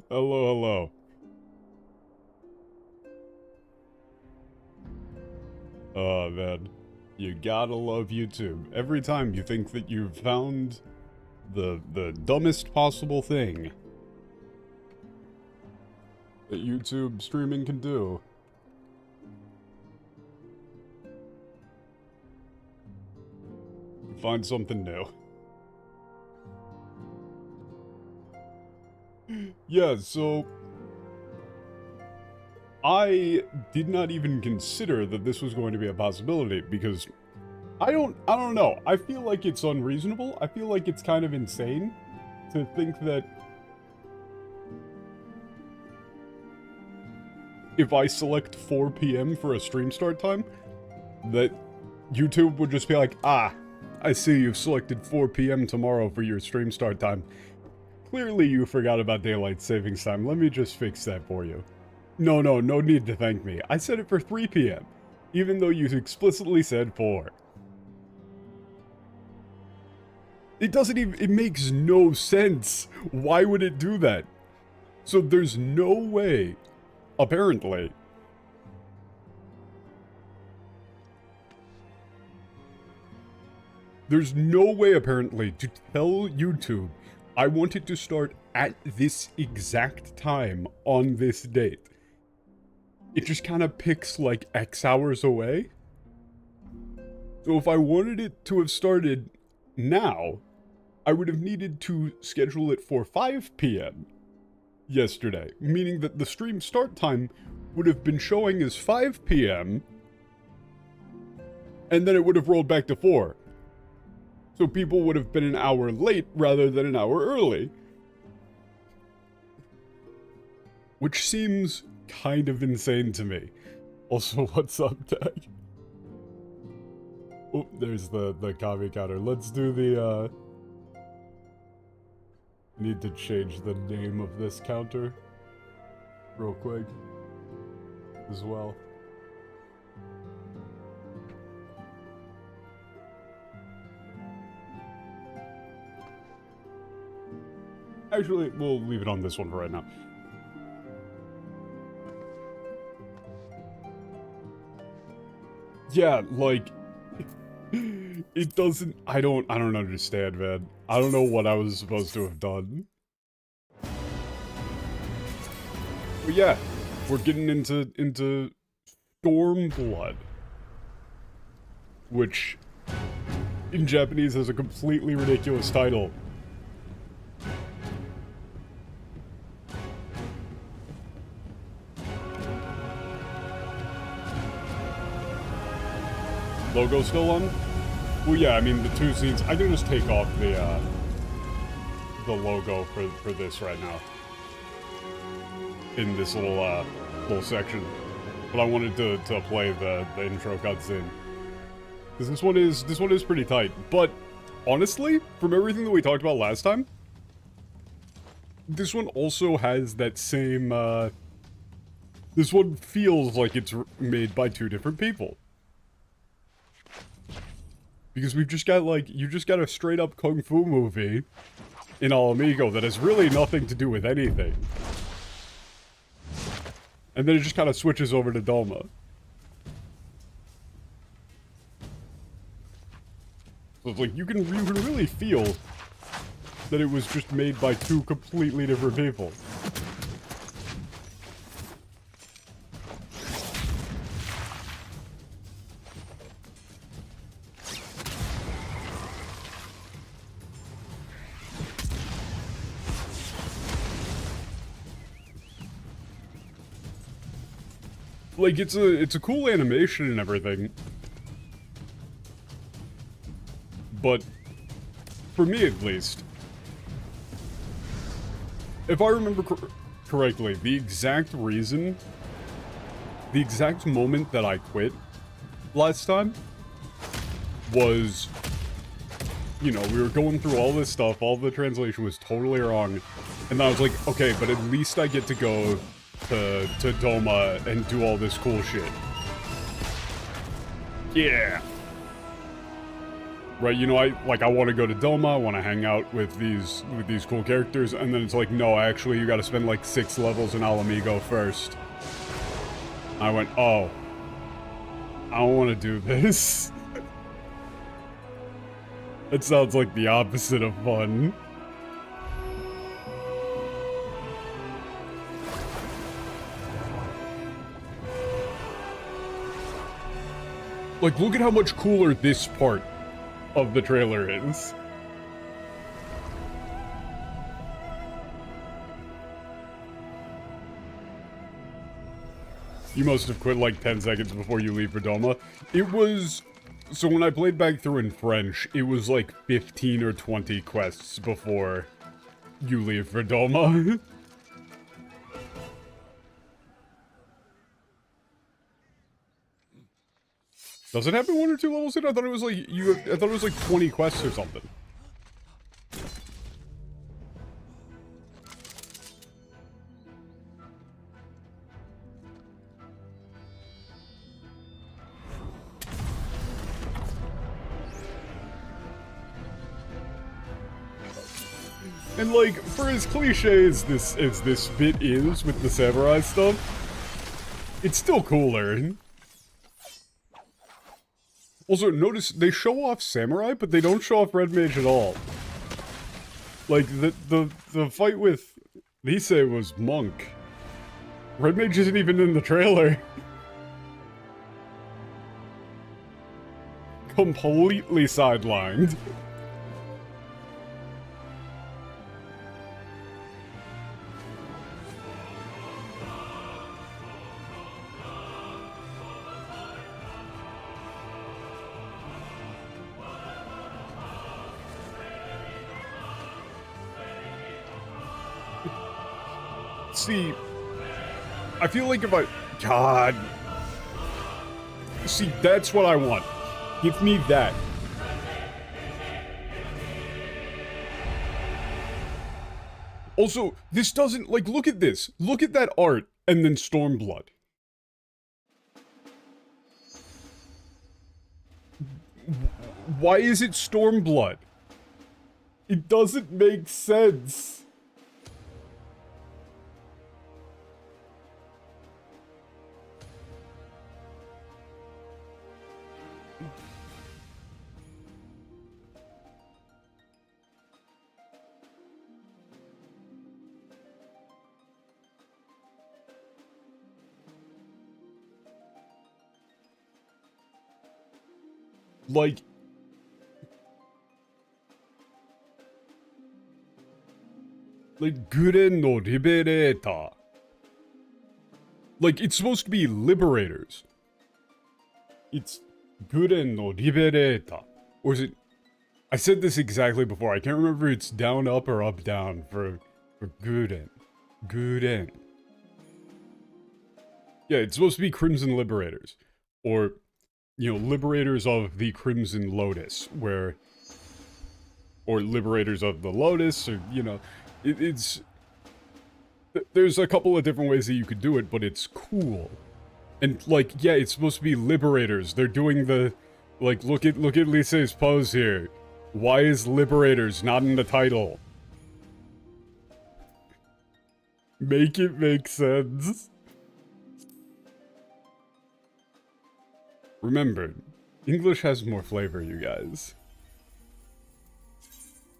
Hello, hello. Oh, man. You gotta love YouTube. Every time you think that you've found the dumbest possible thing that YouTube streaming can do. You find something new. Yeah, so I did not even consider that this was going to be a possibility because I don't know. I feel like it's unreasonable. I feel like it's kind of insane to think that if I select 4 p.m. for a stream start time, that YouTube would just be like, ah, I see you've selected 4 p.m. tomorrow for your stream start time. Clearly you forgot about daylight savings time. Let me just fix that for you. No need to thank me. I set it for 3 p.m., even though you explicitly said 4. It doesn't even, it makes no sense. Why would it do that? So there's no way, apparently, there's no way, apparently, to tell YouTube, I want it to start at this exact time on this date. It just kind of picks, like, X hours away. So if I wanted it to have started now, I would have needed to schedule it for 5 p.m. yesterday, meaning that the stream start time would have been showing as 5 p.m. and then it would have rolled back to 4. So people would have been an hour late rather than an hour early. Which seems kind of insane to me. Also, what's up, Tag? Oh, there's the copy counter. Let's do the, need to change the name of this counter real quick as well. Actually, we'll leave it on this one for right now. Yeah, like, it doesn't, I don't understand, man. I don't know what I was supposed to have done. But yeah, we're getting into Stormblood, which in Japanese has a completely ridiculous title. Logo still on? Well, yeah, I mean, the 2 scenes, I can just take off the logo for this right now. In this little section. But I wanted to play the intro cutscene. Because this one is pretty tight. But, honestly, from everything that we talked about last time, this one also has that same, this one feels like it's made by 2 different people. Because we've just got, like, you just got a straight-up kung fu movie in lmao that has really nothing to do with anything. And then it just kind of switches over to Doma. So it's like, you can really feel that it was just made by 2 completely different people. Like, it's a cool animation and everything. But, for me at least, if I remember correctly, the exact reason, the exact moment that I quit last time was, you know, we were going through all this stuff, all the translation was totally wrong, and then I was like, okay, but at least I get to go to Doma and do all this cool shit. Yeah. Right, you know, I want to go to Doma, I want to hang out with these cool characters, and then it's like, no, actually, you got to spend like 6 levels in lmao first. I went, oh, I don't want to do this. It sounds like the opposite of fun. Like, look at how much cooler this part of the trailer is. You must have quit like 10 seconds before you leave for Doma. It was... So when I played back through in French, it was like 15 or 20 quests before you leave for Doma. Does it have 1 or 2 levels in? I thought it was like I thought it was like 20 quests or something. And like, for as cliche as this bit is with the samurai stuff, it's still cooler. Also, notice they show off samurai, but they don't show off red mage at all. Like the fight with Lise was monk. Red mage isn't even in the trailer. Completely sidelined. See, I feel like if I... God. See, that's what I want. Give me that. Also, this doesn't... Like, look at this. Look at that art, and then Stormblood. Why is it Stormblood? It doesn't make sense. Like... Guren no Liberator. Like, it's supposed to be Liberators. It's Guren no Liberator. Or is it... I said this exactly before. I can't remember if it's down, up, or up, down for Guren. Guren. Yeah, it's supposed to be Crimson Liberators. Or... You know, Liberators of the Crimson Lotus, where... Or Liberators of the Lotus, or, you know... It's... There's a couple of different ways that you could do it, but it's cool. And, like, yeah, it's supposed to be Liberators. They're doing the... Like, look at Lise's pose here. Why is Liberators not in the title? Make it make sense. Remember, English has more flavor, you guys.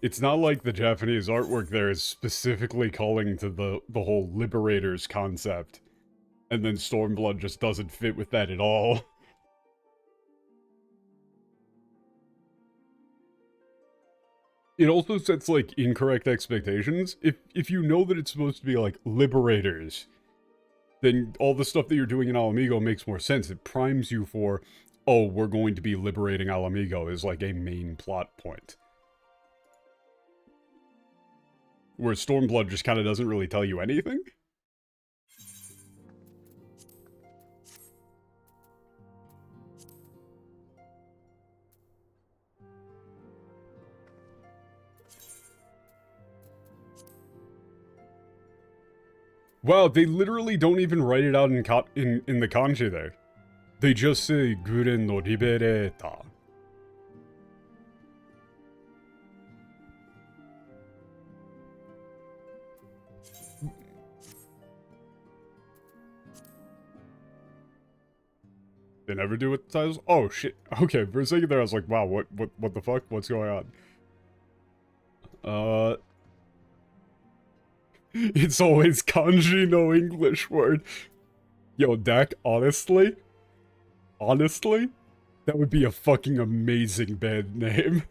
It's not like the Japanese artwork there is specifically calling to the whole Liberators concept. And then Stormblood just doesn't fit with that at all. It also sets, like, incorrect expectations. If you know that it's supposed to be, like, Liberators, then all the stuff that you're doing in lmao makes more sense. It primes you for, oh, we're going to be liberating lmao is like a main plot point. Where Stormblood just kind of doesn't really tell you anything. Wow, they literally don't even write it out in the kanji there. They just say Guren no Liberata. They never do with the titles? Oh, shit. Okay, for a second there, I was like, wow, what the fuck? What's going on? It's always kanji, no English word. Yo, Dak, honestly, that would be a fucking amazing band name.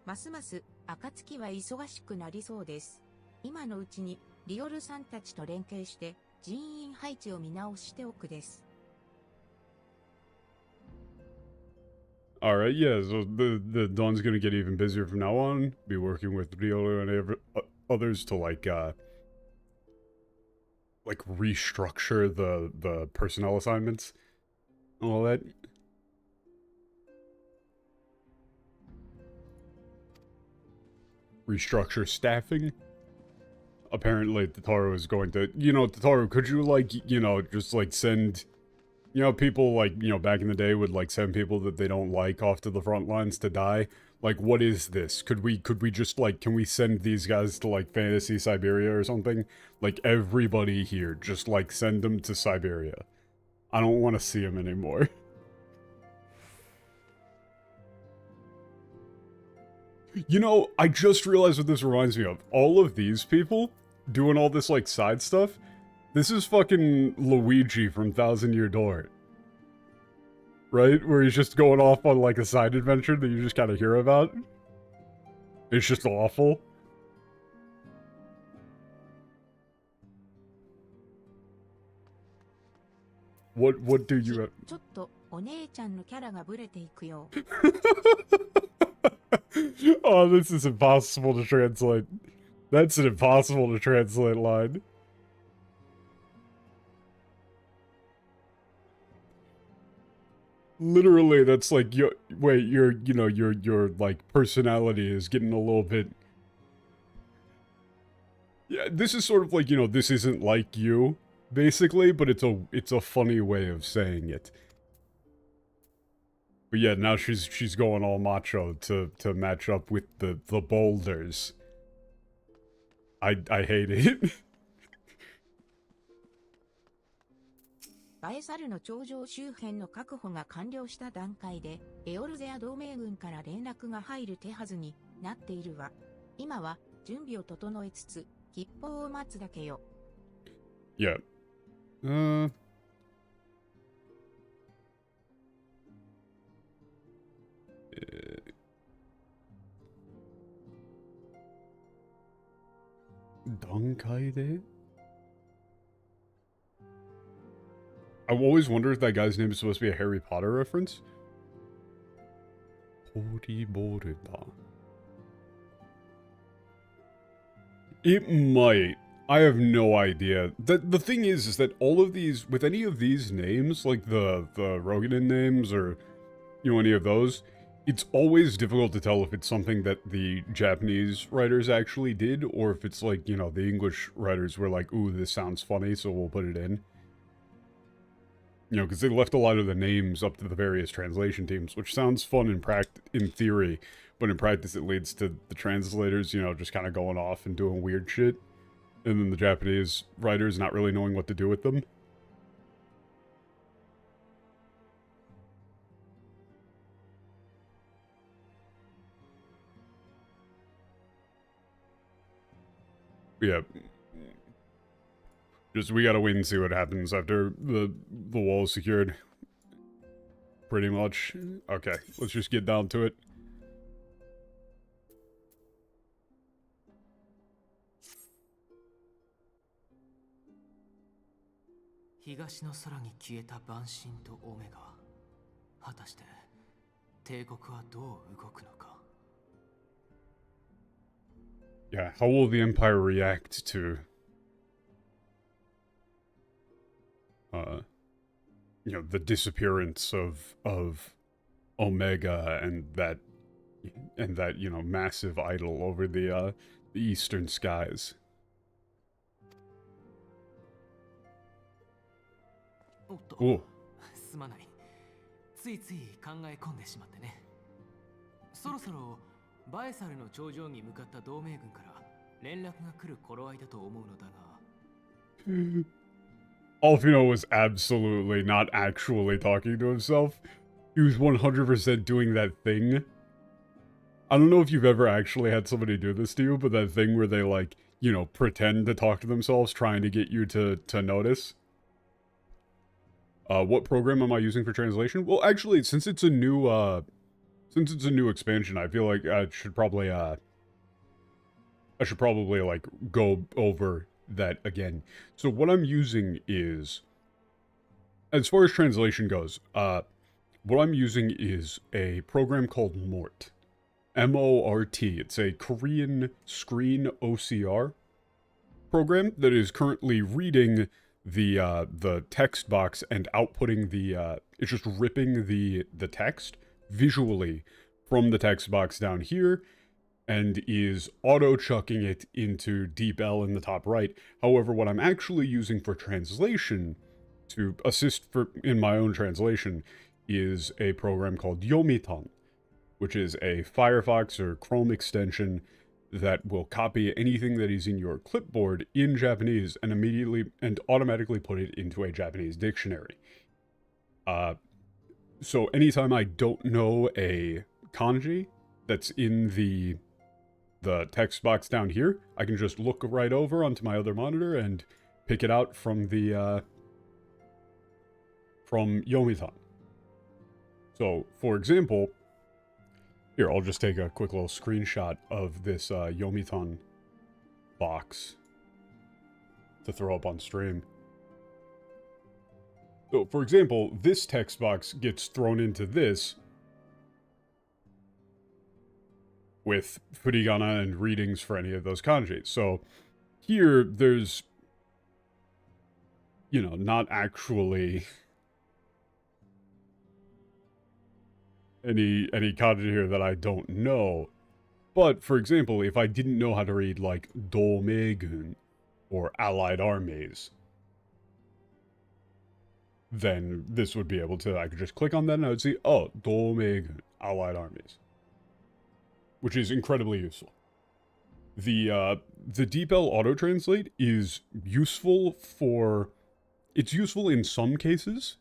ますます暁は忙しくなりそうです。今のうちにリオルさんたちと連携して人員配置を見直しておくです。Alright, yeah, so the Dawn's gonna get even busier from now on. Be working with Riolu and others to like restructure the personnel assignments and all that. Restructure staffing. Apparently, Tataru is going to, Tataru, could you, like, just, like, send, people, like, back in the day would, like, send people that they don't like off to the front lines to die? Like, what is this? Could we just, like, can we send these guys to, like, Fantasy Siberia or something? Like, everybody here, just, like, send them to Siberia. I don't want to see them anymore. You know, I just realized what this reminds me of. All of these people doing all this, like, side stuff, this is fucking Luigi from Thousand Year Door. Right? Where he's just going off on, like, a side adventure that you just kind of hear about. It's just awful. What do you have? Oh, this is impossible to translate. That's an impossible to translate line. Literally, that's like, your like, personality is getting a little bit... Yeah, this is sort of like, this isn't like you, basically, but it's a funny way of saying it. But yeah, now she's going all macho to match up with the boulders. I hate it. バエサルの頂上周辺の確保が完了した段階で、エオルゼア同盟軍から連絡が入る手はずになっているわ。今は準備を整えつつ、吉報を待つだけよ。Yeah. Dankai? I always wonder if that guy's name is supposed to be a Harry Potter reference. It might. I have no idea. The thing is that all of these, with any of these names, like the Roganin names or, any of those, it's always difficult to tell if it's something that the Japanese writers actually did, or if it's like, the English writers were like, ooh, this sounds funny, so we'll put it in. Because they left a lot of the names up to the various translation teams, which sounds fun in theory, but in practice it leads to the translators, just kind of going off and doing weird shit, and then the Japanese writers not really knowing what to do with them. Yeah. Just, we gotta wait and see what happens after the wall is secured. Pretty much. Okay, let's just get down to it. Yeah, how will the Empire react to... the disappearance of Omega and that, massive idol over the eastern skies. Oh. すまない。ついつい考え込んでしまってね。そろそろバエサルの頂上に向かった同盟軍から連絡が来る頃合いだと思うのだが。Alfino was absolutely not actually talking to himself. He was 100% doing that thing. I don't know if you've ever actually had somebody do this to you, but that thing where they, like, you know, pretend to talk to themselves, trying to get you to notice. What program am I using for translation? Well, actually, since it's a new expansion, I feel like I should probably, like, go over that again. So what I'm using is, as far as translation goes, what I'm using is a program called Mort. M-O-R-T. It's a Korean screen OCR program that is currently reading the text box and outputting it's just ripping the text visually from the text box down here and is auto-chucking it into DeepL in the top right. However, what I'm actually using for translation to assist in my own translation is a program called Yomiton, which is a Firefox or Chrome extension that will copy anything that is in your clipboard in Japanese and immediately and automatically put it into a Japanese dictionary. So anytime I don't know a kanji that's in the text box down here, I can just look right over onto my other monitor and pick it out from the from Yomiton. So, for example, here, I'll just take a quick little screenshot of this Yomiton box to throw up on stream. So, for example, this text box gets thrown into this with furigana and readings for any of those kanji. So, here, there's, you know, not actually any kanji here that I don't know. But, for example, if I didn't know how to read, like, Domegun or Allied Armies, then this would be able to, I could just click on that and I would see, oh, Domegun, Allied Armies. Which is incredibly useful. The DeepL auto-translate is useful for, it's useful in some cases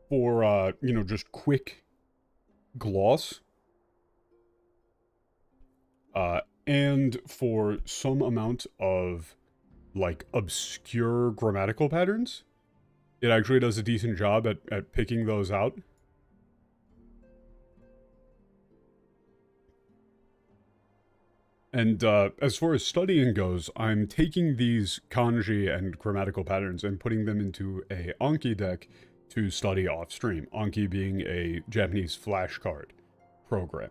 for, you know, just quick gloss, and for some amount of, like, obscure grammatical patterns. It actually does a decent job at picking those out. And as far as studying goes, I'm taking these kanji and grammatical patterns and putting them into a Anki deck to study off-stream. Anki being a Japanese flashcard program.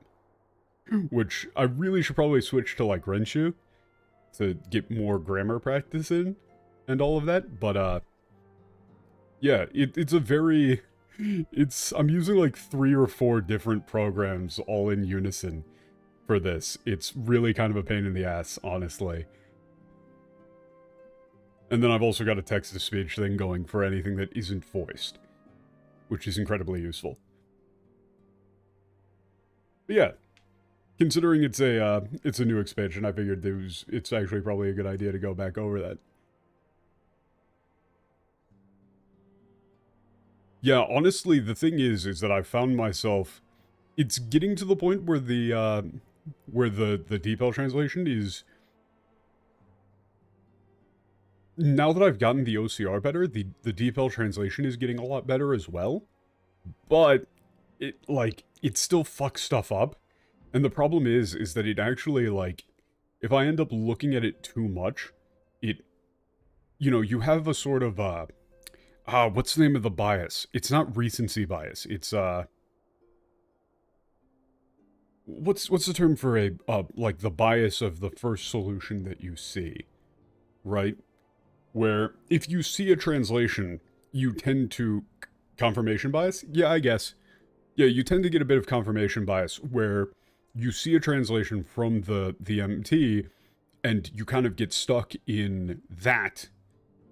Which I really should probably switch to, like, Renshu to get more grammar practice in and all of that. But, yeah, it's a very... I'm using, like, 3 or 4 different programs all in unison for this. It's really kind of a pain in the ass, honestly. And then I've also got a text-to-speech thing going for anything that isn't voiced, which is incredibly useful. But yeah, considering it's a new expansion, I figured it's actually probably a good idea to go back over that. Yeah, honestly, the thing is that I found myself, it's getting to the point where the DeepL translation is, now that I've gotten the OCR better, the DeepL translation is getting a lot better as well. But it still fucks stuff up. And the problem is that it actually, like, if I end up looking at it too much, it, you know, you have a sort of, what's the name of the bias? It's not recency bias. It's, what's the term for like, the bias of the first solution that you see, right? Where, if you see a translation, you tend to, confirmation bias? Yeah, I guess. Yeah, you tend to get a bit of confirmation bias, where you see a translation from the MT, and you kind of get stuck in that,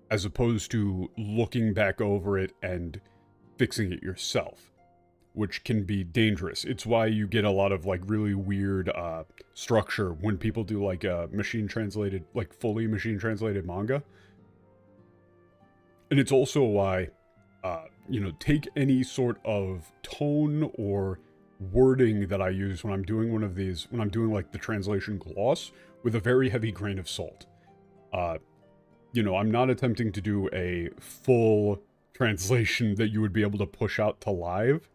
as opposed to looking back over it and fixing it yourself, which can be dangerous. It's why you get a lot of, like, really weird structure when people do, like, machine translated, like, fully machine translated manga. And it's also why, you know, take any sort of tone or wording that I use when I'm doing one of these, when I'm doing like the translation gloss, with a very heavy grain of salt. You know, I'm not attempting to do a full translation that you would be able to push out to live.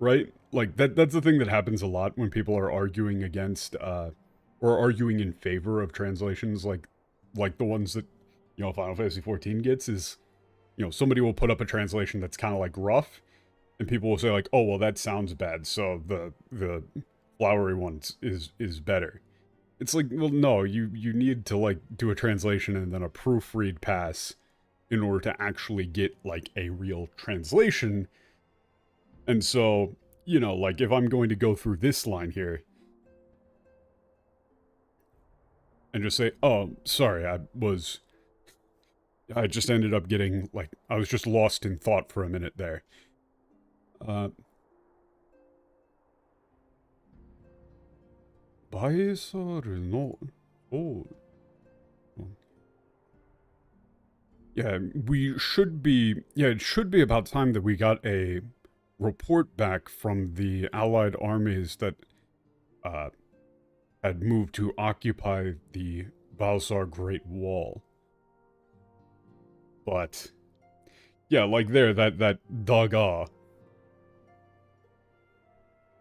Right? Like, that's the thing that happens a lot when people are arguing against, or arguing in favor of translations like the ones that, you know, Final Fantasy XIV gets, is, you know, somebody will put up a translation that's kind of like rough, and people will say like, oh, well, that sounds bad, so the flowery one is better. It's like, well, no, you need to, like, do a translation and then a proofread pass in order to actually get, like, a real translation. And so, you know, like, if I'm going to go through this line here and just say, oh, sorry, I just ended up getting, like, I was just lost in thought for a minute there. Baesaru no... Oh. Yeah, we should be... Yeah, it should be about time that we got a report back from the allied armies that, had moved to occupy the Balsar Great Wall. But... yeah, like there, that Daga...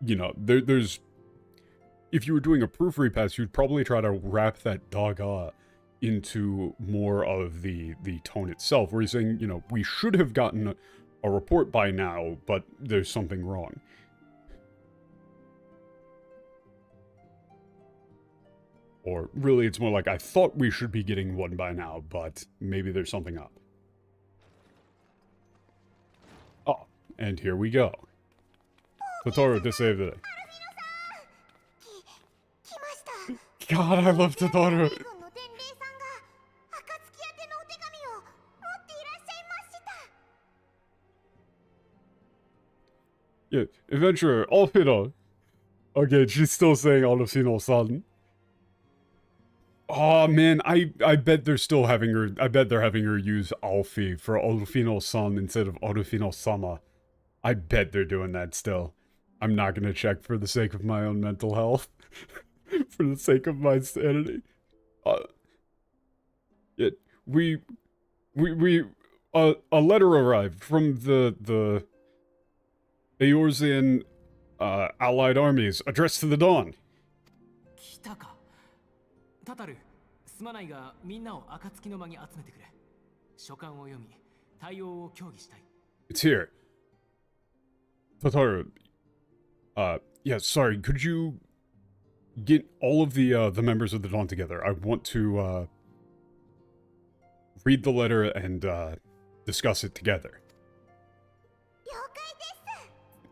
you know, there's... if you were doing a proofread pass, you'd probably try to wrap that Daga into more of the tone itself, where he's saying, you know, we should have gotten a report by now, but there's something wrong. Or really, it's more like, I thought we should be getting one by now, but maybe there's something up. Oh, and here we go. Totoro to save the day. God, I love Totoro. Yeah, adventurer, Alfino. Okay, she's still saying Alfino-san. Oh man, I bet they're still having her, I bet they're having her use Alfie for Alfino-san instead of Alfino-sama. I bet they're doing that still. I'm not gonna check for the sake of my own mental health. For the sake of my sanity. A letter arrived from the Eorzean, allied armies, addressed to the Dawn. 来たか。タタル、すまないがみんなを暁の間に集めてくれ。書簡を読み、対応を協議したい。It's here. Tataru, yeah, sorry, could you get all of the members of the Dawn together? I want to, read the letter and, discuss it together.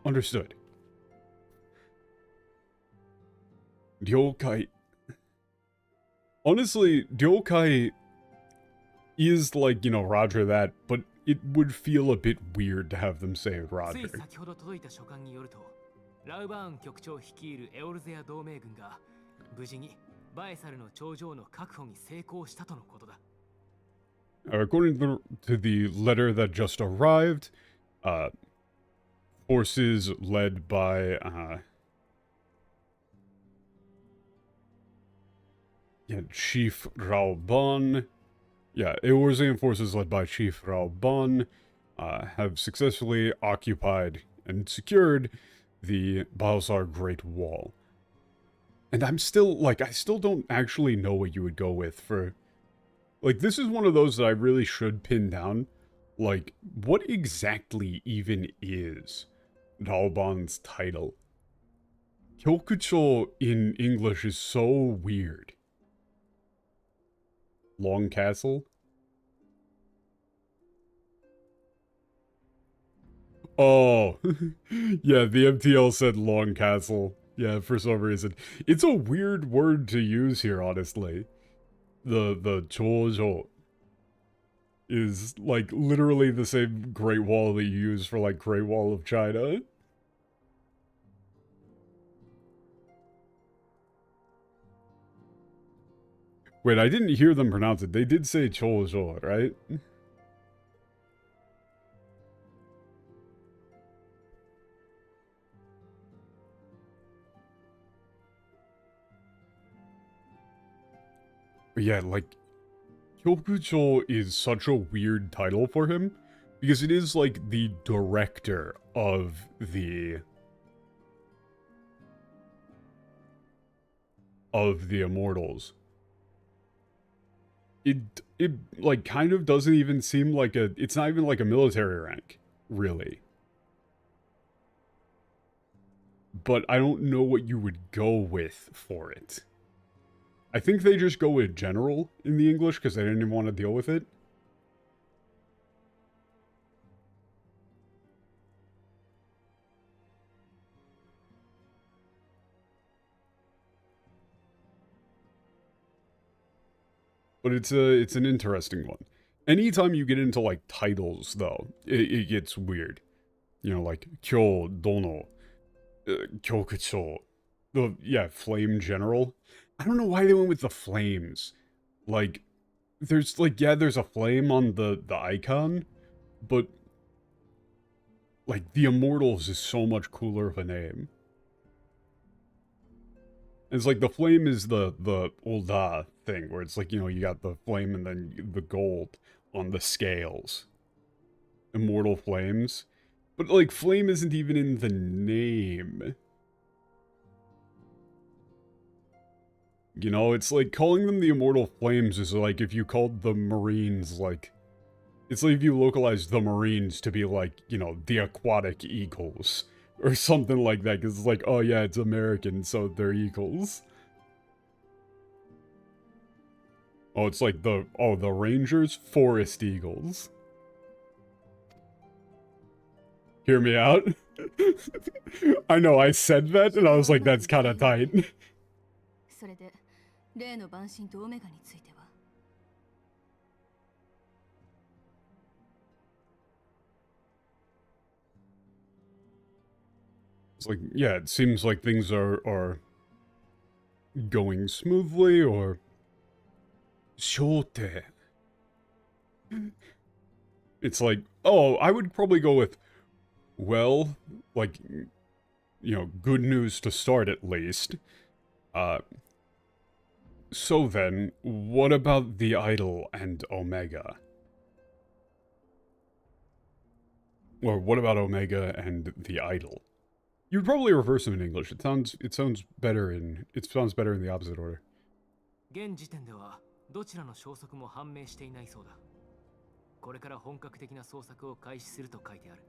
Understood. Ryokai. Honestly, Ryokai is like, you know, Roger that, but it would feel a bit weird to have them say Roger. つい先ほど届いた書簡によると、ラウバーン局長率いるエオルゼア同盟軍が無事にバエサルの頂上の確保に成功したとのことだ。According to the letter that just arrived, forces led by, yeah, Chief Raoban, yeah, Eorzean forces led by Chief Raoban, have successfully occupied and secured the Balsar Great Wall. And I'm still, like, I still don't actually know what you would go with for... like, this is one of those that I really should pin down. Like, what exactly even is Raoban's title? Kyokucho in English is so weird. Long Castle? Oh, yeah, the MTL said Long Castle. Yeah, for some reason. It's a weird word to use here, honestly. The Chojo is, like, literally the same Great Wall that you use for, like, Great Wall of China. Wait, I didn't hear them pronounce it. They did say Chojo, right? But yeah, like, Kyokucho is such a weird title for him, because it is like the director of the Immortals. It like kind of doesn't even seem like it's not even like a military rank, really. But I don't know what you would go with for it. I think they just go with general in the English because they didn't even want to deal with it. But it's an interesting one. Anytime you get into like titles, though, it gets weird. You know, like Kyo Dono, Kyokucho, yeah, Flame General. I don't know why they went with the flames. Like, there's like, yeah, there's a flame on the icon, but like the Immortals is so much cooler of a name. It's like the flame is the old thing where it's like, you know, you got the flame and then the gold on the scales. Immortal flames. But like flame isn't even in the name. You know, it's like calling them the Immortal Flames is like if you called the Marines like... It's like if you localized the Marines to be like, you know, the Aquatic Eagles. Or something like that, because it's like, oh yeah, it's American, so they're eagles. Oh, it's like the Rangers? Forest Eagles. Hear me out? I know, I said that, and I was like, that's kinda tight. It's like, yeah, it seems like things are going smoothly, or... Shote. It's like, oh, I would probably go with, well, like, you know, good news to start at least. So then, what about the Idol and Omega? Or what about Omega and the Idol? You'd probably reverse them in English. It sounds better in the opposite order. 現時点ではどちらの消息も判明していないそうだ。これから本格的な捜索を開始すると書いてある。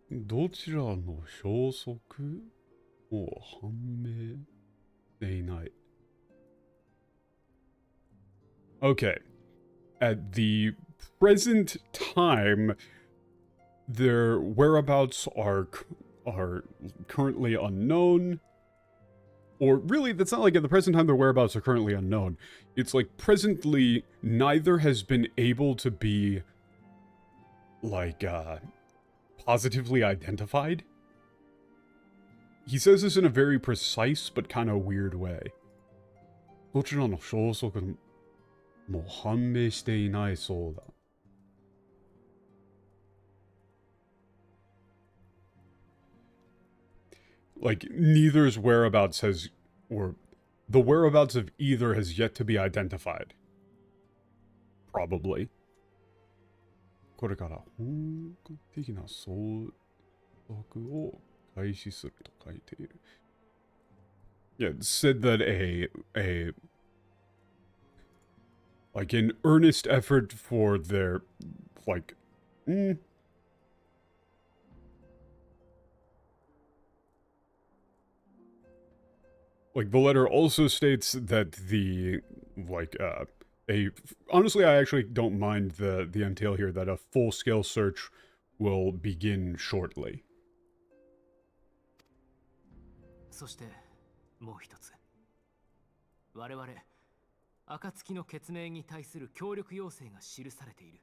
どちらの消息も判明していない。Okay. At the present time, their whereabouts are currently unknown. Or really, that's not like at the present time their whereabouts are currently unknown. It's like presently neither has been able to be like positively identified. He says this in a very precise but kind of weird way. どちらの消息も判明していないそうだ。Like, neither's whereabouts has, or the whereabouts of either has yet to be identified. Probably. これから本格的な捜索を開始すると書いている。Yeah, it said that like an earnest effort for their, like, Like, the letter also states that the, like, honestly, I actually don't mind the entail here that a full-scale search will begin shortly. そして、もう一つ。我々、暁の血盟に対する協力要請が記されている。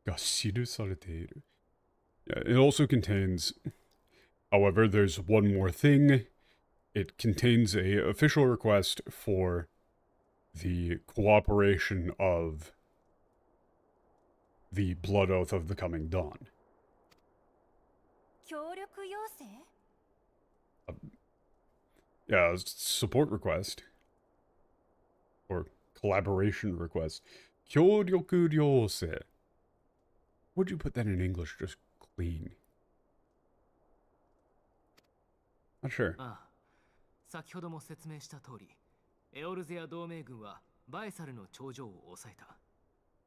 が記されている。Yeah, it also contains, however, there's one more thing. it contains a official request for the cooperation of the Blood Oath of the Coming Dawn. 協力要請 Yeah, support request. Or collaboration request. 協力要請. Would you put that in English just clean? Not sure. ああ、先ほども説明した通り、エオルゼア同盟軍はバエサルの頂上を抑えた。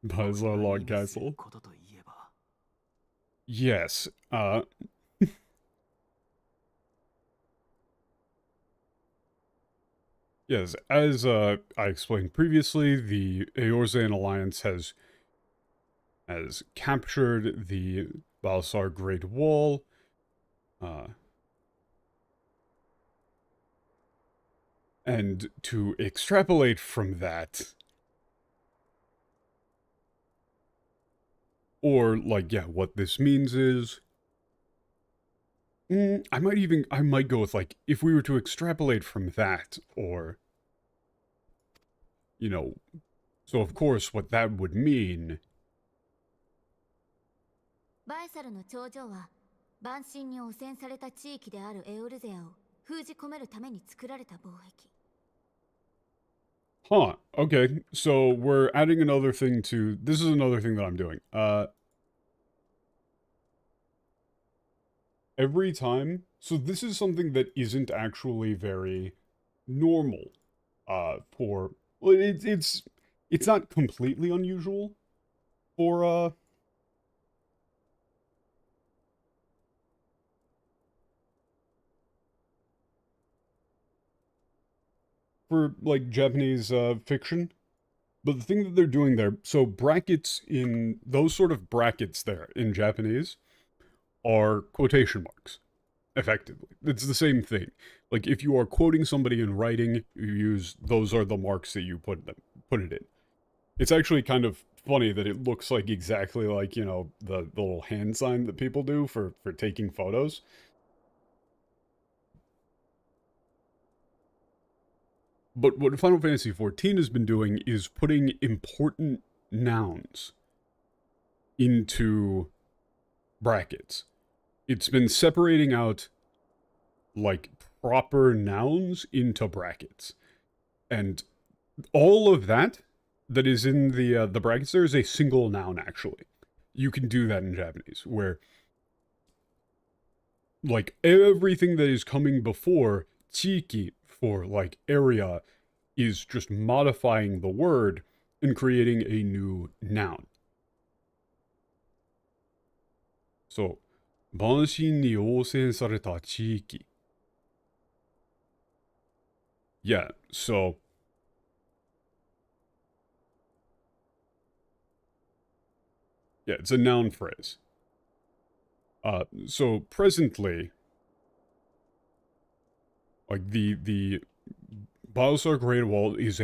Baezar Log 僕が意味する Castle. ことといえば、 Yes, yes, as I explained previously, the Eorzean Alliance has captured the Balsar Great Wall, and to extrapolate from that, or like, yeah, what this means is, I might go with like, if we were to extrapolate from that, or, you know, so of course what that would mean, バエサルの頂上は万神に汚染された地域であるエオルゼアを封じ込めるために作られた防壁。 huh, okay, so we're adding another thing to, this is another thing that I'm doing, every time, so this is something that isn't actually very normal, for, well, it's not completely unusual for, like, Japanese, fiction. But the thing that they're doing there, so brackets in, those sort of brackets there in Japanese are quotation marks, effectively. It's the same thing. Like, if you are quoting somebody in writing, you use, those are the marks that you put it in. It's actually kind of funny that it looks like exactly like, you know, the little hand sign that people do for taking photos. But what Final Fantasy XIV has been doing is putting important nouns into brackets. It's been separating out, like, proper nouns into brackets. And all of that is in the brackets there is a single noun, actually. You can do that in Japanese, where, like, everything that is coming before chiki, for, like, area, is just modifying the word and creating a new noun. So, 万神に汚染された地域. Yeah, so, yeah, it's a noun phrase. So presently, like, the Balsar Great Wall is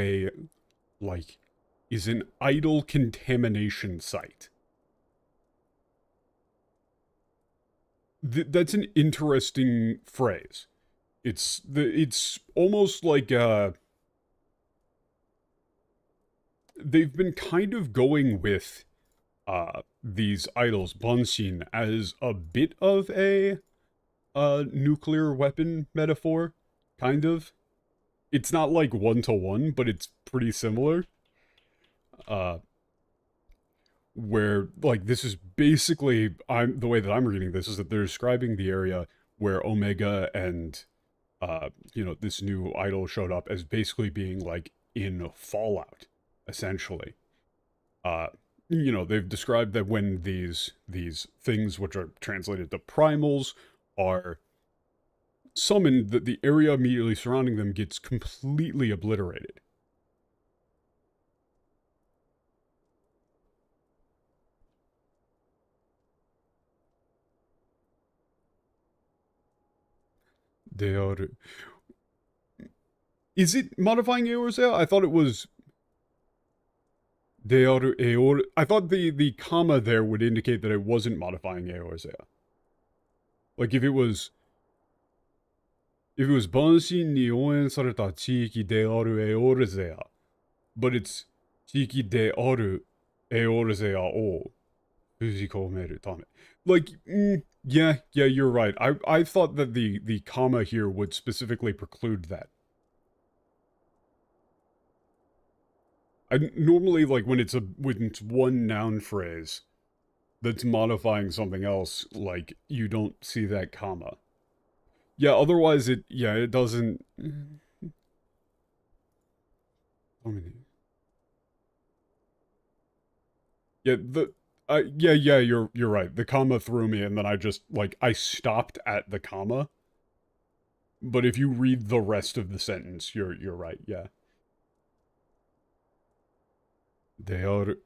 is an idol contamination site. That's an interesting phrase. It's almost like, they've been kind of going with, these idols, Banshin, as a bit of a, nuclear weapon metaphor, kind of. It's not like one-to-one, but it's pretty similar. Where, like, this is basically, the way that I'm reading this is that they're describing the area where Omega and, you know, this new idol showed up as basically being, like, in Fallout, essentially. You know, they've described that when these things, which are translated to primals, are summoned, that the area immediately surrounding them gets completely obliterated. They are... Is it modifying Eorzea? I thought it was... They are Eor... I thought the comma there would indicate that it wasn't modifying Eorzea. Like, if it was if it was 万神に応援された地域であるエオルゼア but it's 地域であるエオルゼアを封じ込めるため like yeah you're right I thought that the comma here would specifically preclude that. I normally, like, when it's one noun phrase that's modifying something else, like, you don't see that comma. Yeah, otherwise it doesn't... Yeah, you're right. The comma threw me, and then I just, like, I stopped at the comma. But if you read the rest of the sentence, you're right, yeah. They are...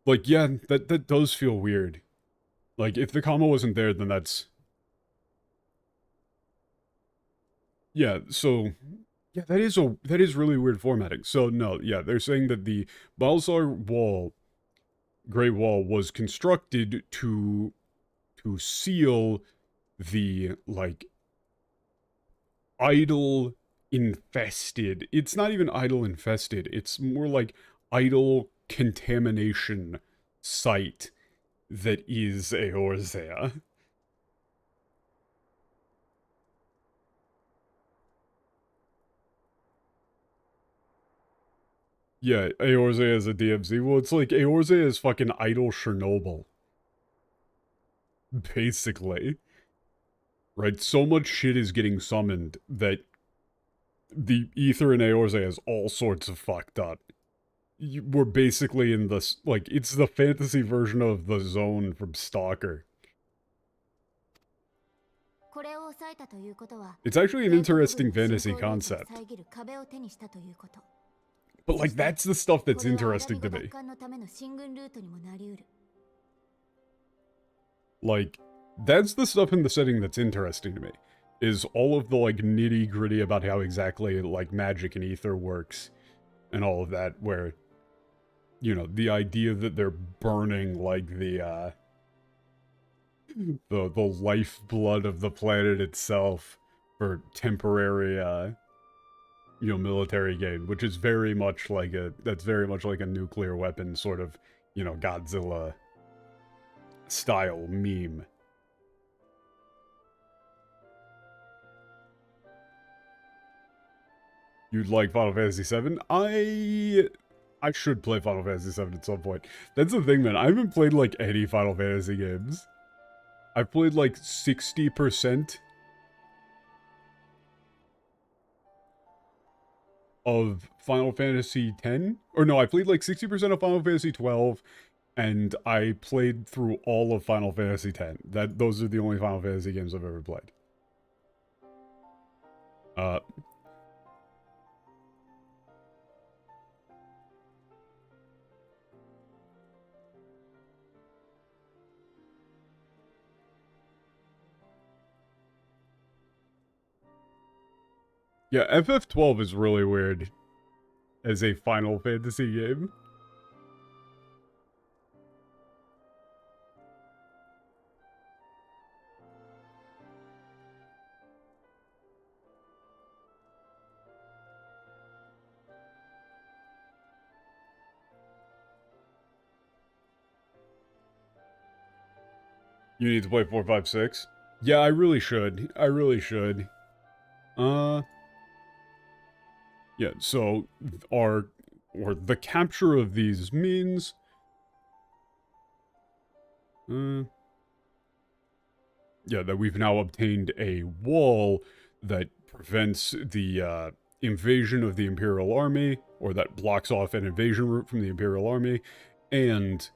Like, yeah, that does feel weird. Like, if the comma wasn't there, then that's... Yeah, so... Yeah, that is really weird formatting. So, no, yeah, they're saying that the Balsar Wall, Great Wall, was constructed to seal the, like, idol-infested... It's not even idol-infested, it's more like idol contamination site that is Eorzea. Yeah, Eorzea is a DMZ. Well, it's like Eorzea is fucking idol Chernobyl. Basically. Right, so much shit is getting summoned that the ether in Eorzea is all sorts of fucked up. We're basically in this, like, it's the fantasy version of the zone from Stalker. It's actually an interesting fantasy concept. But, like, that's the stuff that's interesting to me. Like, that's the stuff in the setting that's interesting to me. Is all of the, like, nitty-gritty about how exactly, like, magic and ether works. And all of that, where... You know, the idea that they're burning, like, the lifeblood of the planet itself for temporary, you know, military gain, which is very much like that's very much like a nuclear weapon sort of, you know, Godzilla style meme. You'd like Final Fantasy VII? I should play Final Fantasy VII at some point. That's the thing, man. I haven't played, like, any Final Fantasy games. I've played, like, 60% of Final Fantasy X. Or no, I played, like, 60% of Final Fantasy XII, and I played through all of Final Fantasy X. Those are the only Final Fantasy games I've ever played. Yeah, FF12 is really weird as a Final Fantasy game. You need to play 4, 5, 6? Yeah, I really should. I really should. Yeah, so the capture of these means yeah, that we've now obtained a wall that prevents the invasion of the Imperial Army, or that blocks off an invasion route from the Imperial Army, and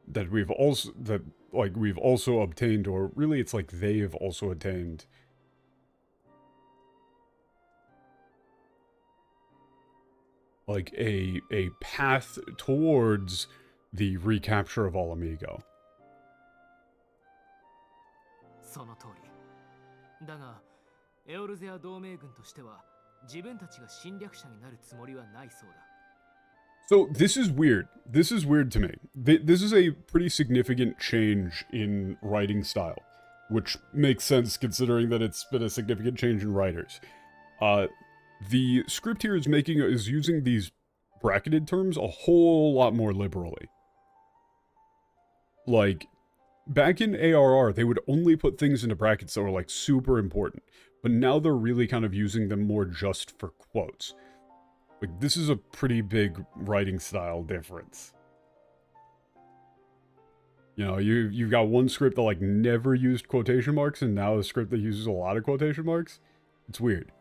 that we've also obtained, or really it's like they've also attained, like a path towards the recapture of Alamigo. その通り。だが、エオルゼア同盟軍としては自分たちが侵略者になるつもりはないそうだ。So this is weird. This is weird to me. This is a pretty significant change in writing style. which makes sense considering that it's been a significant change in writers. The script here is using these bracketed terms a whole lot more liberally. Like, back in ARR, they would only put things into brackets that were, like, super important. But now they're really kind of using them more just for quotes. Like, this is a pretty big writing style difference. You know, you've got one script that, like, never used quotation marks, and now a script that uses a lot of quotation marks. It's weird.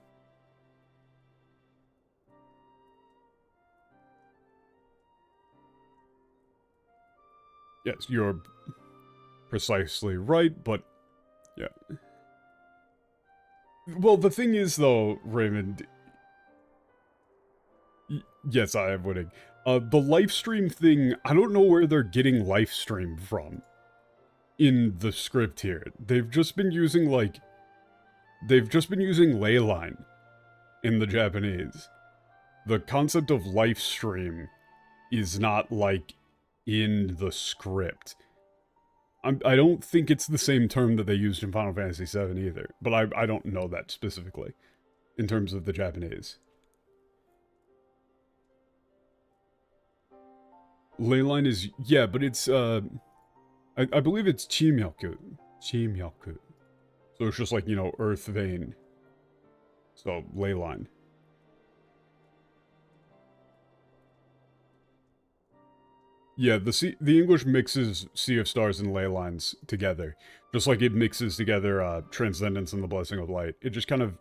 Yes, you're precisely right, but yeah. Well, the thing is, though, Raymond... Yes, I am winning. The live stream thing, I don't know where they're getting live stream from in the script here. They've just been using, like... They've just been using leyline in the Japanese. The concept of live stream is not, like, in the script. I don't think it's the same term that they used in Final Fantasy VII either, but I don't know that specifically in terms of the Japanese. Leyline is, yeah, but it's, I believe it's Chimyoku. Chimyoku. So it's just like, you know, earth vein. So, leyline. Yeah, the English mixes Sea of Stars and ley lines together, just like it mixes together Transcendence and the Blessing of Light. It just kind of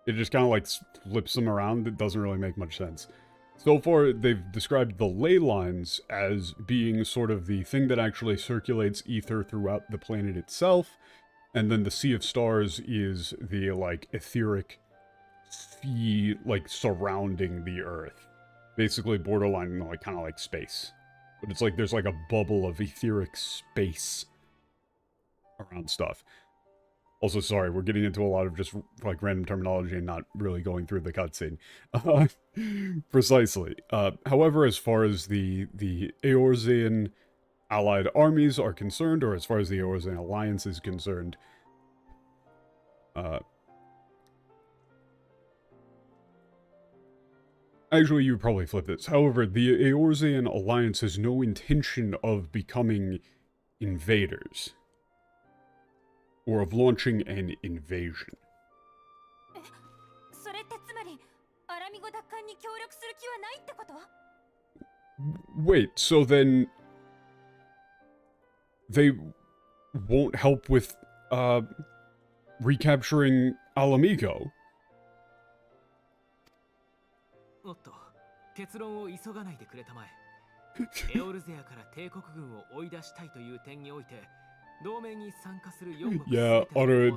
like flips them around. It doesn't really make much sense. So far, they've described the ley lines as being sort of the thing that actually circulates ether throughout the planet itself, and then the Sea of Stars is the, like, etheric sea, like, surrounding the Earth. Basically borderline, like, kind of like space. But it's like there's like a bubble of etheric space around stuff. Also, sorry, we're getting into a lot of just like random terminology and not really going through the cutscene. Precisely. However, as far as the Eorzean allied armies are concerned, or as far as the Eorzean alliance is concerned, actually, you would probably flip this. However, the Eorzean alliance has no intention of becoming invaders. Or of launching an invasion. Wait, so then... they won't help with, recapturing Alamigo? おっと、結論を急がないでくれたまえ。エオルゼアから帝国軍を追い出したいという点において、同盟に参加する4国 Yeah, Otto,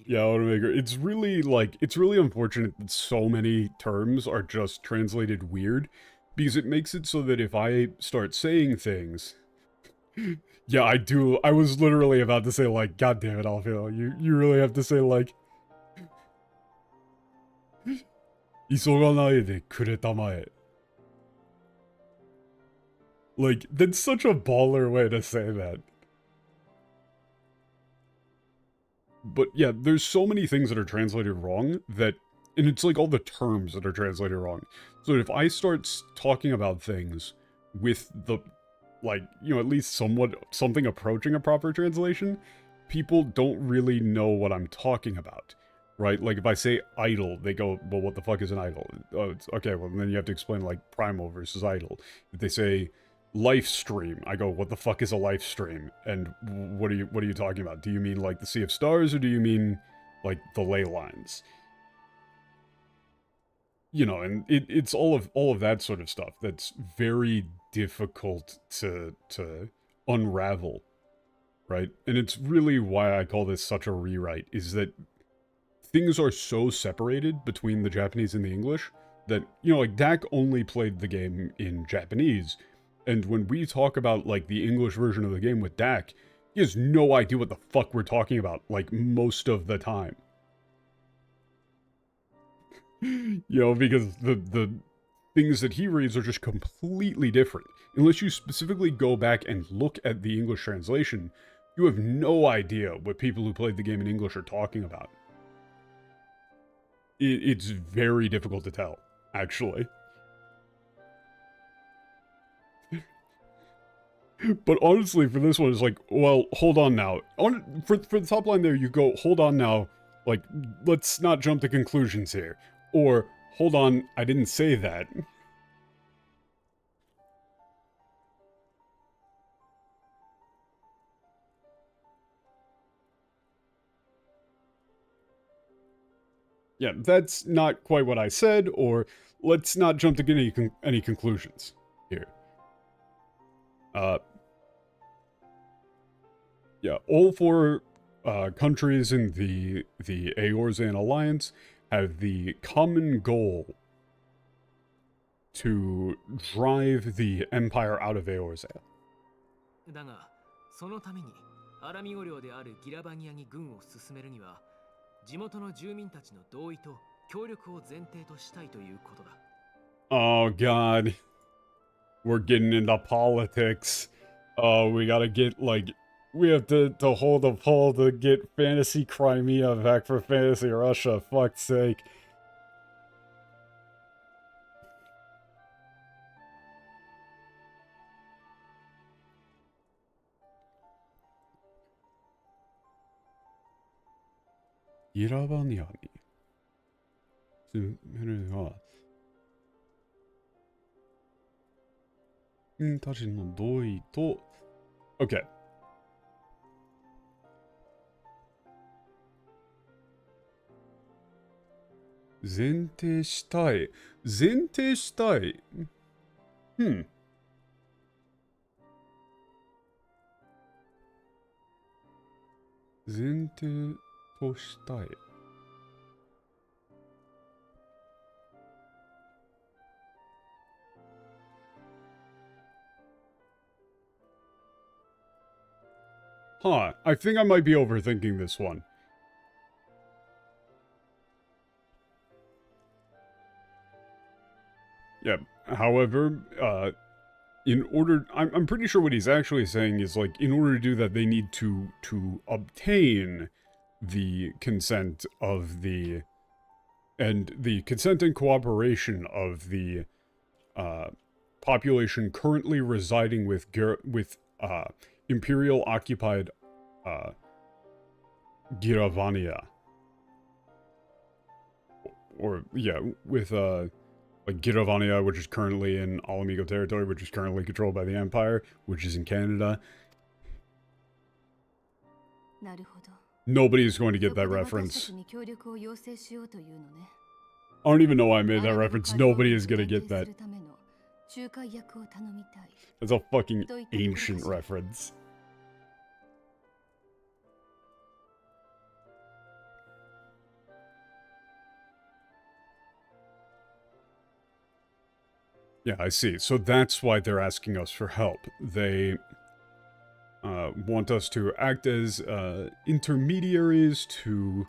Automaker, it's really, like, it's really unfortunate that so many terms are just translated weird, because it makes it so that if I start saying things... Yeah, I was literally about to say, like, God damn it, Alfio, you really have to say, like... 急がないでくれたまえ. Like, that's such a baller way to say that. But yeah, there's so many things that are translated wrong that... And it's like all the terms that are translated wrong. So if I start talking about things with the... like, you know, at least something approaching a proper translation, people don't really know what I'm talking about. Right? Like, if I say idol, they go, well, what the fuck is an idol? Oh, it's, okay, well, then you have to explain, like, primal versus idol. If they say live stream, I go, what the fuck is a live stream? And what are you talking about? Do you mean, like, the Sea of Stars, or do you mean, like, the ley lines? You know, and it's all of that sort of stuff that's very difficult to unravel, right? And it's really why I call this such a rewrite, is that things are so separated between the Japanese and the English that, you know, like, Dak only played the game in Japanese, and when we talk about, like, the English version of the game with Dak, he has no idea what the fuck we're talking about, like, most of the time. You know, because the things that he reads are just completely different. Unless you specifically go back and look at the English translation, You have no idea what people who played the game in English are talking about. It's very difficult to tell, actually. But honestly, for this one, it's like, well, hold on now. For the top line there, you go, hold on now. Like, let's not jump to conclusions here. Or, hold on, I didn't say that. Yeah, that's not quite what I said, or let's not jump to any conclusions here. Yeah, all four countries in the Eorzean Alliance have the common goal to drive the Empire out of Eorzea. だが、そのためにアラミゴ領であるギラバニアに軍を進めるには、地元の住民たちの同意と協力を前提としたいということだ。Oh god. We're getting into politics. Oh, we gotta get, like, we have to hold a poll to get Fantasy Crimea back for Fantasy Russia, fuck's sake. Irabaniani. たちの同意と OK 前提したい前提したい前提としたいHuh, I think I might be overthinking this one. Yeah, however, in order, I'm pretty sure what he's actually saying is, like, in order to do that, they need to obtain the consent of the, and the consent and cooperation of the, population currently residing with Imperial occupied Giravania. Or yeah, with like Giravania, which is currently in Alamigo territory, which is currently controlled by the Empire, which is in Canada. Nobody is going to get that reference. I don't even know why I made that reference. Nobody is going to get that. That's a fucking ancient reference. Yeah, I see. So that's why they're asking us for help. They want us to act as intermediaries to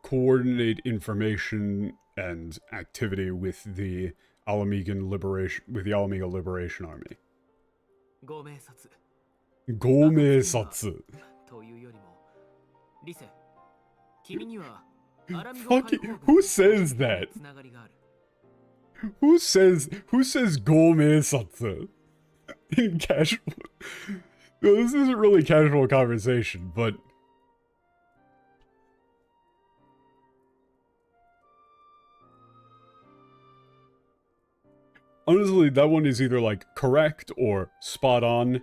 coordinate information and activity with the Alamigo Liberation Army. ご明察。ご明察。というよりも、リセ、君には Fucking, who says that? Who says go meisatsu in casual? No, this isn't really casual conversation, but honestly, that one is either like correct or spot on.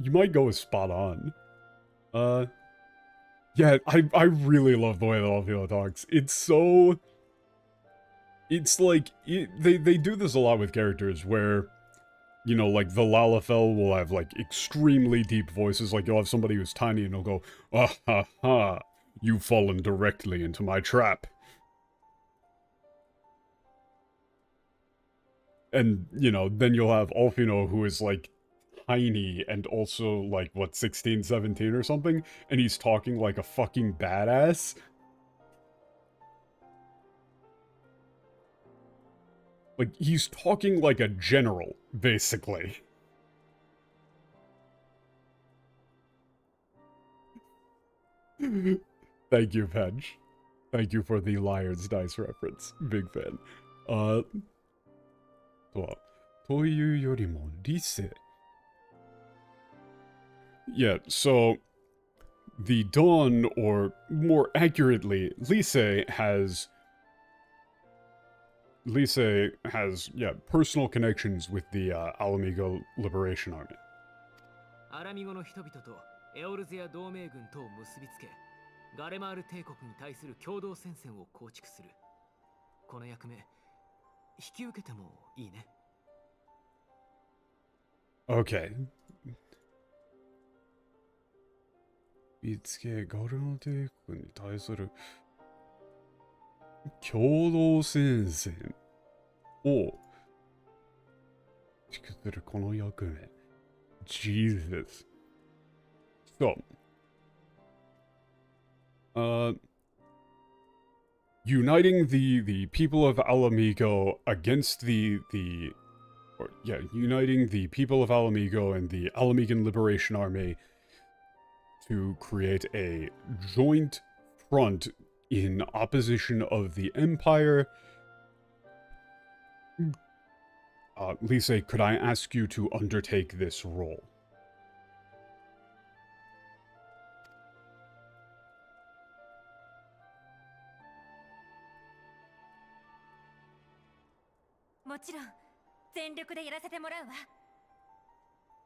You might go with spot on. Yeah, I really love the way that Alfilo talks. It's so... It's like, they do this a lot with characters where, you know, like, the Lalafell will have, like, extremely deep voices. Like, you'll have somebody who's tiny and he'll go, ah ha ha, you've fallen directly into my trap. And, you know, then you'll have Alfino who is, like, tiny and also like what 16, 17 or something, and he's talking like a fucking badass. Like, he's talking like a general, basically. Thank you, Pedge. Thank you for the Liar's Dice reference. Big fan. というよりも理性. Yeah, so the Dawn, or more accurately, Lise has, yeah, personal connections with the Alamigo Liberation Army. アラミゴの人々とエオルゼア同盟軍とを結びつけ、ガレマール帝国に対する共同戦線を構築する。この役目、引き受けてもいいね。Okay. 見つけ、ガルマ帝国に対する共同戦線を作るこの役目。Jesus. So, uniting the people of Alamigo against uniting the people of Alamigo and the Alamigan Liberation Army to create a joint front in opposition of the Empire. Lise, could I ask you to undertake this role?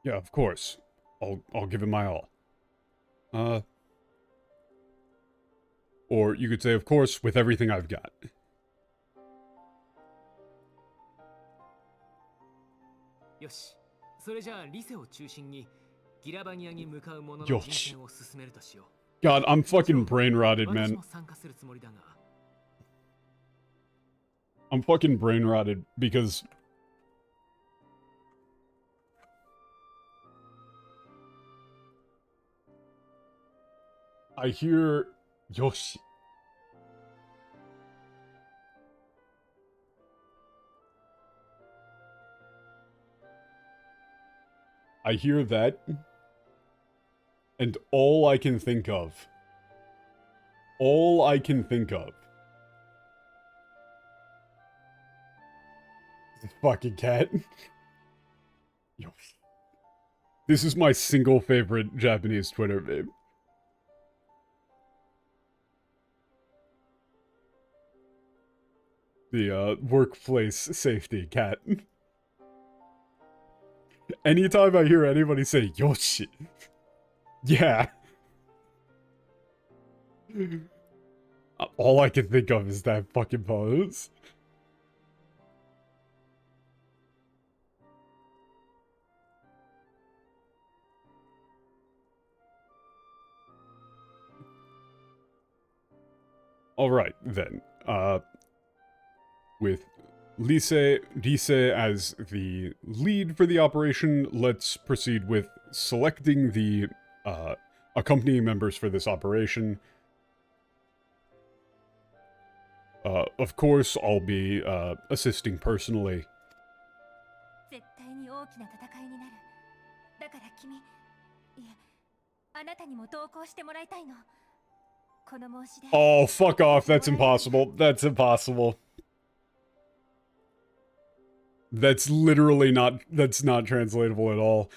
Yeah, of course. I'll give it my all. Or you could say, of course, with everything I've got. よし、それじゃあリセを中心にギラバニアに向かう者の人選を進めるとしよう。God, I'm fucking brain rotted, man. 私も参加するつもりだが。I'm fucking brain rotted because I hear Yoshi. I hear that, and all I can think of this fucking cat. Yoshi. This is my single favorite Japanese Twitter meme. The workplace safety cat. Anytime I hear anybody say Yoshi, yeah. All I can think of is that fucking pose. Alright, then. With Lise as the lead for the operation, let's proceed with selecting the accompanying members for this operation. Of course, I'll be assisting personally. Oh, fuck off. That's impossible. That's impossible. That's literally not, that's not translatable at all.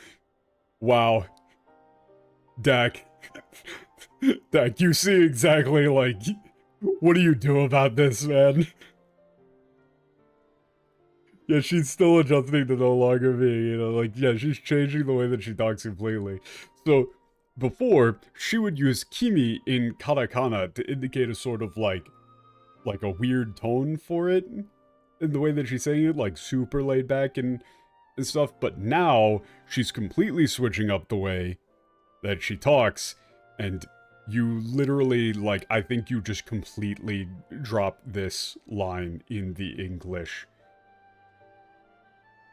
Wow. Dak. Dak, you see exactly, like, what do you do about this, man? Yeah, she's still adjusting to no longer being, you know, like, yeah, she's changing the way that she talks completely. So, before, she would use kimi in katakana to indicate a sort of, like a weird tone for it. In the way that she's saying it, like, super laid back and stuff. But now, she's completely switching up the way that she talks. And you literally, like, I think you just completely drop this line in the English.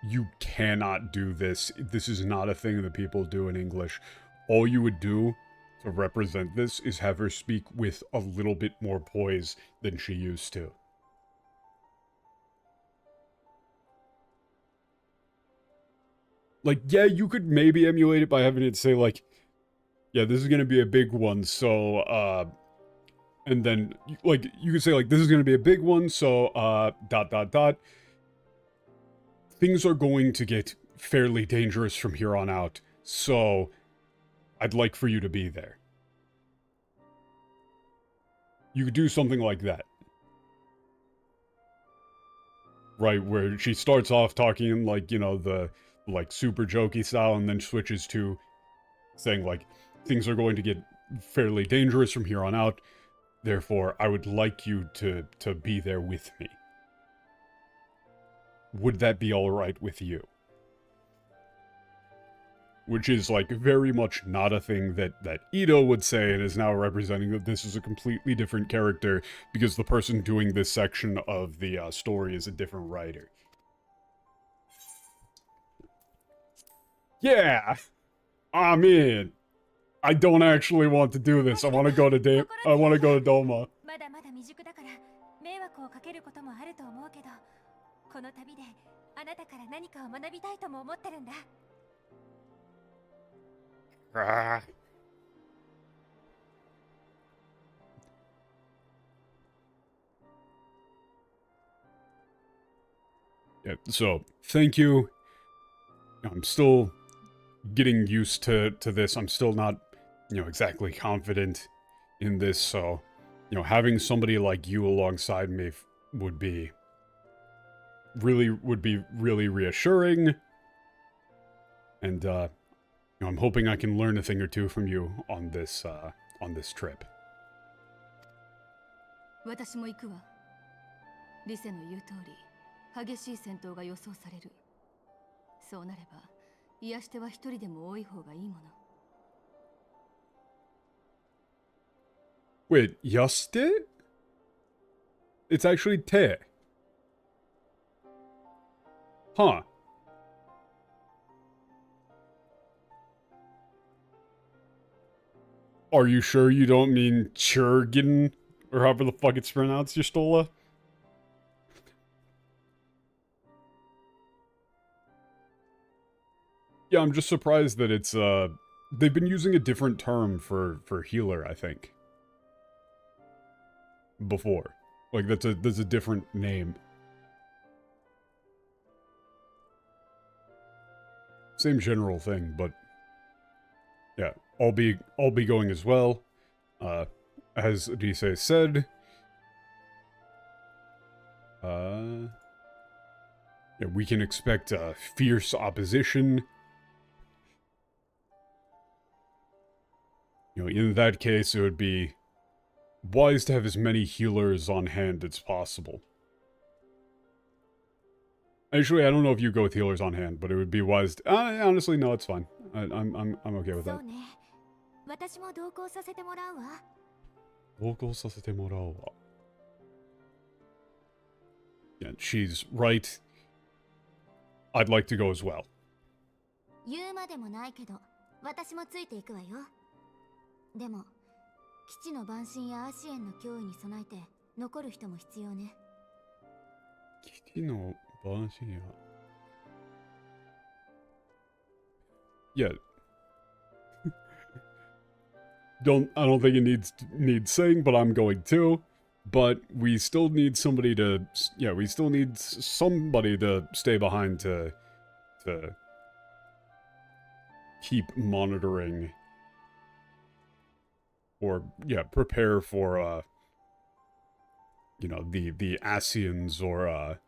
You cannot do this. This is not a thing that people do in English. All you would do to represent this is have her speak with a little bit more poise than she used to. Like, yeah, you could maybe emulate it by having it say, like, yeah, this is gonna be a big one, so, and then, like, you could say, like, this is gonna be a big one, so, dot, dot, dot. Things are going to get fairly dangerous from here on out, so I'd like for you to be there. You could do something like that. Right, where she starts off talking in, like, you know, the, like, super jokey style, and then switches to saying, like, things are going to get fairly dangerous from here on out, therefore, I would like you to be there with me. Would that be alright with you? Which is, like, very much not a thing that Ito would say, and is now representing that this is a completely different character, because the person doing this section of the story is a different writer. Yeah! I'm in! I don't actually want to do this. I want to go to Doma. まだまだ未熟だから迷惑をかけることもあると思うけど、この旅であなたから何かを学びたいとも思ってるんだ。Yeah, so, thank you. I'm still getting used to this. I'm still not, you know, exactly confident in this, so, you know, having somebody like you alongside me would be really reassuring. And, you know, I'm hoping I can learn a thing or two from you on this trip. 私も行くわ。リセの言う通り、激しい戦闘が予想される。そうなれば、癒しては一人でも多い方がいいもの。Wait, yaste? It's actually te. Huh. Are you sure you don't mean Churgin? Or however the fuck it's pronounced, Yastola? Yeah, I'm just surprised that it's, they've been using a different term for healer, I think. Before. Like, that's a different name. Same general thing, but... yeah, I'll be going as well. As Adise said... yeah, we can expect, fierce opposition. You know, in that case, it would be wise to have as many healers on hand as possible. Actually, I don't know if you go with healers on hand, but it would be wise to... honestly, no, it's fine. I'm okay with that. 私も同行させてもらうわ。同行させてもらうわ。Yeah, she's right. I'd like to go as well. 言うまでもないけど、私もついていくわよ。でも、基地の蛮神やアシエンの脅威に備えて残る人も必要ね。基地の蛮神や。Yeah. I don't think it needs saying, but I'm going to. But we still need somebody to, yeah, we still need somebody to stay behind to keep monitoring, or, yeah, prepare for, you know, the Asians or,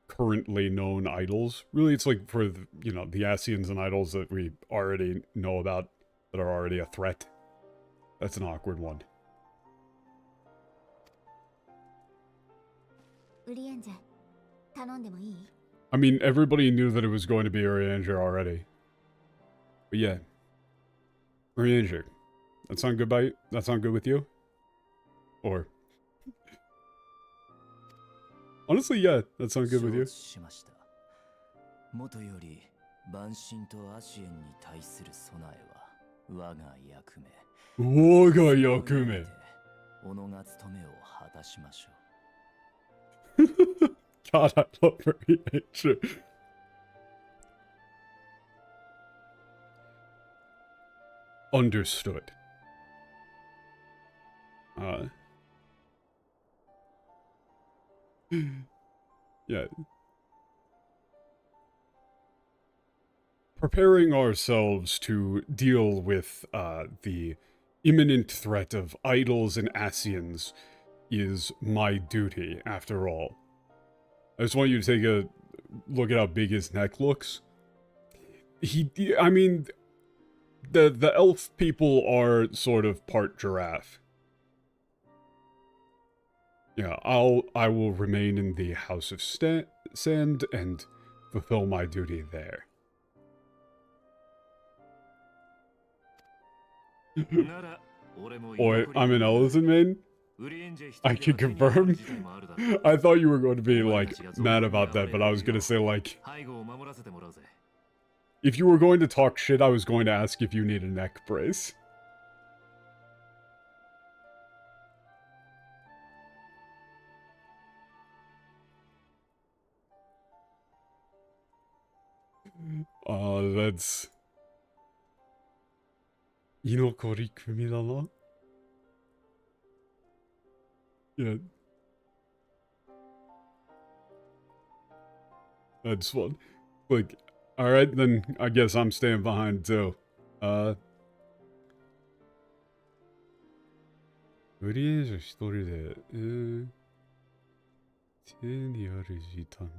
currently known idols. Really, it's like for, you know, the Asians and idols that we already know about, that are already a threat. That's an awkward one. ウリエンジェ、頼んでもいい？ I mean, everybody knew that it was going to be Urianger already. But yeah. Urianger. That sound good by you? That sound good with you? Or... honestly, yeah, that sounds good with you. 元より蛮神とアシエンに対する備えは我が役目。我が役目。己が務めを果たしましょう。God, I love Urianger. Understood. Yeah. Preparing ourselves to deal with the imminent threat of idols and Asians is my duty, after all. I just want you to take a look at how big his neck looks. I mean, the elf people are sort of part giraffe. Yeah, I will remain in the House of Sand and fulfill my duty there. Or I'm an elephant main? I can confirm. I thought you were going to be, like, mad about that, but I was going to say, like, if you were going to talk shit, I was going to ask if you need a neck brace. That's... Inokori kumi da na? Yeah. That's fun. Like, alright, then I guess I'm staying behind too. とりあえず一人で、手にある時間。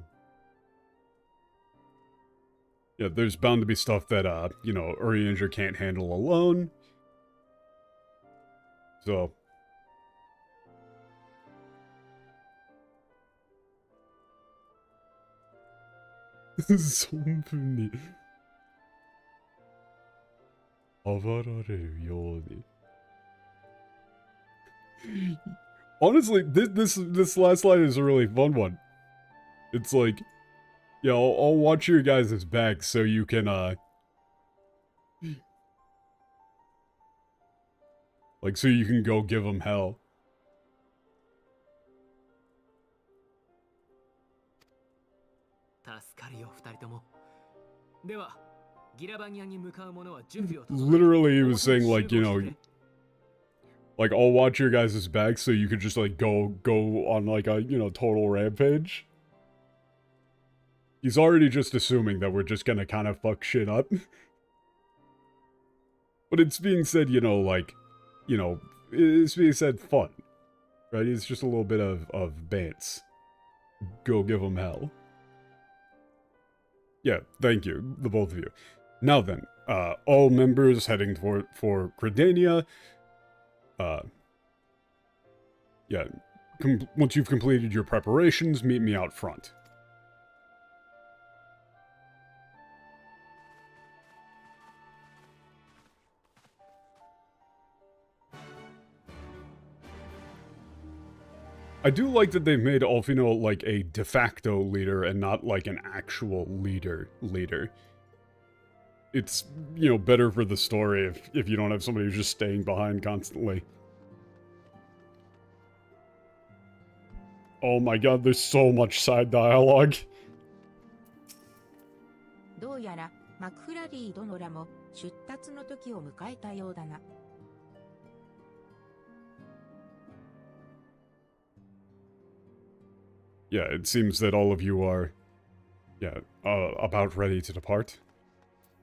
Yeah, there's bound to be stuff that, you know, Urianger can't handle alone. So. Honestly, this last line is a really fun one. It's like, yeah, I'll watch your guys' back so you can, like, so you can go give them hell. 助かるよ、二人とも。では、ギラバニアに向かう者は準備を。 Literally, he was saying, like, you know, like, I'll watch your guys' back so you could just, like, go on, like, a, you know, total rampage. He's already just assuming that we're just gonna kind of fuck shit up. But it's being said, you know, like, you know, it's being said fun. Right? It's just a little bit of bants. Go give him hell. Yeah, thank you, the both of you. Now then, all members heading for Credania. Yeah, once you've completed your preparations, meet me out front. I do like that they've made Alfino like a de facto leader and not like an actual leader. It's, you know, better for the story if you don't have somebody who's just staying behind constantly. Oh my god, there's so much side dialogue. どうやらマクフラリー殿らも出立の時を迎えたようだな。 Yeah, it seems that all of you are, yeah, about ready to depart.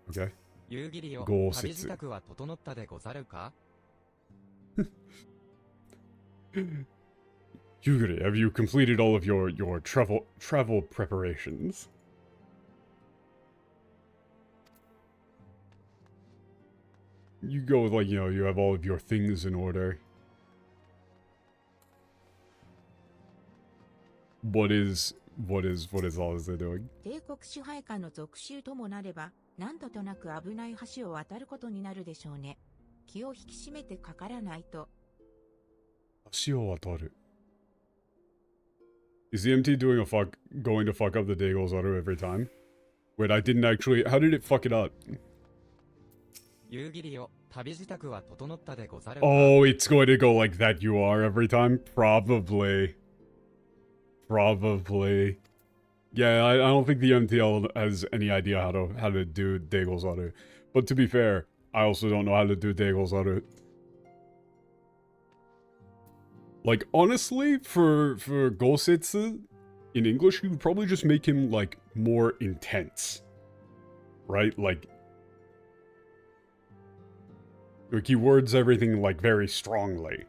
Okay. Goal 6. Yugiri, have you completed all of your travel preparations? You go with, like, you know, you have all of your things in order. What is all this they're doing? 帝国支配下の属州ともなれば、何度となく危ない橋を渡ることになるでしょうね。気を引き締めてかからないと。橋を渡る. Is the MT going to fuck up the Daigouzaru every time? Wait, I didn't actually. How did it fuck it up? Oh, it's going to go like that. You are every time, probably. Probably. Yeah, I don't think the MTL has any idea how to do Daigouzaru. But to be fair, I also don't know how to do Degozaru. Like, honestly, for Gosetsu, in English, you would probably just make him, like, more intense. Right? Like he words everything, like, very strongly.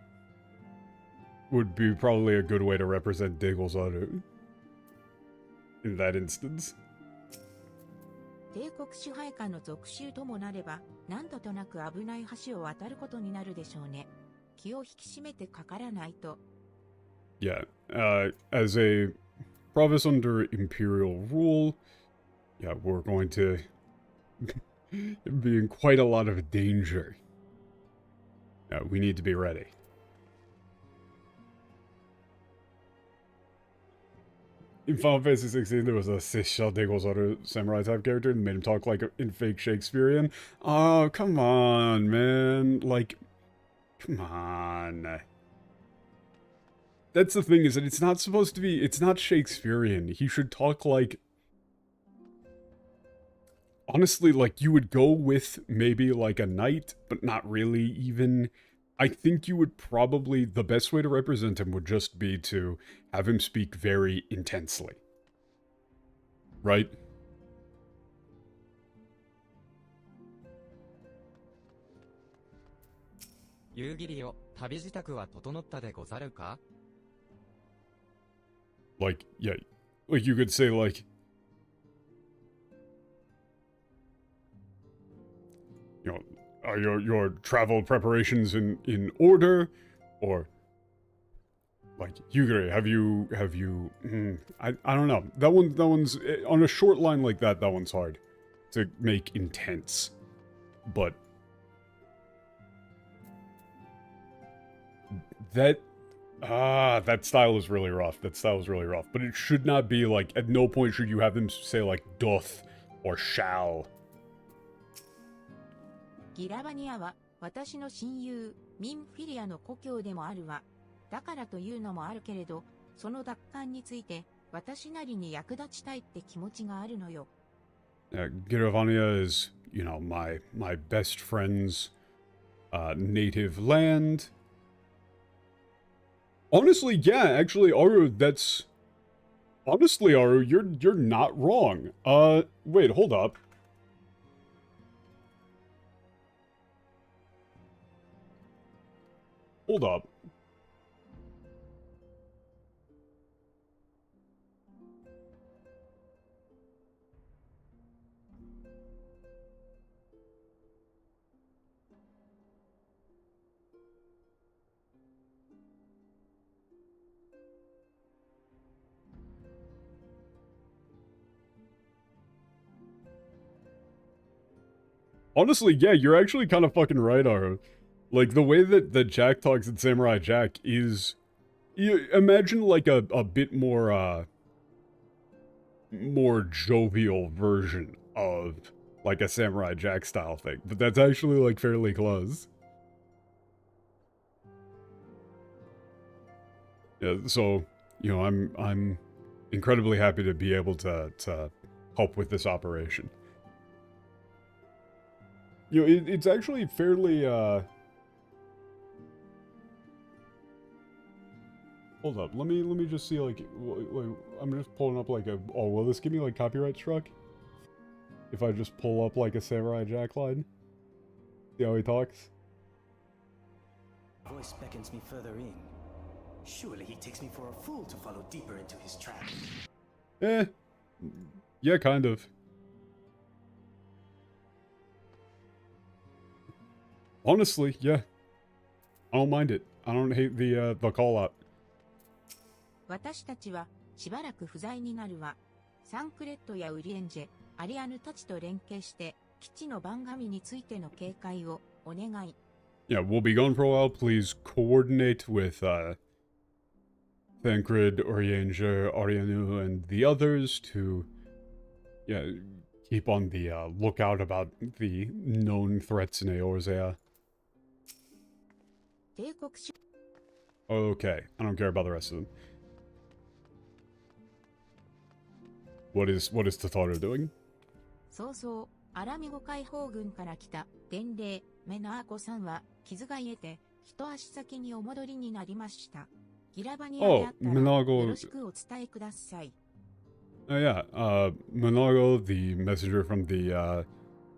Would be probably a good way to represent Degozaru. In that instance. 帝国支配下の属州ともなれば、何度となく危ない橋を渡ることになるでしょうね。気を引き締めてかからないと。Yeah, as a province under imperial rule, yeah, we're going to be in quite a lot of danger. Yeah, we need to be ready. In Final Fantasy 16, there was a Sisha Degozaru samurai type character that made him talk like in fake Shakespearean. Oh, come on, man. Like, come on. That's the thing, is that it's not supposed to be, it's not Shakespearean. He should talk like, honestly, like you would go with maybe like a knight, but not really even. I think you would probably, the best way to represent him would just be to have him speak very intensely. Right? Like, yeah, like you could say like, you know, are your travel preparations in order? Or like, Yugure, have you I don't know. That one's on a short line like that one's hard to make intense. But that style is really rough. That style is really rough. But it should not be like, at no point should you have them say like doth or shall. ギラバニアは私の親友ミンフィリアの故郷でもあるわ。だからというのもあるけれど、その奪還について私なりに役立ちたいって気持ちがあるのよ。Giravania is, you know, my best friend's native land. Honestly, yeah, actually, Aru, that's... Honestly, Aru, you're not wrong. Wait, hold up. Hold up. Honestly, yeah, you're actually kind of fucking right, Aru. Like, the way that Jack talks in Samurai Jack is... You imagine, like, a bit more, more jovial version of, like, a Samurai Jack style thing. But that's actually, like, fairly close. Yeah, so, you know, I'm incredibly happy to be able to help with this operation. You know, it's actually fairly, Hold up, let me just see, like, I'm just pulling up, like, oh, will this give me, like, copyright struck? If I just pull up, like, a Samurai Jack line? See how he talks? Voice beckons me further in. Surely he takes me for a fool to follow deeper into his trap. Eh. Yeah, kind of. Honestly, yeah. I don't mind it. I don't hate the call-out. 私たちはしばらく不在になるわ。サンクレットやウリエンジェ、アリアヌたちと連携して基地の番組についての警戒をお願い。Yeah, we'll be gone for a while. Please coordinate with Thancred, Orienge, Arianu, and the others to, yeah, keep on the lookout about the known threats in Eorzea. 帝国主 Okay, I don't care about the rest of them. What is Totoro doing? そうそう、アラミゴ解放軍から来た伝令メナーコさんは傷が癒えて一足先にお戻りになりました。ギラバニアであったらよろしくお伝えください。Yeah, Monago, the messenger from the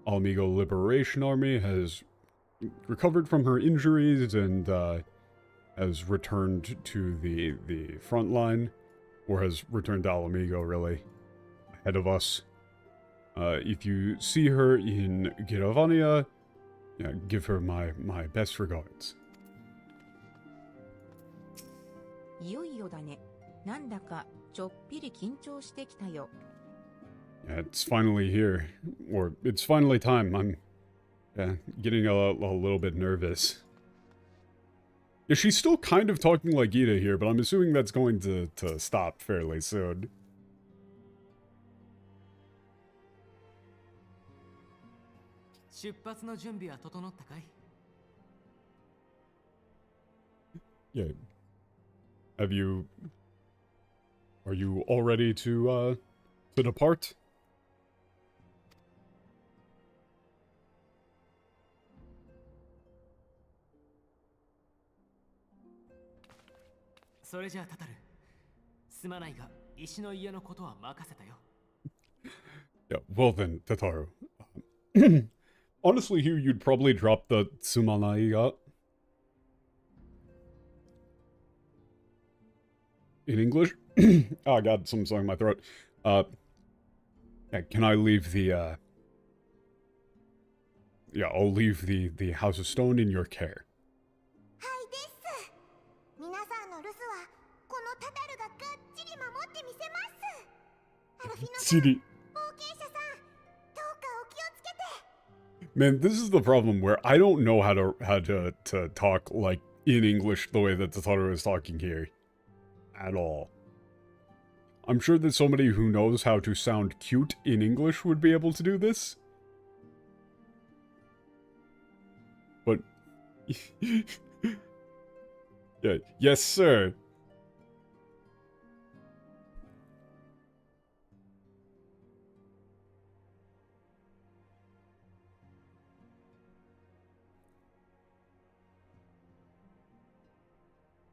Almigo Liberation Army, has recovered from her injuries and has returned to the front line, or has returned to Alamigo, really, ahead of us. If you see her in Giravania, yeah, give her my best regards. いよいよだね。なんだかちょっぴり緊張してきたよ。Yeah, it's finally here, or it's finally time. I'm getting a little bit nervous. Yeah, she's still kind of talking like Ida here, but I'm assuming that's going to stop fairly soon. 出発の準備は整ったかい? Yeah. Are you all ready to depart? Yeah, well then, Tataru. Honestly, here you'd probably drop the Tsumanai ga. In English? Oh god, something's stuck in my throat. Yeah, can I leave the, Yeah, I'll leave the House of Stone in your care. CD. Man, this is the problem where I don't know how to talk like in English the way that Tataru is talking here. At all. I'm sure that somebody who knows how to sound cute in English would be able to do this. But... yeah, yes, sir.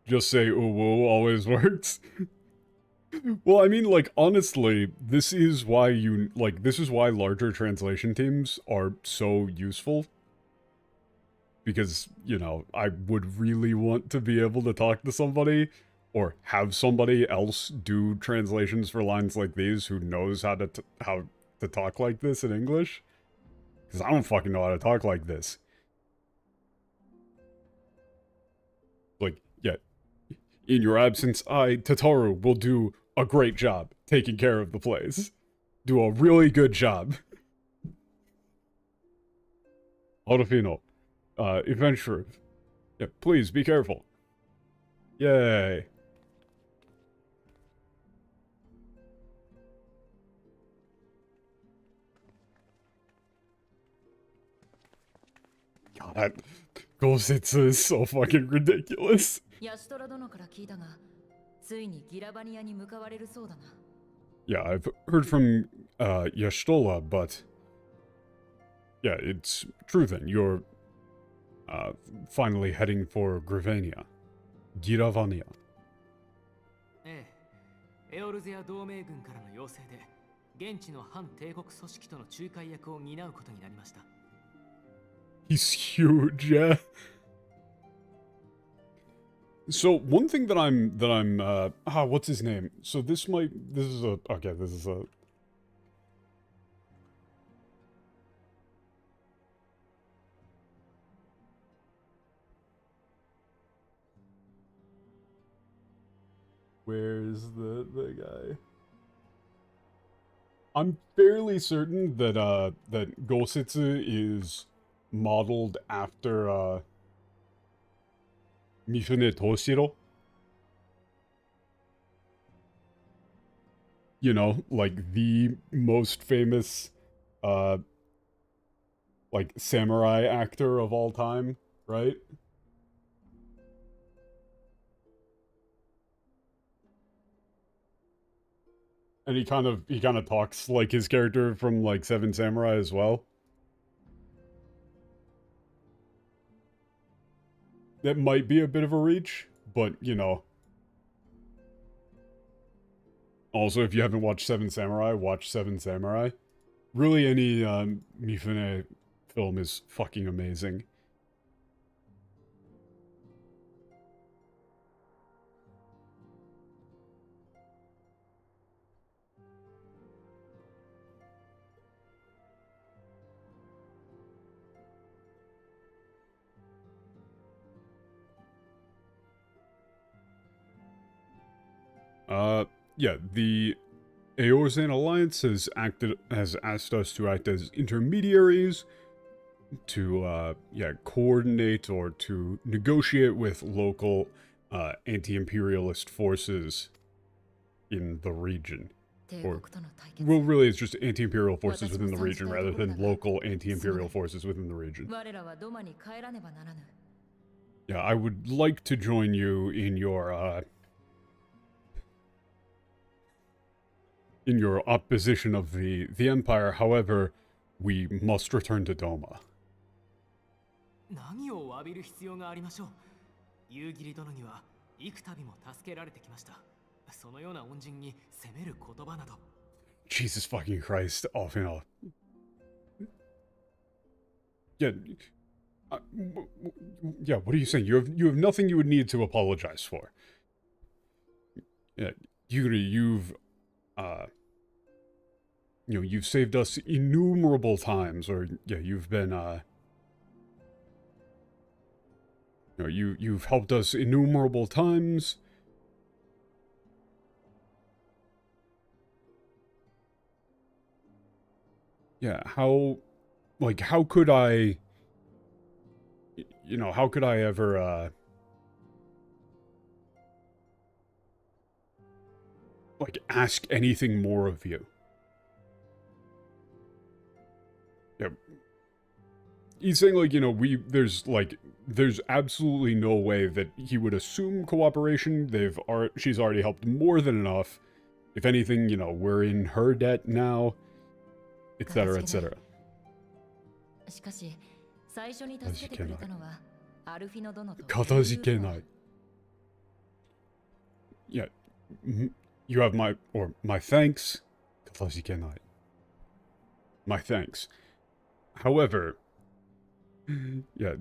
Just say "uwu" always works. Well, I mean, like, honestly, this is why this is why larger translation teams are so useful. Because, you know, I would really want to be able to talk to somebody, or have somebody else do translations for lines like these who knows how to talk like this in English. Because I don't fucking know how to talk like this. Like, yeah. In your absence, Tataru, will do a great job taking care of the place. Do a really good job. Arufino. Adventure. Yeah, please, be careful. Yay. God, that Gosetsu is so fucking ridiculous. Yeah, I've heard from Yashtola, but yeah, it's true then. You're finally heading for Gravania. Giravania. ええ、エオルゼア同盟軍からの要請で、現地の反帝国組織との仲介役を担うことになりました。He's huge, yeah. So one thing that I'm what's his name? So this is a where's the guy? I'm fairly certain that that Gosetsu is modeled after Mifune Toshiro. You know, like the most famous like samurai actor of all time, right? And he kind of talks like his character from like Seven Samurai as well. that might be a bit of a reach, but, you know. Also, if you haven't watched Seven Samurai, watch Seven Samurai. Really, any Mifune film is fucking amazing. Yeah, the Eorzean Alliance has asked us to act as intermediaries to, coordinate or to negotiate with local, anti-imperialist forces in the region. Or, well, really, it's just anti-imperial forces within the region rather than local anti-imperial forces within the region. Yeah, I would like to join you in your opposition of the Empire. However, we must return to Doma. 何を詫びる必要がありましょう。夕霧殿には幾度も助けられてきました。そのような恩人に責める言葉など。Jesus fucking Christ, off and off. Yeah, yeah. What are you saying? You have nothing you would need to apologize for. Yeah, you've you've saved us innumerable times, or yeah, you've been you've helped us innumerable times. Yeah, how could I, how could I ever, ask anything more of you? Yeah. He's saying, there's absolutely no way that he would assume cooperation. She's already helped more than enough. If anything, we're in her debt now. Etc. etc. Yeah, you have my thanks. My thanks. However, yeah.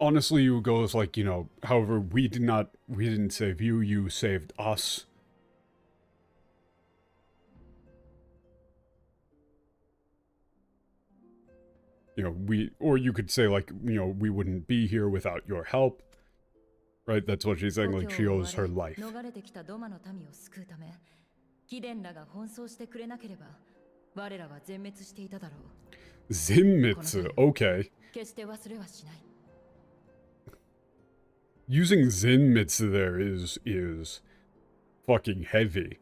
Honestly, you go as however, we didn't save you, you saved us. Or you could say we wouldn't be here without your help. Right? That's what she's saying, she owes her life. Zenmitsu, okay. Using Zenmitsu there is fucking heavy.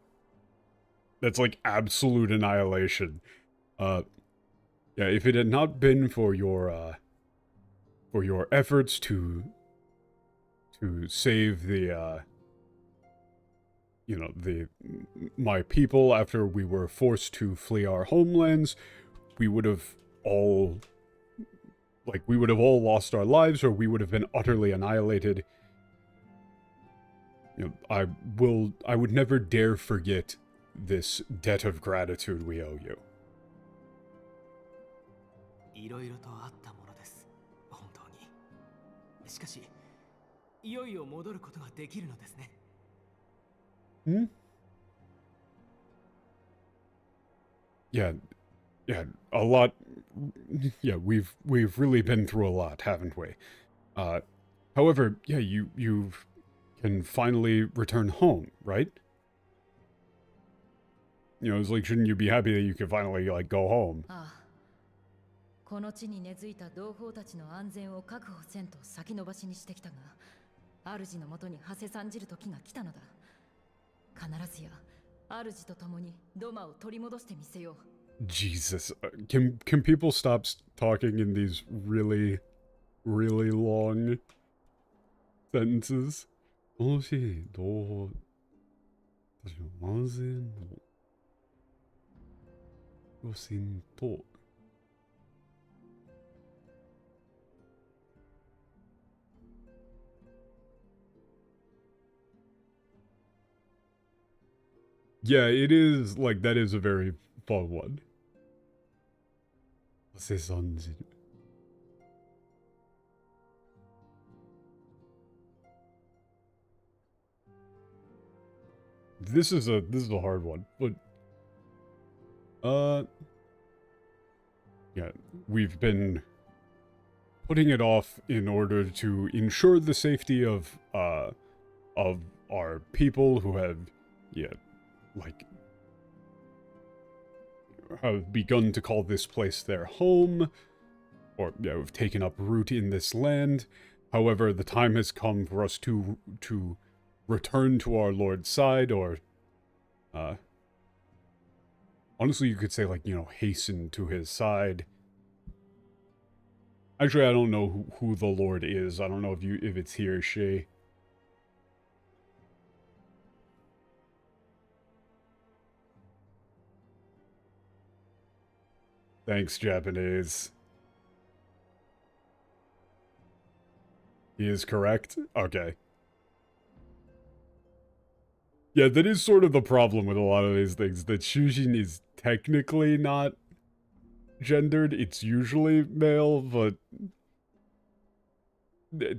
That's absolute annihilation. Yeah, if it had not been for your efforts to save my people after we were forced to flee our homelands, we would have all lost our lives, or we would have been utterly annihilated. I would never dare forget this debt of gratitude we owe you. いろいろとあったものです。本当に。しかし、いよいよ戻ることができるのですね。Yeah, a lot. Yeah, we've really been through a lot, haven't we? However, yeah, you can finally return home, right? It's shouldn't you be happy that you can finally go home? この地に根付いた同胞たちの安全を確保せんと先延ばしにしてきたが、主のもとに馳せ参じる時が来たのだ。必ずや主と共にドマを取り戻してみせよう。Jesus, can people stop talking in these really, really long sentences? 楽しい同胞たちの安全の予選と、Yeah, it is, like, that is a very fun one. 汗三汁。This is a hard one, but yeah, we've been putting it off in order to ensure the safety of our people who have, yeah, like, have begun to call this place their home, or, yeah, have taken up root in this land. However, the time has come for us to return to our Lord's side, or, honestly, you could say, like, you know, hasten to his side. Actually, I don't know who the Lord is. I don't know if it's he or she. Thanks, Japanese. He is correct? Okay. Yeah, that is sort of the problem with a lot of these things, that Shujin is technically not gendered. It's usually male, but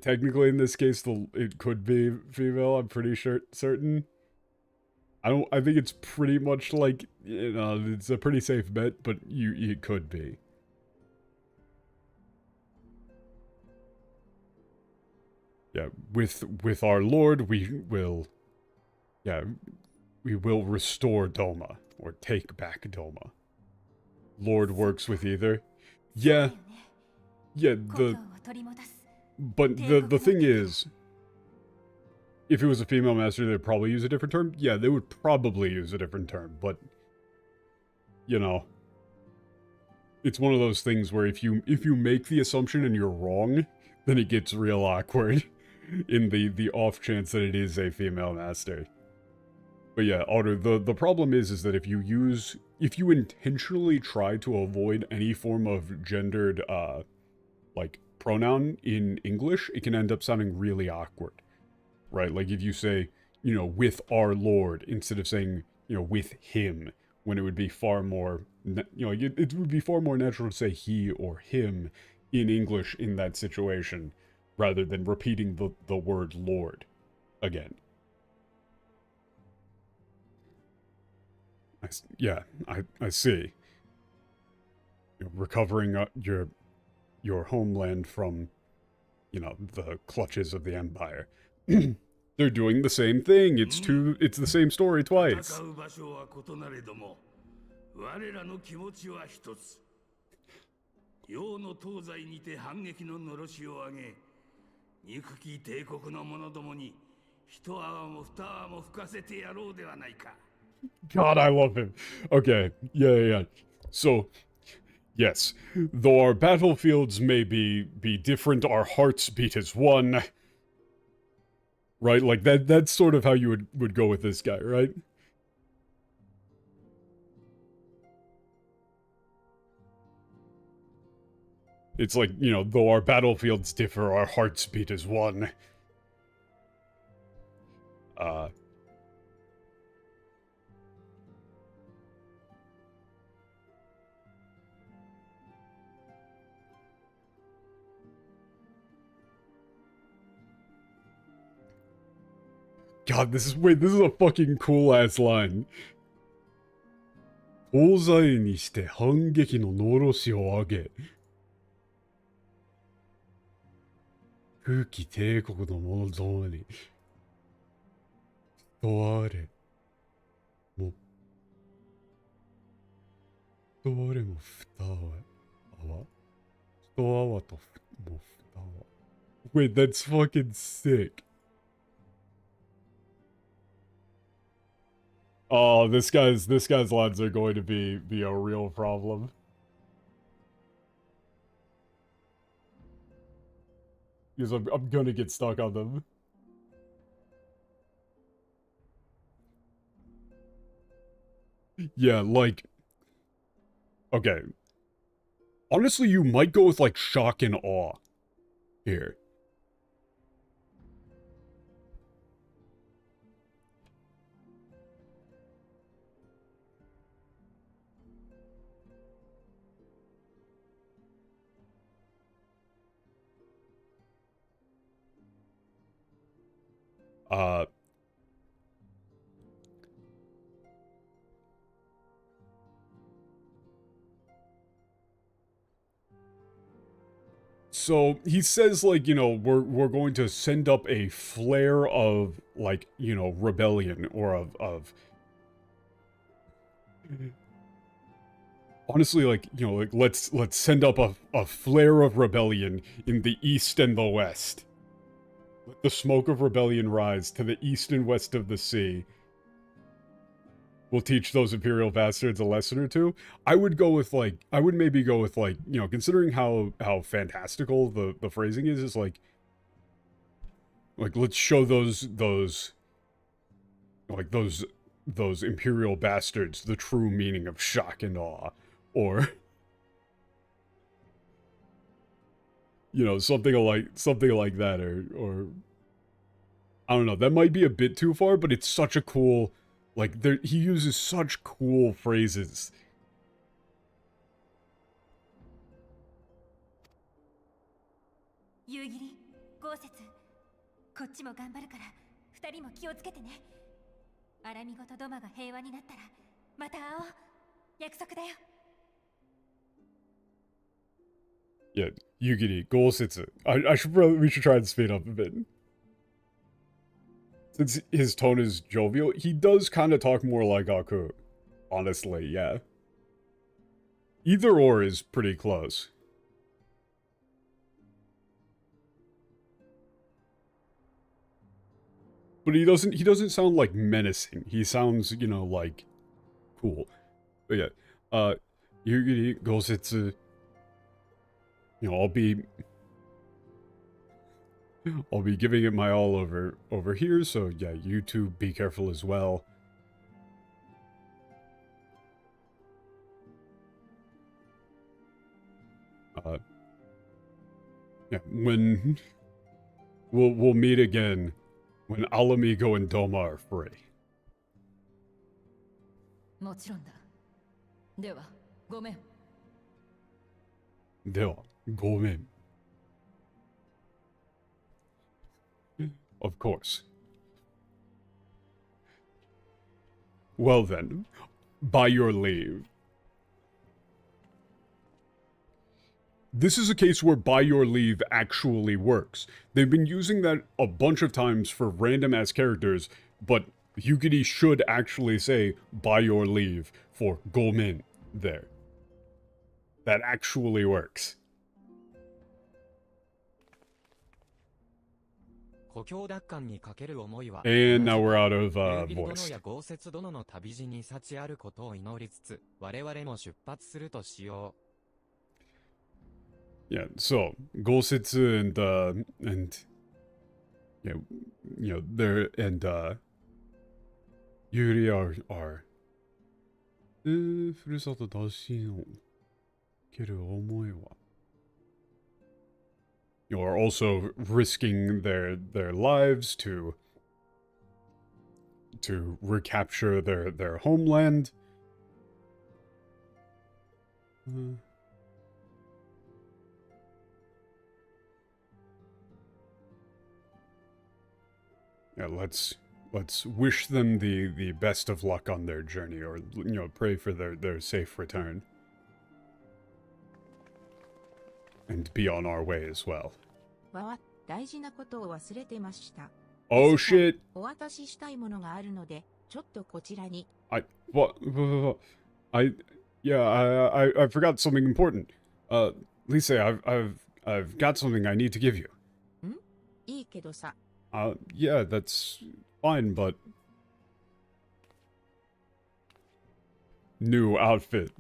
technically in this case, it could be female, I'm pretty certain. I think it's pretty much like, you know, it's a pretty safe bet, but it could be. Yeah, with our Lord, we will restore Doma, or take back Doma. Lord works with either. Yeah, but the thing is, if it was a female master, they'd probably use a different term. Yeah, they would probably use a different term, but, you know, it's one of those things where if you make the assumption and you're wrong, then it gets real awkward in the off chance that it is a female master. But yeah, Otter, the problem is that if you intentionally try to avoid any form of gendered, like, pronoun in English, it can end up sounding really awkward. Right? Like, if you say, you know, with our Lord, instead of saying, you know, with him, when it would be far more, you know, it would be far more natural to say he or him in English in that situation, rather than repeating the word Lord again. I see. You know, recovering your homeland from, you know, the clutches of the Empire. They're doing the same thing. It's the same story twice. God, I love him. Okay, yeah. So, yes, though our battlefields may be different, our hearts beat as one. Right? Like, that's sort of how you would go with this guy, right? It's like, you know, though our battlefields differ, our hearts beat as one. God, this is a fucking cool-ass line. 東西にして反撃ののろしを上げ、空気帝国の者どもに、人あれ、も、人あれも蓋は、人あわとも蓋は。Wait, that's fucking sick. Oh, this guy's lines are going to be a real problem. Because I'm gonna get stuck on them. Yeah, like... Okay. Honestly, you might go with, like, shock and awe here. So he says, like, you know, we're going to send up a flare of, like, you know, rebellion or of honestly, like, you know, like let's send up a flare of rebellion in the east and the west. Let the smoke of rebellion rise to the east and west of the sea. We'll teach those Imperial bastards a lesson or two. I would go with, like, I would maybe go with, like, you know, considering how fantastical the phrasing is like let's show those like those Imperial bastards the true meaning of shock and awe, or you know, something like that, or I don't know. That might be a bit too far, but it's such a cool, like, there, he uses such cool phrases. Yugiri, 豪雪、こっちも頑張るから二人も気をつけてね。アラミゴとドマが平和になったらまた会おう。約束だよ。Yeah, Yugiri, Golsetsu. We should try and speed up a bit. Since his tone is jovial, he does kind of talk more like Aku. Honestly, yeah. Either or is pretty close. But he doesn't sound like menacing. He sounds, you know, like cool. But yeah, Yugiri, Golsetsu. You know, I'll be giving it my all over here, so yeah, you two be careful as well. Yeah, when we'll meet again when Alamigo and Doma are free. もちろんだ。では、ごめん。では、ごめん。Of course. Well then, by your leave. This is a case where by your leave actually works. They've been using that a bunch of times for random-ass characters, but Yugiri should actually say by your leave for gomen there. That actually works. And now we're out of voice. Yeah, so Gosetsu and yeah, you know, there and Yuri are ふるさと打診を受ける思いは you know, are also risking their lives to recapture their homeland. Yeah, let's wish them the best of luck on their journey, or you know, pray for their safe return. And be on our way as well. Oh shit! I forgot something important. Lisa, I've got something I need to give you. Yeah, that's fine, but new outfit.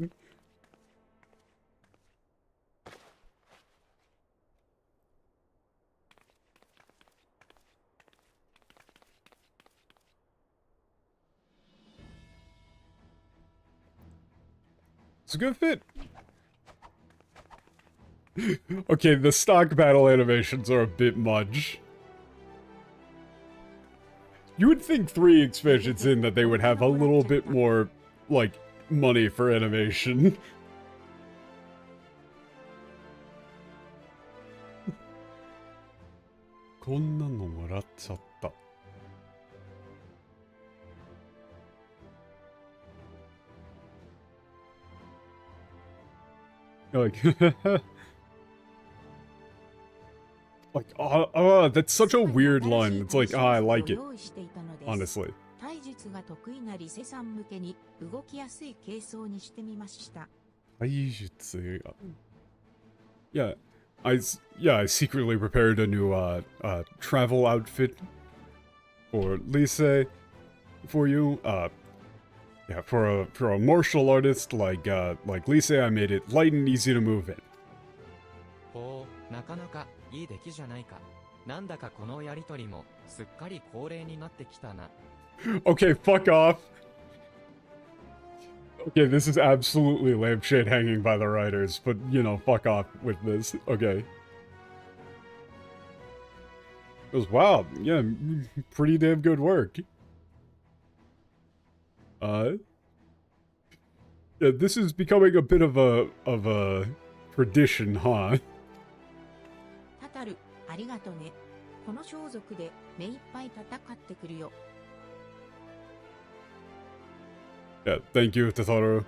It's a good fit. Okay, the stock battle animations are a bit much. You would think 3 expansions in that they would have a little bit more, like, money for animation. Like, that's such a weird line. It's like, I like it. Honestly. 体術が得意なリセさん向けに動きやすい軽装にしてみました。Yeah, I secretly prepared a new travel outfit for Lise for you. Yeah, for a martial artist like Lise, I made it light and easy to move in. おー、なかなかいい出来じゃないか。なんだかこのやりとりもすっかり恒例になってきたな。Okay, fuck off. Okay, this is absolutely lampshade hanging by the writers, but, you know, fuck off with this. Okay. It was wow. Yeah, pretty damn good work. Yeah, this is becoming a bit of a tradition, huh? タタル、ありがとね。この装束で目いっぱい戦ってくるよ。Yeah, thank you, Totoro.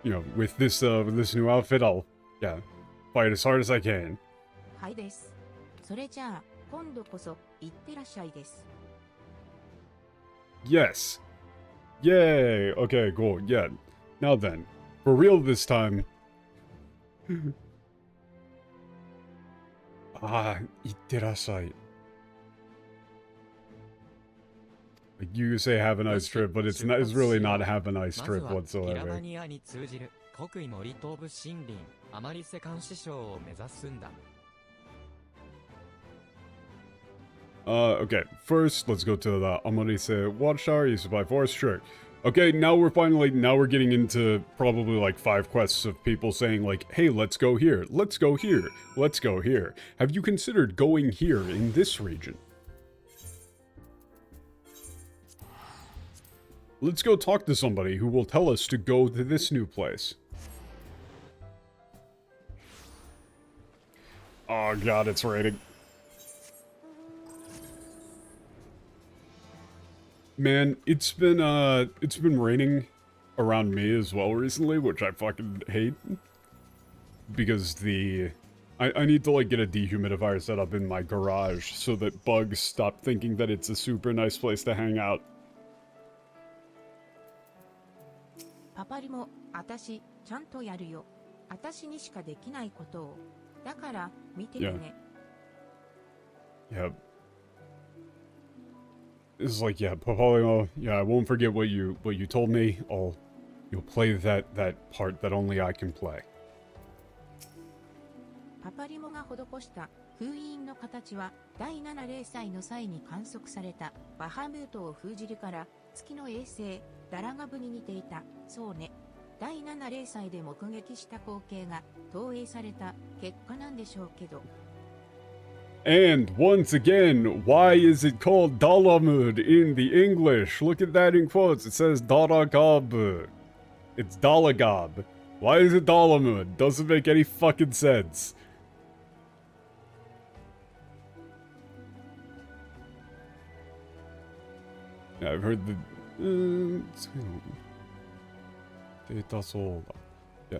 You know, with this new outfit, I'll, yeah, fight as hard as I can. はいです。それじゃあ、今度こそ、いってらっしゃいです。Yes. Yay! Okay, cool. Yeah. Now then, for real this time. Itterashai. Like you say have a nice trip, but it's really not have a nice trip whatsoever. Okay, first let's go to the Amorise Watchtower, used to buy Forest Trick. Okay, now we're getting into probably like 5 quests of people saying like, hey, let's go here, let's go here, let's go here. Have you considered going here in this region? Let's go talk to somebody who will tell us to go to this new place. Oh god, it's raining. Man, it's been raining around me as well recently, which I fucking hate. Because I need to like get a dehumidifier set up in my garage so that bugs stop thinking that it's a super nice place to hang out. パパリも、あたし、ちゃんとやるよ。あたしにしかできないことを。だから、見ててね。Yeah. It's like, yeah, Papalio, yeah, I won't forget what you told me. You'll play that part that only I can play. パパリモが施した封印の形は第7零祭の際に観測されたバハムートを封じるから月の衛星ダラガブに似ていた。そうね。第7零祭で目撃した光景が投影された結果なんでしょうけど。And once again, why is it called Dalamud in the English? Look at that in quotes. It says Dalagab. It's Dalagab. Why is it Dalamud? Doesn't make any fucking sense. Yeah, I've heard the data soul. Yeah.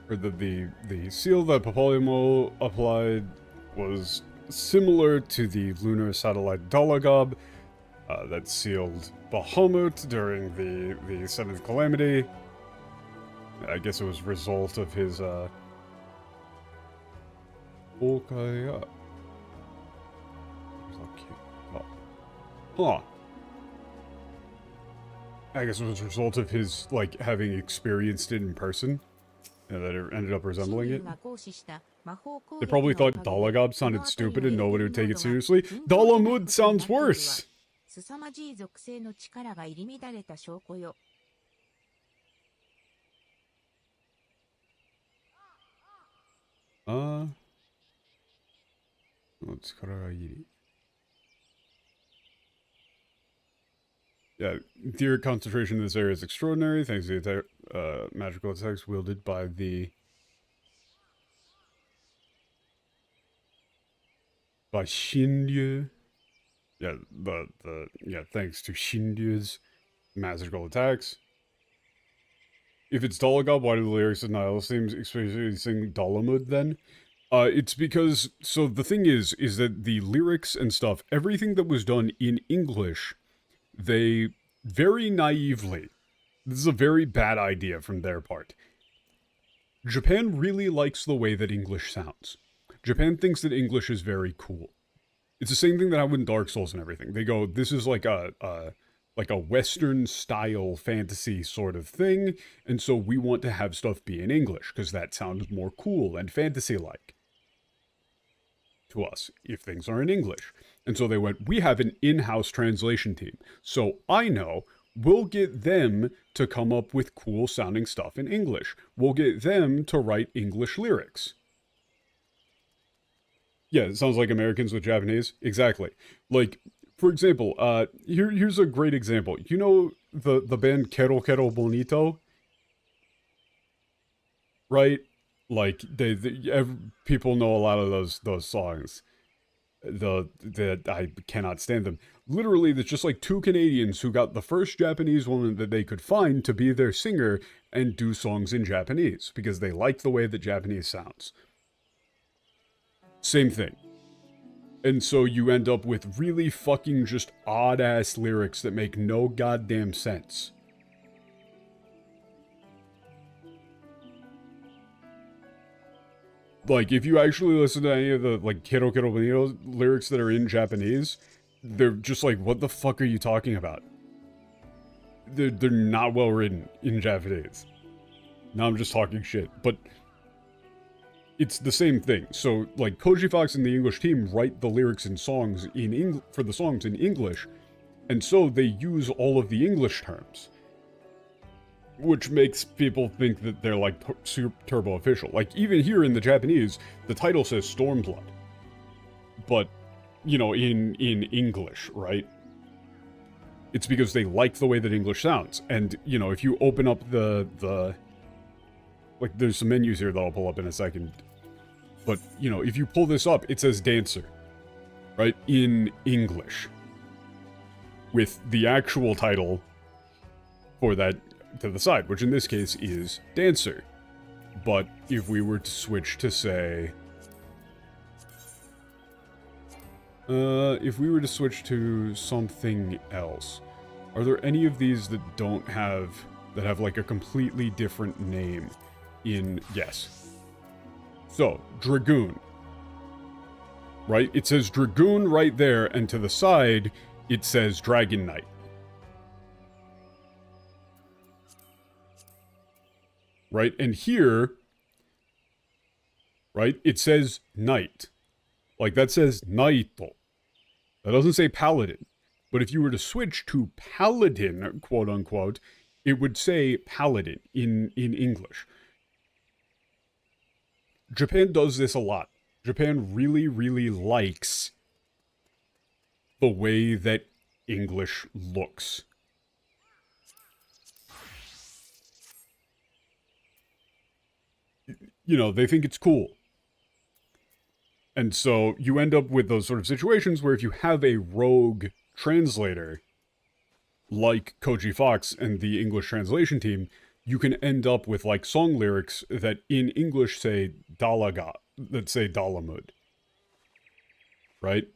Heard that the seal that Papalymo applied was similar to the lunar satellite Dalagab that sealed Bahamut during the Seventh Calamity. I guess it was a result of his okay. Huh. I guess it was a result of his, like, having experienced it in person. And that it ended up resembling it. They probably thought Dalagab sounded stupid and nobody would take it seriously. Dalamud sounds worse! Yeah, theory concentration in this area is extraordinary, thanks to the magical attacks wielded by the... by Xinyu. Yeah, thanks to Xindyu's magical attacks. If it's Dalagob, why do the lyrics of Nihilus seem especially sing Dalamud then? It's because, so the thing is that the lyrics and stuff, everything that was done in English, they very naively, this is a very bad idea from their part. Japan really likes the way that English sounds. Japan thinks that English is very cool. It's the same thing that happened in Dark Souls and everything. They go, this is like a Western style fantasy sort of thing, and so we want to have stuff be in English, because that sounds more cool and fantasy-like to us, if things are in English. And so they went, we have an in-house translation team, so I know we'll get them to come up with cool sounding stuff in English. We'll get them to write English lyrics. Yeah, it sounds like Americans with Japanese. Exactly. Like, for example, here's a great example. You know the band Quero Quero Bonito? Right? Like, people know a lot of those songs. I cannot stand them. Literally, there's just like 2 Canadians who got the first Japanese woman that they could find to be their singer and do songs in Japanese, because they like the way that Japanese sounds. Same thing. And so you end up with really fucking just odd-ass lyrics that make no goddamn sense. Like, if you actually listen to any of the, like, Quero Quero Bonito lyrics that are in Japanese, they're just like, what the fuck are you talking about? They're not well written in Japanese. Now I'm just talking shit, but it's the same thing. So, like, Koji Fox and the English team write the lyrics and songs for the songs in English, and so they use all of the English terms, which makes people think that they're like super turbo official. Like, even here in the Japanese, the title says Stormblood, but you know, in English, right? It's because they like the way that English sounds, and you know, if you open up the like, there's some menus here that I'll pull up in a second. But, you know, if you pull this up, it says Dancer, right? In English. With the actual title for that to the side, which in this case is Dancer. But if we were to switch to, say... if we were to switch to something else, are there any of these that don't have... that have, like, a completely different name in... Yes. So, Dragoon. Right? It says Dragoon right there, and to the side, it says Dragon Knight. Right? And here, right, it says Knight. Like, that says Naito. That doesn't say Paladin. But if you were to switch to Paladin, quote-unquote, it would say Paladin in English. Japan does this a lot. Japan really, really likes the way that English looks. You know, they think it's cool. And so you end up with those sort of situations where if you have a rogue translator, like Koji Fox and the English translation team, you can end up with, like, song lyrics that in English say Dalaga, that say Dalamud. Right?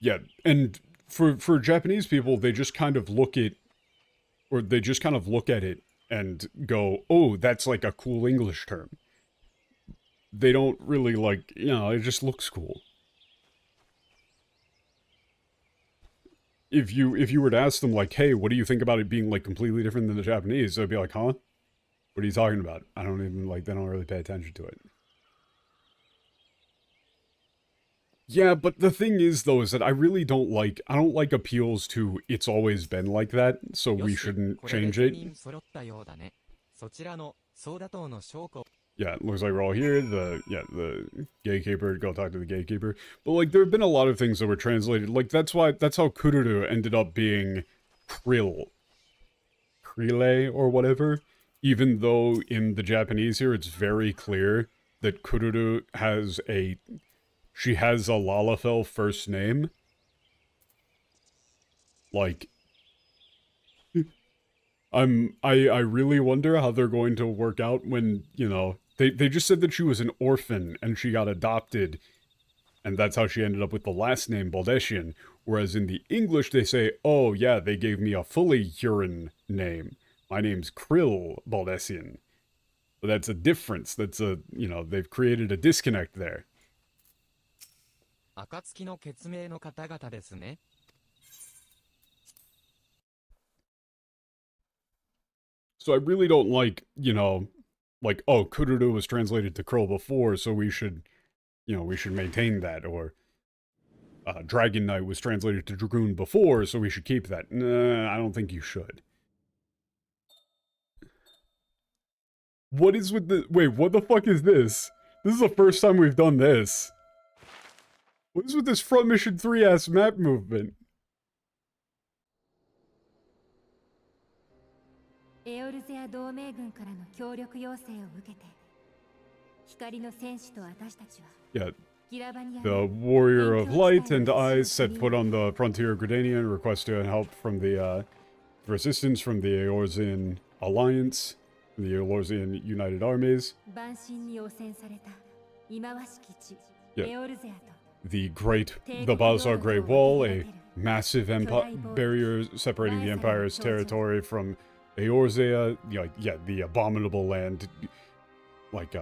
Yeah, and for Japanese people, they just kind of look at it and go, oh, that's like a cool English term. They don't really, like, you know, it just looks cool. If you were to ask them, like, hey, what do you think about it being, like, completely different than the Japanese? They'd be like, huh? What are you talking about? I don't even, like, they don't really pay attention to it. Yeah, but the thing is, though, is that I really don't like appeals to it's always been like that, so we shouldn't change it. Yeah, it looks like we're all here. The gatekeeper, go talk to the gatekeeper. But, like, there have been a lot of things that were translated. Like, that's how Kururu ended up being Krile, or whatever. Even though in the Japanese here, it's very clear that Kururu has she has a Lalafell first name. Like, I really wonder how they're going to work out when, you know, they just said that she was an orphan and she got adopted, and that's how she ended up with the last name Baldessian, whereas in the English they say, oh yeah, they gave me a fully Huron name. My name's Krill Baldessian. But that's a difference. That's a, you know, they've created a disconnect there. 暁の血盟の方々ですね。So I really don't like, you know, like, oh, Kururu was translated to Krill before, so we should, you know, we should maintain that, or Dragon Knight was translated to Dragoon before, so we should keep that. Nah, I don't think you should. What is with the... Wait, what the fuck is this? This is the first time we've done this. What is with this Front Mission 3-ass map movement? エオルゼア同盟軍からの協力要請を受けて、光の戦士と私たちは、 Yeah, the Warrior of Light and I set foot on the frontier of Gridania and requested help from the, resistance from the Eorzean Alliance, the Eorzean United Armies. Yeah. The Balzar Great Wall, a massive barrier separating the Empire's territory from Eorzea, the abominable land, like,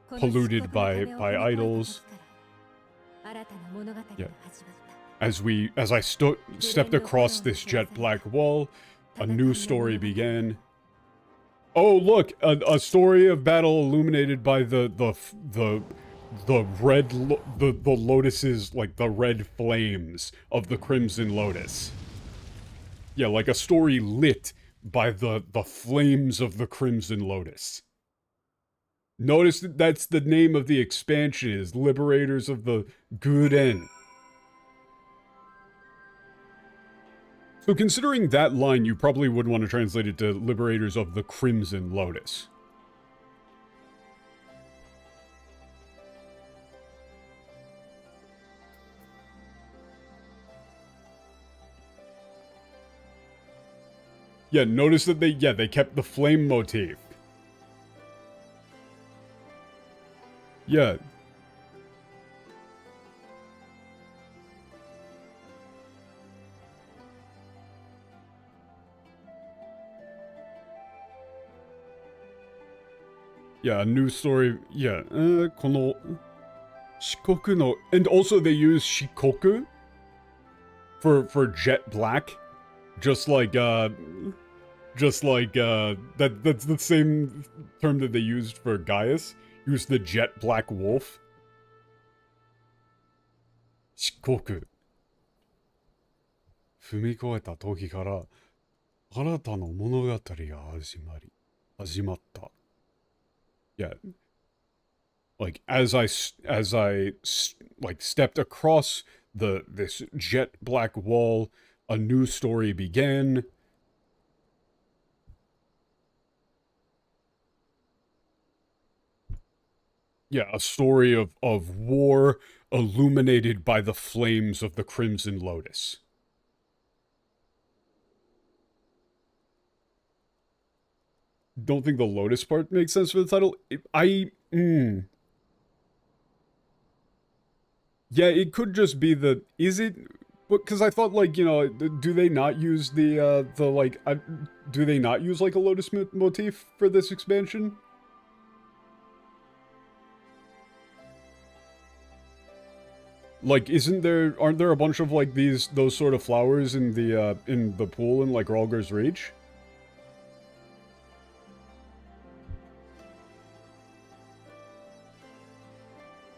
polluted by idols. Yeah. As I stepped across this jet black wall, a new story began. Oh, look, a story of battle illuminated by the lotuses, like the red flames of the Crimson Lotus. Yeah, like a story lit by the flames of the Crimson Lotus. Notice that that's the name of the expansion, is Liberators of the Guden. So considering that line, you probably would want to translate it to Liberators of the Crimson Lotus. Yeah, notice that they kept the flame motif. Yeah. Yeah, a new story. Yeah, この四国の, and also they use shikoku for jet black, just like that's the same term that they used for Gaius. Use the jet black wolf. Shikoku. 踏み越えた時から新たな物語が始まった。Yeah. Like as I like stepped across this jet black wall, a new story began. Yeah, a story of war illuminated by the flames of the Crimson Lotus. Don't think the Lotus part makes sense for the title. Yeah, it could just be the... Is it... Because I thought, like, you know, do they not use do they not use, like, a Lotus motif for this expansion? Like, aren't there a bunch of, like, those sort of flowers in the pool in, like, Rhalgr's Reach?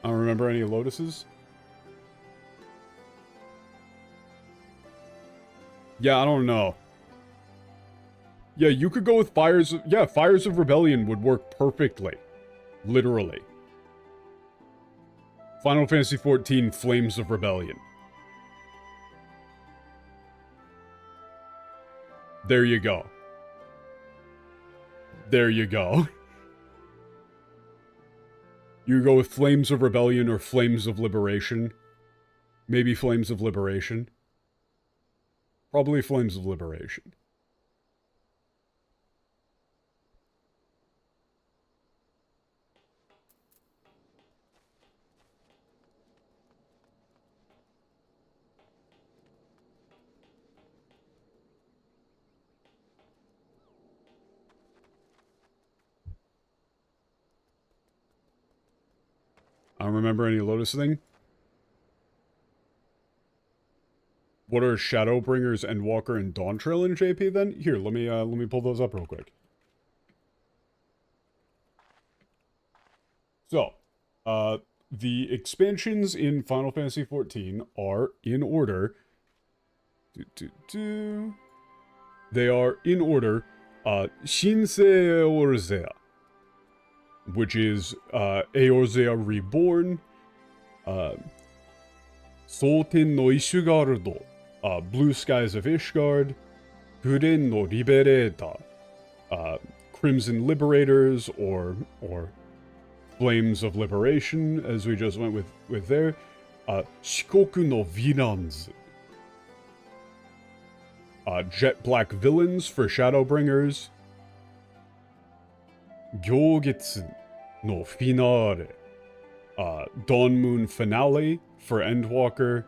I don't remember any lotuses. Yeah, I don't know. Yeah, you could go with Fires of Rebellion would work perfectly. Literally. Final Fantasy XIV Flames of Rebellion. There you go. There you go. You go with Flames of Rebellion or Flames of Liberation. Maybe Flames of Liberation. Probably Flames of Liberation. I don't remember any Lotus thing. What are Shadowbringers, Endwalker, and Dawntrail in JP then? Here, let me pull those up real quick. So, the expansions in Final Fantasy XIV are in order. They are in order. Shinsei Eorzea, which is Eorzea Reborn, Souten no Ishugardo, Blue Skies of Ishgard, Guren no Liberata, Crimson Liberators, or Flames of Liberation, as we just went with there, Shikoku no Vinans, Jet Black Villains for Shadowbringers, Gyogetsu no Finale, Dawn Moon Finale for Endwalker,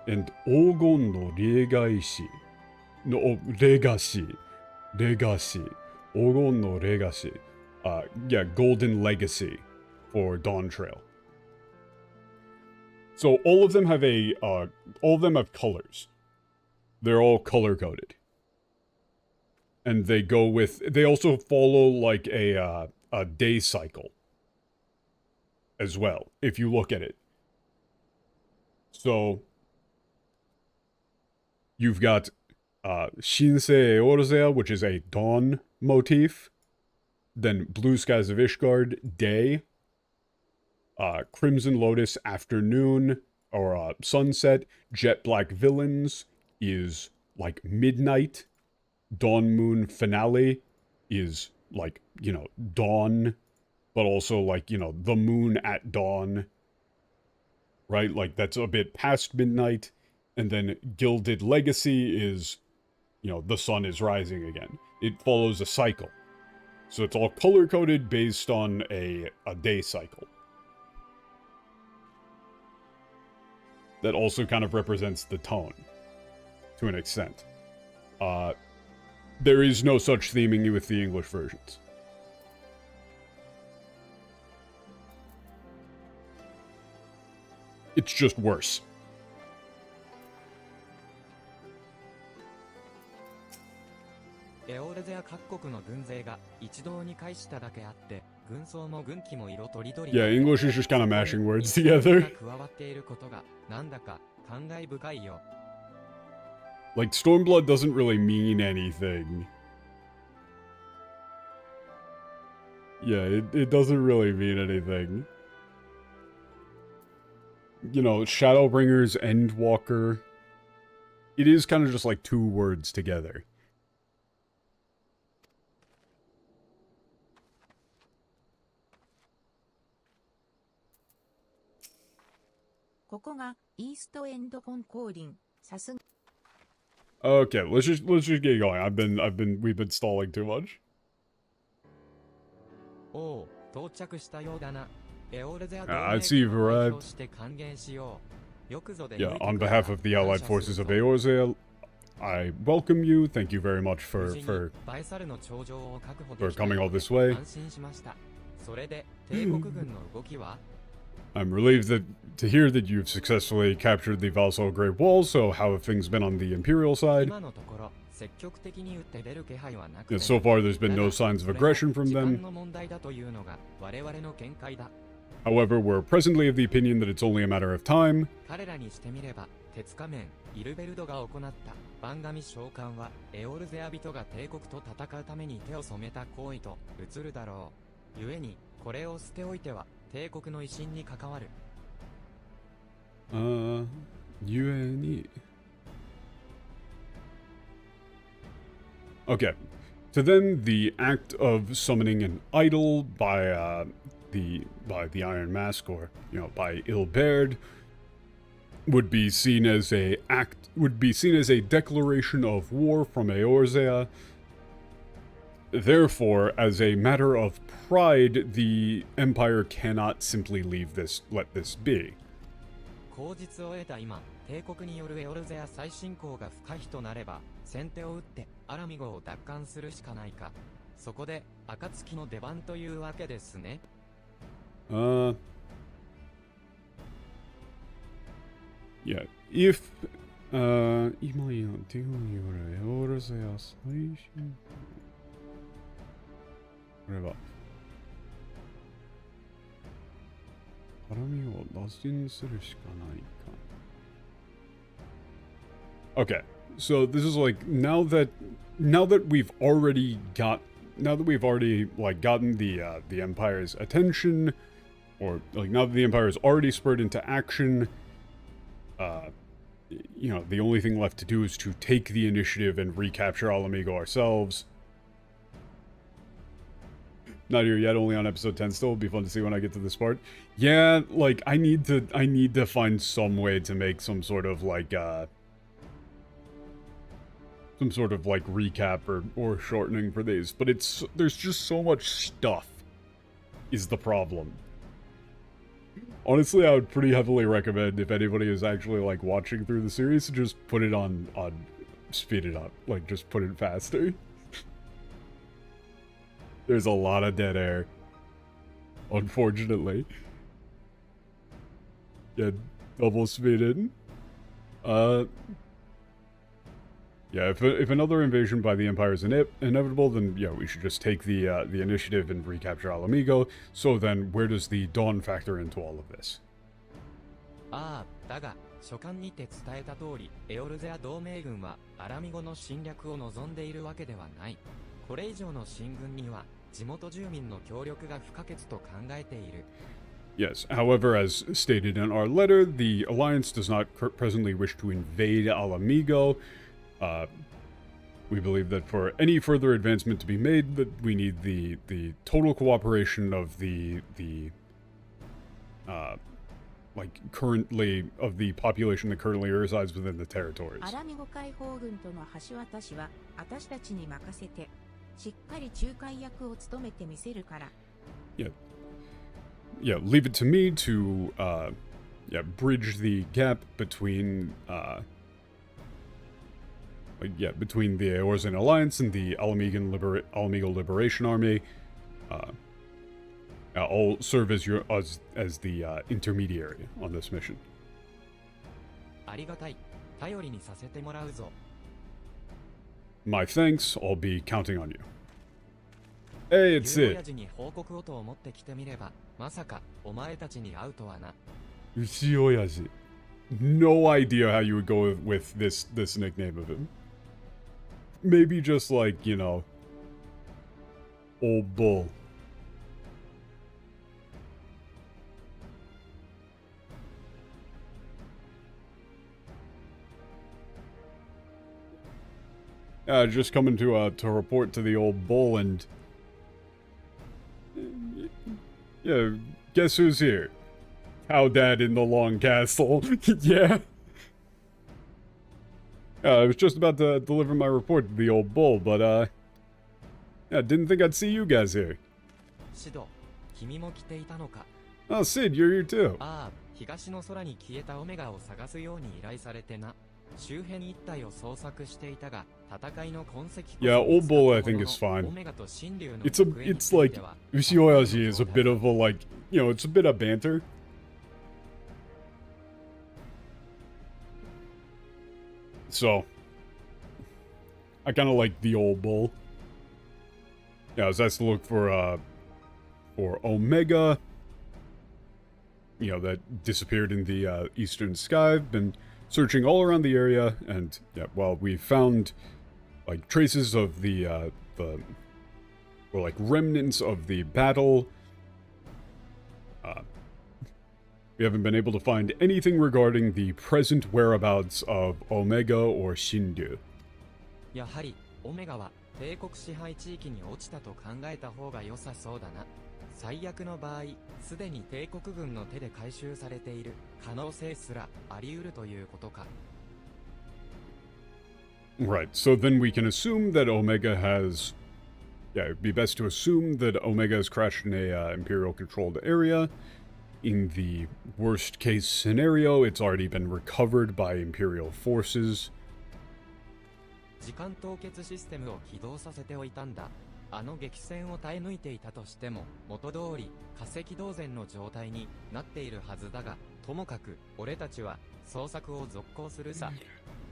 and Ogon no Legacy. Legacy. Ogon no Legacy. Yeah, Golden Legacy for Dawntrail. So all of them have colors. They're all color-coded. And they also follow like a day cycle as well, if you look at it. So you've got Shinsei Eorzea, which is a dawn motif. Then Blue Skies of Ishgard, day. Crimson Lotus, afternoon, or sunset. Jet Black Villains is like midnight. Dawn Moon Finale is like, dawn, but also like, the moon at dawn. Right? Like, that's a bit past midnight. And then Gilded Legacy is, the sun is rising again. It follows a cycle. So it's all color-coded based on a day cycle. That also kind of represents the tone, to an extent. There is no such theming with the English versions. It's just worse. Yeah, English is just kind of mashing words together. Like, Stormblood doesn't really mean anything. Yeah, it doesn't really mean anything. Shadowbringers, Endwalker. It is kind of just like two words together. Okay, let's just get going. We've been stalling too much. I see you've arrived. Yeah, on behalf of the Allied Forces of Eorzea, I welcome you. Thank you very much for coming all this way. I'm relieved to hear that you've successfully captured the Valsal Great Wall, so how have things been on the Imperial side? Yeah, so far there's been no signs of aggression from them. However, we're presently of the opinion that it's only a matter of time. 故にこれを捨ておいては帝国の威信に関わる。ゆえに Okay. So then the act of summoning an idol by the Iron Mask, or by Ilberd, would be seen as a declaration of war from Eorzea. Therefore, as a matter of pride, the Empire cannot simply let this be. 口実を得た今、帝国によるエオルゼア再侵攻が不可避となれば、先手を打ってアラミゴを奪還するしかないか。そこで暁の出番というわけですね。Yeah, if 今や帝国によるエオルゼア再侵これはアラミゴを打診するしかないか。Okay, so this is like now that we've already gotten the Empire's attention, or like now that the Empire is already spurred into action, the only thing left to do is to take the initiative and recapture Alamigo ourselves. Not here yet, only on episode 10 still. It'll be fun to see when I get to this part. Yeah, like I need to find some way to make some sort of like recap or shortening for these, but there's just so much stuff is the problem. Honestly, I would pretty heavily recommend, if anybody is actually like watching through the series, to just put it on speed it up, like just put it faster. There's a lot of dead air, unfortunately. Yeah, double speeded. Yeah, if another invasion by the Empire is inevitable, then yeah, we should just take the initiative and recapture Alamigo. So then, where does the Dawn factor into all of this? ああ、だが書簡にて伝えた通り、エオルゼア同盟軍はアラミゴの侵略を望んでいるわけではない。これ以上の進軍には地元住民の協力が不可欠と考えている。Yes, however, as stated in our letter, the Alliance does not presently wish to invade Alamigo. We believe that for any further advancement to be made, that we need the total cooperation of the population that currently resides within the territories. アラミゴ解放軍との橋渡しは私たちに任せて、しっかり仲介役を務めてみせるから。Yeah, leave it to me to bridge the gap between between the Eorzean Alliance and the Alamigo Liberation Army. I'll serve as the intermediary on this mission. ありがたい。頼りにさせてもらうぞ。My thanks, I'll be counting on you. Hey, it's 親 it. 父に報告をと思って来てみれば、まさかお前たちに会うとはな。Ushioyaji. No idea how you would go with this nickname of him. Maybe just like, old bull. Just coming to report to the old bull, and yeah, guess who's here? How Dad in the Long Castle. Yeah. I was just about to deliver my report to the old bull, but yeah, didn't think I'd see you guys here. シド、君も来ていたのか。Oh, Sid, you're here too. ああ、東の空に消えたオメガを探すように依頼されてな。周辺一帯を捜索していたが、戦いの痕跡。Yeah, old bull I think is fine. It's like Ushioyaji is a bit of a it's a bit of banter. So I kind of like the old bull. Yeah, I was asked to look for Omega. That disappeared in the eastern sky. I've been searching all around the area, and yeah, well, we found like traces of the or like remnants of the battle. We haven't been able to find anything regarding the present whereabouts of Omega or Shindu. やはりオメガは帝国支配地域に落ちたと考えた方が良さそうだな。最悪の場合、すでに帝国軍の手で回収されている可能性すらあり得るということか。Right, so then we can assume that Omega has... Yeah, it'd be best to assume that Omega has crashed in a Imperial-controlled area. In the worst-case scenario, it's already been recovered by Imperial forces. 時間凍結システムを起動させておいたんだ。あの激戦を耐え抜いていたとしても、元通り化石同然の状態になっているはずだが、ともかく俺たちは捜索を続行するさ。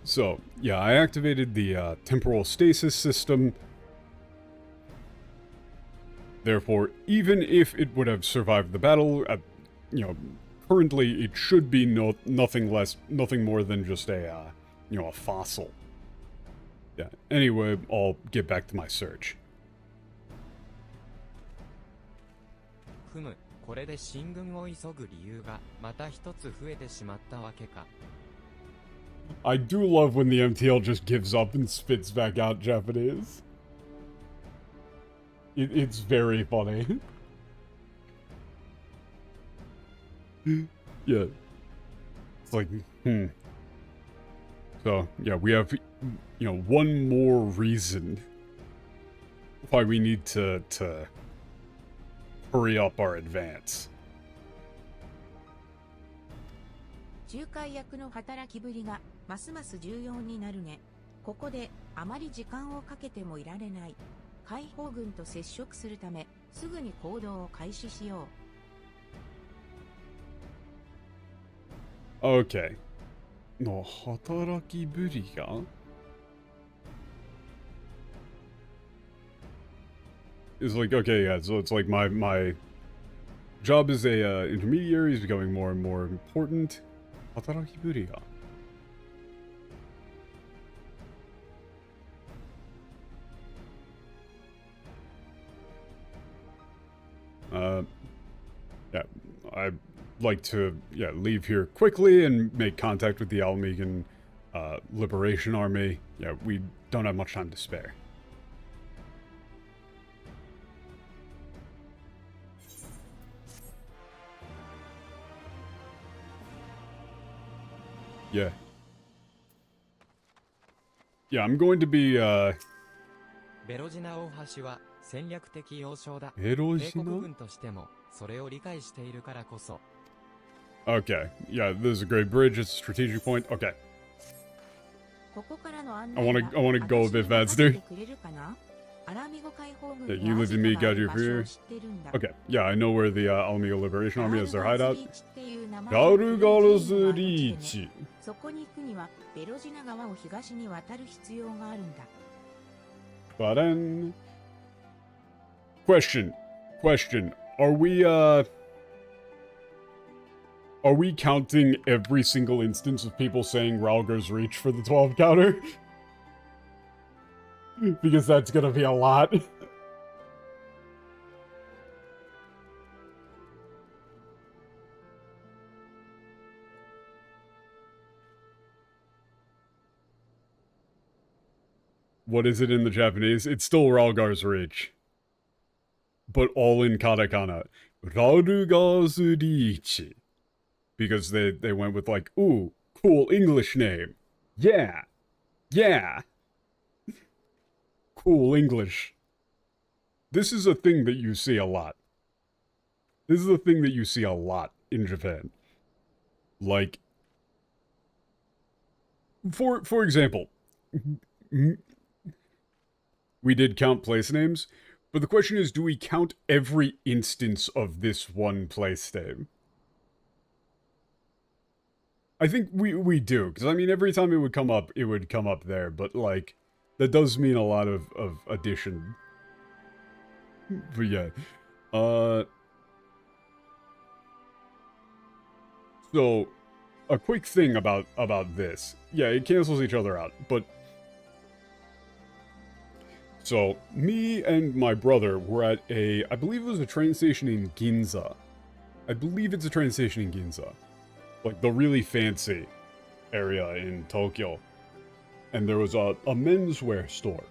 So, yeah, I activated the temporal stasis system. Therefore, even if it would have survived the battle, currently it should be nothing more than just a fossil. Yeah, anyway, I'll get back to my search. ふむ、これで進軍を急ぐ理由がまた一つ増えてしまったわけか。I do love when the MTL just gives up and spits back out Japanese. It's very funny. Yeah. It's like, So, yeah, we have, one more reason why we need to hurry up our advance. 仲介役の働きぶりがますます重要になるね。ここであまり時間をかけてもいられない。解放軍と接触するためすぐに行動を開始しよう。Okay. の働きぶりがIt's like, okay, yeah, so it's like my job as a intermediary is becoming more and more important. 働きぶりがYeah, I'd like to leave here quickly and make contact with the Almegan Liberation Army. Yeah, we don't have much time to spare. Yeah. Yeah, I'm going to be, ベロジナ大橋は戦略的要衝だ。ベロジナ？帝国軍としてもそれを理解しているからこそ。Okay, yeah, this is a great bridge, it's a strategic point. Okay. う。ここからの案 I 内 wanna go a bit faster. くれるかな？アラミゴ解放軍 Yeah, に you 合わ live せ in た me, 場 got 合 your 場所を fear. 知ってるんだ。 Okay, yeah, I know where the Almeida Liberation Army has their ガ hideout. ルガルズリーチっていう名前ガルガルズリーのチ。そこに行くにはベロジナ川を東に渡る必要があるんだ。But then... Question. Are we counting every single instance of people saying Ralgar's Reach for the 12 counter? Because that's gonna be a lot. What is it in the Japanese? It's still Ralgar's Reach. But all in katakana. Ralgar's Reach. Because they went with like, ooh, cool English name. Yeah. Cool English. This is a thing that you see a lot. This is a thing that you see a lot in Japan. Like, for example, we did count place names, but the question is, do we count every instance of this one place name? I think we do, because I mean, every time it would come up there, but like, that does mean a lot of addition. But yeah, so, a quick thing about this. Yeah, it cancels each other out, but... So, me and my brother were at I believe it was a train station in Ginza. I believe it's a train station in Ginza. Like, the really fancy area in Tokyo. And there was a menswear store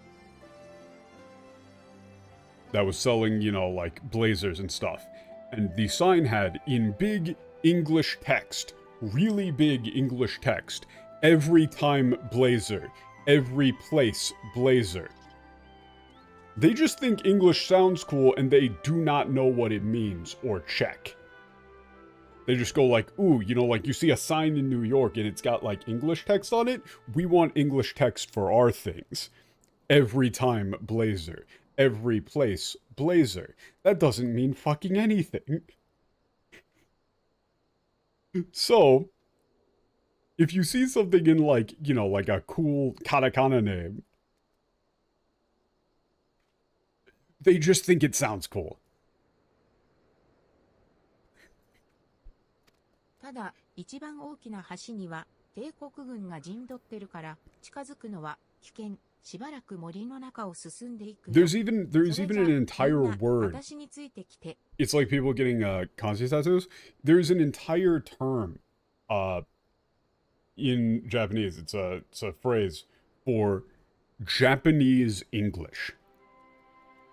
that was selling, you know, like, blazers and stuff. And the sign had, in big English text, really big English text, every time blazer, every place blazer. They just think English sounds cool and they do not know what it means or check. They just go like, ooh, you know, like you see a sign in New York and it's got like English text on it. We want English text for our things. Every time blazer. Every place blazer. That doesn't mean fucking anything. So, if you see something in like, you know, like a cool katakana name, they just think it sounds cool. ただ、一番大きな橋には帝国軍が陣取ってるから近づくのは危険。しばらく森の中を進んでいくよ。There's even an entire word. 私についてきて。It's like people getting kanji tattoos. There's an entire term in Japanese. It's a phrase for Japanese English.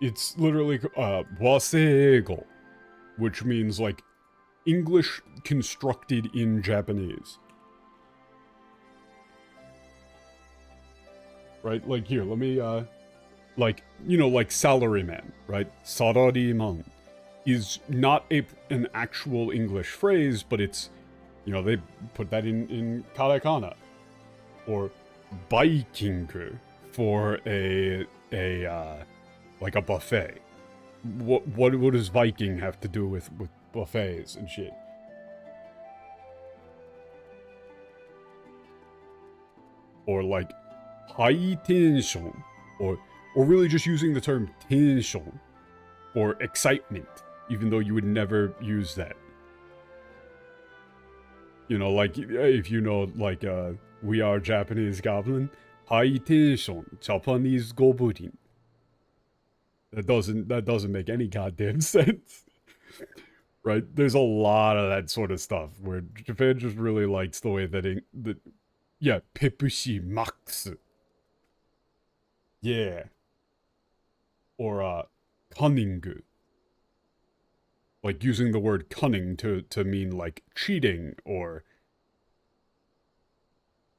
It's literally waseigo, which means like English constructed in Japanese. Right? Like here, let me like, you know, like salaryman, right? Sarariman is not an actual English phrase, but it's, you know, they put that in katakana. Or Viking for a like a buffet. What does Viking have to do with buffets and shit? Or like high tension, or really just using the term tension or excitement, even though you would never use that. You know, like if you know, like We Are Japanese Goblin, high tension Japanese goblin. That doesn't make any goddamn sense. Right? There's a lot of that sort of stuff where Japan just really likes the way that yeah, Pepushi Max. Yeah. Or cunning. Like using the word cunning to mean like cheating or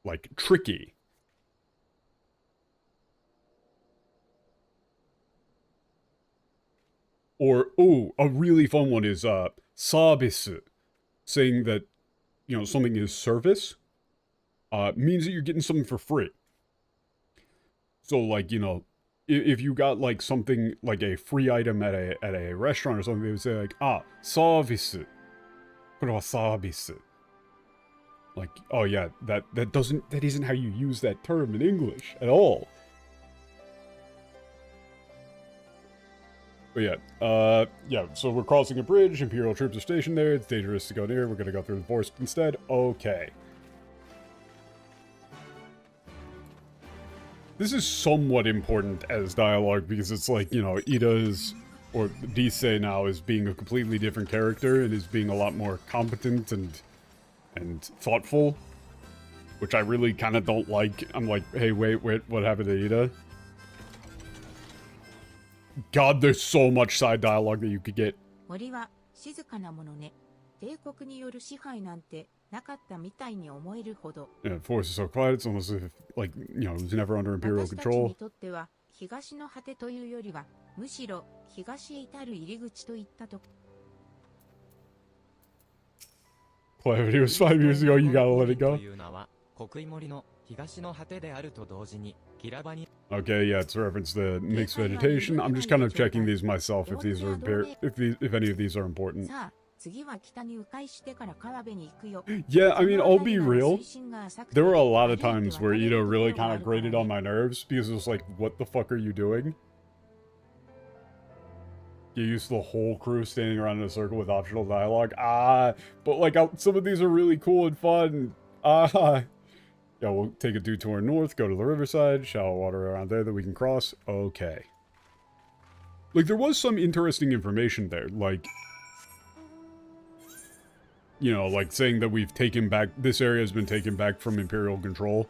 like tricky. Or, oh, a really fun one is service, saying that, you know, something is service, means that you're getting something for free. So, like, you know, if you got, like, something, like a free item at a restaurant or something, they would say, like, service. Service. Like, oh yeah, that isn't how you use that term in English at all. But yeah, so we're crossing a bridge, Imperial troops are stationed there, it's dangerous to go near, we're gonna go through the forest instead, okay. This is somewhat important as dialogue, because it's like, you know, Ida's, or Disei now, is being a completely different character, and is being a lot more competent and thoughtful, which I really kind of don't like. I'm like, hey, wait, what happened to Ida? God, there's so much side dialogue that you could get. 森は静かなものね。帝国による支配なんてなかったみたいに思えるほど。Yeah, the forest is so quiet, it's almost as if, like, you know, it was never under Imperial 私たち control. にとっては東の果てというよりはむしろ東へ至る入り口といったと。Well, if it was 5 years ago, you gotta let it go. Okay, yeah, it's a reference to mixed vegetation. I'm just kind of checking these myself if these are if any of these are important. さあ、次は北に迂回してから川辺に行くよ。 Yeah, I mean, I'll be real. There were a lot of times where Ito really kind of grated on my nerves because it was like, what the fuck are you doing? You used the whole crew standing around in a circle with optional dialogue. But like some of these are really cool and fun. Yeah, we'll take a detour north, go to the riverside, shallow water around there that we can cross. Okay. Like, there was some interesting information there, like, you know, like saying that we've taken back, this area has been taken back from Imperial control.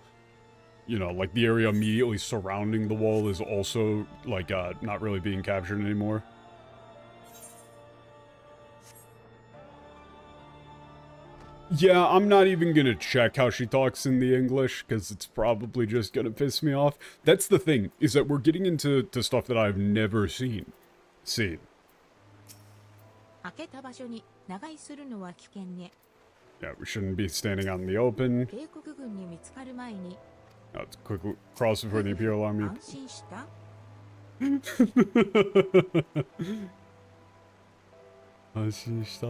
You know, like the area immediately surrounding the wall is also, like, not really being captured anymore. Yeah, I'm not even gonna check how she talks in the English, because it's probably just gonna piss me off. That's the thing, is that we're getting into stuff that I've never seen. 開けた場所に長居するのは危険ね。 Yeah, we shouldn't be standing out in the open. 帝国軍に見つかる前に Let's quickly cross before the Imperial Army. 安心した？ 安心した？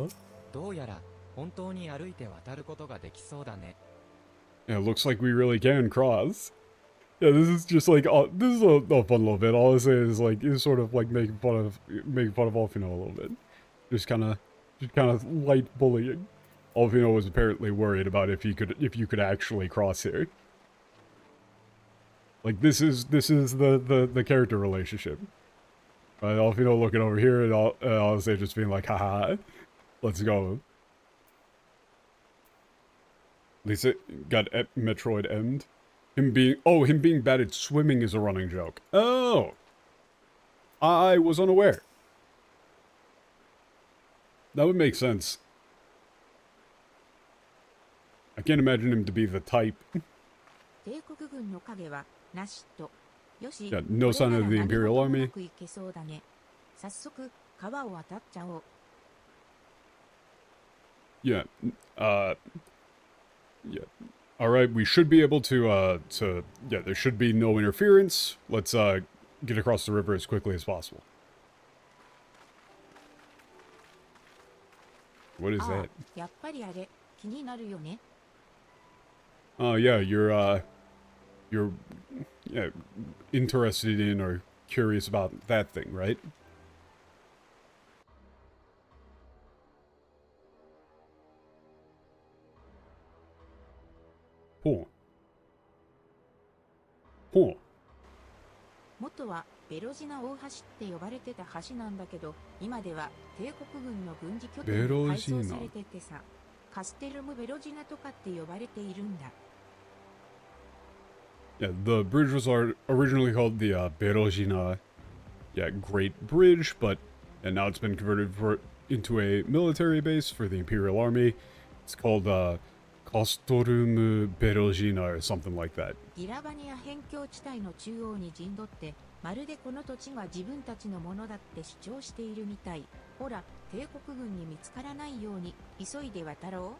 どうやら本当に歩いて渡ることができそうだね。 Yeah, it looks like we really can cross. Yeah, this is just like, this is a fun little bit. All I say is like, is sort of like making fun of Alfino a little bit. Just kind of light bullying. Alfino was apparently worried about if you could actually cross here. Like, this is the character relationship. Right, Alfino looking over here and I'll say just being like, haha, let's go. At least it got Metroid M'd. Him being bad at swimming is a running joke. Oh! I was unaware. That would make sense. I can't imagine him to be the type. 帝国軍の影はなしと。よし、 Yeah, no sign of the Imperial Army. これなら何事もなく行けそうだね。早速川を渡っちゃおう。 Yeah, yeah. Alright, we should be able to, yeah, there should be no interference. Let's, get across the river as quickly as possible. What is ああ that? やっぱりあれ気になるよね。 Oh, yeah, you're yeah, interested in or curious about that thing, right? Cool. Cool. 元はベロジナ大橋って呼ばれてた橋なんだけど、今では帝国軍の軍事拠点に改装されててさ、カステルムベロジナとかって呼ばれているんだ。 Yeah, the bridge was originally called the Berojina, yeah, Great Bridge, and now it's been converted into a military base for the Imperial Army. It's called Kostorum Berojina or something like that. ギラバニア辺境地帯の中央に陣取って、まるでこの土地が自分たちのものだって主張しているみたい。ほら、帝国軍に見つからないように急いで渡ろ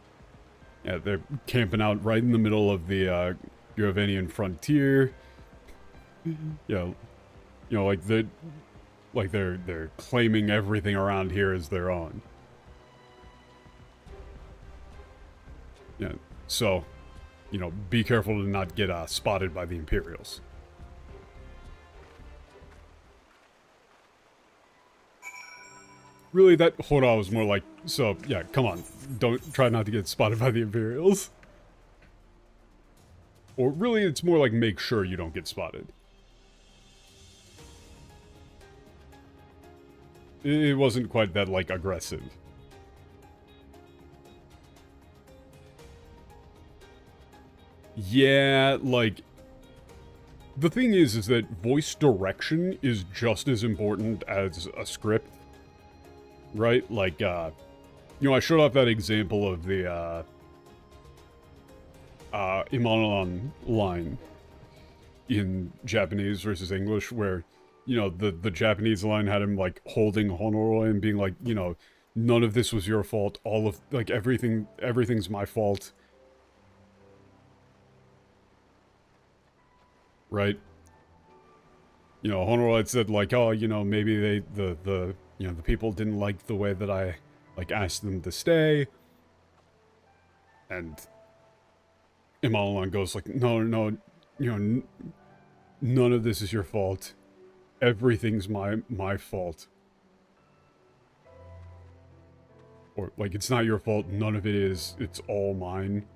う。 Yeah, they're camping out right in the middle of the Uravanian frontier. Yeah, you know, like they're claiming everything around here as their own. Yeah, so, you know, be careful to not get spotted by the Imperials. Really, that Hora was more like, so, yeah, come on, try not to get spotted by the Imperials. Or really, it's more like make sure you don't get spotted. It wasn't quite that, like, aggressive. Yeah, like, the thing is that voice direction is just as important as a script. Right? Like, you know, I showed off that example of the, Imanon line in Japanese versus English, where, you know, the Japanese line had him, like, holding Honoro and being like, you know, none of this was your fault, all of, like, everything's my fault. Right? You know, Honoro had said, like, oh, you know, maybe the you know, the people didn't like the way that I, like, asked them to stay. And Imalon goes like, no, you know, none of this is your fault. Everything's my fault. Or, like, it's not your fault, none of it is, it's all mine.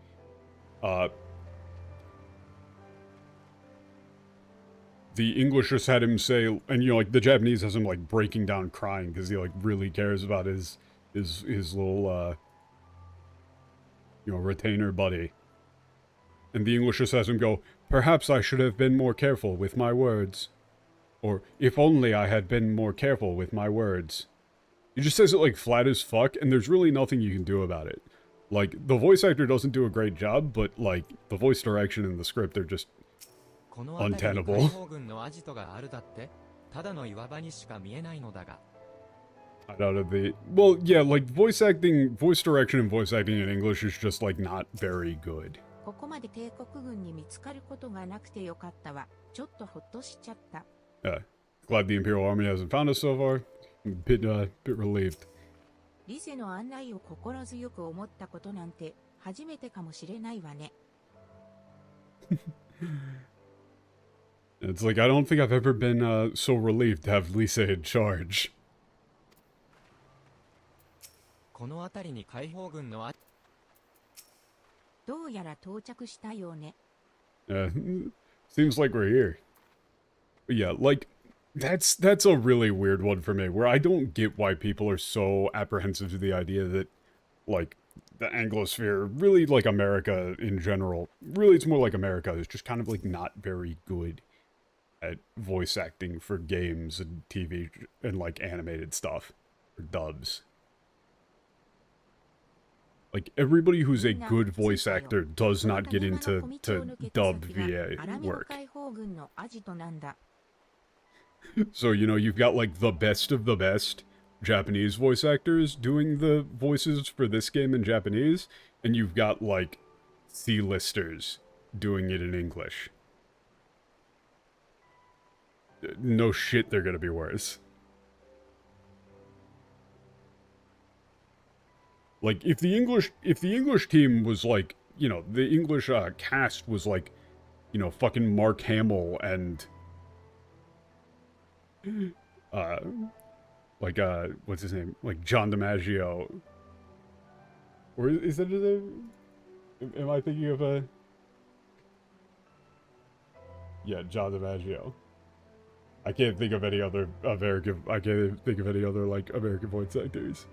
the English just had him say, and you know, like the Japanese has him like breaking down crying because he like really cares about his little you know, retainer buddy. And the English just has him go, "Perhaps I should have been more careful with my words." Or, "If only I had been more careful with my words." He just says it like flat as fuck, and there's really nothing you can do about it. Like, the voice actor doesn't do a great job, but like, the voice direction and the script, they're just untenable. Out of the... Well, yeah, like, voice direction and voice acting in English is just, like, not very good. ここまで帝国軍に見つかることがなくてよかったわ。ちょっとほっとしちゃった。Yeah. Glad the Imperial Army hasn't found us so far. Bit relieved. リセの案内を心強く思ったことなんて初めてかもしれないわね。It's like, I don't think I've ever been so relieved to have Lisa in charge. この辺りに解放軍のどうやら到着したようね。Seems like we're here. But yeah, like, that's a really weird one for me, where I don't get why people are so apprehensive to the idea that, like, the Anglosphere, really, like, America in general, really, it's more like America is just kind of, like, not very good at voice acting for games and TV and, like, animated stuff, or dubs. Like, everybody who's a good voice actor does not get into dub VA work. So, you know, you've got, like, the best of the best Japanese voice actors doing the voices for this game in Japanese, and you've got, like, C-listers doing it in English. No shit, they're gonna be worse. Like, if the English team was, like, you know, the English cast was, like, you know, fucking Mark Hamill and... like, what's his name? Like, John DiMaggio. Or is that his name? Am I thinking of a... Yeah, John DiMaggio. I can't think of any other American... I can't think of any other, like, American voice actors.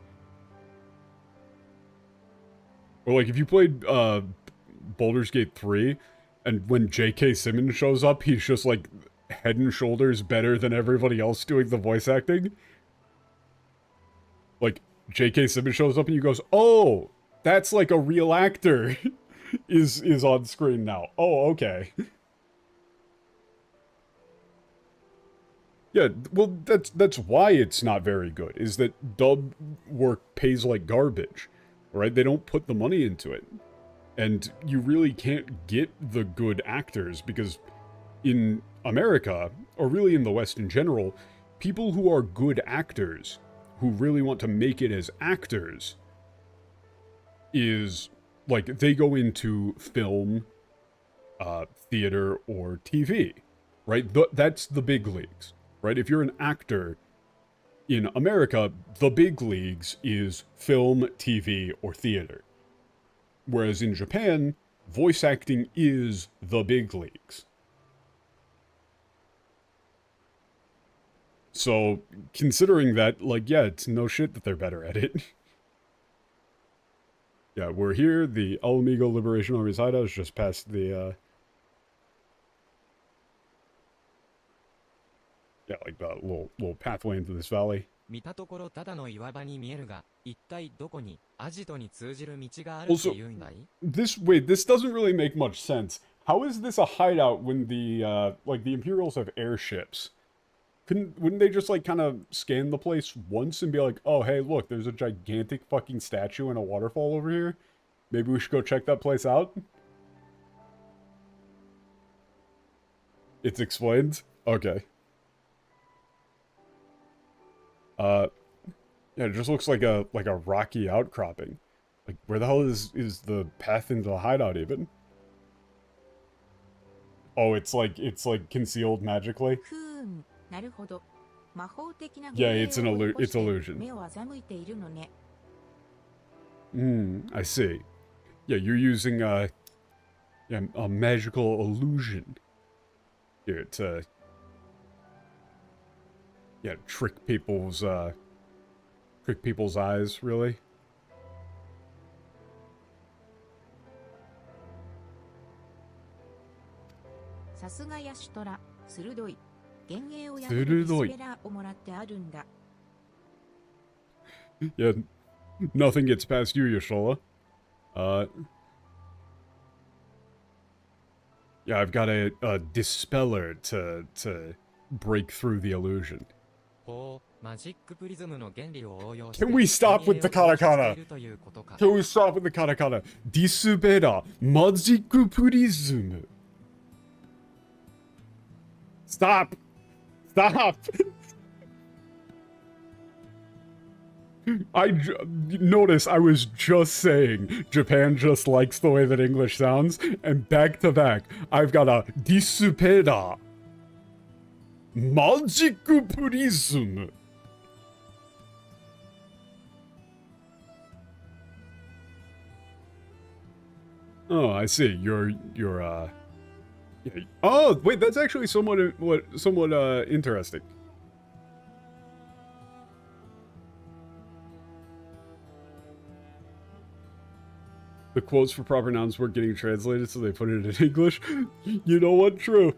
Or, like, if you played, Baldur's Gate 3, and when J.K. Simmons shows up, he's just, like, head and shoulders better than everybody else doing the voice acting. Like, J.K. Simmons shows up and you goes, "Oh, that's like a real actor is on screen now. Oh, okay." Yeah, well, that's why it's not very good, is that dub work pays like garbage, right? They don't put the money into it. And you really can't get the good actors, because in America, or really in the West in general, people who are good actors, who really want to make it as actors, is, like, they go into film, theater, or TV, right? That's the big leagues, right? If you're an actor in America, the big leagues is film, TV, or theater. Whereas in Japan, voice acting is the big leagues. So, considering that, like, yeah, it's no shit that they're better at it. Yeah, we're here. The lmao Liberation Army's hideout is just past the, yeah, like the little pathway into this valley. Also, this doesn't really make much sense. How is this a hideout when the, like, the Imperials have airships? Wouldn't they just, like, kind of scan the place once and be like, "Oh, hey, look, there's a gigantic fucking statue and a waterfall over here. Maybe we should go check that place out?" It's explained? Okay. Yeah, it just looks like a rocky outcropping. Like, where the hell is the path into the hideout even? Oh, it's like concealed magically? Yeah, it's illusion. I see. Yeah, you're using a magical illusion here to yeah, trick people's eyes, really. さすがヤシトラ、鋭い。幻影を破るディスペラーをもらってあるんだ。Yeah, nothing gets past you, Yashola. Yeah, I've got a dispeller to break through the illusion. Can we stop with the katakana? Can we stop with the katakana? Disubera magic prism. Stop! Stop! Notice I was just saying Japan just likes the way that English sounds, and back to back, I've got a disupera magic prism. Oh, I see. You're yeah. Oh, wait, that's actually somewhat interesting. The quotes for proper nouns weren't getting translated, so they put it in English. You know what? True.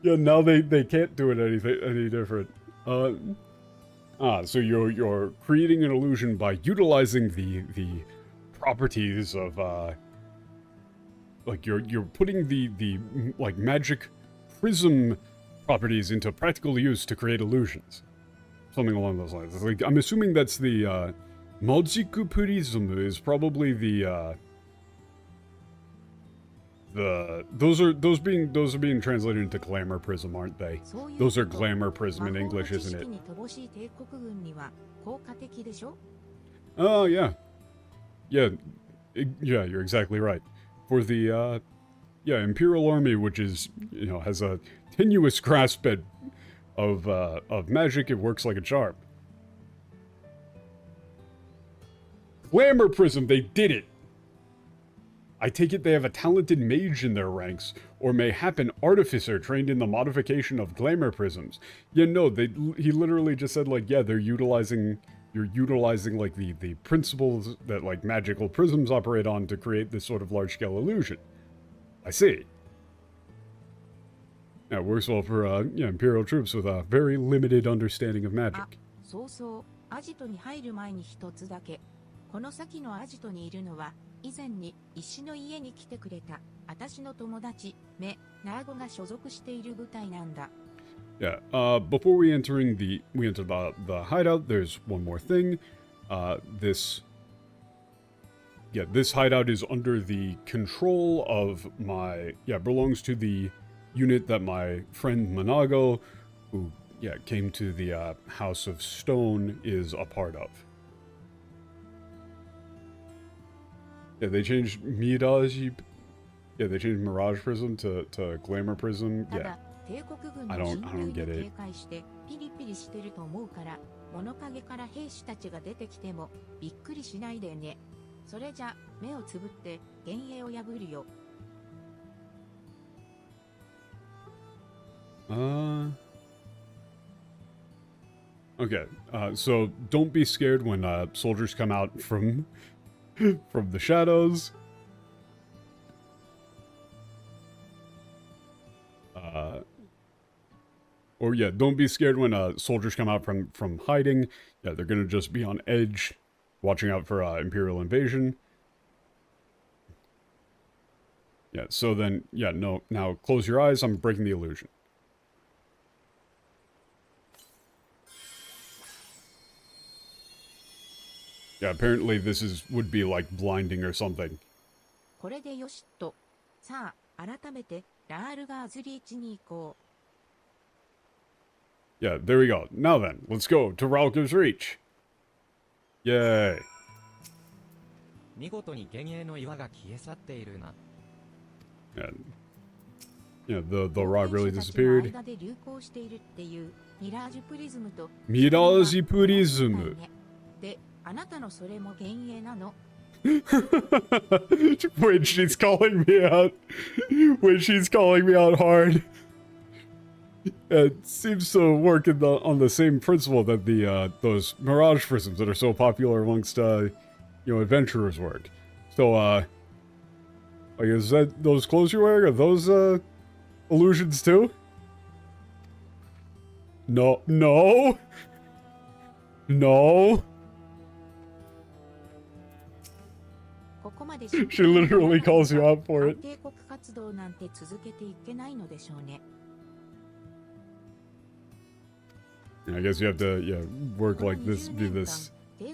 Yeah, now they can't do it any different. So you're creating an illusion by utilizing the properties of like you're putting the like magic prism properties into practical use to create illusions. Something along those lines. Like, I'm assuming that's the magic prism is probably those are being translated into glamour prism, aren't they? Those are glamour prism in English, isn't it? Oh yeah. Yeah, you're exactly right. For the Imperial Army, which is, has a tenuous grasp of magic, it works like a charm. Glamour Prism, they did it! I take it they have a talented mage in their ranks, or mayhap an artificer trained in the modification of glamour prisms. Yeah, no, he literally just said, like, yeah, you're utilizing, like, the principles that, like, magical prisms operate on to create this sort of large-scale illusion. I see. Yeah, it works well for, Imperial troops with a very limited understanding of magic. そうそう、アジトに入る前に一つだけ。この先のアジトにいるのは、以前に石の家に来てくれた、私の友達、ナーゴが所属している部隊なんだ。Yeah, before we enter the hideout, there's one more thing. This hideout is under the control of belongs to the unit that my friend Manago, who, came to the House of Stone, is a part of. Yeah, they changed Mirage Prism to Glamour Prism. Yeah. I don't get it. ピリピリしてると思うから、物陰から兵士たちが出てきてもびっくりしないでね。それじゃ目をつぶって幻影を破るよ。Okay. So don't be scared when soldiers come out from the shadows. Don't be scared when soldiers come out from hiding. Yeah, they're gonna just be on edge, watching out for Imperial invasion. Yeah, so then, no, now close your eyes, I'm breaking the illusion. Yeah, apparently this would be like blinding or something. これでよしと。さあ、改めてラールガーズリーチに行こう。Yeah, there we go. Now then, let's go to Ralka's Reach. Yay. 見事に幻影の岩が消え去っているな。Yeah, the rock really disappeared. 間で流行しているっていうミラージュプリズムと。ミラージュプリズム。で、あなたのそれも幻影なの？When she's calling me out. When she's calling me out hard. It seems to work on the same principle that the those mirage prisms that are so popular amongst adventurers work. So like, is that those clothes you're wearing? Are those illusions too? No, no, no. She literally calls you out for it. I guess you have to, work like this, do this. Yeah,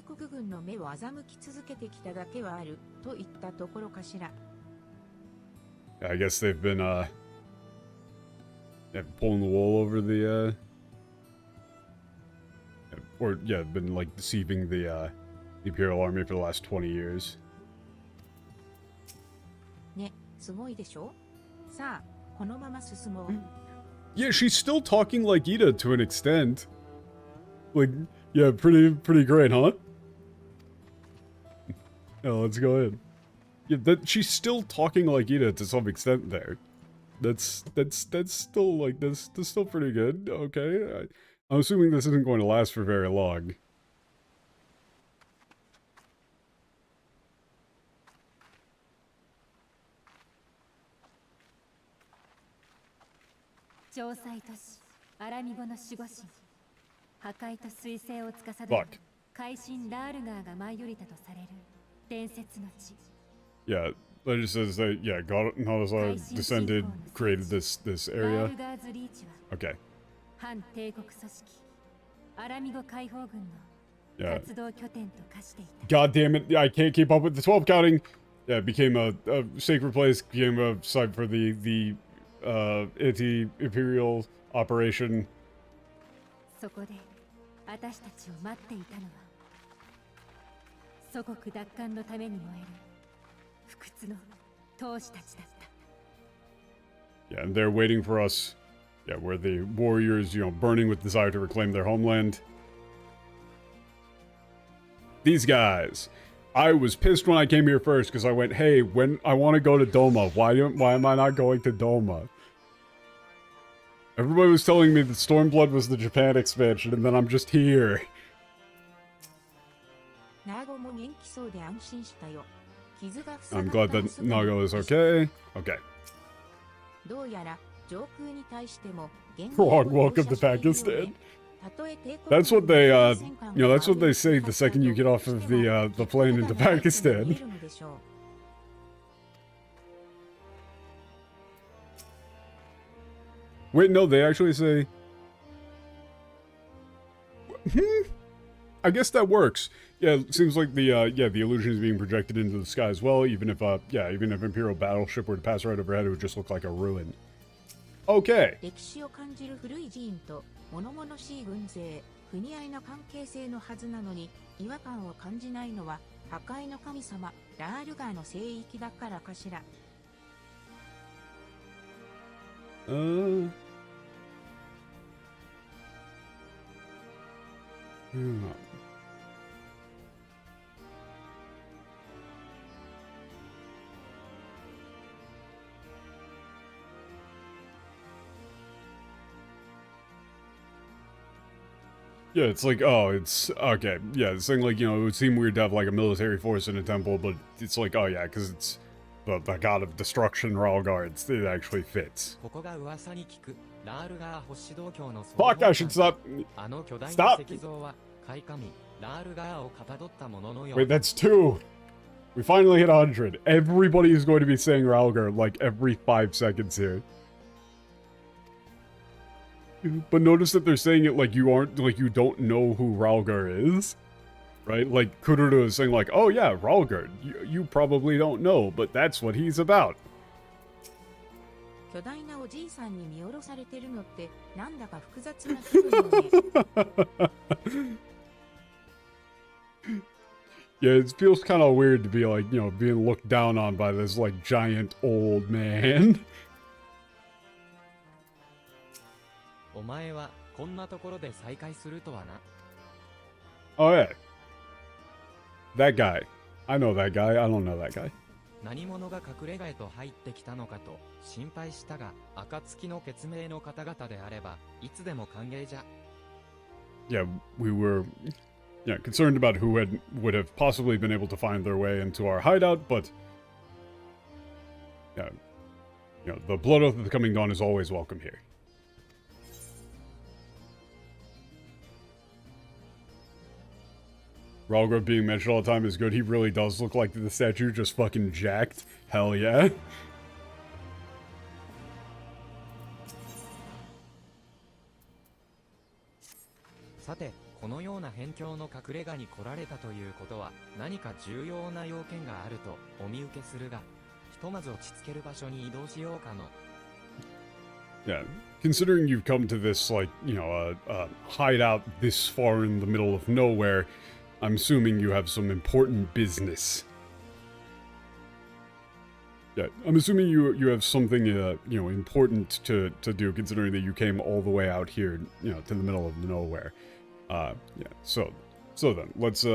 I guess they've been, pulling the wool over the, been, like, deceiving the Imperial Army for the last 20 years. Yeah, she's still talking like Ida to an extent. Like, yeah, pretty great, huh? Yeah, let's go ahead. Yeah, she's still talking like Ida to some extent there. That's still like that's still pretty good. Okay, I'm assuming this isn't going to last for very long. Fuck. Yeah, that just says that, yeah, God descended, created this area. Okay. Yeah. God damn it, I can't keep up with the 12 counting. Yeah, it became a sacred place, became a site for the anti-imperial operation. Yeah, and they're waiting for us. Yeah, we're the warriors, burning with desire to reclaim their homeland. These guys. I was pissed when I came here first because I went, hey, when I want to go to Doma, why am I not going to Doma? Everybody was telling me that Stormblood was the Japan expansion, and then I'm just here. I'm glad that Nago is okay. Okay. Wrong, welcome to Pakistan. That's what they, that's what they say the second you get off of the plane into Pakistan. Wait, no, they actually say... I guess that works. Yeah, it seems like the illusion is being projected into the sky as well, even if Imperial battleship were to pass right overhead, it would just look like a ruin. Okay. Yeah, it's like, oh, it's, okay, yeah, it's saying like, it would seem weird to have like a military force in a temple, but it's like, oh yeah, because it's the god of destruction, Ralgar, it actually fits. Fuck, I should stop. Stop! Wait, that's 2. We finally hit 100. Everybody is going to be saying Ralgar like every 5 seconds here. But notice that they're saying it like you don't know who Ralgar is. Right? Like, Kuruda is saying like, oh yeah, Ralgar, you probably don't know, but that's what he's about. Yeah, it feels kind of weird to be like, being looked down on by this like giant old man. Oh yeah. That guy. I know that guy. I don't know that guy. 何者が隠れ家へと入ってきたのかと心配したが、暁の血盟の方々であればいつでも歓迎じゃ。Yeah, we were concerned about who would have possibly been able to find their way into our hideout, but yeah, the Blood Oath of the Coming Dawn is always welcome here. Ralgrove being mentioned all the time is good. He really does look like the statue, just fucking jacked. Hell yeah. さて、このような辺境の隠れ家に来られたということは何か重要な要件があるとお見受けするが、ひとまず落ち着ける場所に移動しようかの。Yeah, considering you've come to this, like, hideout this far in the middle of nowhere, I'm assuming you have some important business. Yeah, I'm assuming you have something, important to do, considering that you came all the way out here, to the middle of nowhere. Yeah, so then, let's,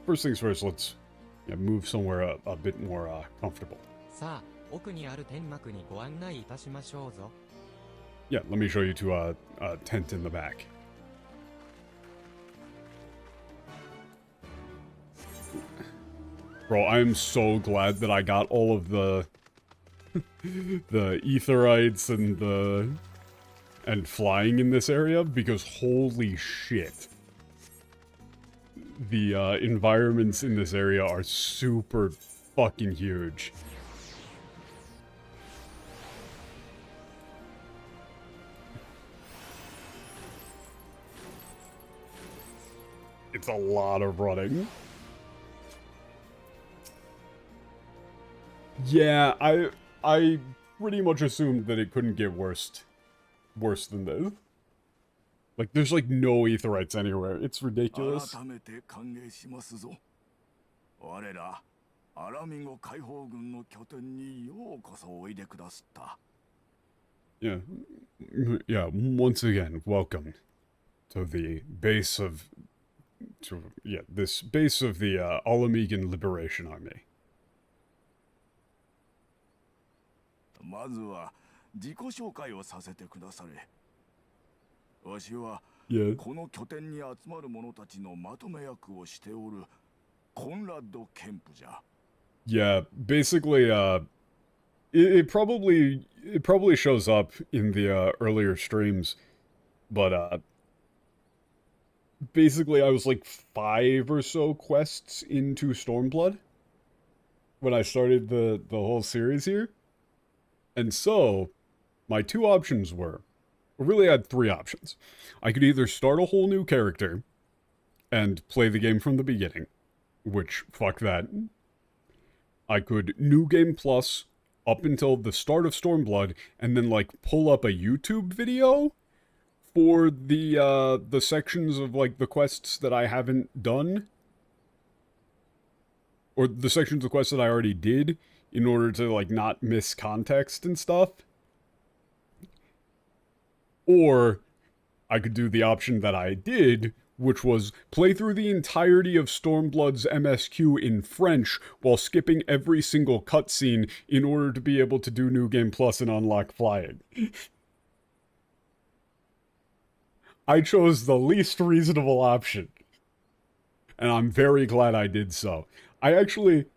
first things first, let's move somewhere a bit more, comfortable. さあ、奥にある天幕にご案内いたしましょうぞ。Yeah, let me show you to a tent in the back. Bro, I am so glad that I got all of the the aetherites and flying in this area, because holy shit. The environments in this area are super fucking huge. It's a lot of running. Yeah, I pretty much assumed that it couldn't get worse than this. Like, there's like no aetherites anywhere. It's ridiculous. Yeah, once again, welcome to the base of this base of the Alamegan Liberation Army. まずは自己紹介をさせてくだされ。わしはこの拠点に集まる者たちのまとめ役をしておるコンラッド・ケンプじゃ。Yeah, basically, it probably shows up in the earlier streams, but basically I was like 5 or so quests into Stormblood when I started the whole series here. And so, my two options were, I really had 3 options. I could either start a whole new character and play the game from the beginning, which, fuck that. I could New Game Plus up until the start of Stormblood, and then, like, pull up a YouTube video for the sections of, like, the quests that I haven't done. Or the sections of quests that I already did, in order to, like, not miss context and stuff. Or I could do the option that I did, which was play through the entirety of Stormblood's MSQ in French while skipping every single cutscene in order to be able to do New Game Plus and unlock flying. I chose the least reasonable option. And I'm very glad I did so. I actually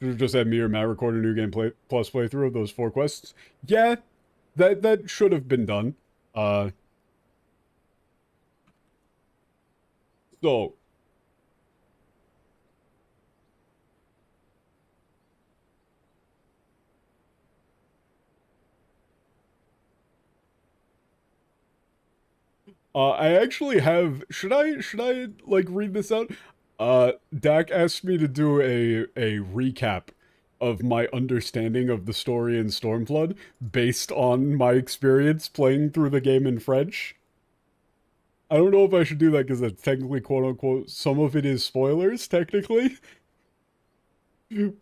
should have just had me or Matt record a New Game Plus playthrough of those 4 quests. Yeah, that should have been done. So I actually have, should I like read this out? Dak asked me to do a recap of my understanding of the story in Stormblood based on my experience playing through the game in French. I don't know if I should do that because that's technically, quote-unquote, some of it is spoilers, technically.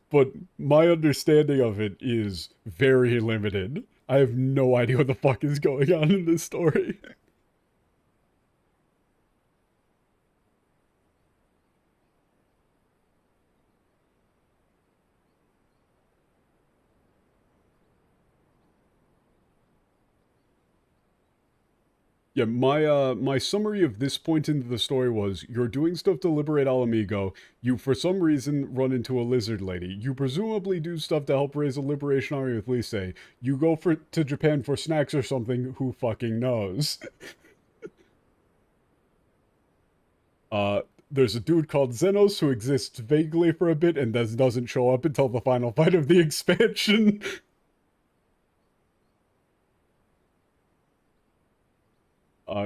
But my understanding of it is very limited. I have no idea what the fuck is going on in this story. Yeah, my summary of this point into the story was, you're doing stuff to liberate Alamigo, you for some reason run into a lizard lady, you presumably do stuff to help raise a liberation army with Lise, you go to Japan for snacks or something, who fucking knows? There's a dude called Xenos who exists vaguely for a bit and doesn't show up until the final fight of the expansion.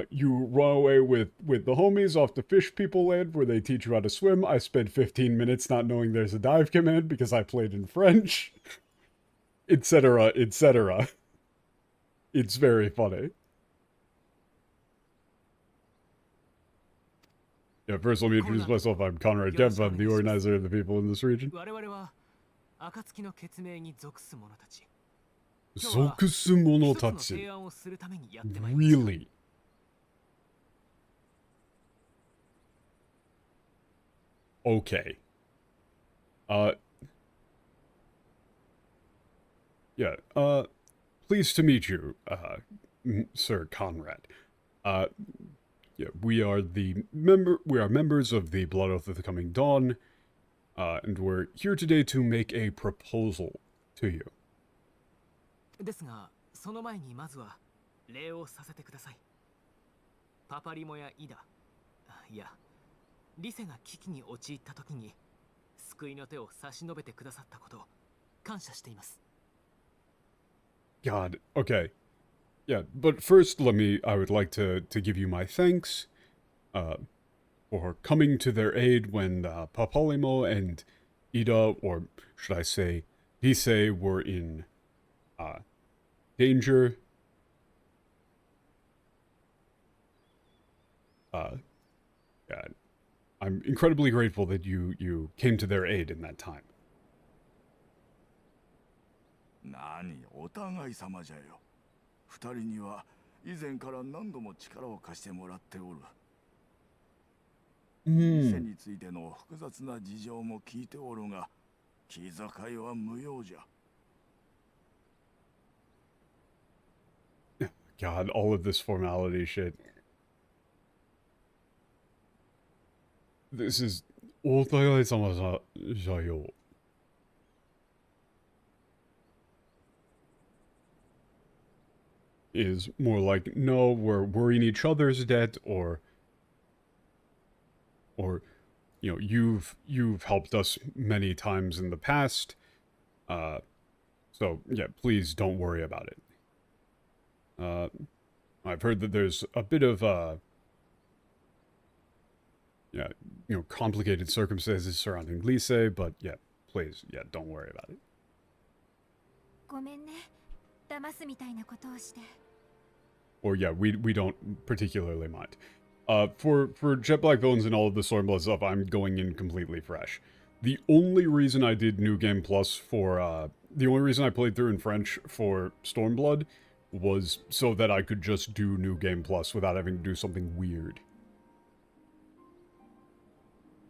You run away with the homies off to Fish People Land where they teach you how to swim. I spent 15 minutes not knowing there's a dive command because I played in French. Etc., etc. It's very funny. Yeah, first let me introduce myself. I'm Conrad Kemp. I'm the organizer of the people in this region. 属す者たち Really? Okay. Yeah, pleased to meet you, Sir Conrad. Yeah, we are members of the Blood Oath of the Coming Dawn, and we're here today to make a proposal to you. ですが、その前にまずは礼をさせてください。パパリモやイダ、いや、リセが危機に陥った時に救いの手を差し伸べてくださったことを感謝しています。God, okay. Yeah, but first I would like to give you my thanks, for coming to their aid when, Papalymo and Ida, or should I say, Lise were in, danger. Yeah, I'm incredibly grateful that you came to their aid in that time. 何、お互い様じゃよ。二人には以前から何度も力を貸してもらっておる。店についての複雑な事情も聞いておるが、気遣いは無用じゃ。God, all of this formality shit. This is お互い様じゃよ。Is more like, no, we're worrying each other's debt, or you know, you've helped us many times in the past, so yeah, please don't worry about it. I've heard that there's a bit of yeah, you know, complicated circumstances surrounding Lise, but yeah, please, yeah, don't worry about it. ごめんね。騙すみたいなことをして。 Or yeah, we don't particularly mind. For Jet Black Villains and all of the Stormblood stuff, I'm going in completely fresh. The only reason I did New Game Plus for, the only reason I played through in French for Stormblood was so that I could just do New Game Plus without having to do something weird.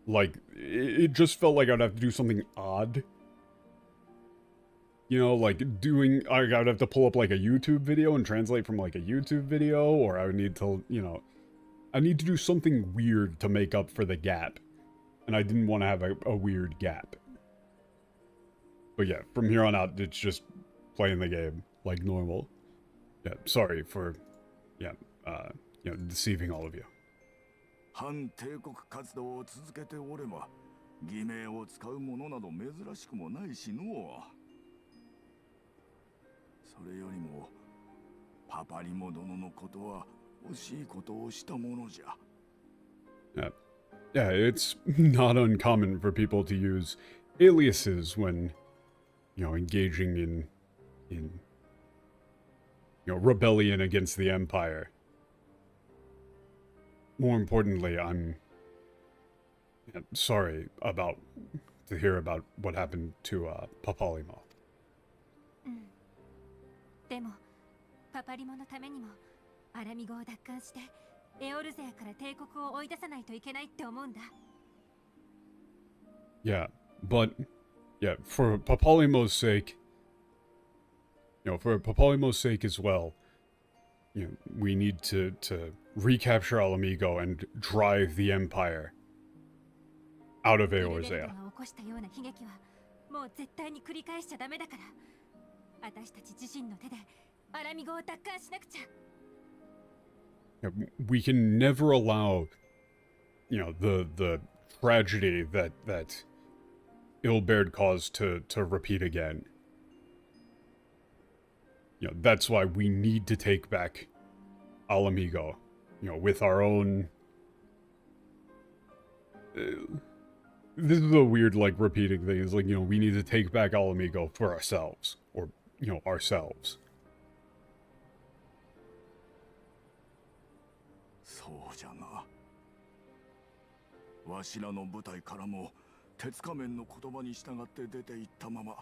Like, it just felt like I'd have to do something odd. You know, like I'd have to pull up like a YouTube video and translate from like a YouTube video, or I would need to, you know, I need to do something weird to make up for the gap. And I didn't want to have a weird gap. But yeah, from here on out, it's just playing the game like normal. Yeah, sorry for, yeah, you know, deceiving all of you. 反帝国活動を続けておれば、偽名を使うものなど珍しくもないしのう。それよりも、パパリモ殿のことは惜しいことをしたものじゃ。Yeah, it's not uncommon for people to use aliases when, you know, engaging in you know, rebellion against the Empire. More importantly, I'm sorry to hear about what happened to Papalymo. でも、パパリモのためにも、アラミゴを奪還して、エオルゼアから帝国を追い出さないといけないって思うんだ。Yeah, but yeah, for Papalymo's sake, you know, for Papalymo's sake as well, you know, we need to recapture Alamigo and drive the Empire out of リベルト Eorzea. が起こしたような悲劇はもう絶対に繰り返しちゃダメだから、私たち自身の手でアラミゴを奪還しなくちゃ。Yeah, we can never allow, you know, the tragedy that Ilberd caused to repeat again. You know, that's why we need to take back Alamigo, you know, with our own... this is a weird, like, repeating thing. It's like, you know, we need to take back Alamigo for ourselves. Or, you know, ourselves. そうじゃな。わしらの部隊からも鉄仮面の言葉に従って出て行ったまま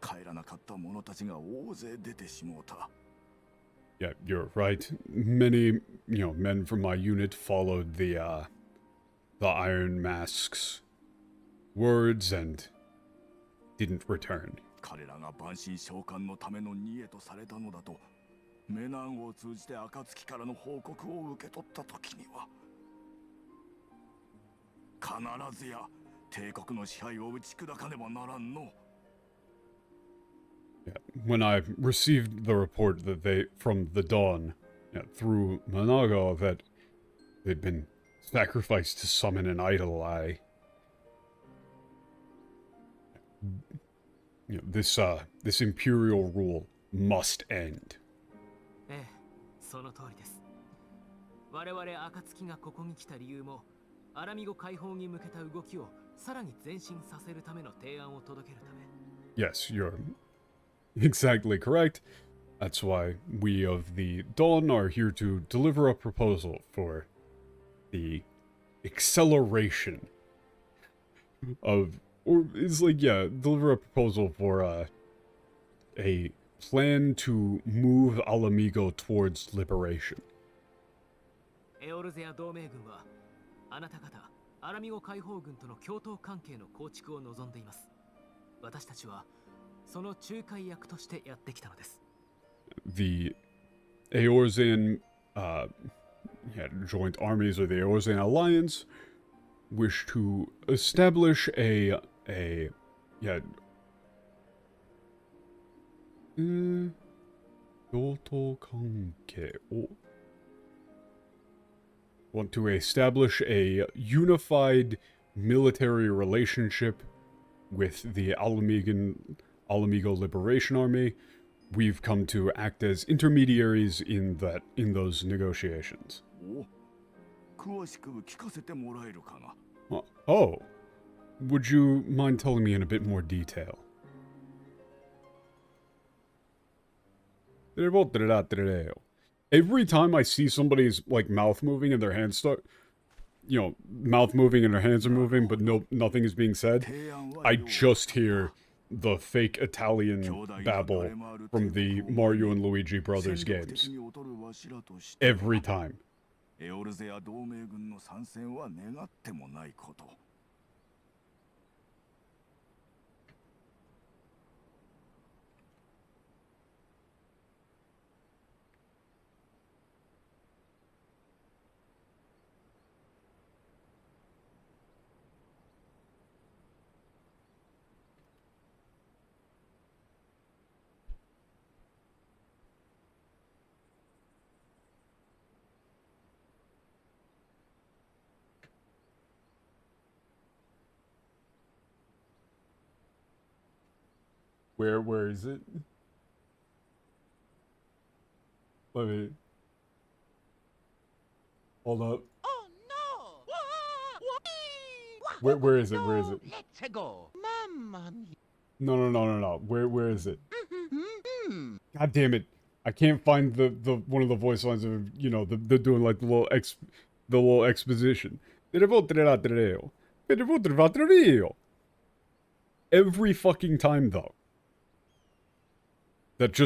帰らなかった者たちが大勢出てしもうた。Yeah, you're right. Many, you know, men from my unit followed the Iron Mask's words and didn't return. 彼らが万神召喚のための逃げとされたのだとメナンを通じて暁からの報告を受け取った時には必ずや帝国の支配を打ち砕かねばならんの。Yeah, when I received the report that from the Dawn, yeah, through Manago, that they'd been sacrificed to summon an idol, you know, this imperial rule must end. ええ、その通りです。我々暁がここに来た理由も、アラミゴ解放に向けた動きをさらに前進させるための提案を届けるため。Yes, you're exactly correct. That's why we of the Dawn are here to deliver a proposal for the acceleration of, or it's like, yeah, deliver a proposal for a plan to move Alamigo towards liberation. エオルゼア同盟軍はあなた方アラミゴ解放軍との共闘関係の構築を望んでいます。私たちはその仲介役としてやってきたのです。The Eorzean joint armies or the Eorzean alliance wish to establish a want to establish a unified military relationship with the Alamigo Liberation Army. We've come to act as intermediaries in those negotiations. Oh, would you mind telling me in a bit more detail? Every time I see somebody's like mouth moving and their hands start, you know, mouth moving and their hands are moving, but nothing is being said, I just hear the fake Italian babble from the Mario and Luigi Brothers games. Every time. Where is it? Let me... Hold up. Oh no! Where is it? Where is it? Let's go. Mamma mia. No. Where is it? God damn it. I can't find the one of the voice lines of, you know, they're doing like the little exposition. Every fucking time though. That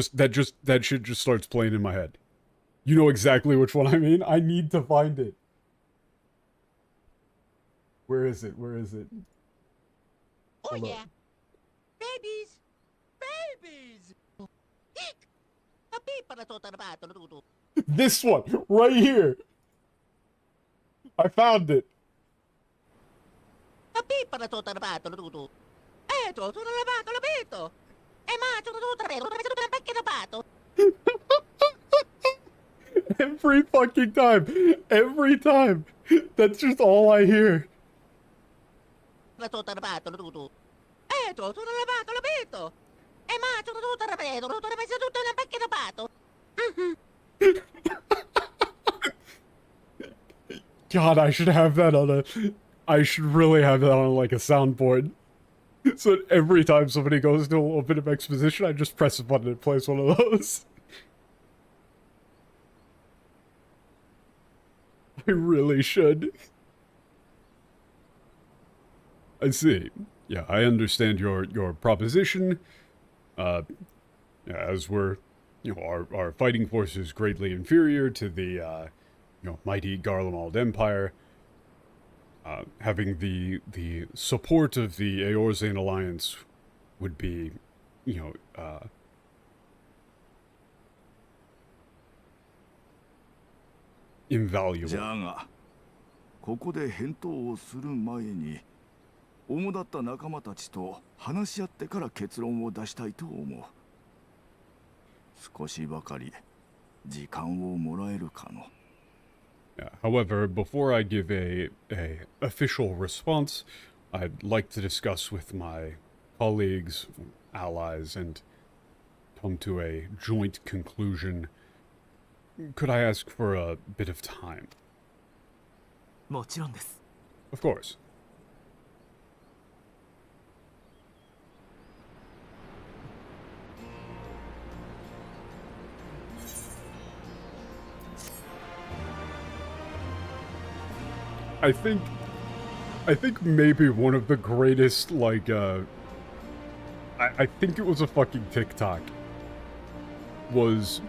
shit just starts playing in my head. You know exactly which one I mean? I need to find it. Where is it? Where is it? Oh yeah. Babies! Babies! Eek! A people This one, right here. I found it. Every fucking time. Every time. That's just all I hear. God, I should have that on a... I should really have that on, like, a soundboard. So that every time somebody goes to a little bit of exposition, I just press a button and it plays one of those. I really should. I see. Yeah, I understand your proposition. Yeah, as we're, you know, our fighting force is greatly inferior to the, you know, mighty Garlemald Empire. Having the support of the Eorzean Alliance would be, you know, invaluable. じゃが、ここで返答をする前に、主だった仲間たちと話し合ってから結論を出したいと思う。少しばかり時間をもらえるかの。However, before I give a official response, I'd like to discuss with my colleagues, allies, and come to a joint conclusion. Could I ask for a bit of time? もちろんです。 Of course. I think maybe one of the greatest, like, I think it was a fucking TikTok, was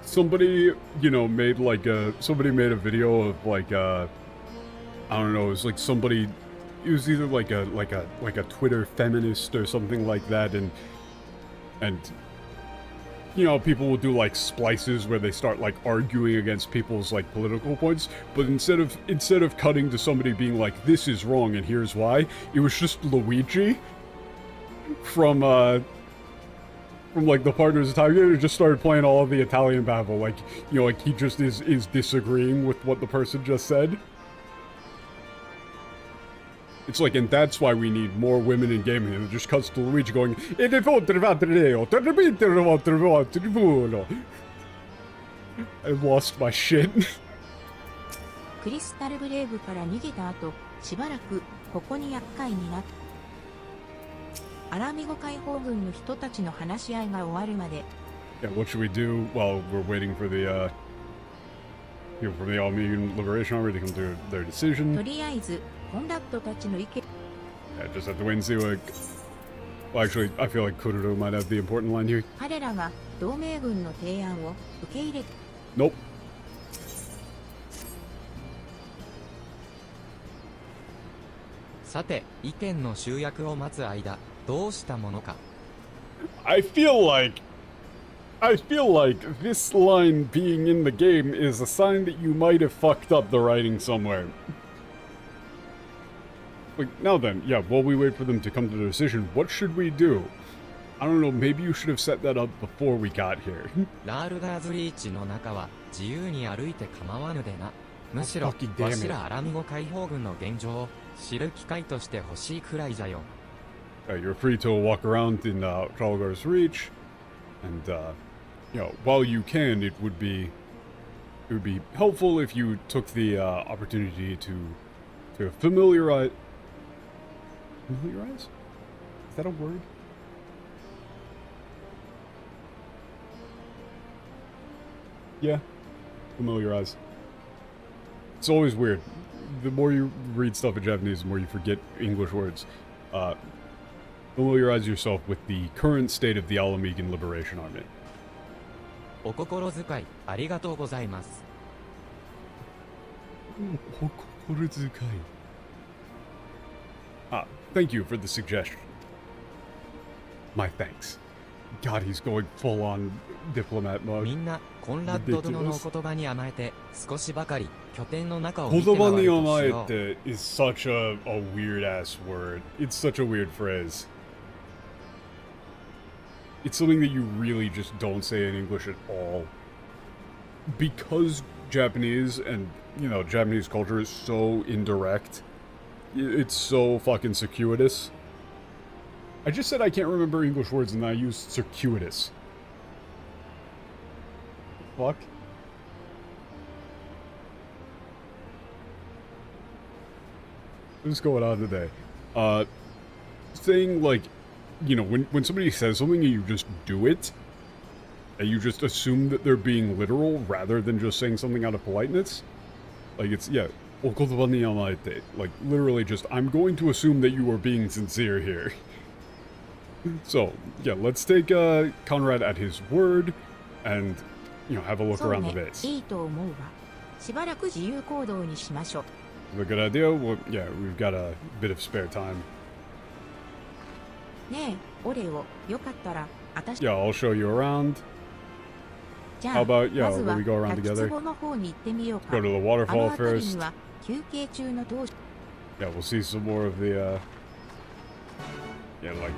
somebody, you know, made like somebody made a video of like, I don't know, it was like somebody, it was either like a Twitter feminist or something like that, and you know, people will do like splices where they start like arguing against people's like political points, but instead of cutting to somebody being like, this is wrong and here's why, it was just Luigi from like the Partners of Time. He just started playing all of the Italian babble, like, you know, like he just is disagreeing with what the person just said. It's like, and that's why we need more women in gaming. And it just cuts to Luigi going, I lost my shit. クリスタルブレイブから逃げた後、しばらくここに厄介になった。アラミゴ解放軍の人たちの話し合いが終わるまで。Yeah, what should we do while we're waiting for the people from the Almeian Liberation Army to come to their decision? とりあえず。コンダットたちの意見 Yeah, just have to wait and see what... Well, actually, I feel like Kururu might have the important line here. 彼らが同盟軍の提案を受け入れ Nope. さて、意見の集約を待つ間、どうしたものか。I feel like this line being in the game is a sign that you might have fucked up the writing somewhere. Like, now then, yeah, while we wait for them to come to the decision, what should we do? I don't know, maybe you should have set that up before we got here. ラールガーズリーチの中は自由に歩いて構わぬでな。むしろ、わしらアラミゴ解放軍の現状を知る機会として欲しいくらいじゃよ。You're free to walk around in Tralgar's Reach, and, you know, while you can, it would be helpful if you took the opportunity to familiarize? Is that a word? Yeah, familiarize. It's always weird. The more you read stuff in Japanese, the more you forget English words. Familiarize yourself with the current state of the Alamegan Liberation Army. お心遣いありがとうございます。お心遣い。Thank you for the suggestion. My thanks. God, he's going full on diplomat mode. みんなコンラッド殿の言葉に甘えて少しばかり拠点の中を見て言葉回るに甘えとしよう。て is such a weird ass word. It's such a weird phrase. It's something that you really just don't say in English at all. Because Japanese and, you know, Japanese culture is so indirect. It's so fucking circuitous. I just said I can't remember English words and I used circuitous. Fuck. What's going on today? Saying, like, you know, when somebody says something and you just do it, and you just assume that they're being literal rather than just saying something out of politeness, like, it's, yeah, like, literally just, I'm going to assume that you are being sincere here. So, yeah, let's take Conrad at his word, and, you know, have a look around the base. いいと思うわ。しばらく自由行動にしましょう。 A good idea? Well, yeah, we've got a bit of spare time. ねえ、オレオ、よかったら、私 Yeah, I'll show you around. じゃ How あ、 about, yeah, まずは we go around 滝 together? 壺の方に行ってみようか。 Go to the あ waterfall の辺り first. には休憩中の同士 Yeah, we'll see some more of the, yeah, like,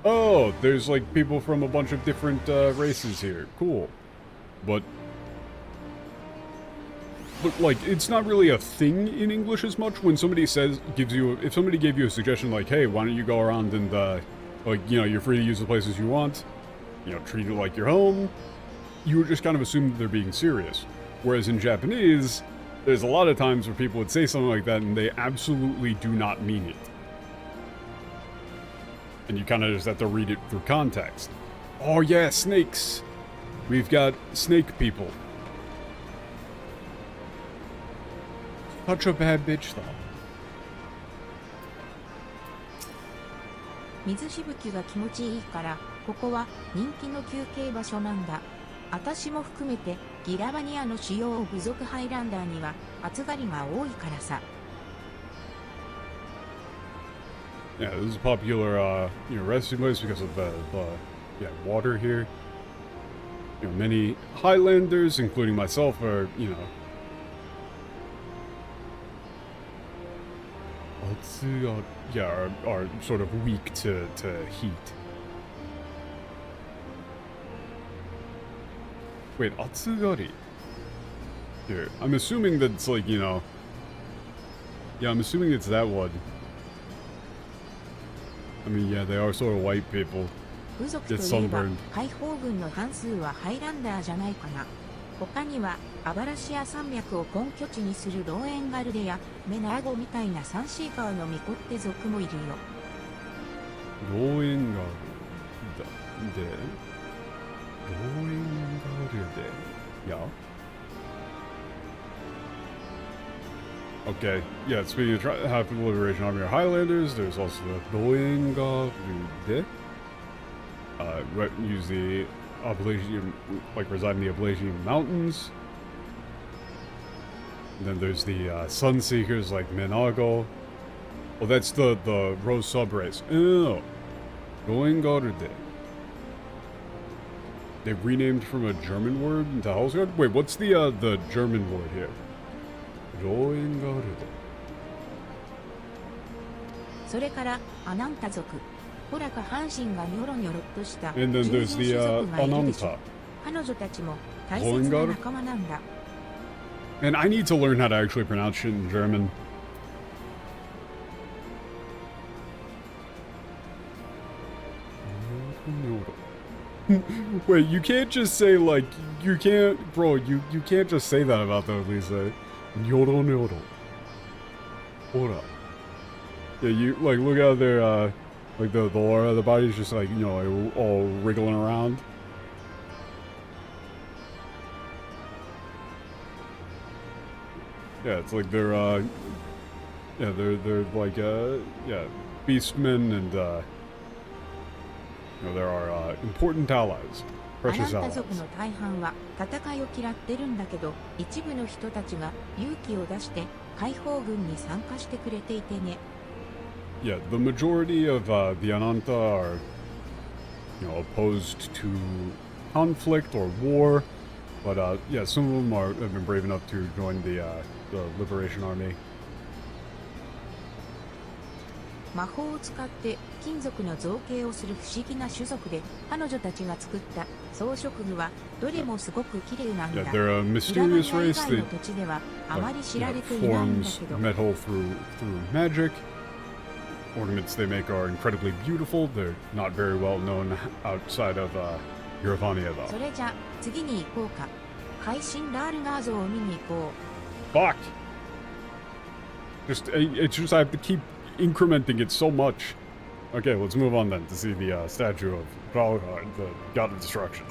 oh, there's, like, people from a bunch of different, races here. Cool. But, like, it's not really a thing in English as much when somebody says, if somebody gave you a suggestion like, hey, why don't you go around and, like, you know, you're free to use the places you want, you know, treat it like your home, you would just kind of assume that they're being serious. Whereas in Japanese, there's a lot of times where people would say something like that and they absolutely do not mean it. And you kind of just have to read it through context. Oh yeah, snakes! We've got snake people. Such a bad bitch though. 水しぶきが気持ちいいから、ここは人気の休憩場所なんだ。私も含めてギラバニアの主要部族ハイランダーには暑がりが多いからさ。Yeah, this is a popular, you know, resting place because of the yeah, water here. You know, many Highlanders, including myself, are, you know, yeah, are sort of weak to heat. Wait, Atsugari? Here, I'm assuming that it's like, you know, yeah, I'm assuming it's that one. I mean, yeah, they are sort of white people. 部族といえば解放軍の半数はハイランダーじゃないかな。他にはアバラシア山脈を根拠地にするローエンガルデやメナーゴみたいなサンシーカーのミコって族もいるよ。ローエンガルデローエンガルデ Yeah? Okay, yeah, speaking of half the Liberation Army are Highlanders, there's also the Loengarude. Use the Appalachian, like reside in the Appalachian Mountains. And then there's the Sunseekers like Menago. Oh, that's the Rose subrace. Oh, Loengarude. They've renamed from a German word into Houseguard? Wait, what's the German word here? Loengarude. それからアナンタ族。ほら下半身がニョロニョロっとした And then there's the 従属がいるでしょ Ananta. 彼女たちも大切な仲間なんだ。 And I need to learn how to actually pronounce shit in German. Wait, you can't just say like, you can't, bro, you can't just say that about them, Lisa. Nyoro nyoro. Hold up. Yeah, you, like, look out there, like the body's just like, you know, like, all wriggling around. Yeah, it's like they're, yeah, they're like, yeah, beastmen and, you know, there are, important allies. アナ Precious ンタ allies. 族の大半は戦いを嫌ってるんだけど、一部の人たちが勇気を出して解放軍に参加してくれていてね。Yeah, the majority of the Ananta are, you know, opposed to conflict or war, But yeah, some of them have been brave enough to join the Liberation Army. 魔法を使って金属の造形をする不思議な種族で、彼女たちが作った装飾具はどれもすごく綺麗なんだ。 Yeah, they're a mysterious race that の土地ではあまり知られていないんだ forms けど。 metal through magic. Ornaments they make are incredibly beautiful. They're not very well known outside of Yeravania, though. それじゃ次に行こうか。会心ラールガー像を見に行こう。 Fuck! It's just I have to keep incrementing it so much. Okay, let's move on then to see the statue of Valgar, the god of destruction.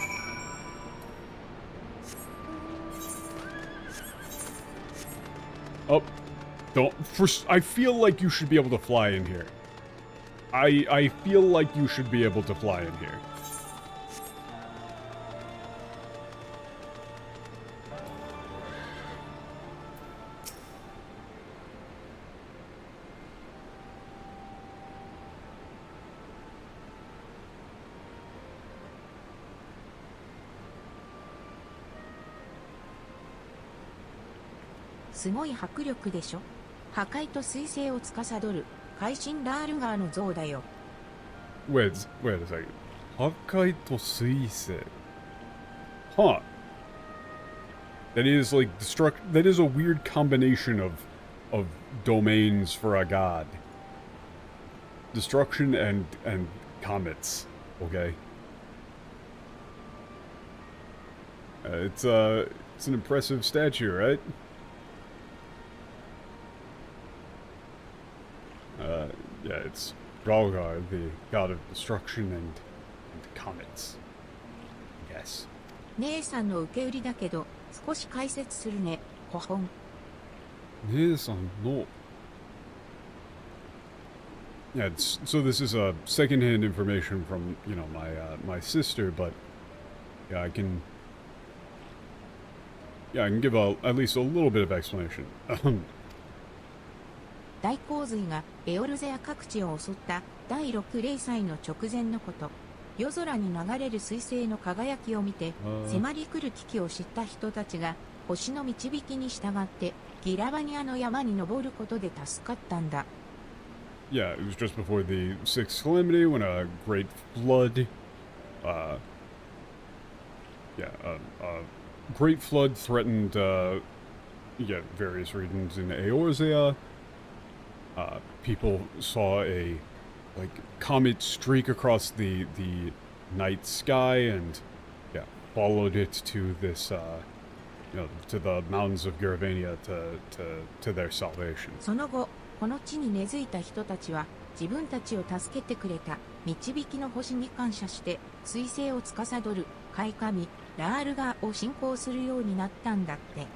Oh, don't. I feel like you should be able to fly in here. I feel like you should be able to fly in here. "すごい迫力でしょ。破壊と彗星を司る会心ラールガーの像だよ。 Wait a second. Hakai to Suise. Huh. That is like that is a weird combination of domains for a god. Destruction and comets. Okay. It's an impressive statue, right? Yeah, it's Ralgar, the god of destruction and comets. Yes. 姉さんの受け売りだけど少し解説するね。ほほん。姉さんの Yeah, so this is secondhand information from, my sister, but yeah, I can give at least a little bit of explanation. 大洪水がエオルゼア各地を襲った第6零祭の直前のこと。夜空に流れる彗星の輝きを見て、迫り来る危機を知った人たちが星の導きに従ってギラバニアの山に登ることで助かったんだ。Yeah, it was just before the sixth calamity when a great flood, great flood threatened, various regions in Eorzea. People saw a, comet streak across the night sky and, followed it to this, to the mountains of Garavania to their salvation. その後、この地に根付いた人たちは自分たちを助けてくれた導きの星に感謝して彗星を司る海神ラールガーを信仰するようになったんだって。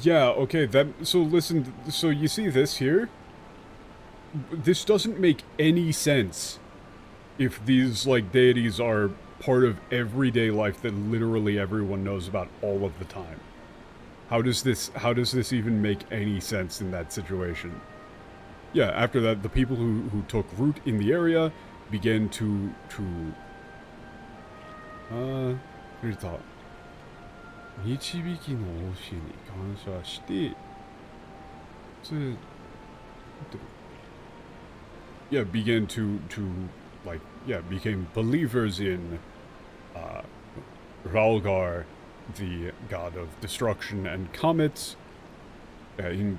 Yeah, okay, so listen, so you see this here? This doesn't make any sense if these, deities are part of everyday life that literally everyone knows about all of the time. How does this even make any sense in that situation? Yeah, after that, the people who took root in the area began to what do you thought? 導きの星に感謝して、began to became believers in Ralgar, the god of destruction and comets, in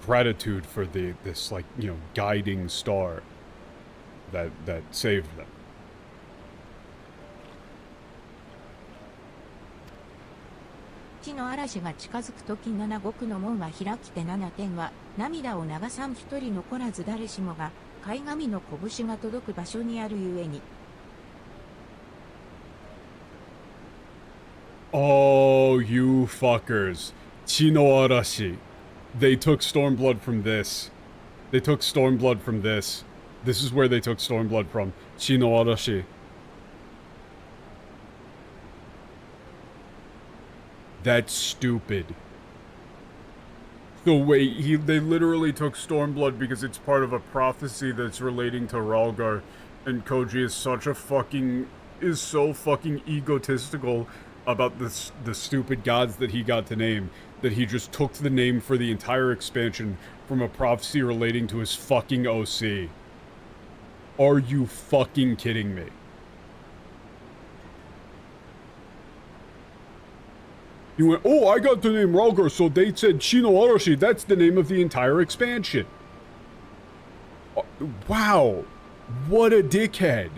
gratitude for this guiding star that saved them. 地の嵐が近づくとき7極の門は開きて7点は涙を流さん一人残らず誰しもが神々の拳が届く場所にあるゆえに。Oh, you fuckers. 血の嵐. They took Stormblood from this. They took Stormblood from this. This is where they took Stormblood from. 血の嵐. That's stupid. The way they literally took Stormblood because it's part of a prophecy that's relating to Ralgar, and Koji is so fucking egotistical about the stupid gods that he got to name, that he just took the name for the entire expansion from a prophecy relating to his fucking OC. Are you fucking kidding me? He went, oh, I got the name Ralgar, so they said Shino Arashi, that's the name of the entire expansion. Wow. What a dickhead.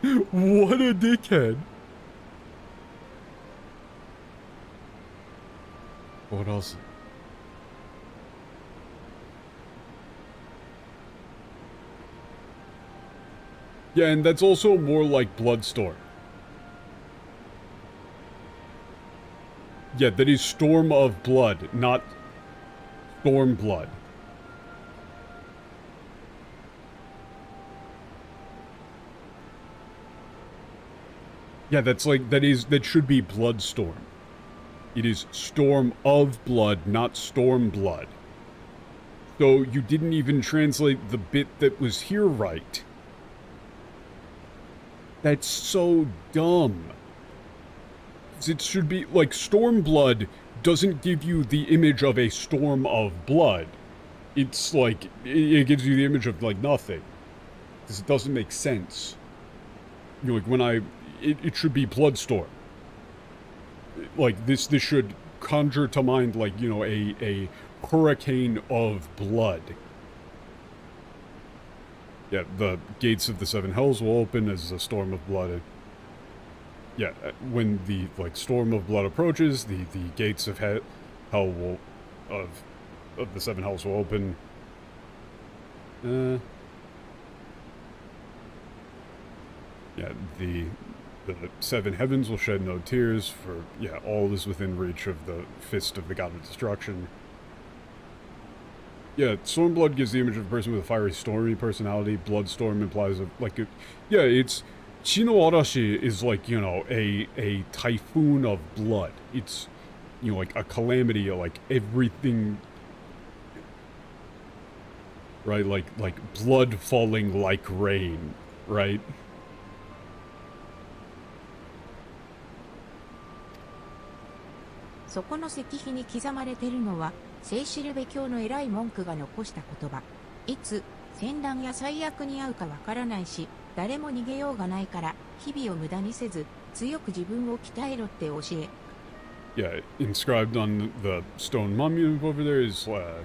What a dickhead. What else? Yeah, and that's also more like Bloodstorm. Yeah, that is Storm of Blood, not Stormblood. Yeah, that should be Bloodstorm. It is Storm of Blood, not Stormblood. So you didn't even translate the bit that was here right. That's so dumb. It should be, like, Stormblood doesn't give you the image of a storm of blood. It's like, it gives you the image of, like, nothing. Because it doesn't make sense. You know, like, when it should be Bloodstorm. Like, this should conjure to mind, like, you know, a hurricane of blood. Yeah, the gates of the seven hells will open as a storm of blood. Yeah, when the, like, storm of blood approaches, the gates of hell will, of the seven hells will open. Yeah, the seven heavens will shed no tears, for, yeah, all is within reach of the fist of the god of destruction. Yeah, Stormblood gives the image of a person with a fiery, stormy personality. Bloodstorm implies, yeah, it's... Shino Arashi is like, you know, a typhoon of blood. It's, you know, like a calamity, like everything... Right, like blood falling like rain, right?そこの石碑に刻まれてるのは、聖シルベ教の偉い文句が残した言葉。いつ、戦乱や最悪に遭うかわからないし、誰も逃げようがないから、日々を無駄にせず、強く自分を鍛えろって教え。Yeah, inscribed on the stone monument over there is, are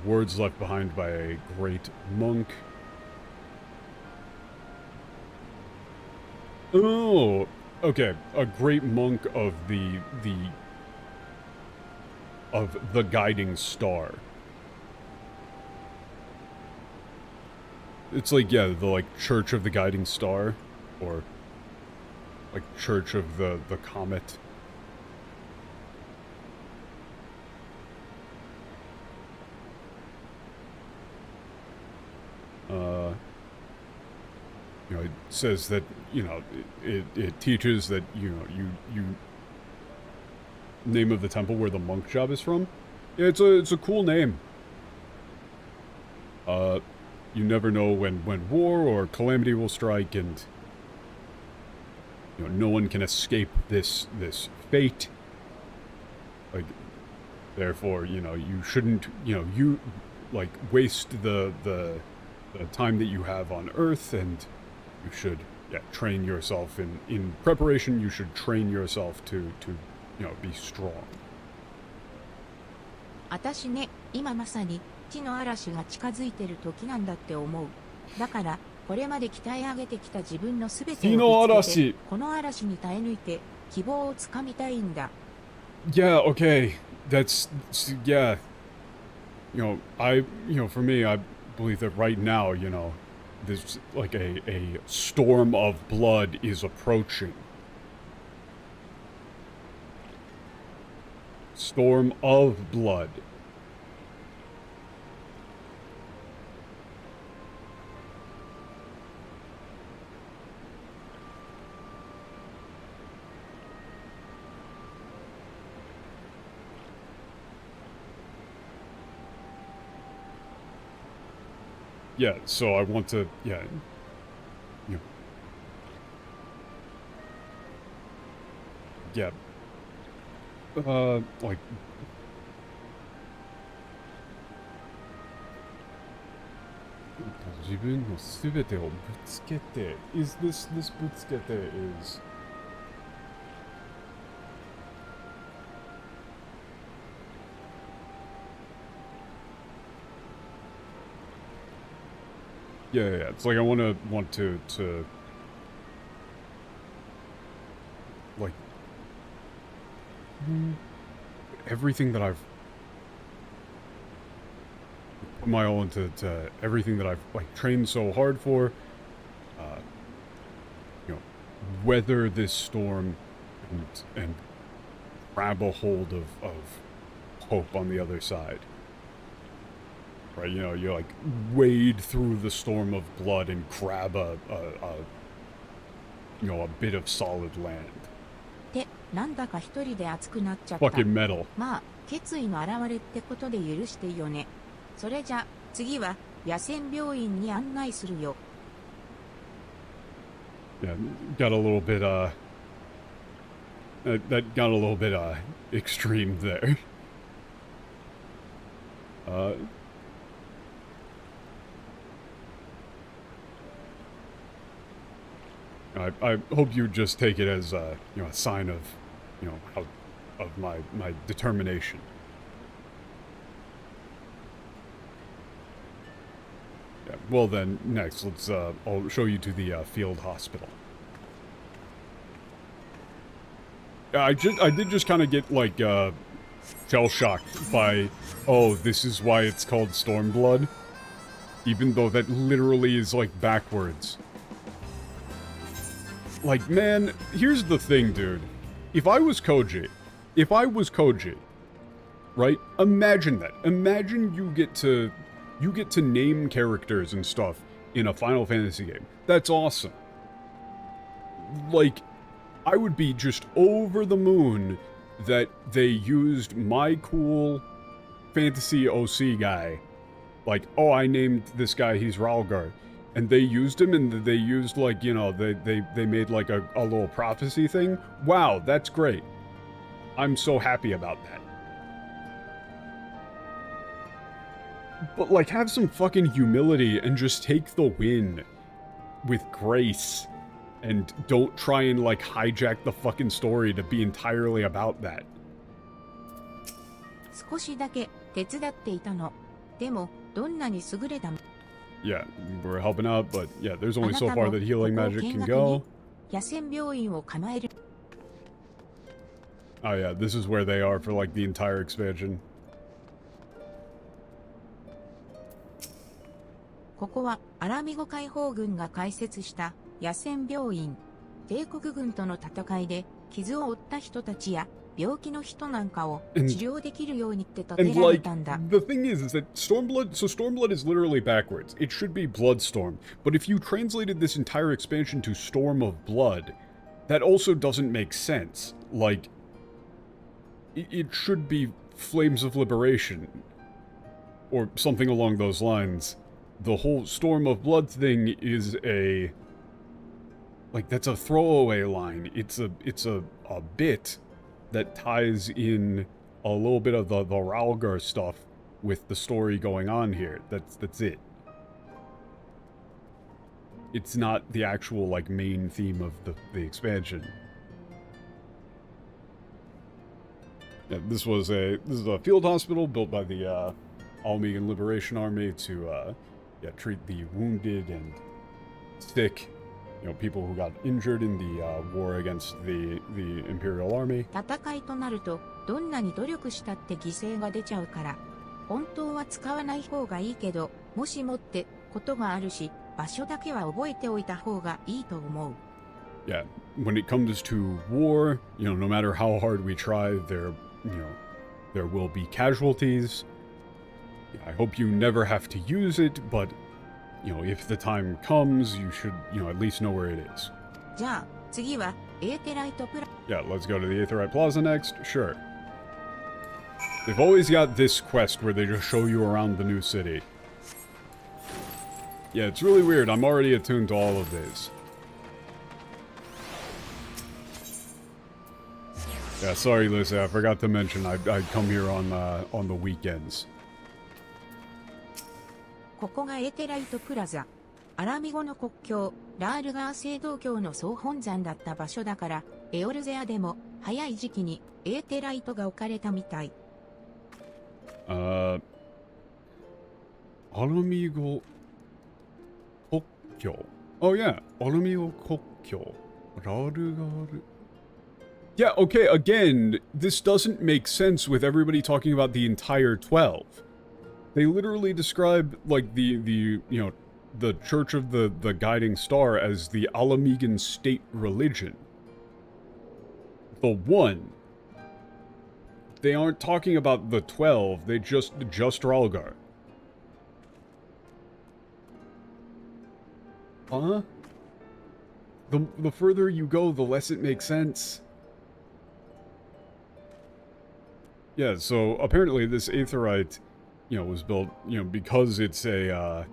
words left behind by a great monk. Oh, okay, a great monk of the guiding star. It's like, yeah, the, like, Church of the Guiding Star, or, like, Church of the Comet. You know, it says that, you know, it teaches that, you know, you name of the temple where the monk job is from. Yeah, it's a cool name. You never know when war or calamity will strike, and, you know, no one can escape this fate. Like, therefore, you know, you shouldn't, you know, you, like, waste the time that you have on Earth, and you should, yeah, train yourself in preparation. You should train yourself to, you know, be strong. 私ね、今まさに地の嵐が近づいてる時なんだって思う。だから、これまで鍛え上げてきた自分のすべてをぶつけて、この嵐に耐え抜いて希望をつかみたいんだ。Yeah, okay. That's, yeah. You know, for me, I believe that right now, you know, there's like a storm of blood is approaching. Storm of blood. Yeah, so I want to, yeah. You know, yeah. Like... Is this butsukete is... Yeah, it's like I want to like everything that I've put my all into everything that I've like trained so hard for, you know, weather this storm and grab a hold of hope on the other side. Right, you know, you like wade through the storm of blood and grab a bit of solid land. ってなんだか一人で熱くなっちゃった。Fucking metal. まあ決意の表れってことで許してよね。それじゃ次は野戦病院に案内するよ。Yeah, got a little bit that got a little bit extreme there. I hope you just take it as a sign of of my determination. Yeah, well then, next let's I'll show you to the field hospital. I did just kind of get like shell shocked by, oh, this is why it's called Stormblood, even though that literally is like backwards. Like, man, here's the thing, dude. If I was Koji, right? Imagine that. Imagine you get to name characters and stuff in a Final Fantasy game. That's awesome. Like, I would be just over the moon that they used my cool fantasy OC guy. Like, oh, I named this guy, he's Ralgar. And they used him, and they used, like, you know, they made, like, a little prophecy thing. Wow, that's great. I'm so happy about that. But, like, have some fucking humility and just take the win with grace. And don't try and, like, hijack the fucking story to be entirely about that. 少しだけ手伝っていたの。でもどんなに優れた Yeah, we're helping out, but yeah, there's only so far that healing magic can go. 野戦病院を構える Oh yeah, this is where they are for like the entire expansion. ここはアラミゴ解放軍が開設した野戦病院。帝国軍との戦いで傷を負った人たちや病気の人なんかを治療できるようにって建てられたんだ。The thing is that Stormblood is literally backwards. It should be Bloodstorm. But if you translated this entire expansion to Storm of Blood, that also doesn't make sense. Like, it should be Flames of Liberation. Or something along those lines. The whole Storm of Blood thing is a... Like, that's a throwaway line. It's a bit that ties in a little bit of the Ralgar stuff with the story going on here. That's it. It's not the actual, like, main theme of the expansion. Yeah, this is a field hospital built by the Almegan Liberation Army to treat the wounded and sick, you know, people who got injured in the war against the Imperial Army. 戦いとなるとどんなに努力したって犠牲が出ちゃうから本当は使わない方がいいけどもしもってことがあるし場所だけは覚えておいた方がいいと思う。Yeah, when it comes to war, you know, no matter how hard we try, there will be casualties. I hope you never have to use it, but, you know, if the time comes, you should, you know, at least know where it is. じゃあ次はエーテライトプラ Yeah, let's go to the Aetherite Plaza next. Sure. They've always got this quest where they just show you around the new city. Yeah, it's really weird. I'm already attuned to all of this. Yeah, sorry, Lucy. I forgot to mention I'd come here on the weekends. ここがエーテライトプラザ。アラミゴの国境、ラールガー聖堂教の総本山だった場所だから、エオルゼアでも早い時期にエーテライトが置かれたみたい。アラミゴ国境。Oh yeah, アラミゴ国境。ラールガール。Yeah, okay, again, this doesn't make sense with everybody talking about the entire 12. They literally describe, like, the you know, the Church of the Guiding Star as the Alamigan state religion. The one. They aren't talking about the 12, they just Ralgar. Huh? The further you go, the less it makes sense. Yeah, so apparently this aetherite, you know, was built, you know, because it's a,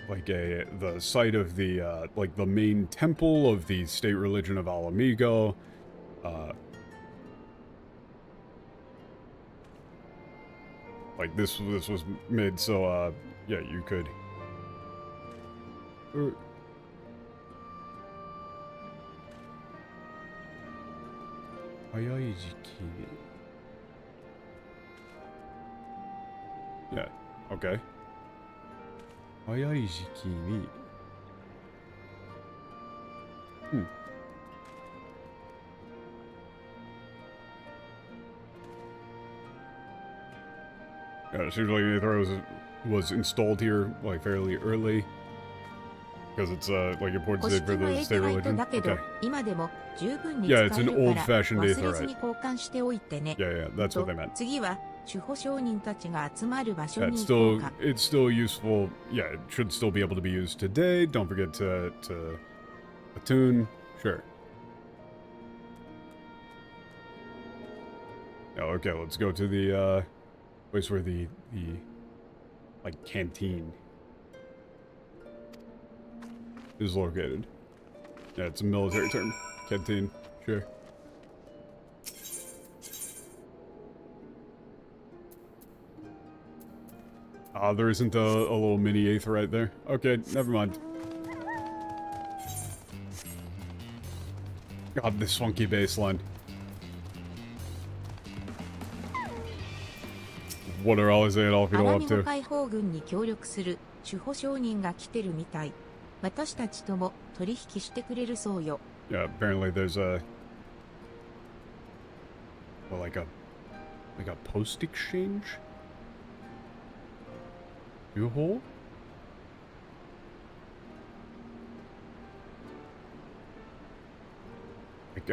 the site of the, like, the main temple of the state religion of Alamigo. Like, this was made so, yeah, you could... Yeah, okay. Yeah, it seems like Aether was installed here, like, fairly early. Because it's, like, important for the state religion. Okay. Yeah, it's an old-fashioned Aetherite. Yeah, that's what they meant. Yeah, it's still useful. Yeah, it should still be able to be used today. Don't forget to attune. Sure. Oh, okay, let's go to the, place where the, like, canteen is located. Yeah, it's a military term. Canteen, sure. Ah, there isn't a little mini aetherite there. Okay, never mind. God, this funky baseline. What are all they all up to? Yeah, apparently there's a... well, like a post exchange? U-hole? Like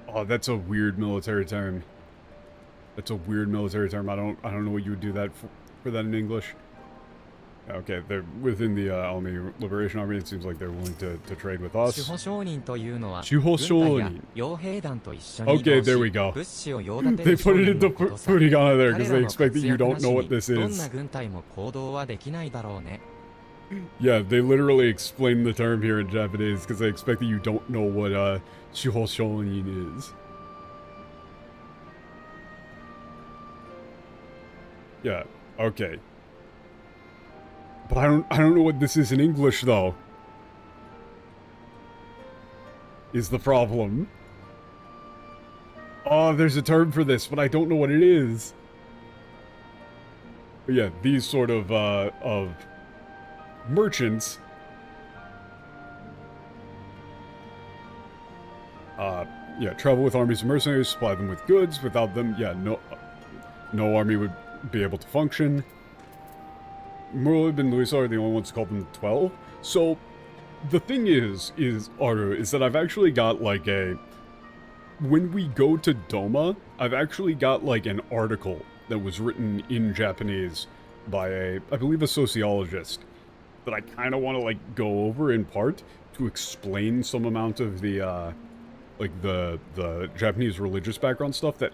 oh, that's a weird military term. That's a weird military term. I don't know what you would do that for that in English. Okay, they're within the Almi Liberation Army. It seems like they're willing to trade with us. Okay, there we go. They put it into Furigana there because they expect that you don't know what this is. Yeah, they literally explain the term here in Japanese because they expect that you don't know what Shuhoshonin is. Yeah, okay. But I don't know what this is in English though. Is the problem. Oh, there's a term for this, but I don't know what it is. But yeah, these sort of merchants yeah, travel with armies of mercenaries, supply them with goods. Without them, yeah, no army would be able to function. Merlin and Luisa are the only ones who call them 12. So, the thing is Aru, is that I've actually got, like, when we go to Doma, I've actually got, like, an article that was written in Japanese by I believe a sociologist, that I kind of want to, like, go over in part to explain some amount of the, like, the Japanese religious background stuff that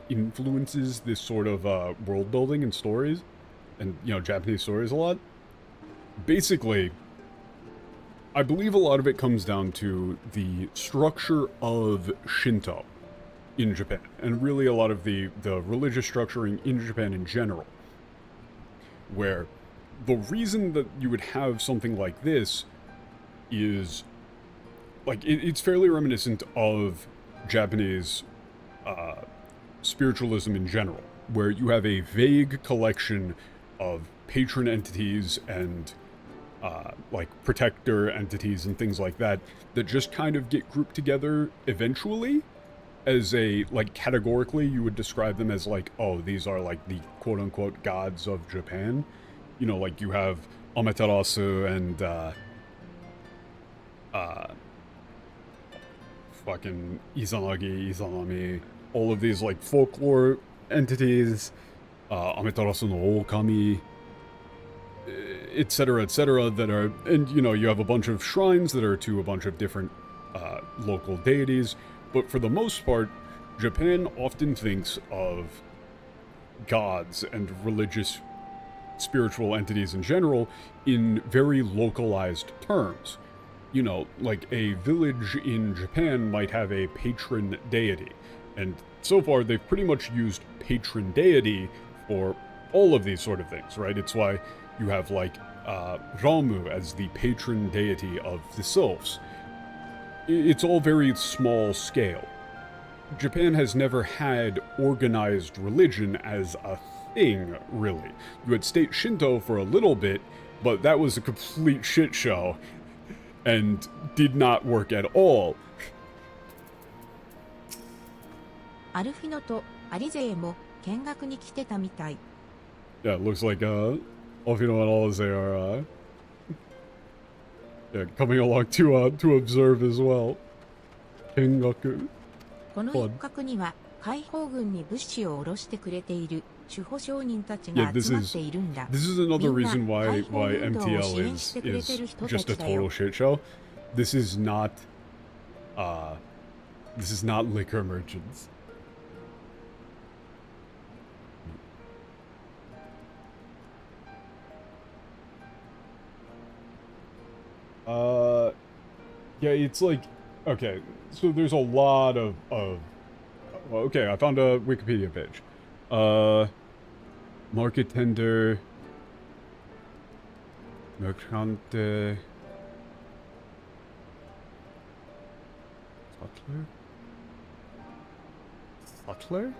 influences this sort of, world building and stories. and, you know, Japanese stories a lot. Basically, I believe a lot of it comes down to the structure of Shinto in Japan, and really a lot of the religious structuring in Japan in general, where the reason that you would have something like this is, like, it's fairly reminiscent of Japanese spiritualism in general, where you have a vague collection of patron entities and like protector entities and things like that that just kind of get grouped together eventually as a, like, categorically you would describe them as like, oh, these are like the quote-unquote gods of Japan. You know, like you have Amaterasu and fucking Izanagi, Izanami, all of these like folklore entities, Amaterasu no Okami, etc., that are, and you know, you have a bunch of shrines that are to a bunch of different local deities, but for the most part, Japan often thinks of gods and religious spiritual entities in general in very localized terms. You know, like a village in Japan might have a patron deity, and so far they've pretty much used patron deity for all of these sort of things, right? It's why you have like Ramu as the patron deity of the sylphs. It's all very small scale. Japan has never had organized religion as a thing, really. You had state Shinto for a little bit, but that was a complete shit show and did not work at all. アルフィノとアリゼーも見学に来てたみたい。 Yeah, it looks like Alfino and Alize are yeah, coming along to observe as well. Kengaku. この一角には解放軍に物資を下ろしてくれている守護商人たちが集まっているんだ。This is another reason why MTL is just a total shit show. This is not liquor merchants. Yeah, it's like, okay, so there's a lot of well, okay, I found a Wikipedia page. Market tender, mercante, sutler?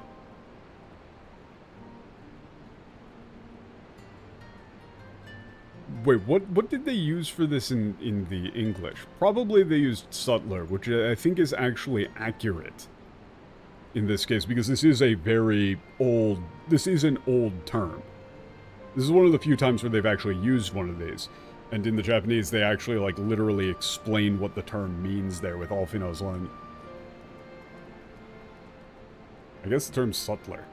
Wait, what did they use for this in the English? Probably they used sutler, which I think is actually accurate in this case, because this is a very old, this is an old term. This is one of the few times where they've actually used one of these. And in the Japanese, they actually, like, literally explain what the term means there with Alfino's line. I guess the term's sutler.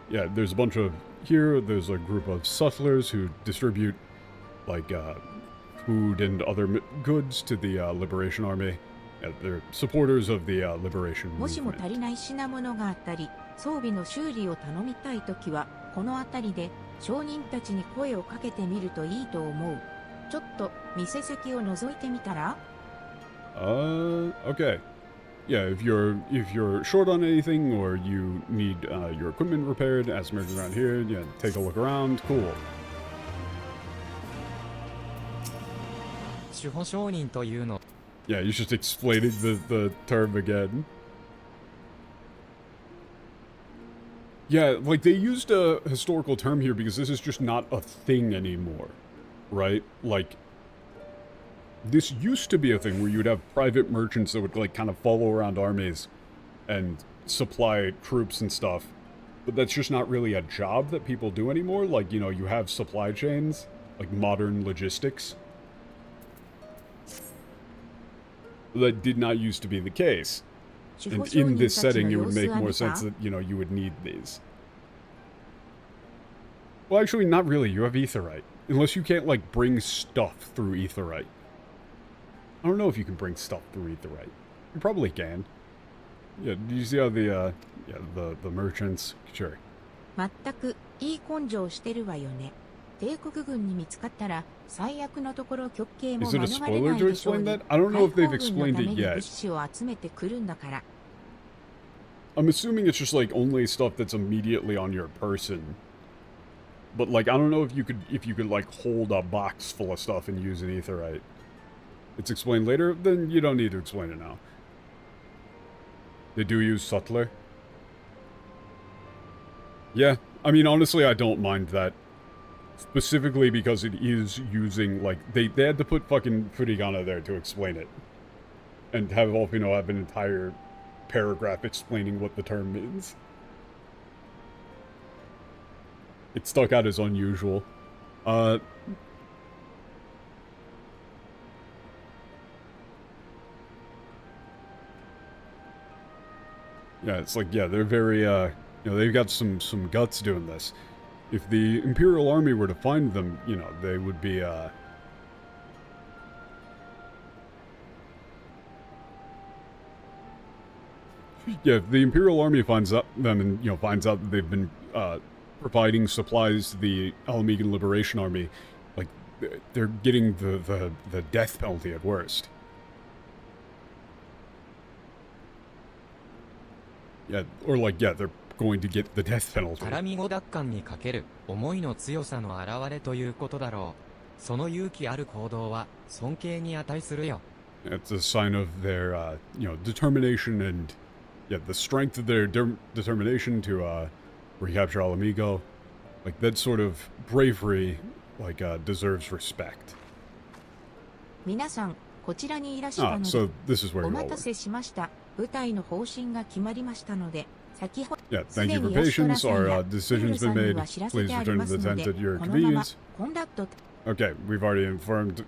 Yeah, there's a bunch of, here, there's a group of sutlers who distribute, like, food and other goods to the Liberation Army. Yeah, they're supporters of the Liberation movement. もしも足りない品物があったり、装備の修理を頼みたいときは、この辺りで商人たちに声をかけてみるといいと思う。ちょっと店先を覗いてみたら? Okay. Yeah, if you're short on anything or you need your equipment repaired, as merchant around here, yeah, take a look around. Cool. 守護商人というの Yeah, you just explaining the term again. Yeah, like, they used a historical term here because this is just not a thing anymore, right? Like, this used to be a thing where you'd have private merchants that would, like, kind of follow around armies and supply troops and stuff. But that's just not really a job that people do anymore. Like, you know, you have supply chains, like modern logistics. That did not used to be the case. And in this setting, it would make more sense that, you know, you would need these. Well, actually, not really. You have Aetherite. Unless you can't, like, bring stuff through Aetherite. I don't know if you can bring stuff through Aetherite. You probably can. Yeah, do you see how the merchants... Sure. 全くいい根性してるわよね。帝国軍に見つかったら最悪のところ極刑も Is it a 免れな spoiler い to でしょう explain に。 that? I don't know if they've 解放軍の explained ため it に yet. 物資を集めてくるんだから。 I'm assuming it's just like only stuff that's immediately on your person. But like I don't know if you could like hold a box full of stuff and use an aetherite. It's explained later, then you don't need to explain it now. They do use subtler. Yeah, I mean honestly I don't mind that. Specifically because it is using like they had to put fucking Furigana there to explain it. And have Volpino have an entire paragraph explaining what the term means. It stuck out as unusual. Yeah, it's like, yeah, they're very, you know, they've got some guts doing this. If the Imperial Army were to find them, you know, they would be, yeah, if the Imperial Army finds out them and, you know, finds out that they've been, providing supplies to the Alamegan Liberation Army, like, they're getting the death penalty at worst. Yeah, or like, yeah, they're going to get the death penalty. アラミゴ奪還にかける思いの強さの表れということだろう。その勇気ある行動は尊敬に値するよ。 It's a sign of their, you know, determination and, yeah, the strength of their determination to, recapture Alamigo. Like, that sort of bravery, like, deserves respect. 皆さん、こちらにいらしたので、 so this is where お you 待 all た were. せしました。部隊の方針が決まりましたので、先ほど Yeah, す thank で you for に吉虎 patience. さん Our や decision's さ been んに made. は知らせ Please てあり return ま to す the の tent で、 at your このまま convenience. コンダクト Okay, we've already informed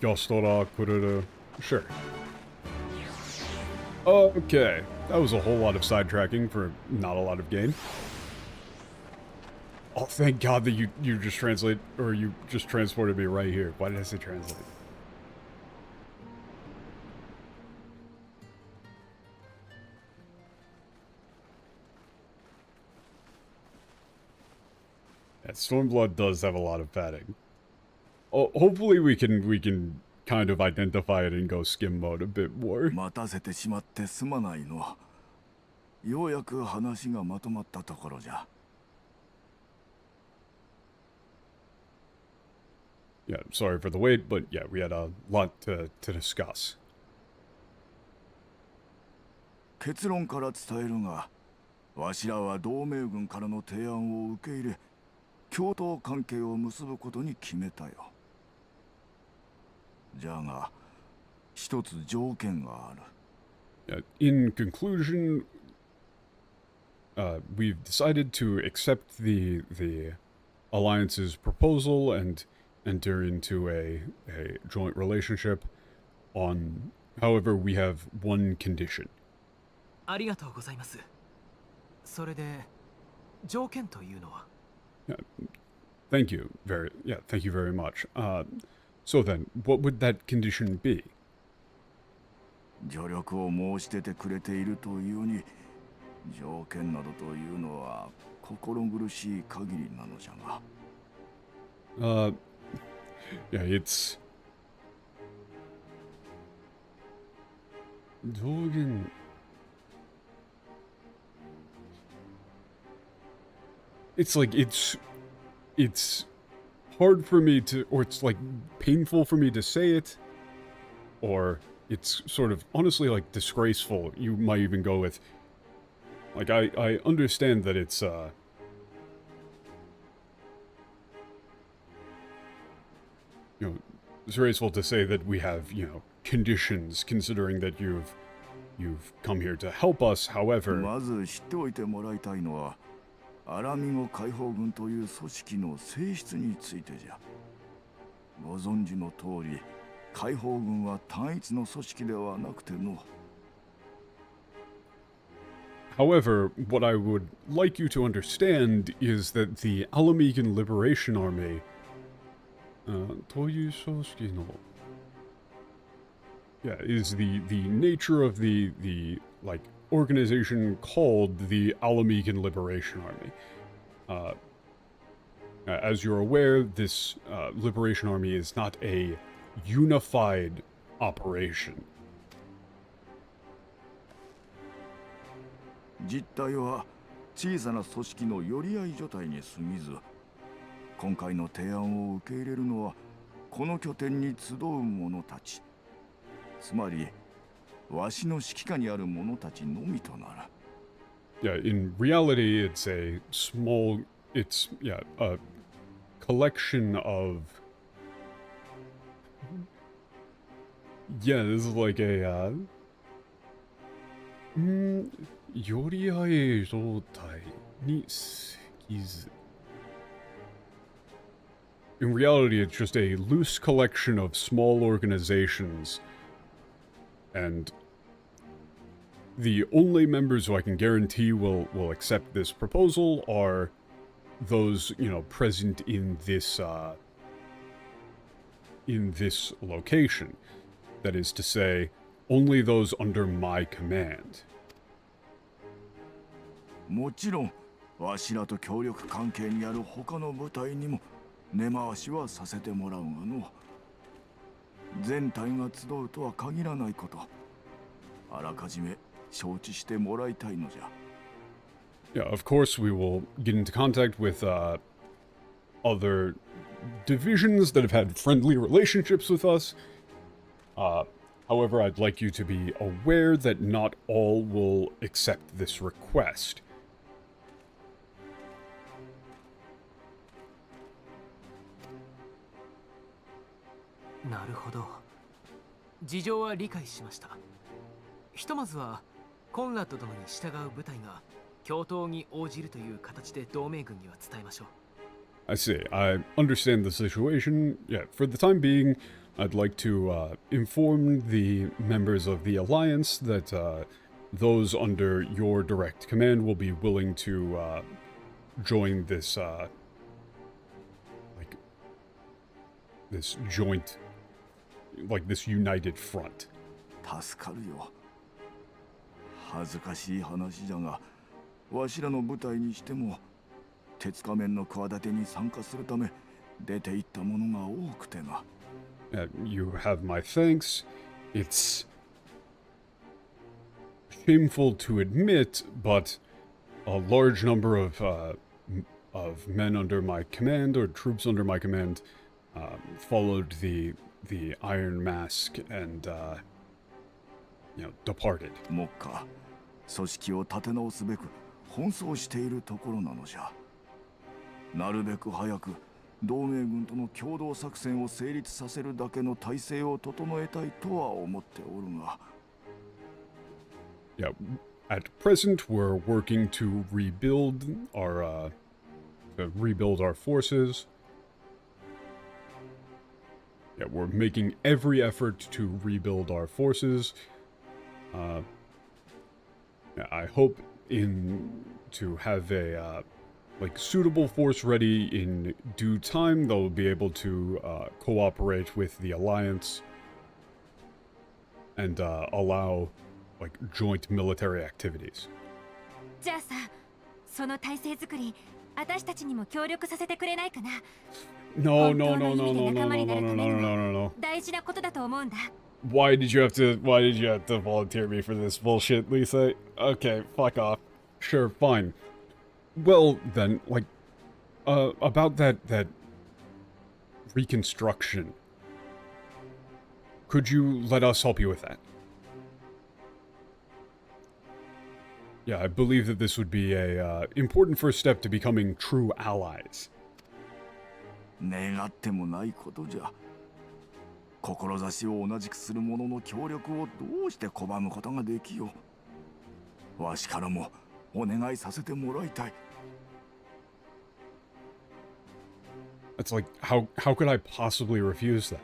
Yostora Kururu. Sure. Okay, that was a whole lot of sidetracking for not a lot of gain. Oh, thank God that you just translate, or you just transported me right here. Why did I say translate? Yeah, Stormblood does have a lot of padding. Oh, hopefully we can kind of identify it and go skim mode a bit more. 待たせてしまってすまないの。ようやく話がまとまったところじゃ。Yeah, sorry for the wait, but yeah, we had a lot to discuss. 結論から伝えるが、わしらは同盟軍からの提案を受け入れ、共闘関係を結ぶことに決めたよ。じゃが、一つ条件がある。In conclusion, we've decided to accept the alliance's proposal and enter into a joint relationship on, however, we have one condition. ありがとうございます。それで条件というのは Thank you thank you very much. So then, what would that condition be? 助力を申し出てくれているというに、条件などというのは心苦しい限りなのじゃが。Yeah, it's... Dogen... It's like, it's hard for me to, or it's like painful for me to say it, or it's sort of, honestly, like disgraceful. You might even go with, like, I understand that it's, you know, disgraceful to say that we have, you know, conditions, considering that you've come here to help us, however... まず知っておいてもらいたいのは、アラミゴ解放軍という組織の性質についてじゃ。ご存知の通り、解放軍は単一の組織ではなくての。However, what I would like you to understand is that the Alamegan Liberation Army, という組織の yeah, is the nature of the like organization called the Alamigan Liberation Army. As you're aware, this Liberation Army is not a unified operation. 実態は小さな組織の寄り合い所帯に過ぎず、今回の提案を受け入れるのはこの拠点に集う者たち、つまりわしの指揮下にある者たちのみとなる。Yeah, in reality, it's a collection of... Yeah, this is like a, 寄り合い状態に過ぎず. In reality, it's just a loose collection of small organizations, and the only members who I can guarantee will accept this proposal are those, you know, present in this location. That is to say, only those under my command. もちろん、わしらと協力関係にある他の部隊にも根回しはさせてもらうがの。全体が集うとは限らないこと、あらかじめ承知してもらいたいのじゃ。Yeah, of course we will get into contact with other divisions that have had friendly relationships with us. However, I'd like you to be aware that not all will accept this request. なるほど。事情は理解しました。ひとまずはコンラッド殿に従う部隊が共闘に応じるという形で同盟軍には伝えましょう。I see. I understand the situation. Yeah, for the time being, I'd like to inform the members of the Alliance that those under your direct command will be willing to join this, this joint, this united front. 助かるよ。恥ずかしい話じゃが、わしらの部隊にしても鉄仮面の企てに参加するため出て行った者が多くてな。You have my thanks. It's shameful to admit, but a large number of men under my command or troops under my command followed the Iron Mask and departed. 目下、組織を立て直すべく奔走しているところなのじゃ。なるべく早く同盟軍との共同作戦を成立させるだけの体制を整えたいとは思っておるが。Yeah, at present we're working to rebuild our forces. Yeah, we're making every effort to rebuild our forces. I hope to have a suitable force ready in due time. They'll be able to cooperate with the Alliance and allow joint military activities. じゃあさ、その体制作り、私たちにも協力させてくれないかな。No. 大事なことだと思うんだ。Why did you have to volunteer me for this bullshit, Lisa? Okay, fuck off. Sure, fine. Well, then, about that reconstruction. Could you let us help you with that? Yeah, I believe that this would be a important first step to becoming true allies. 願ってもないことじゃ。志を同じくする者の協力をどうして拒むことができよう。わしからもお願いさせてもらいたい。It's like, how could I possibly refuse that?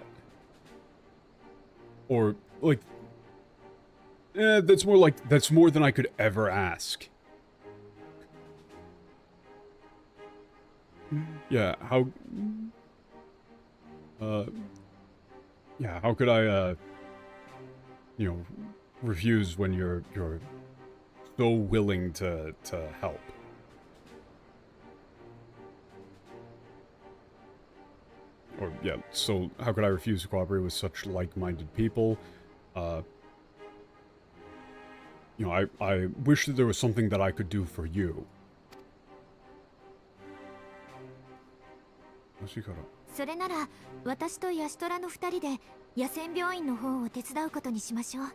Or, that's more than I could ever ask. Yeah, how could I, refuse when you're so willing to help. Or, yeah, so how could I refuse to cooperate with such like-minded people? You know, I wish that there was something that I could do for you. それなら私とヤシトラの2人で野戦病院の方を手伝うことにしましょう。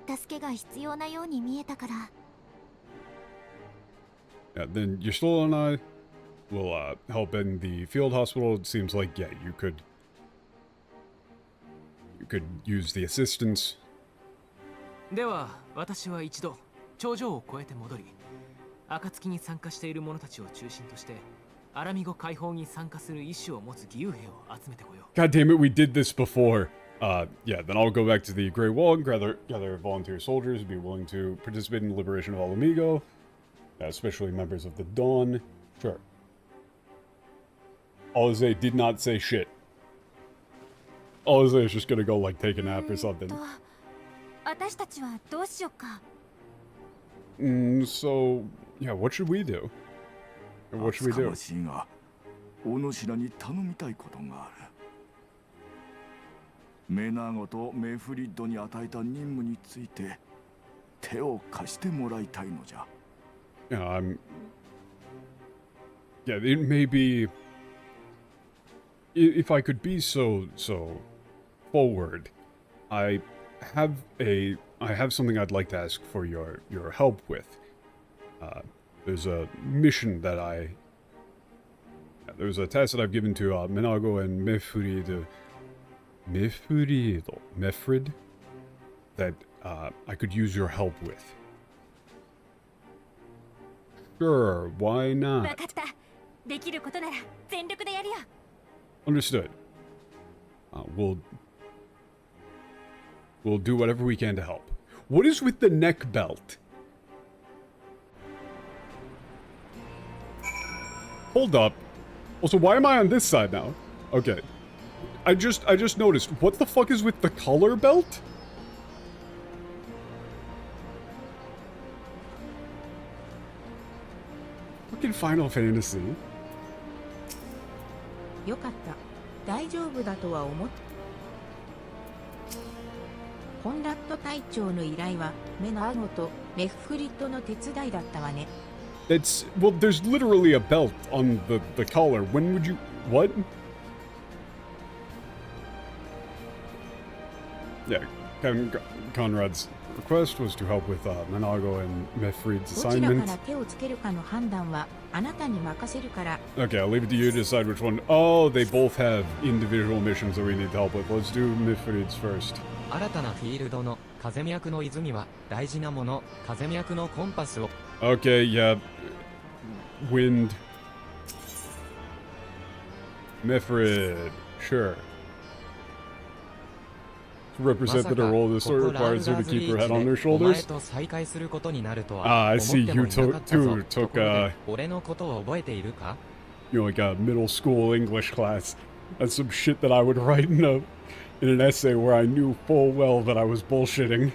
助けが必要なように見えたから。Yeah, then Yashtola and I will help in the field hospital. It seems like, yeah, you could use the assistance. では私は一度頂上を越えて戻り、暁に参加している者たちを中心としてアラミゴ解放に参加する意思を持つ義勇兵を集めてこよう。 God damn it, we did this before. Yeah, then I'll go back to the Grey Wall and gather volunteer soldiers who'd be willing to participate in the liberation of Alamigo, especially members of the Dawn. Sure. Alize did not say shit. Alize is just gonna go, like, take a nap or something. 私たちはどうしようか。So, yeah, what should we do? What should we do? お主らに頼みたいことがある。メナーゴとメフリッドに与えた任務について手を貸してもらいたいのじゃ。Yeah, yeah, it may be... If I could be so forward, I have something I'd like to ask for your help with. There's a mission that there's a task that I've given to Menago and Mefrid, that I could use your help with. Sure, why not? わかった。できることなら全力でやるよ。 Understood. We'll do whatever we can to help. What is with the neck belt? Hold up. Also, why am I on this side now? Okay. I just noticed. What the fuck is with the color belt? Fucking Final Fantasy. よかった。大丈夫だとは思っ。コンラッド隊長の依頼はメナーゴとメフフリッドの手伝いだったわね。It's well, there's literally a belt on the collar. When would you what? Yeah, Conrad's request was to help with Menago and Mefrid's どちらか assignment. ら手をつけるかの判断はあなたに任せるから。 Okay, I'll leave it to you to decide which one. Oh, they both have individual missions that we need help with. Let's do Mefrid's first. 新たなフィールドの風脈の泉は大事なもの。風脈のコンパスを Okay, yeah. Wind. Mefrid. Sure. To represent that her role in the story requires her to keep her head on their shoulders. I see you too took, you know, like a middle school English class. That's some shit that I would write in an essay where I knew full well that I was bullshitting.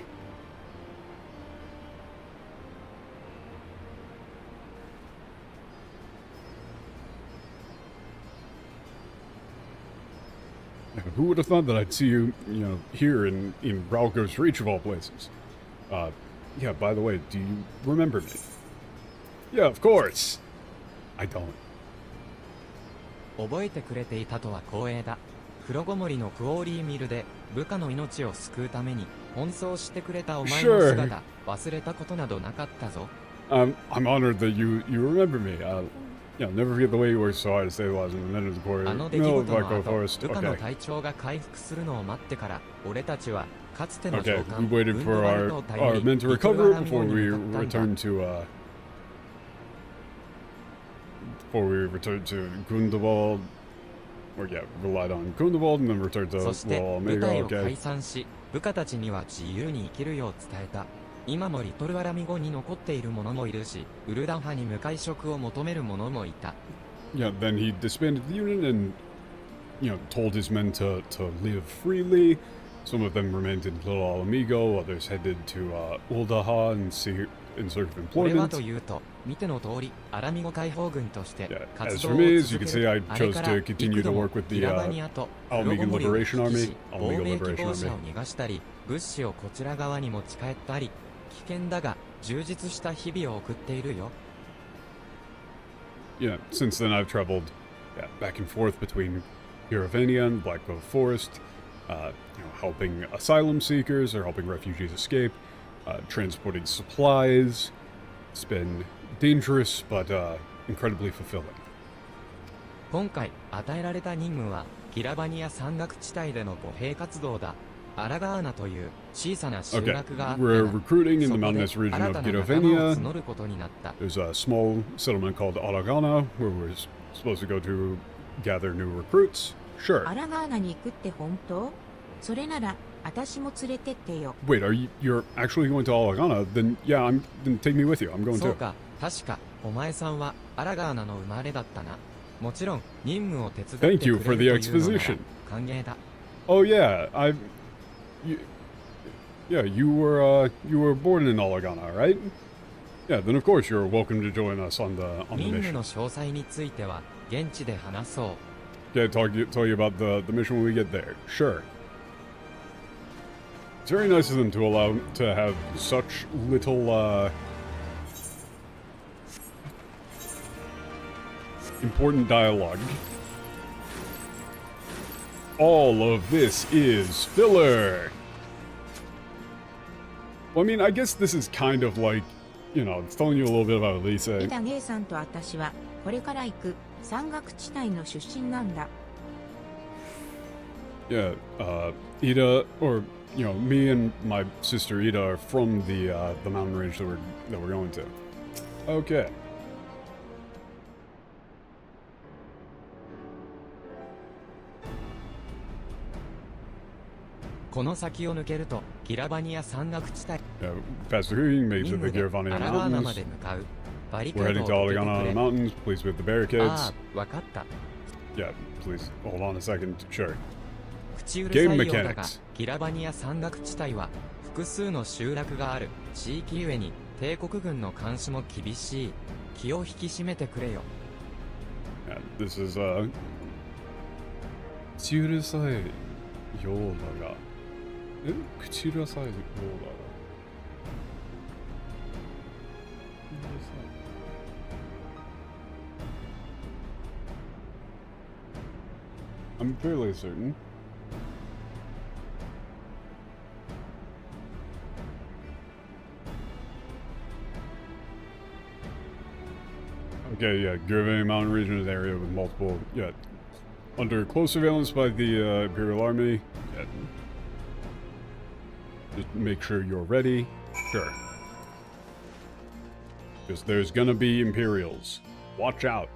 Who would have thought that I'd see you, you know, here in Bralco's Reach of all places? Yeah, by the way, do you remember me? Yeah, of course. I don't. 覚えてくれていたとは光栄だ。黒ごもりのクオーリーミルで部下の命を救うために奔走してくれたお前の姿、忘れたことなどなかったぞ。I'm honored that you remember me. Yeah, never forget the way you worked so hard to stabilize the men of the core. あの出来事の後、部下の体調が回復するのを待ってから、俺たちはかつての上官、we waited for our men to recover before we returned to Gundewald. Or yeah, relied on Gundewald and then returned to そして Wall 部隊を Omega. 解散し、部下たちには自由に生きるよう伝えた。今もリトルアラミゴに残っている者もいるし、ウルダン派に向かい職を求める者もいた。Yeah, then he disbanded the unit and, you know, told his men to live freely. Some of them remained in Little Alamigo, others headed to Uldaha in search of これは employment. というと、見ての通り、アラミゴ解放軍として Yeah, 活 as 動 for を me, 続 as け you can see, る I あれ chose から to continue 幾 to 度も work with ギ the ラバニアと黒 Alamigo ゴモリを Liberation 駆 Army, 使し亡 Alamigo 命希 Liberation 望者 Army. を逃がしたり、物資をこちら側に持ち帰ったり、危険だが充実した日々を送っているよ。Yeah, since then I've traveled back and forth between Giravania and Black Cove Forest, helping asylum seekers or helping refugees escape, transporting supplies. It's been dangerous, but incredibly fulfilling. 今回与えられた任務はギラバニア山岳地帯での歩兵活動だ。アラガーナという小さな集 Okay, 落があった we're が、 recruiting in そ the こで mountainous region 新 of たな仲間を Giravania. 募ることになった。 There's a small settlement called Aragana, where we're supposed to go to gather new recruits. Sure. アラガーナに行くって本当？それなら、私も連れてってよ。 Wait, you're actually going to Aragana? Then yeah, then take me with you. I'm going そう to. か、確かお前さんはアラガーナの生まれだったな。もちろん任務を手伝ってくれ Thank you ると for い the うのなら exposition. 歓迎だ。 Oh yeah, you were born in Alagana, right? Yeah, then of course you're welcome to join us on the 任務 mission. の詳細については現地で話そう。 Yeah, tell you about the mission when we get there. Sure. It's very nice of them to allow to have such little important dialogue. All of this is filler. Well, I mean, I guess this is kind of like, it's telling you a little bit about Lisa. 枝姉さんと私は、これから行く山岳地帯の出身なんだ。 Yeah, Ida, or me and my sister Ida are from the mountain range that we're going to. Okay. この先を抜けるとギラバニア山岳地帯。 Yeah, past the Hugin makes 任 it the 務で Giravania アラガーナま Mountains. で向かう。バリカ We're ード heading を to 解けて Alagana くれ。 Mountains. Please with the barricades. ああ、わかった。 Yeah, please hold on a second. Sure. 口うるさいよう Game だが mechanics. ギラバニア山岳地帯は複数の集落がある地域ゆえに帝国軍の監視も厳しい。気を引き締めてくれよ。 Yeah, this is Kuchirasai Yoda ga. Kuchirasai Yoda ga. I'm fairly certain. Okay, yeah, Giravania Mountain region is an area with multiple, under close surveillance by the Imperial Army. Yeah. Just make sure you're ready. Sure. Because there's gonna be Imperials. Watch out.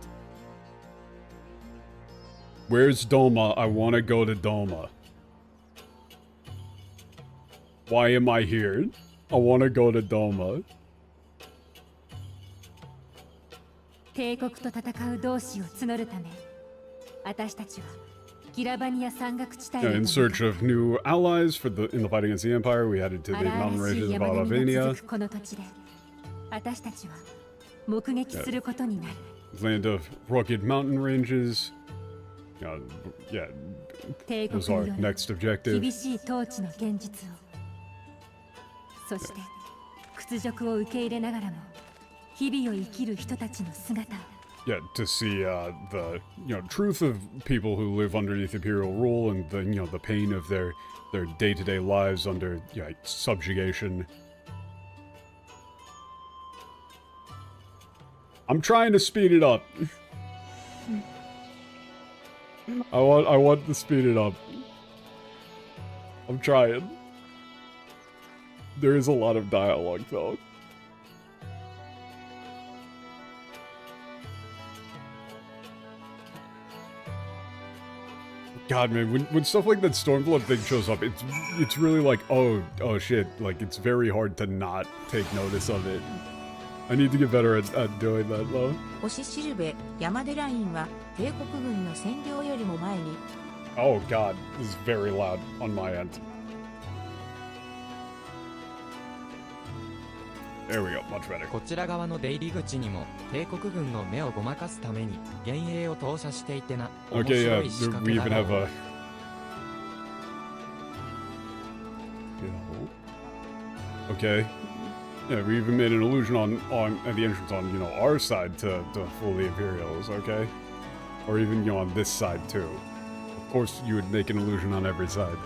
Where's Doma? I want to go to Doma. Why am I here? I want to go to Doma. 帝国と戦う同志を募るため、私たちはギラバニア山岳地帯 In へ search of new allies in the fight against the Empire, we headed to the 荒 mountain 々し ranges い of 山並みが Alavania, 続くこの土地で、私たちは目撃することになる。 land of rugged mountain ranges. Yeah, 帝 was 国 our による next objective. 厳しい統治の現実を、そして屈辱を受け入れながらも日々を生きる人たちの姿を。 Yeah, to see the truth of people who live underneath imperial rule and the pain of their day-to-day lives under subjugation. I'm trying to speed it up. I want to speed it up. I'm trying. There is a lot of dialogue though. God, man, when stuff like that Stormblood thing shows up, it's really like, oh shit, like it's very hard to not take notice of it. I need to get better at doing that though. 星しるべ山手ラインは帝国軍の占領よりも前に Oh god, this is very loud on my end. There we go, much better. こちら側の出入り口にも帝国軍の目をごまかすために幻影を投射していてな。面 Okay, 白 yeah, い仕 we 掛け even だ have ろう。 Okay. Yeah, we even made an illusion on at the entrance on, you know, our side to fool the Imperials, okay? Or even, you know, on this side too. Of course, you would make an illusion on every side.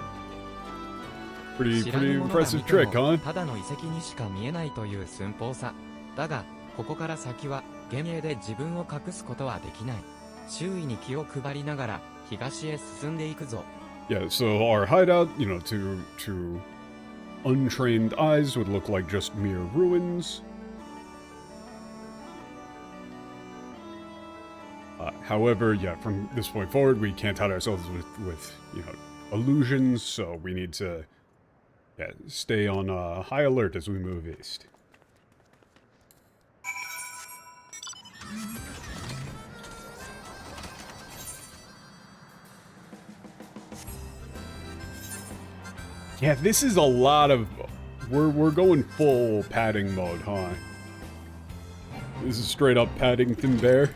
Pretty impressive trick, huh? ただの遺跡にしか見えないという寸法さ。だが、ここから先は幻影で自分を隠すことはできない。周囲に気を配りながら東へ進んでいくぞ。Yeah, so our hideout, you know, to untrained eyes would look like just mere ruins. However, yeah, from this point forward, we can't hide ourselves with you know, illusions, so we need to, yeah, stay on high alert as we move east. Yeah, this is a lot of... We're going full padding mode, huh? This is straight up Paddington Bear.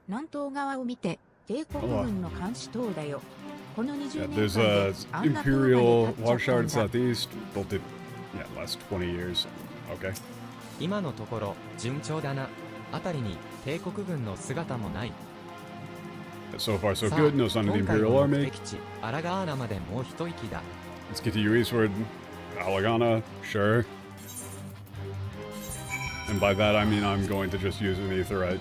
南東側を見て、帝国軍の監視塔だよ。この20 Yeah, 年 there's 間 a であんな塔まで Imperial 建っちゃったん watchtower だ。 southeast. Built it, yeah, last 20 years. Okay. 今のところ順調だな。辺りに帝国軍の姿もない。 So far, so さあ、 good. No sign of the 今回 Imperial の目 army. 的地アラガーナまでもう一息だ。 Let's get to you eastward. Alagana, sure. And by that, I mean I'm going to just use an Aetherite.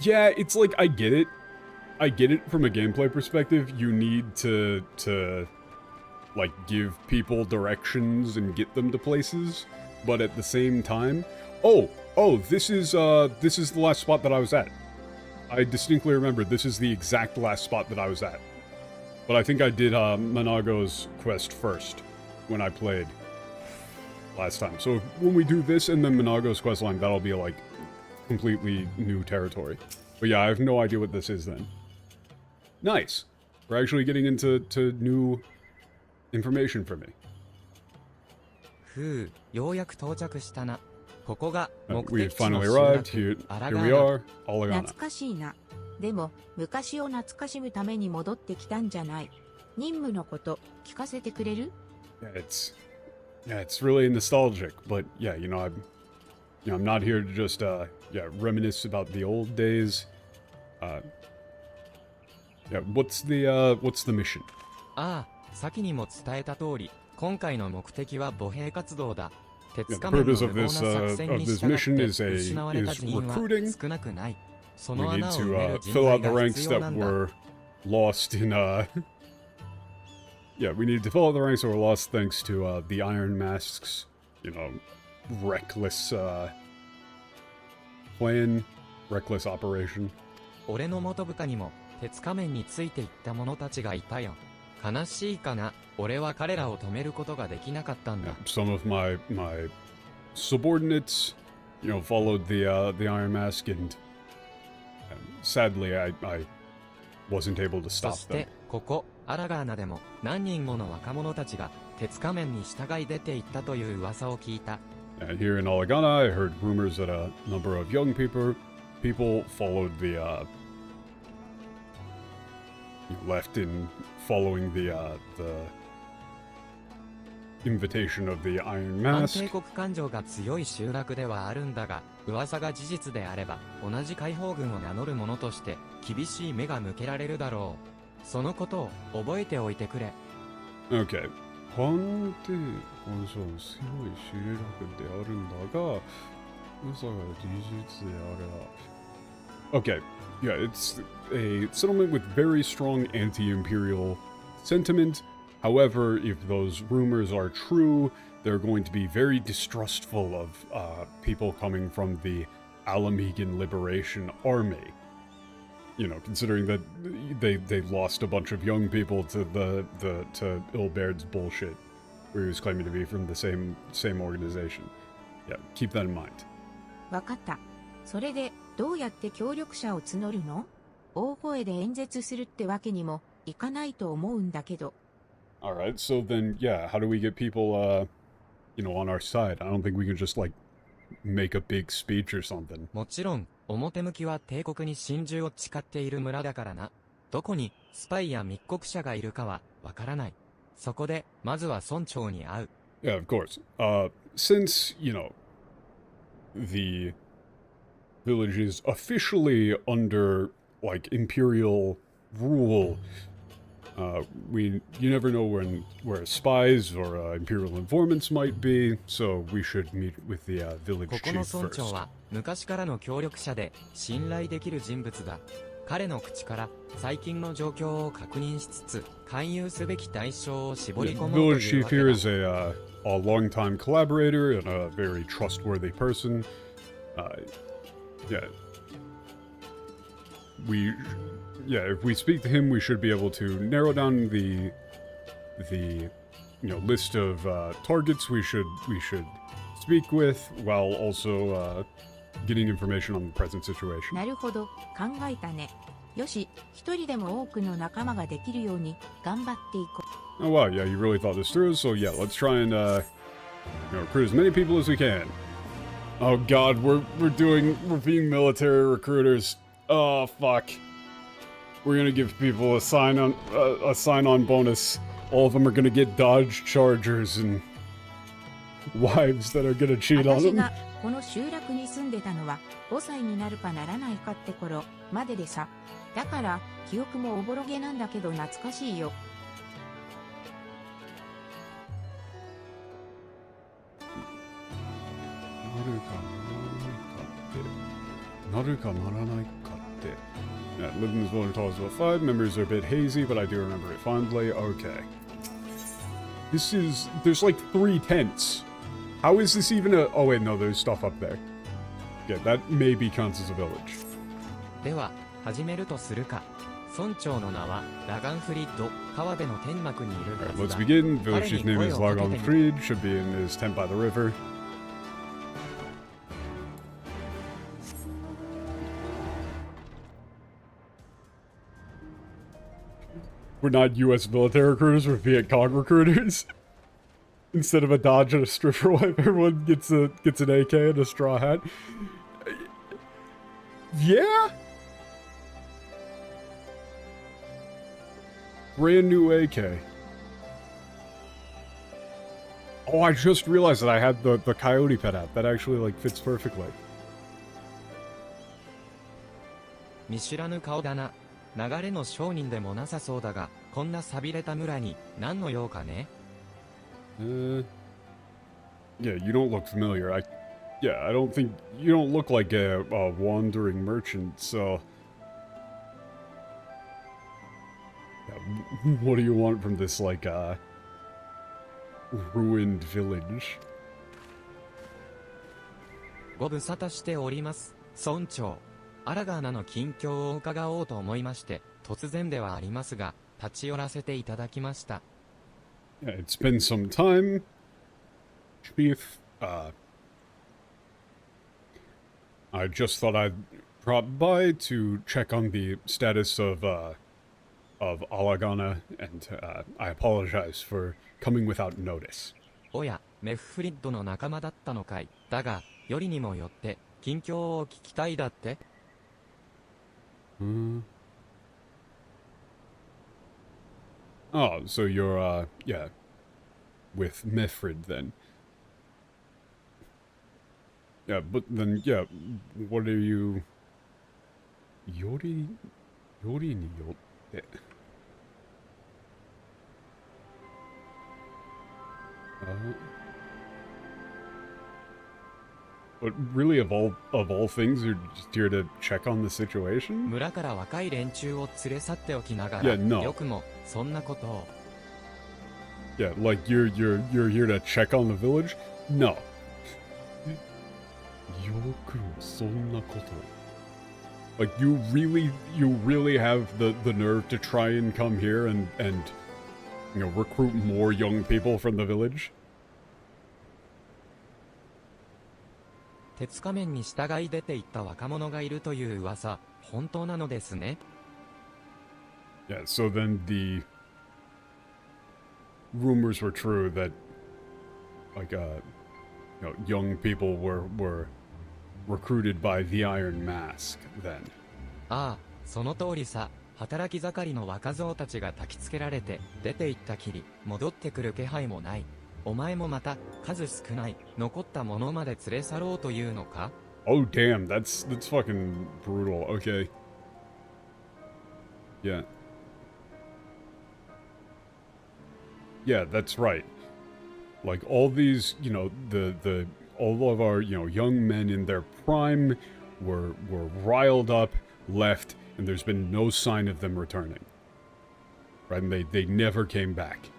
Yeah, it's like, I get it. I get it from a gameplay perspective. You need to like, give people directions and get them to places. But at the same time... Oh, this is the last spot that I was at. I distinctly remember this is the exact last spot that I was at. But I think I did Manago's quest first when I played last time. So when we do this and then Manago's quest line, that'll be like completely new territory. But yeah, I have no idea what this is then. Nice. We're actually getting into new information for me. ふう、ようやく到着したな。ここが目 We 的地の finally 集 arrived. 落 Here, アラ here ガ we ーナ。 are. Alagana. 懐かしいな。でも、昔を懐かしむために戻ってきたんじゃない。任務のこと、聞かせてくれる？ Yeah, it's really nostalgic, but yeah, you know, I'm not here to just reminisce about the old days. Yeah, what's the mission? ああ、先にも伝えた通り、今回の目的は母兵活動だ。 Yeah, 鉄 the 仮面の purpose 無 of 謀な this 作戦に this 従っ mission て is 失われた is 人員は recruiting. 少なくない。そ We の need 穴を埋め to る人 fill 材 out the が ranks 必要な that んだ。 were lost in Yeah, we need to fill out the ranks that were lost thanks to the Iron Mask's, you know, reckless plan, reckless operation. 俺の元部下にも鉄仮面についていった者たちがいたよ。悲しいかな。俺は彼らを止めることができなかったんだ。 Some of my subordinates, you know, followed the Iron Mask, and sadly, I wasn't able to そ stop し them. てここアラガーナでも何人もの若者たちが鉄仮面に従い出ていったという噂を聞いた。 And here in Alagana, I heard rumors that a number of young people followed the left in following the invitation of the Iron 反 Mask. 帝国感情が強い集落ではあるんだが、噂が事実であれば同じ解放軍を名乗る者として厳しい目が向けられるだろう。そのことを覚えておいてくれ。 Okay. 反帝感情の強い集落であるんだが、噂が事実であれば。Okay. Yeah, it's a settlement with very strong anti-imperial sentiment. However, if those rumors are true, they're going to be very distrustful of people coming from the Alamegan Liberation Army. You know, considering that they lost a bunch of young people to to Ilbaird's bullshit, where he was claiming to be from the same organization. Yeah, keep that in mind. わかった。それで、どうやって協力者を募るの？大声で演説するってわけにもいかないと思うんだけど。Alright, so then, yeah, how do we get people, you know, on our side? I don't think we can just, like, make a big speech or something. もちろん、表向きは帝国に真珠を誓っている村だからな。どこにスパイや密告者がいるかはわからない。そこで、まずは村長に会う。Yeah, of course. Since, you know, the village is officially under, like, imperial rule, you never know where spies or imperial informants might be, so we should meet with the village ここ chief の村長 first. は、昔からの協力者で、信頼できる人物だ。彼の口から、最近の状況を確認しつつ、勧誘すべき対象を絞り The 込もうという village わ chief け here だ。 is a longtime collaborator and a very trustworthy person. Yeah. If we speak to him, we should be able to narrow down the list of targets we should speak with, while also getting information on the present situation. なるほど、考えたね。よし、一人でも多くの仲間ができるように頑張っていこう。Oh wow, yeah, you really thought this through. So yeah, let's try and recruit as many people as we can. Oh god, we're being military recruiters. Oh fuck. We're gonna give people a sign-on bonus. All of them are gonna get Dodge Chargers and wives that are gonna cheat on 私 them. がこの集落に住んでたのは5歳になるかならないかって頃まででさ。だから記憶もおぼろげなんだけど懐かしいよ。Yeah, lived in this village until I was about 5. Memories are a bit hazy, but I do remember it fondly. Okay. There's like 3 tents. How is this even a... Oh wait, no, there's stuff up there. Yeah, that maybe counts as a village. では、始めるとするか。村長の名は、ラガンフリッド、川辺の天幕にいるは Alright, ず let's だ。 begin. Village 彼 chief に name 声 is をかけて Lagon みる。 Fried. Should be in his tent by the river. We're not US military recruiters, we're Viet Cong recruiters. Instead of a Dodge and a stripper wife, everyone gets an AK and a straw hat. Yeah? Brand new AK. Oh, I just realized that I had the Coyote Pet app. That actually, like, fits perfectly. 見知らぬ顔だな。流れの商人でもなさそうだが、こんな寂れた村に何の用かね？ Yeah, you don't look familiar. I don't think you don't look like a wandering merchant. So, yeah, what do you want from this like ruined village? ご無沙汰しております、村長。アラガーナの近況を伺おうと思いまして、突然ではありますが、立ち寄らせていただきました。Yeah, it's been some time, Chief. I just thought I'd drop by to check on the status of Alagana, and I apologize for coming without notice. おや、メフフリッドの仲間だったのかい。だが、よりにもよって、近況を聞きたいだって。Oh, so you're, yeah, with Mifrid then. Yeah, but then, yeah, what are you... Yori ni yotte. But really, of all things, you're just here to check on the situation? 村から若い連中を連れ去っておきながら、 Yeah, no. よくもそんなことを。Yeah, like you're here to check on the village? No. Like you really have the nerve to try and come here and you know, recruit more young people from the village? 鉄仮面に従い出て行った若者がいるという噂、本当なのですね。Yeah, so then the rumors were true that, like, young people were recruited by the Iron Mask then. ああ、その通りさ。働き盛りの若造たちが焚きつけられて出て行ったきり戻ってくる気配もない。お前もまた数少ない残ったものまで連れ去ろうというのか？ Oh damn, that's fucking brutal. Okay. Yeah. Yeah, that's right. Like all these, you know, the all of our, you know, young men in their prime were riled up, left, and there's been no sign of them returning. Right? And they never came back.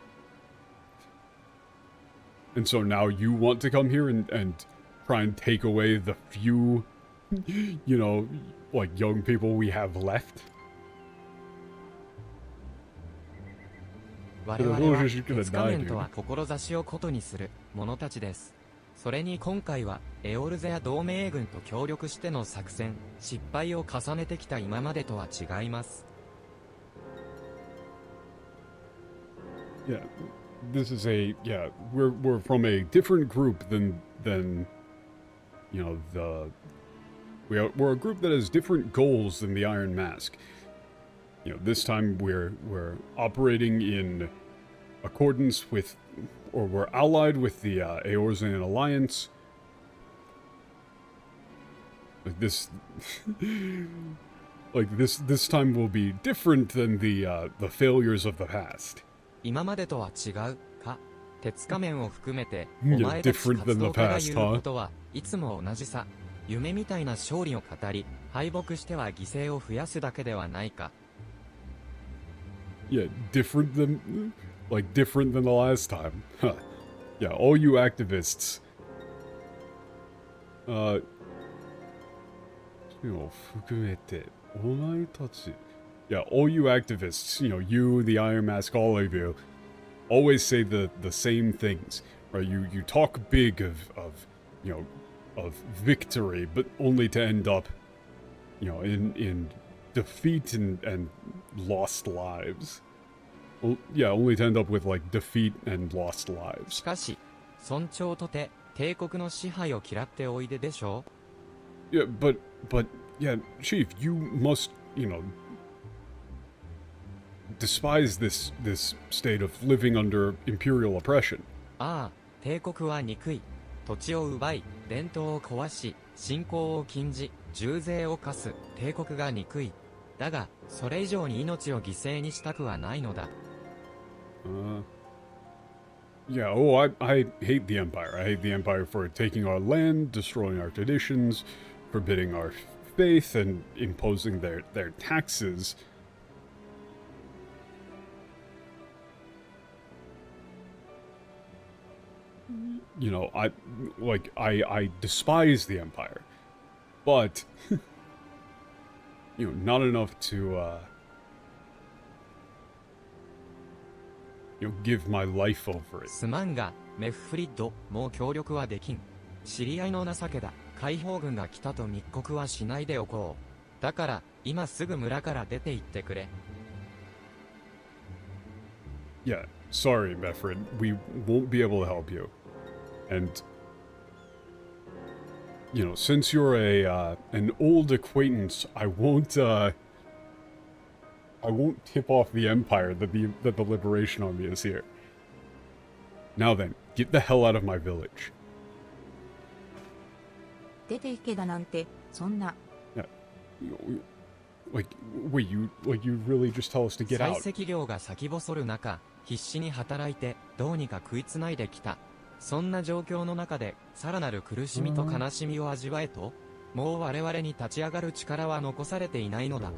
And so now you want to come here and try and take away the few, you know, like young people we have left? 我々は鉄仮面とは志をことにする者たちです。それに今回はエオルゼア同盟軍と協力しての作戦、失敗を重ねてきた今までとは違います。Yeah, this is we're from a different group than you know we're a group that has different goals than the Iron Mask. You know, this time we're operating in accordance with, or we're allied with the Eorzean Alliance. Like this, like this time will be different than the failures of the past. 今までとは違うか。鉄仮面を含めてお前たち活動家が言うことはいつも同じさ。夢みたいな勝利を語り、敗北しては犠牲を増やすだけではないか。Yeah, different than the last time. Huh. Yeah, all you activists. You know, 含めてお前たち. Yeah, all you activists, you know, you, the Iron Mask, all of you, always say the same things, right? You talk big of you know, of victory, but only to end up, you know, in defeat and lost lives. Well, yeah, only to end up with, like, defeat and lost lives. しかし、尊重とて帝国の支配を嫌っておいででしょう? Yeah, but yeah, Chief, you must, you know, despise this state of living under imperial oppression. ああ、帝国は憎い。土地を奪い、伝統を壊し、信仰を禁じ、重税を課す帝国が憎い。だが、それ以上に命を犠牲にしたくはないのだ。Yeah, oh, I hate the Empire. I hate the Empire for taking our land, destroying our traditions, forbidding our faith, and imposing their taxes. You know, I despise the Empire. But, you know, not enough to, you know, give my life over it. すまんが、メフフリッド、もう協力はできん。知り合いの情けだ。解放軍が来たと密告はしないでおこう。だから、今すぐ村から出て行ってくれ。Yeah, sorry, Mefred. We won't be able to help you. And, you know, since you're an old acquaintance, I won't tip off the Empire that the Liberation Army is here. Now then, get the hell out of my village. 出て行けだなんて、そんな。Yeah. Like, wait, you really just tell us to get out? 採石量が先細る中、必死に働いて、どうにか食いつないできた。そんな状況の中で、さらなる苦しみと悲しみを味わえと、もう我々に立ち上がる力は残されていないのだ。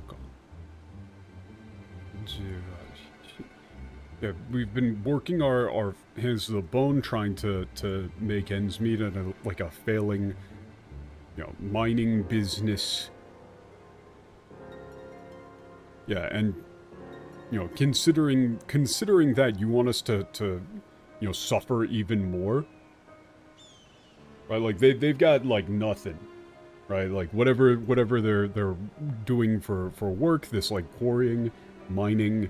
Yeah, we've been working our hands to the bone, trying to make ends meet in a failing, you know, mining business. Yeah, and you know, considering that, you want us to you know, suffer even more. right? Like they've got like nothing, right? Like whatever they're doing for work, this like quarrying, mining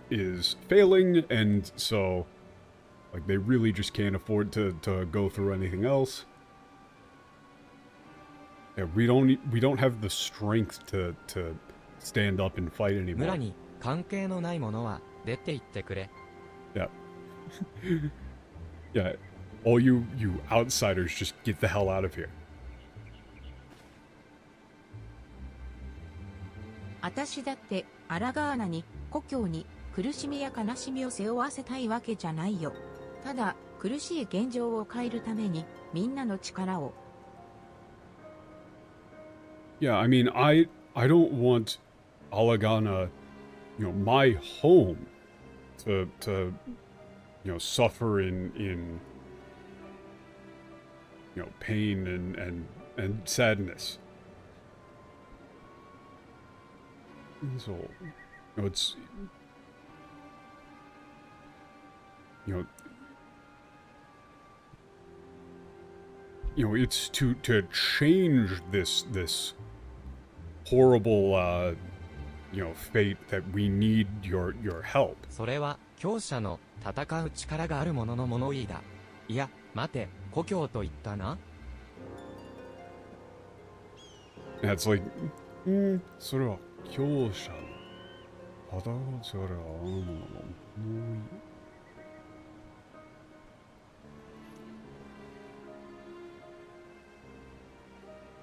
is failing, and so like they really just can't afford to go through anything else. Yeah, we don't have the strength to stand up and fight anymore. 村に関係のないものは出て行ってくれ。Yeah. Yeah. All you outsiders just get the hell out of here. 私だってアラガーナに故郷に苦しみや悲しみを背負わせたいわけじゃないよ。ただ苦しい現状を変えるためにみんなの力を。Yeah, I mean, I don't want Alagana, you know, my home, to you know, suffer in you know, pain and sadness. So, you know, it's, you know, it's to change this horrible, you know, fate that we need your help. それは強者の戦う力がある者の物言いだ。いや、待て、故郷と言ったな。And it's like, それは強者の戦う力がある者の物言い。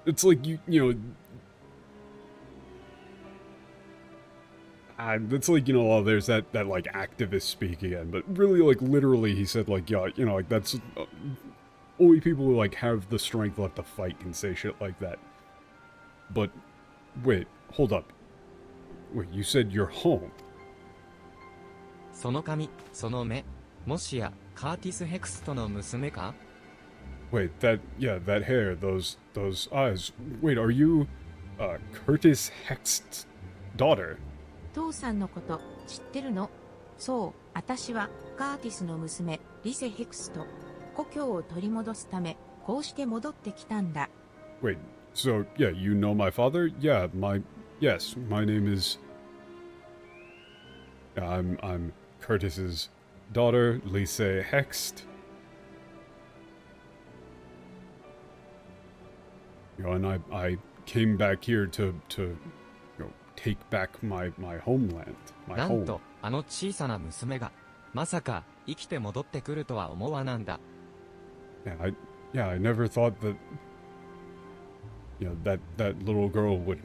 It's like you know, it's like, you know, oh, there's that like activist speak again, but really, like, literally he said, like, yeah, you know, like, that's only people who like have the strength left to fight can say shit like that. But wait, hold up, wait, you said you're home? その髪、その目、もしやカーティス・ヘクストの娘か？ Wait, that hair, those eyes. Wait, are you Curtis Hext's daughter? 父さんのこと知ってるの？そう、私はカーティスの娘リセ・ヘクスト。故郷を取り戻すためこうして戻ってきたんだ。Wait, so yeah, you know my father? Yeah, yes, my name is. I'm Curtis's daughter, Lise Hext. You know, and I came back here to you know, take back my homeland, my なん home. とあの小さな娘がまさか生きて戻ってくるとは思わなんだ。Yeah, I never thought that, you know, that little girl would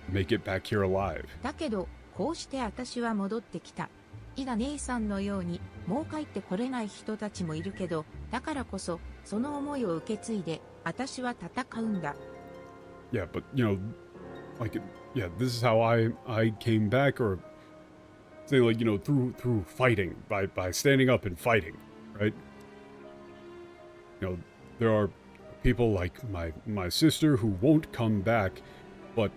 make it back here alive. だけどこうして私は戻ってきた。伊賀姉さんのようにもう帰ってこれない人たちもいるけど、だからこそその思いを受け継いで私は戦うんだ。Yeah, but you know, like, yeah, this is how I came back, or say, like, you know, through fighting, by standing up and fighting, right? You know, there are people like my sister who won't come back, but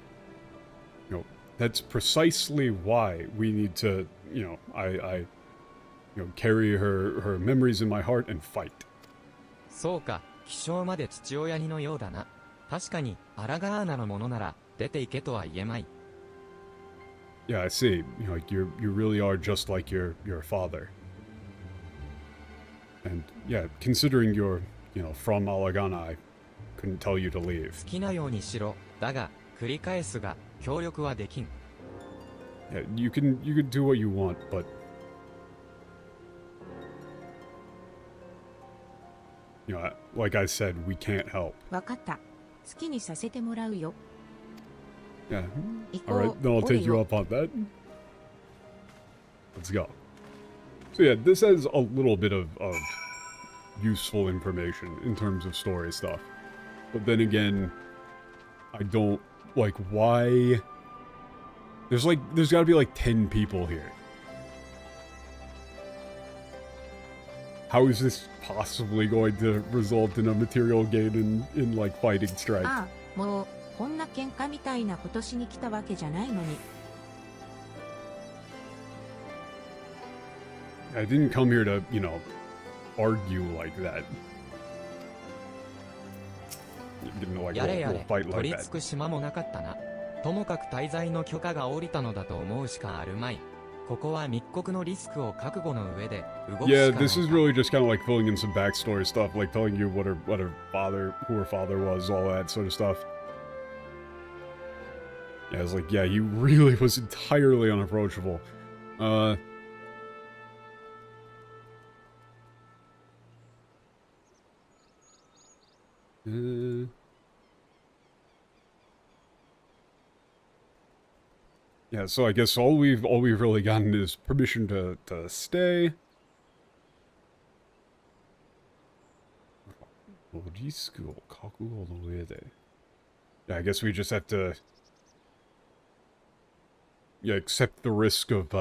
you know, that's precisely why we need to, you know, I you know, carry her memories in my heart and fight. そうか、気性まで父親にのようだな。確かにアラガーナのものなら出て行けとは言えまい。Yeah, I see. You know, like you really are just like your father. And yeah, considering you're, you know, from Alagana, I couldn't tell you to leave. 好きなようにしろ。だが繰り返すが協力はできん。Yeah, you can do what you want, but you know, like I said, we can't help. わかった。好きにさせてもらうよ。Yeah. 行こ All う。 right, then I'll おれ take you よ。 up on that. Let's go. So yeah, this has a little bit of useful information in terms of story stuff. But then again, I don't like why. There's gotta be like 10 people here. How is this possibly going to result in a material gain in like fighting strike? ああ、もうこんな喧嘩みたいなことしに来たわけじゃないのに。I didn't come here to, you know, argue like that. get into like やれ a や little れ fight 取 like り that. 付く島もなかったな。ともかく滞在の許可が下りたのだと思うしかあるまい。ここは密告のリスクを覚悟の上で動くしかない Yeah, this is really just kind of like filling in some backstory stuff, like telling you what her father, who her father was, all that sort of stuff. Yeah, it's like, yeah, he really was entirely unapproachable. Yeah, so I guess all we've really gotten is permission to stay. Yeah, I guess we just have to accept the risk of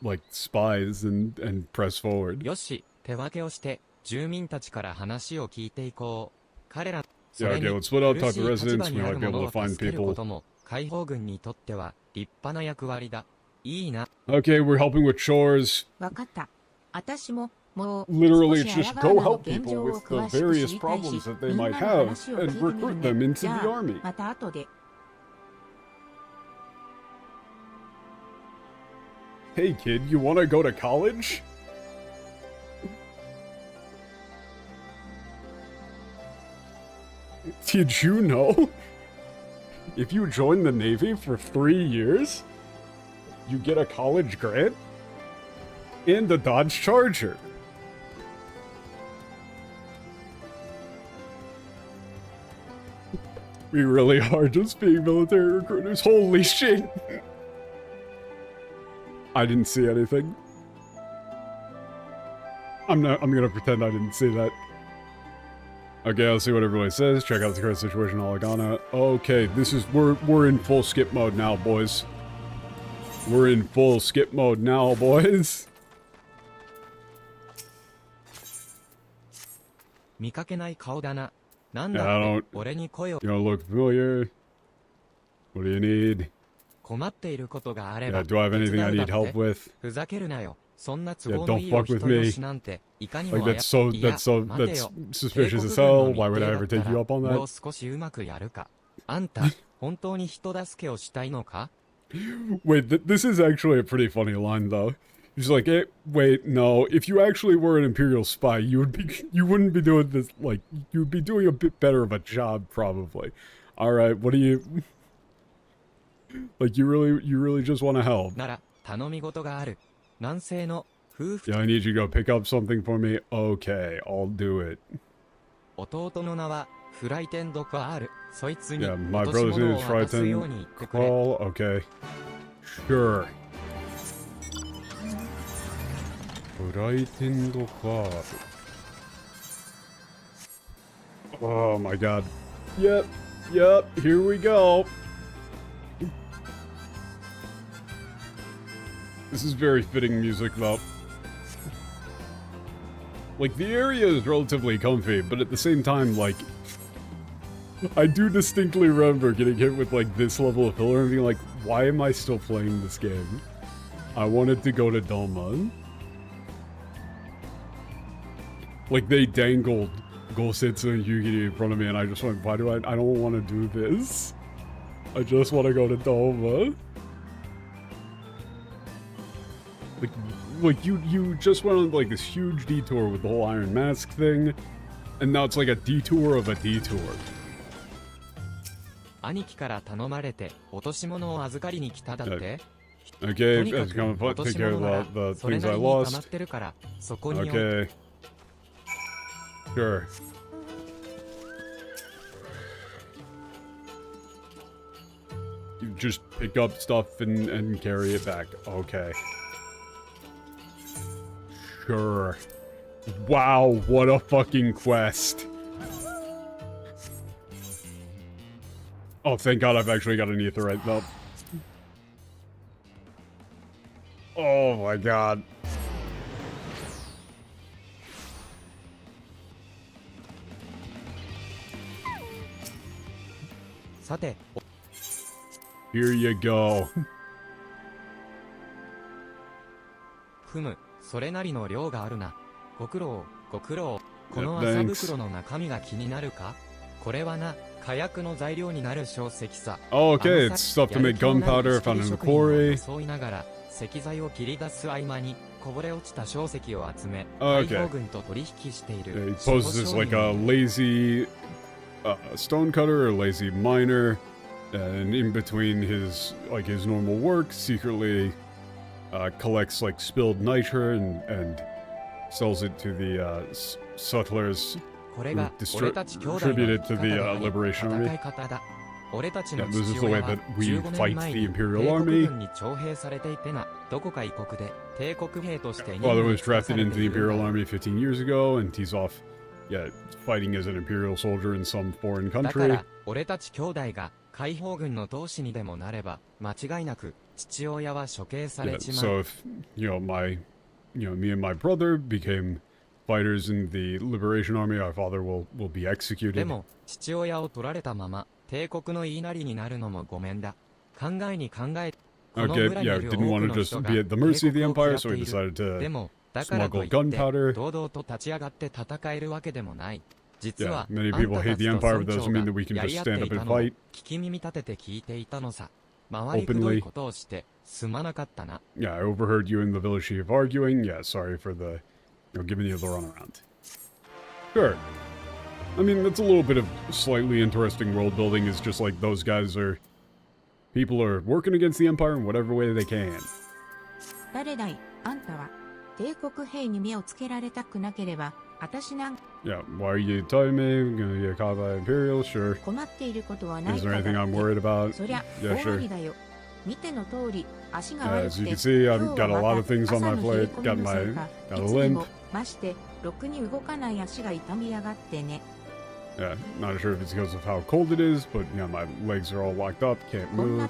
like spies and press forward. よし、手分けをして住民たちから話を聞いていこう。彼ら Yeah, okay, let's split up, talk to residents, we might be able to find people. 解放軍にとっては立派な役割だ。いいな。Okay, we're helping with chores. わかった。私ももう Literally, 少 it's し just アラガー go ナの help 現 people 状を with the 詳しく知 various りたい problems し、 that み they んな might の have 話を and 聞いてみ recruit る them ね。 into じ the ゃあ、 army. また後で。Hey kid, you wanna go to college? Did you know? If you join the Navy for 3 years, you get a college grant and a Dodge Charger. We really are just being military recruiters. Holy shit! I didn't see anything. I'm gonna pretend I didn't see that. Okay, I'll see what everybody says. Check out the current situation in Alagana. Okay, we're in full skip mode now, boys. We're in full skip mode now, boys. 見かけない顔だな。なん Yeah, だ I って俺に声を You don't look familiar. What do you need? 困っていることがあれば Yeah, do I have anything I need 手伝うだって help with? ふざけるなよ。そんな都 Yeah, 合の don't いいお fuck with 人よ me. しなんていかにも Like that's いや that's 待てよ suspicious as 帝 hell. 国軍 Why would の I 日 ever 程だ take った you ら up on もう that? 少しうまくやるか。あんた本当に人助けをしたいのか Wait, this is actually a pretty funny line though. He's like, hey, wait, no. If you actually were an Imperial spy, you wouldn't be doing this. Like, you'd be doing a bit better of a job, probably. All right, what do you? Like, you really just want to help? なら頼み事がある。南西の夫婦 Yeah, I need you to go pick up something for me. Okay, I'll do it. 弟の名はフライテンドクアール。そいつに Yeah, my 落とし brother's 物 name を is 渡すように言 Frighten ってくれ。 Crawl. Okay, sure. Frightened Crawl. Oh my god. Yep, here we go. This is very fitting music, though. Like, the area is relatively comfy, but at the same time, like, I do distinctly remember getting hit with, like, this level of filler and being like, why am I still playing this game? I wanted to go to Doma. Like, they dangled Gosetsu and Yugiri in front of me, and I just went, why do I don't want to do this. I just want to go to Doma. Like you just went on like this huge detour with the whole Iron Mask thing, and now it's like a detour of a detour. 兄貴から頼まれて落とし物を預かりに来ただって。 Okay, とにか as く come 落と take し care 物なら of the それ things な I りに溜まっ lost. てるからそこに Okay. Sure. You just pick up stuff and carry it back. Okay. Sure. Wow, what a fucking quest. Oh, thank God I've actually got an Aetherite though. Oh my God. Here you go. ふむ、それなりの量があるな。ご苦労、ご苦労。この麻袋の中身が気になるか？これはな、火薬の材料になる小石さ。Oh, okay, it's stuff to make gunpowder found in the quarry. そういながら、石材を切り出す合間に、こぼれ落ちた小石を集め、 Okay. 解放軍と取引している。Yeah, he poses as like a lazy stonecutter or lazy miner, and in between his normal work, secretly collects like spilled nitra and sells it to the sutlers who distribute it to the Liberation Army. Yeah, this is the way that we fight the Imperial Army. Father was drafted into the Imperial Army 15 years ago, and he's off, yeah, fighting as an Imperial soldier in some foreign country. Yeah, 解放軍の同志にでもなれば間違いなく父親は処刑されちまう。 So if me and my brother became fighters in the Liberation Army, our father will be executed. でも父親を取られたまま帝国の言いなりになるのもごめんだ。考えに考え。 Okay, yeah, didn't want to just be at the mercy of the Empire, so he decided to smuggle gunpowder. 堂々と立ち上がって戦えるわけでもない。 Yeah, many people hate the Empire, but that doesn't mean that we can just stand up and fight openly. Yeah, I overheard you and the village chief arguing. Yeah, sorry for the, giving you the runaround. Sure. I mean, that's a little bit of slightly interesting world building. Is just like those guys are, people are working against the Empire in whatever way they can. 誰だい、あんたは帝国兵に目をつけられたくなければ。 Yeah, why are you telling me? I'm gonna get caught by Imperial? Sure. Is there anything I'm worried about? Yeah, sure. As you can see, I've got a lot of things on my plate. Got a limp. Yeah, not sure if it's because of how cold it is, but my legs are all locked up, can't move.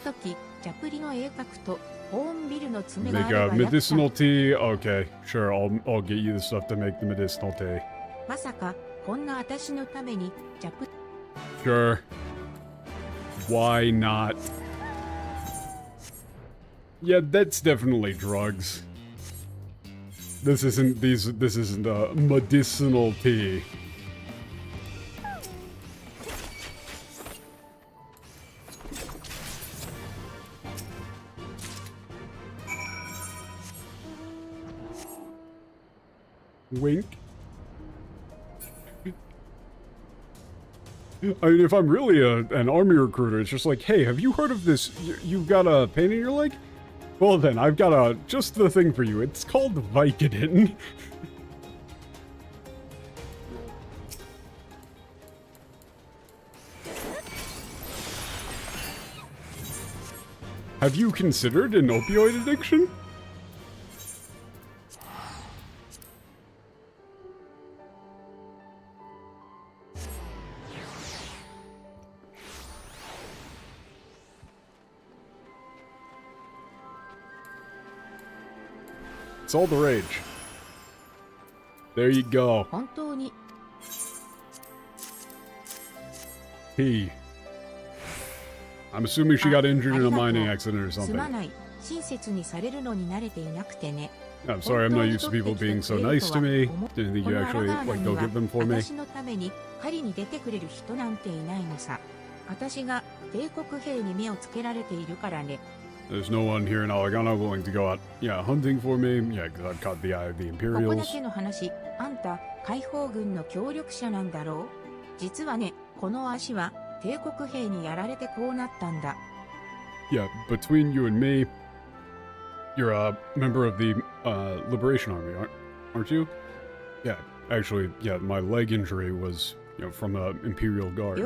Make a medicinal tea? Okay, sure, I'll get you the stuff to make the medicinal tea. Sure. Why not? Yeah, that's definitely drugs. This isn't a medicinal tea. Wink. I mean, if I'm really an army recruiter, it's just like, hey, have you heard of this? You've got a pain in your leg? Well then, I've got just the thing for you. It's called Vicodin. Have you considered an opioid addiction? It's all the rage. There you go. He. I'm assuming she got injured in a mining accident or something. I'm sorry, I'm not used to people being so nice to me. Didn't think you actually, go get them for me. There's no one here in Alagana willing to go out, hunting for me. Yeah, because I've caught the eye of the Imperials. Yeah, between you and me, you're a member of the Liberation Army, aren't you? Yeah, actually, my leg injury was, from the Imperial Guard.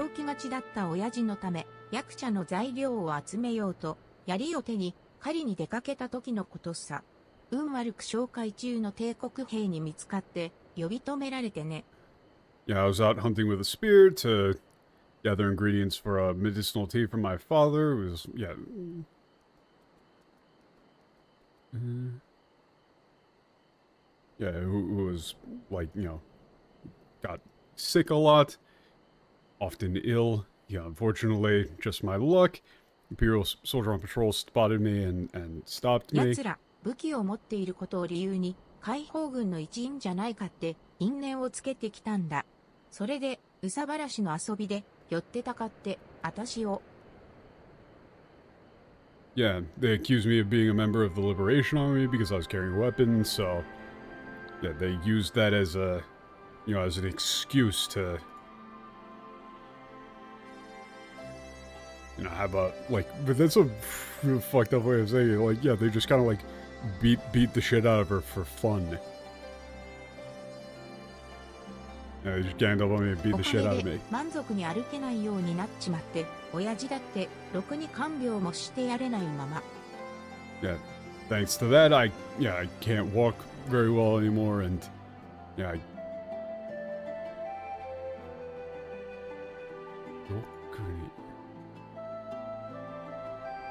槍を手に狩りに出かけた時のことさ。運悪く紹介中の帝国兵に見つかって呼び止められてね。Yeah, I was out hunting with a spear to gather ingredients for a medicinal tea for my father. It was, who was, got sick a lot, often ill. Yeah, unfortunately, just my luck. Imperial soldier on patrol spotted me and stopped me. 解放軍の一員じゃないかって因縁をつけてきたんだ。それで、憂さ晴らしの遊びで、寄ってたかって、私を。Yeah, they accused me of being a member of the Liberation Army because I was carrying weapons, so... Yeah, they used that as a... You know, as an excuse to... You know, have a... Like, but that's a fucked up way of saying it. Like, yeah, they just kind of, like, beat the shit out of her for fun. Yeah, they just ganged up on me and beat the shit out of me. 満足に歩けないようになっちまって、親父だってろくに看病もしてやれないまま。Yeah, thanks to that, I can't walk very well anymore, and yeah,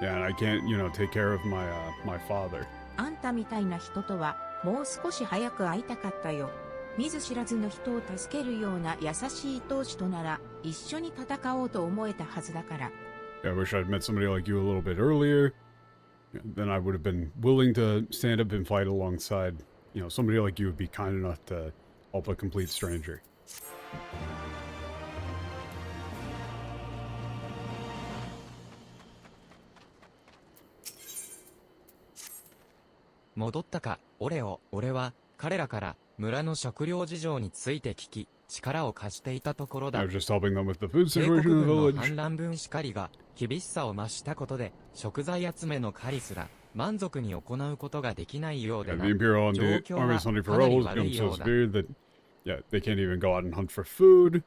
and I can't, you know, take care of my father. あんたみたいな人とはもう少し早く会いたかったよ。見ず知らずの人を助けるような優しい闘士となら一緒に戦おうと思えたはずだから。Yeah, I wish I'd met somebody like you a little bit earlier. Then I would have been willing to stand up and fight alongside, you know, somebody like you would be kind enough to help a complete stranger. 戻ったか、オレオ。俺は、彼らから、村の食料事情について聞き、力を貸していたところだ。I was just helping them with the food 帝国 situation in 軍 the の village. 反乱分子狩りが、厳しさを増したことで、食材集めの狩りすら、満足に行うことができないようで Yeah, な。 the Imperial and 状 the 況は Army's hunting か for なり rebels 悪 become いよ so うだ。 severe that, yeah, they can't even go out and hunt for food.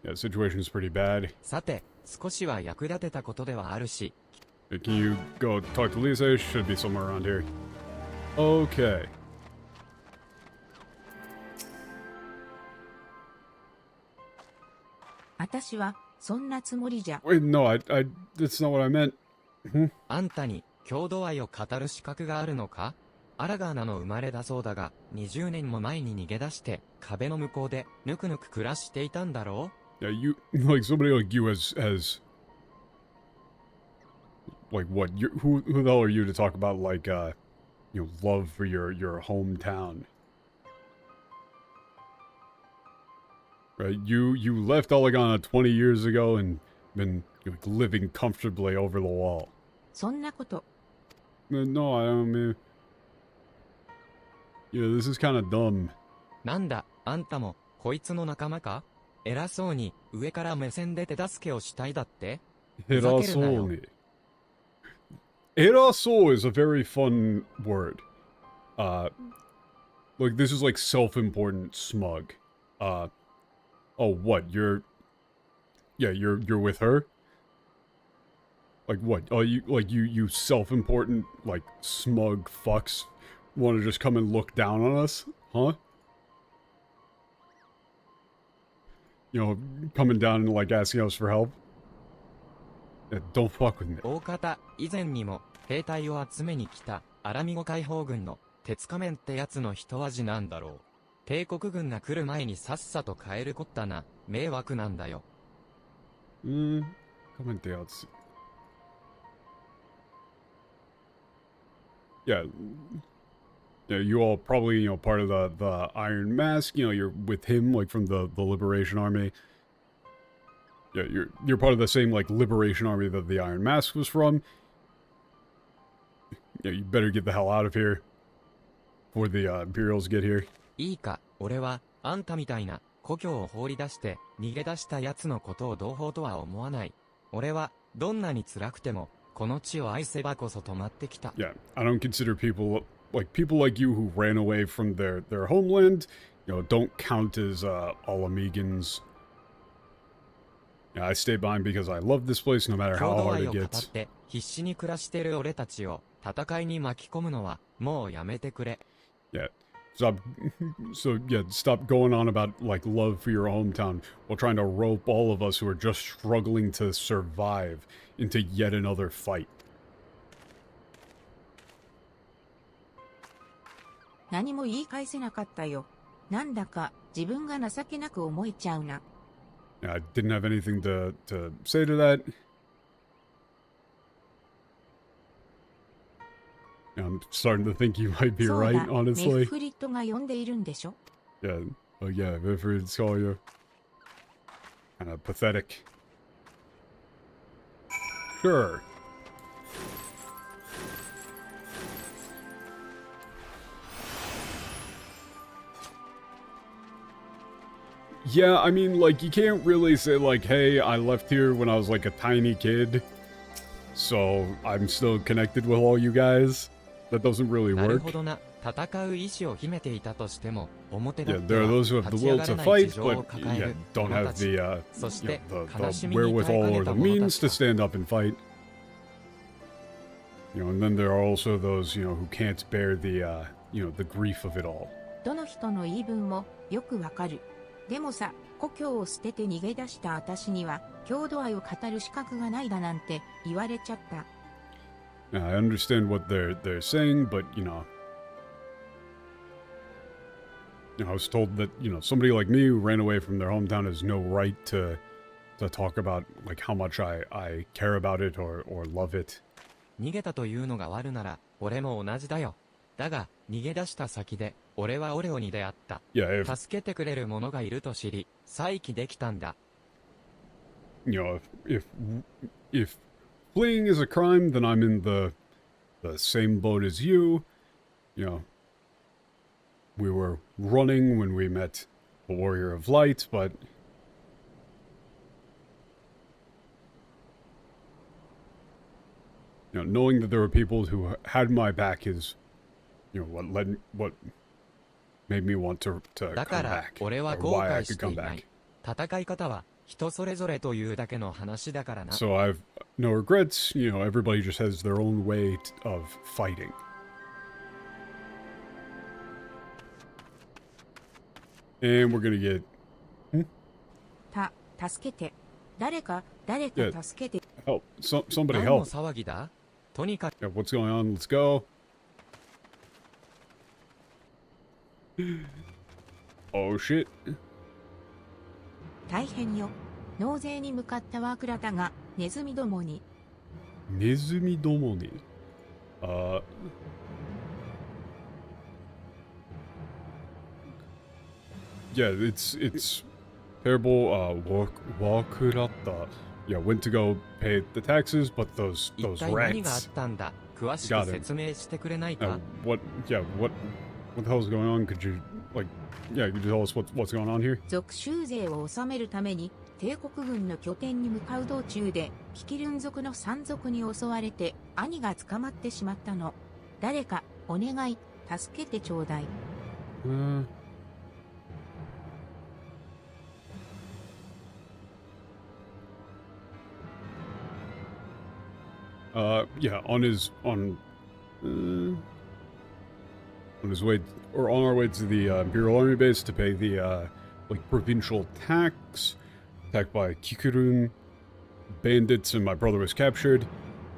Yeah, the situation is pretty bad. さて、少しは役立てたことではあるし。Can you go talk to Lisa? Should be somewhere around here. Okay. 私はそんなつもりじゃ。Wait, no, that's not what I meant. あんたに郷土愛を語る資格があるのか？アラガーナの生まれだそうだが、20年も前に逃げ出して、壁の向こうでぬくぬく暮らしていたんだろう？ Yeah, you, like somebody like you has, like what? Who the hell are you to talk about like, you know, love for your hometown? Right, you left Olegana 20 years ago and been like, living comfortably over the wall. そんなこと。No, I don't mean... Yeah, this is kind of dumb. なんだ、あんたも、こいつの仲間か？偉そうに、上から目線で手助けをしたいだって？ふざけるなよ。Eraso is a very fun word. Like, this is like self-important smug. Oh, what? You're with her? Like what? Oh, you self-important, like, smug fucks want to just come and look down on us? Huh? You know, coming down and, like, asking us for help? Yeah, don't fuck with me. 大方、以前にも、兵隊を集めに来た、アラミゴ解放軍の、鉄仮面ってやつの一味なんだろう。帝国軍が来る前にさっさと帰るこったな、迷惑なんだよ。仮面ってやつ。Yeah, you all probably, you know, part of the Iron Mask, you know, you're with him, like, from the Liberation Army. Yeah, you're part of the same, like, Liberation Army that the Iron Mask was from. Yeah, you better get the hell out of here before the Imperials get here. いいか、俺は、あんたみたいな、故郷を放り出して、逃げ出した奴のことを同胞とは思わない。俺は、どんなに辛くても、この地を愛せばこそ止まってきた。Yeah, I don't consider people like you who ran away from their homeland, you know, don't count as Alamegans. Yeah, I stay behind because I love this place no matter how hard it 郷土愛を語っ gets. て、必死に暮らしてる俺たちを、戦いに巻き込むのは、もうやめてくれ。Yeah. Stop going on about, like, love for your hometown while trying to rope all of us who are just struggling to survive into yet another fight. 何も言い返せなかったよ。なんだか自分が情けなく思えちゃうな。Yeah, I didn't have anything to say to that. I'm starting to think you might be そう right, だ、メ honestly. フリットが呼んでいるんでしょ Yeah. Oh, yeah, Mifrid's call you. Kind of pathetic. Sure. Yeah, I mean, like, you can't really say, like, hey, I left here when I was, like, a tiny kid, so I'm still connected with all you guys. That doesn't really なる work. ほどな。戦う意志を秘めていたとしても、表 Yeah, 立って there are は those who have 立 the ち上 will が to れない fight, 事情を but 抱え yeah, る don't 者 have たち。 the そし you て know, 悲 the しみに耐えか wherewithal ね or た the 者 means たち to だ。 stand up and fight. You know, and then there are also those, you know, who can't bear the you know, the grief of it all. どの人の言い分もよくわかる。でもさ、故郷を捨てて逃げ出した私には、郷土愛を語る資格がないだなんて言われちゃった。Now, I understand what they're saying, but you know, I was told that, you know, somebody like me who ran away from their hometown has no right to talk about like how much I care about it or love it. 逃げたというのが悪なら、俺も同じだよ。だが、逃げ出した先で、俺はオレオに出会った。Yeah, if, 助けてくれる者がいると知り、再起できたんだ。you know, if fleeing is a crime, then I'm in the same boat as you. You know, we were running when we met the Warrior of Light, but you know, knowing that there were people who had my back is, you know, what made me want to だ come から、 back, 俺は or 後 why I 悔し could て come いな back. い。戦い方は、人それぞれというだけの話だからな。So I've no regrets. You know, everybody just has their own way of fighting. And we're gonna get 助けて。誰か助けて。help. Somebody 何の help. 騒ぎだ？とにかく。Yeah, what's going on? Let's go. Oh shit. 大変よ。納税に向かったワークラタがネズミどもに。ネズミどもに。Yeah, it's terrible. Wakurata. Yeah, went to go pay the taxes, but those 一体何があっ rats. たんだ？詳し Got く him. 説明してくれないか？ What the hell is going on? Could you could you tell us what's going on here? 属州税を納めるために帝国軍の拠点に向かう道中でキキルン族の山賊に襲われて兄が捕まってしまったの。誰かお願い助けてちょうだい。Yeah, on his way, or on our way to the Imperial Army base to pay the like provincial tax. Attacked by Kikurun bandits, and my brother was captured.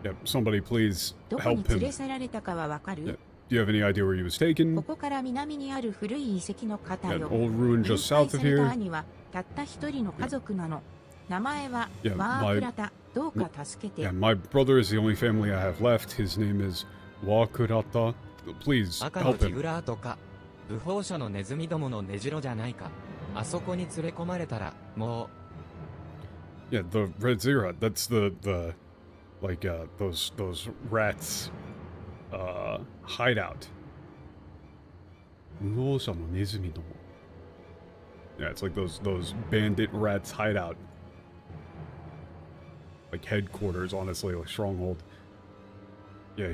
Yeah, somebody please どこに help 連 him. れ去られたかはわかる？ Yeah. Do you have any idea where he was taken? ここから南にある古い遺跡の方 An よ。 old ruin 誘 just 拐 south さ of れた here. 兄はたった一人の家族なの。名前は Yeah, ワークラタ。どうか助けて。 Yeah, my brother is the only family I have left. His name is Wakurata. Please 赤の help ジグ him. ラーとか、武法者のネズミどもの根城じゃないか。あそこに連れ込まれたら、もう。 Yeah, the Red Ziggurat. That's the like those rats hideout. Yeah, it's like those bandit rats hideout. Like headquarters, honestly, like stronghold. Yeah,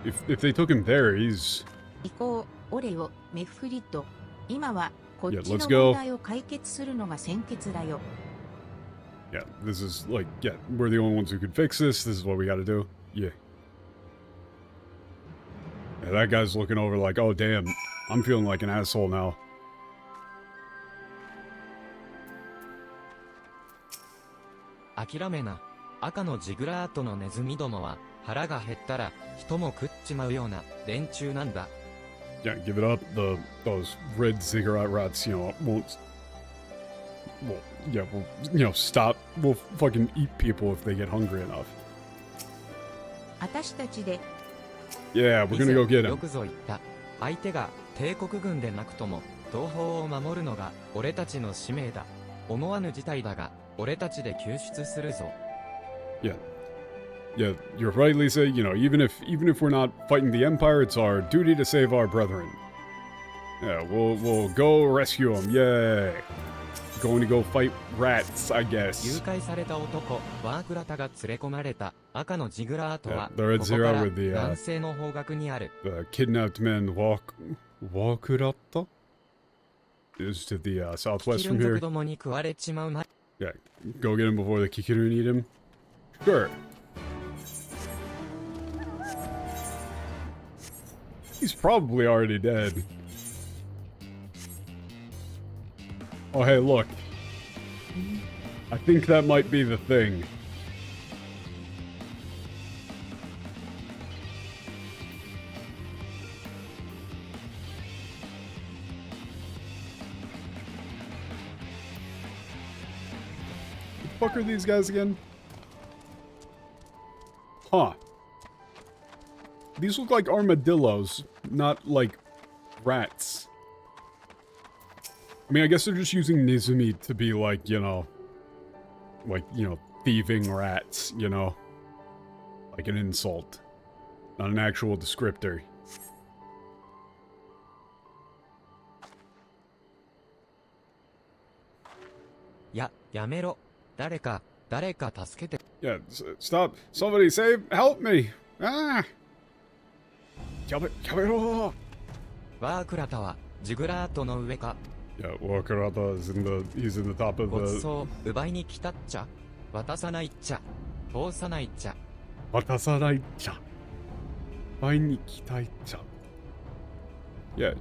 if they took him there, he's 行こう、オレオ、メフリッド。今はこっち Yeah, の let's 問 go. 題を解決するのが先決だよ。yeah, this is like yeah, we're the only ones who could fix this. This is what we got to do. Yeah. Yeah, that guy's looking over like, oh damn, I'm feeling like an asshole now. 諦めな。赤のジグラートのネズミどもは腹が減ったら人も食っちまうような連中なんだ。Yeah, give it up. Those red ziggurat rats, you know, won't. Well, yeah, will you know stop. We'll fucking eat people if they get hungry enough. 私たちで Yeah, we're gonna go get よ him. くぞ言った。相手が帝国軍でなくとも同胞を守るのが俺たちの使命だ。思わぬ事態だが俺たちで救出するぞ。Yeah. Yeah, you're right, Lisa. You know, even if we're not fighting the Empire, it's our duty to save our brethren. Yeah, we'll go rescue them. Yay. Going to go fight rats, I 誘 guess. 拐された男、ワークラタが連れ込まれた赤のジグラートは、 Yeah, the red ここか zero ら with the, 南西の方角にある。The kidnapped men Wakurata is to the southwest キ from ルン族 here. どもに食われちまうな。 Yeah, go get him before the Kikiru need him. Sure. He's probably already dead. Oh, hey, look. I think that might be the thing. What the fuck are these guys again? Huh. These look like armadillos, not like rats. I mean, I guess they're just using Nizumi to be like, you know, thieving rats, you know? Like an insult. Not an actual descriptor. やめろ。誰か助けて。Yeah, stop. Somebody save, help me. Ah. Yamero. ワークラタはジグラートの上か。 Yeah, Wakurata is he's in the top of ごち the... そう奪いに来たっちゃ。渡さないっちゃ。通さないっちゃ。 Watasanai-cha. Bainikitai-cha. Yeah,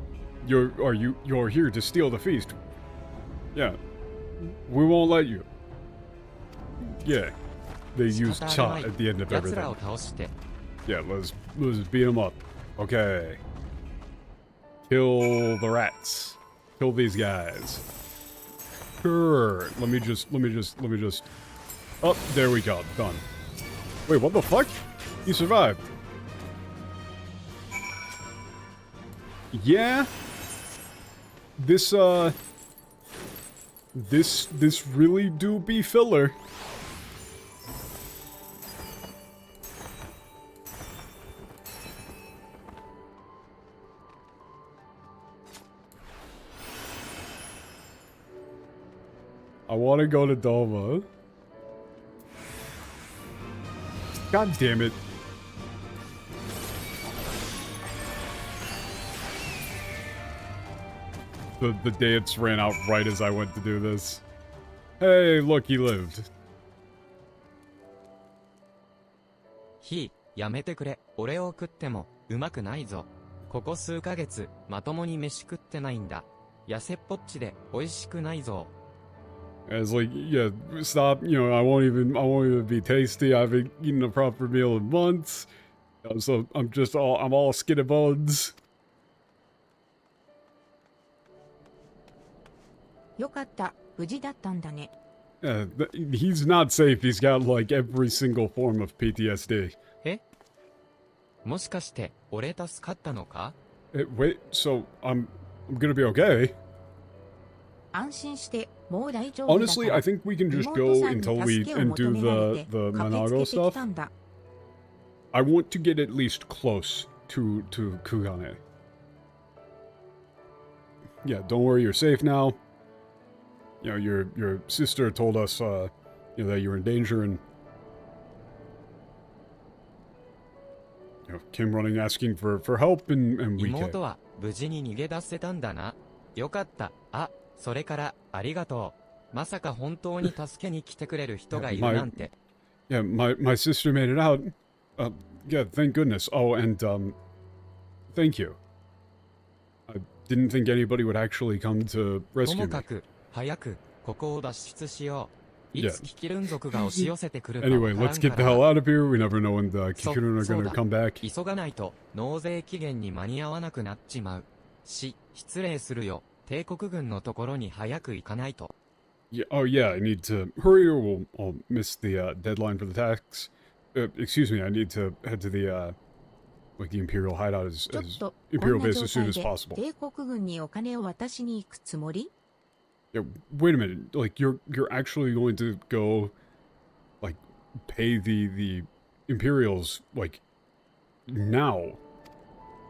you're here to steal the feast. Yeah, we won't let you. Yeah, they use cha at the end of 奴ら everything. を倒して。 Yeah, let's beat them up. Okay. Kill the rats. Kill these guys. Sure. Let me just. Oh, there we go. Done. Wait, what the fuck? He survived. Yeah. This really do be filler. I want to go to Doma. God damn it. The dance ran out right as I went to do this. Hey, look, he lived. やめてくれ。俺を食ってもうまくないぞ。ここ数ヶ月まともに飯食ってないんだ。痩せっぽっちで美味しくないぞ。 It's like, yeah, stop. You know, I won't even be tasty. I haven't eaten a proper meal in months. So I'm all skin and bones. よかった、無事だったんだね。He's not safe. He's got like every single form of PTSD. もしかして俺助かったのか? Wait, so I'm gonna be okay. 安心してもう大丈夫だから。 Honestly, I think we can just go until we and do the Manago stuff. I want to get at least close to Kugane. Yeah, don't worry, you're safe now. You know, your sister told us, you know, that you're in danger, and you know, came running asking for help, and we came. 妹は無事に逃げ出せたんだな。よかった。あ、それからありがとう。まさか本当に助けに来てくれる人がいるなんて。Yeah, my sister made it out. Yeah, thank goodness. Oh, and thank you. I didn't think anybody would actually come to と rescue も me. かく早くここを脱出しよう。い Yeah. つキキルン族が押し寄せてくるかわ Anyway, からん let's か get the ら hell out of here. We never know when the Kikirun are そ gonna うだ come back. 急がないと納税期限に間に合わなくなっちまう。失礼するよ。帝国軍のところに早く行かないと。Yeah, oh yeah, I need to hurry or I'll miss the deadline for the tax. Excuse me, I need to head to the like the Imperial hideout as ちょっと、 Imperial こんな base 状 as soon 態 as で possible. 帝国軍にお金を渡しに行くつもり？ Yeah, wait a minute. Like you're actually going to go, like, pay the Imperials like now.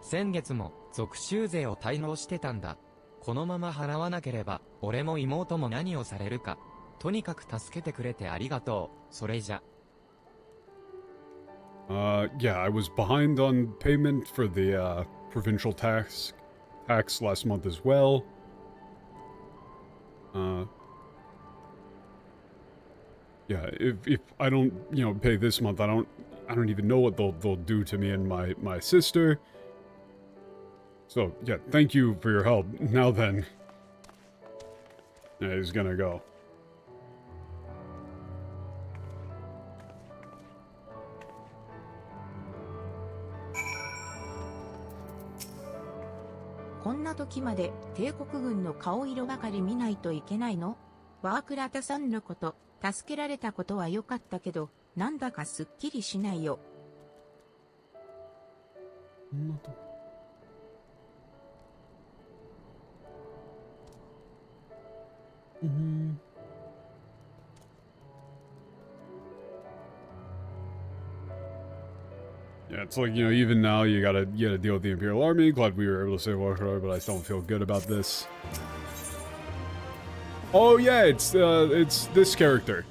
先月も属州税を滞納してたんだ。このまま払わなければ、俺も妹も何をされるか。とにかく助けてくれてありがとう。それじゃ。Yeah, I was behind on payment for the provincial tax last month as well. Yeah, if I don't, pay this month, I don't even know what they'll do to me and my sister. So, yeah, thank you for your help. Now then. Yeah, he's gonna go.「こんな時まで帝国軍の顔色ばかり見ないといけないの？ワークラタさんのこと、助けられたことは良かったけど、なんだかすっきりしないよ。」Yeah, it's like, even now you gotta deal with the Imperial Army. Glad we were able to save Warcry, but I still don't feel good about this. Oh yeah, it's this character.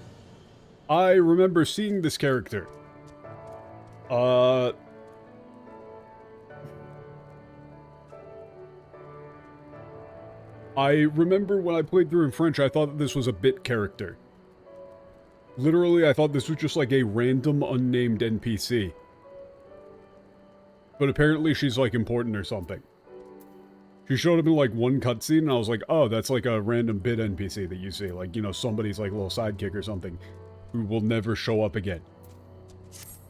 I remember seeing this character. I remember when I played through in French, I thought that this was a bit character. Literally, I thought this was just like a random unnamed NPC. But apparently she's like important or something. She showed up in like one cutscene and I was like, oh, that's like a random bit NPC that you see. Like, somebody's like little sidekick or something who will never show up again.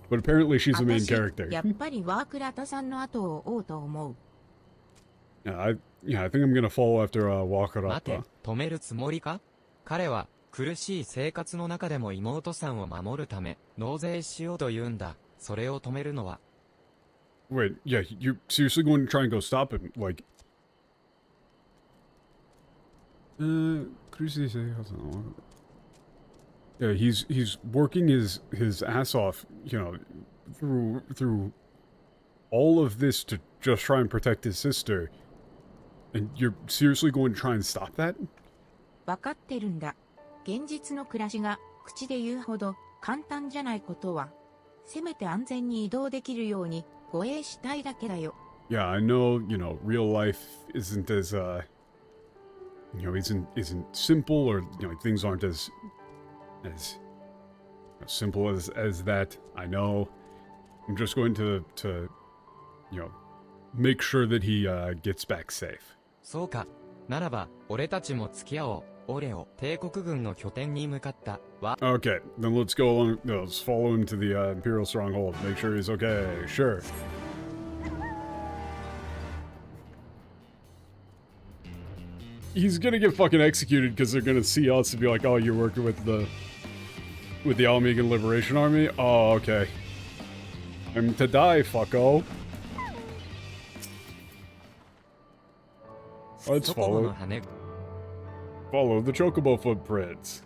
But apparently she's the main character. やっぱりワークラタさんの後を追おうと思う。Yeah, I think I'm gonna follow after Wakarata. 待て、止めるつもりか？彼は苦しい生活の中でも妹さんを守るため納税しようと言うんだ。それを止めるのは。Wait, yeah, you're seriously going to try and go stop him? Like, yeah, he's working his ass off, through all of this to just try and protect his sister. And you're seriously going to try and stop that? わかってるんだ。現実の暮らしが口で言うほど簡単じゃないことは、せめて安全に移動できるように護衛したいだけだよ。Yeah, I know, real life isn't as, isn't simple, or, things aren't as simple as that. I know. I'm just going to make sure that he, gets back safe. そうか。ならば、俺たちも付き合おう。俺を帝国軍の拠点に向かったわ。Okay, then let's go along, let's follow him to the, Imperial Stronghold. Make sure he's okay. Sure. He's gonna get fucking executed because they're gonna see us and be like, oh, you're working with the Almegan Liberation Army? Oh, okay. I'm to die, fucko. Let's follow the Chocobo footprints.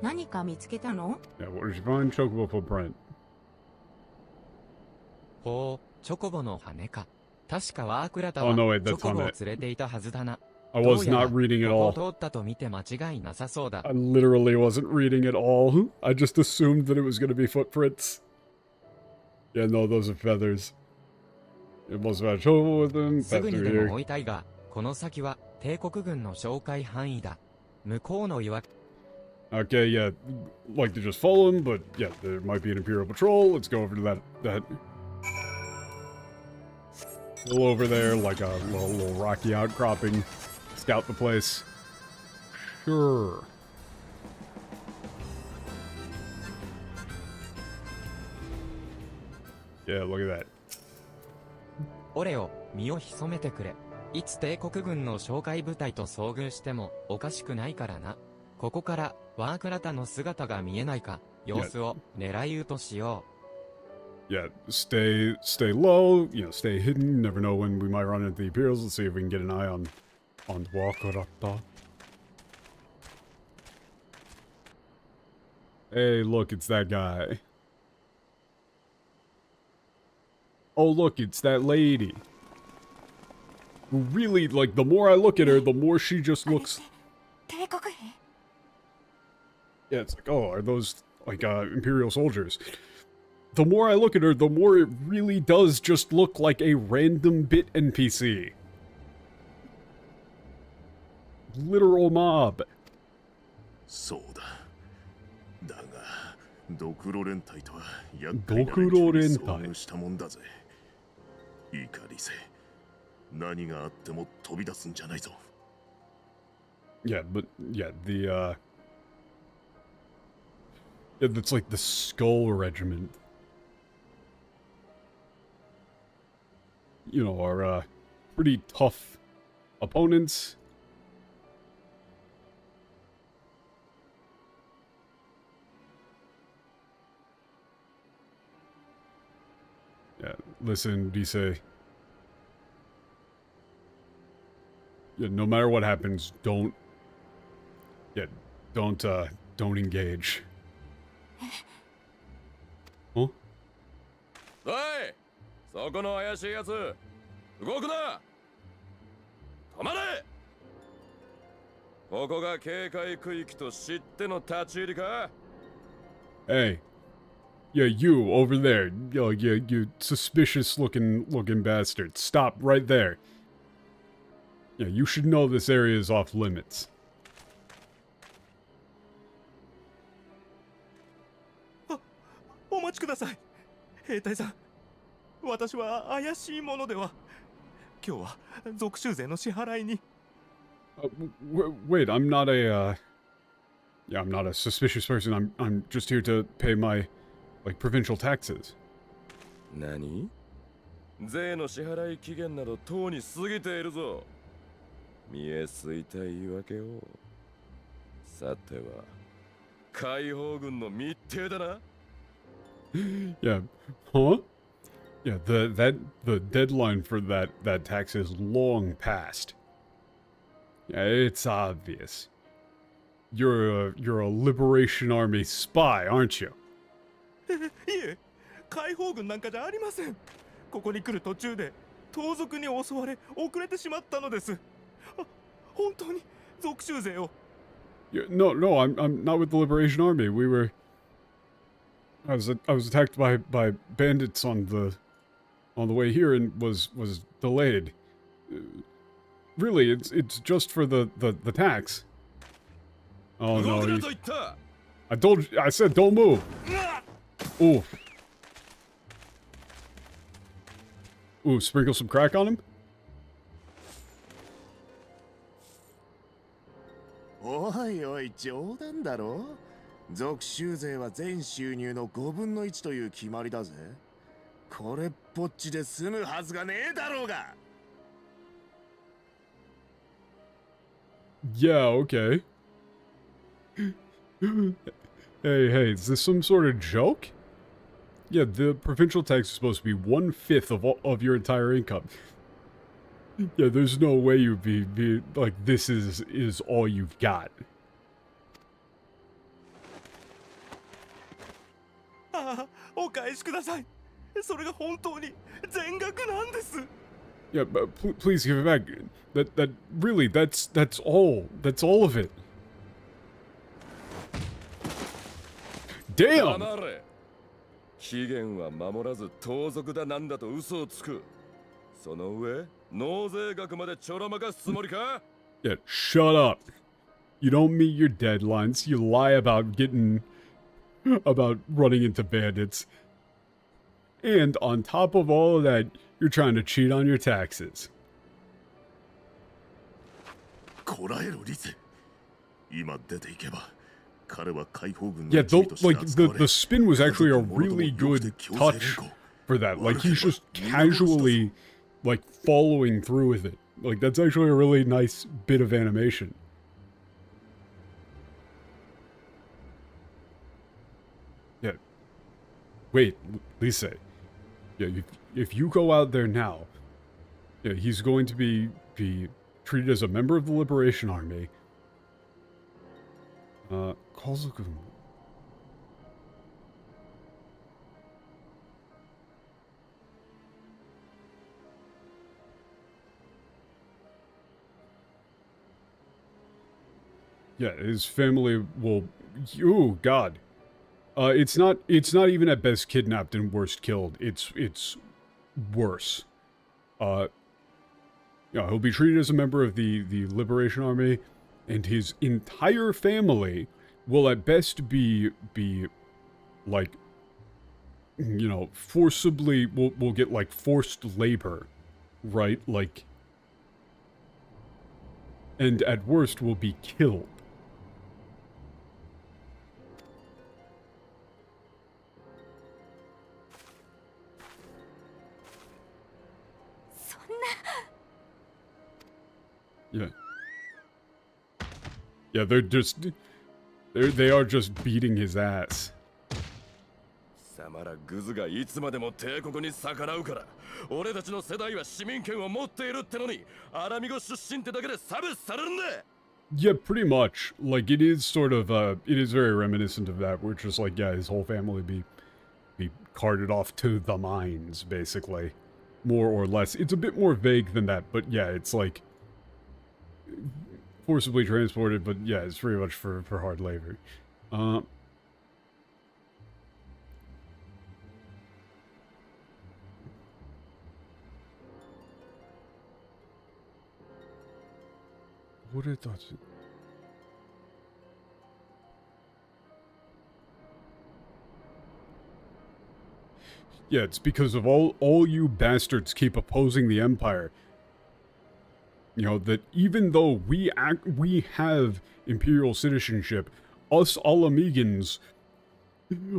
何か見つけたの？ Yeah, what did you find? Chocobo footprint. ほう、チョコボの羽か。確かワークラタは Oh, no, wait, チ that's ョコボを not it. 連れていたはずだな。 I was not reading at こ all. こを通ったと見て間違いなさそうだ。I literally wasn't reading at all. I just assumed that it was gonna be footprints. Yeah, no, those are feathers. It must have had Chocobo with them. すぐにで Feather も追 here. いたいが、この先は帝国軍の紹介範囲だ。向こうの岩。 Okay, yeah, like to just follow him, but yeah, there might be an Imperial patrol. Let's go over to that hill over there, like a little rocky outcropping. Scout the place. Sure. Yeah, look at that. 俺を身を潜めてくれ。いつ帝国軍の紹介部隊と遭遇してもおかしくないからな。ここからワークラタの姿が見えないか、様子を狙い撃としよ Yeah, stay low, you know, stay hidden. Never know when we might run into the Imperials. Let's see if we can get an eye on Wakarata. Hey, look, it's that guy. Oh, look, it's that lady. Really, like, the more I look at her, the more she just looks... Yeah, it's like, oh, are those, like, Imperial soldiers? The more I look at her, the more it really does just look like a random bit NPC. Literal mob. そうだ。だが、ドクロ連隊とは厄介な連中に遭遇したもんだぜ。いいか、リセ。何があっても飛び出すんじゃないぞ。Yeah, but, yeah, yeah, that's like the Skull Regiment. You know, are, pretty tough opponents. Yeah, listen, Dise. Yeah, no matter what happens, don't engage. Huh? おい、そこの怪しいやつ、動くな。止まれ。ここが警戒区域と知っての立ち入りか? Hey. Yeah, you over there. You suspicious looking bastard. Stop right there. Yeah, you should know this area is off limits. お待ちください。兵隊さん、私は怪しいものでは。今日は属州税の支払いに。Wait, I'm not a yeah, I'm not a suspicious person. I'm just here to pay my like provincial taxes. 何? 税の支払い期限などとうに過ぎているぞ。見えすいた言い訳を。さては解放軍の密偵だな。Yeah, huh? Yeah, the deadline for that tax is long past. Yeah, it's obvious. You're a Liberation Army spy, aren't you? いえ、解放軍なんかじゃありません。ここに来る途中で盗賊に襲われ遅れてしまったのです。本当に属州勢を。Yeah, no, I'm not with the Liberation Army. I was attacked by bandits on the way here and was delayed. Really, it's just for the tax. Oh no! I said don't move. Ooh. Ooh, sprinkle some crack on him? おいおい、冗談だろ? 属州税は全収入の5分の1という決まりだぜ。これっぽっちで済むはずがねえだろうが。Yeah, okay. Hey, is this some sort of joke? Yeah, the provincial tax is supposed to be 1/5 of your entire income. Yeah, there's no way you'd be like, this is all you've got. ああ、お返しください。それが本当に全額なんです。Yeah, but please give it back. That really, that's all. That's all of it. Damn! 期限は守らず盗賊だなんだと嘘をつく。その上、納税額までちょろまかすつもりか? Yeah, shut up. You don't meet your deadlines. You lie about running into bandits. And on top of all of that, you're trying to cheat on your taxes. こらえろ、リセ。今出ていけば。Yeah, the spin was actually a really good touch for that. Like, he's just casually, like, following through with it. Like, that's actually a really nice bit of animation. Yeah. Wait, Lisa, Yeah, if you go out there now, yeah, he's going to be treated as a member of the Liberation Army. Kazoku. Yeah, his family will. Oh God, it's not even at best kidnapped and worst killed. It's worse. Yeah, he'll be treated as a member of the Liberation Army, and his entire family will at best be like, you know, forcibly will get like forced labor, right? Like, and at worst will be killed. Yeah. Yeah, they are just beating his ass. 貴様らグズがいつまでも帝国に逆らうから、俺たちの世代は市民権を持っているってのに、アラミゴ出身ってだけで差別されるんだ。 Yeah, pretty much. Like, it is sort of, it is very reminiscent of that, where it's just like, yeah, his whole family be carted off to the mines, basically. More or less. It's a bit more vague than that, but yeah, it's like forcibly transported, but yeah, it's pretty much for hard labor. What are thoughts? Yeah, it's because of all you bastards keep opposing the Empire. You know, that even though we have Imperial citizenship, us Alamegans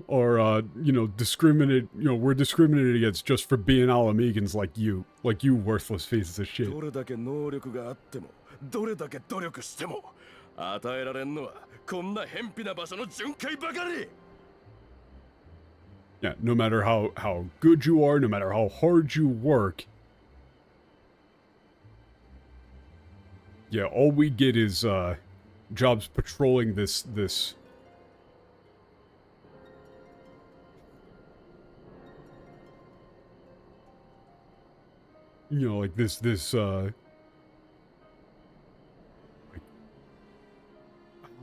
are, you know, we're discriminated against just for being Alamegans like you worthless pieces of shit. どれだけ能力があっても、どれだけ努力しても、与えられんのはこんな偏僻な場所の巡回ばかり。 Yeah, no matter how good you are, no matter how hard you work, yeah, all we get is jobs patrolling this you know, like this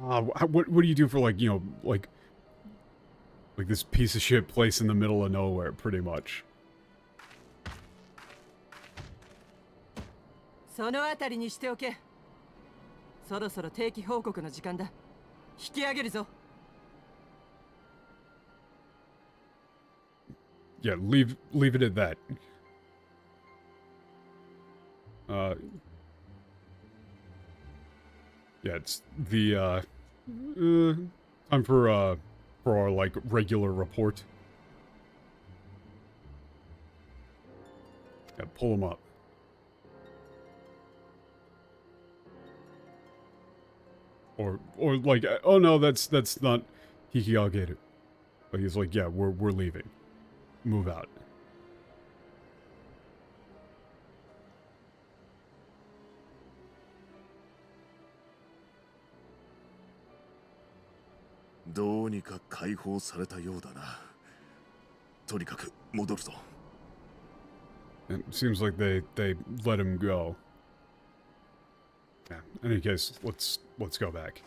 what do you do for, like, you know, like this piece of shit place in the middle of nowhere, pretty much. そのあたりにしておけ。そろそろ定期報告の時間だ。引き上げるぞ。Yeah, leave it at that. Yeah, it's the time for our like regular report. Yeah, pull him up. Or like, oh no, that's not Hikiageru. But he's like, yeah, we're leaving. Move out. It seems like they let him go. Yeah. In any case, let's go back.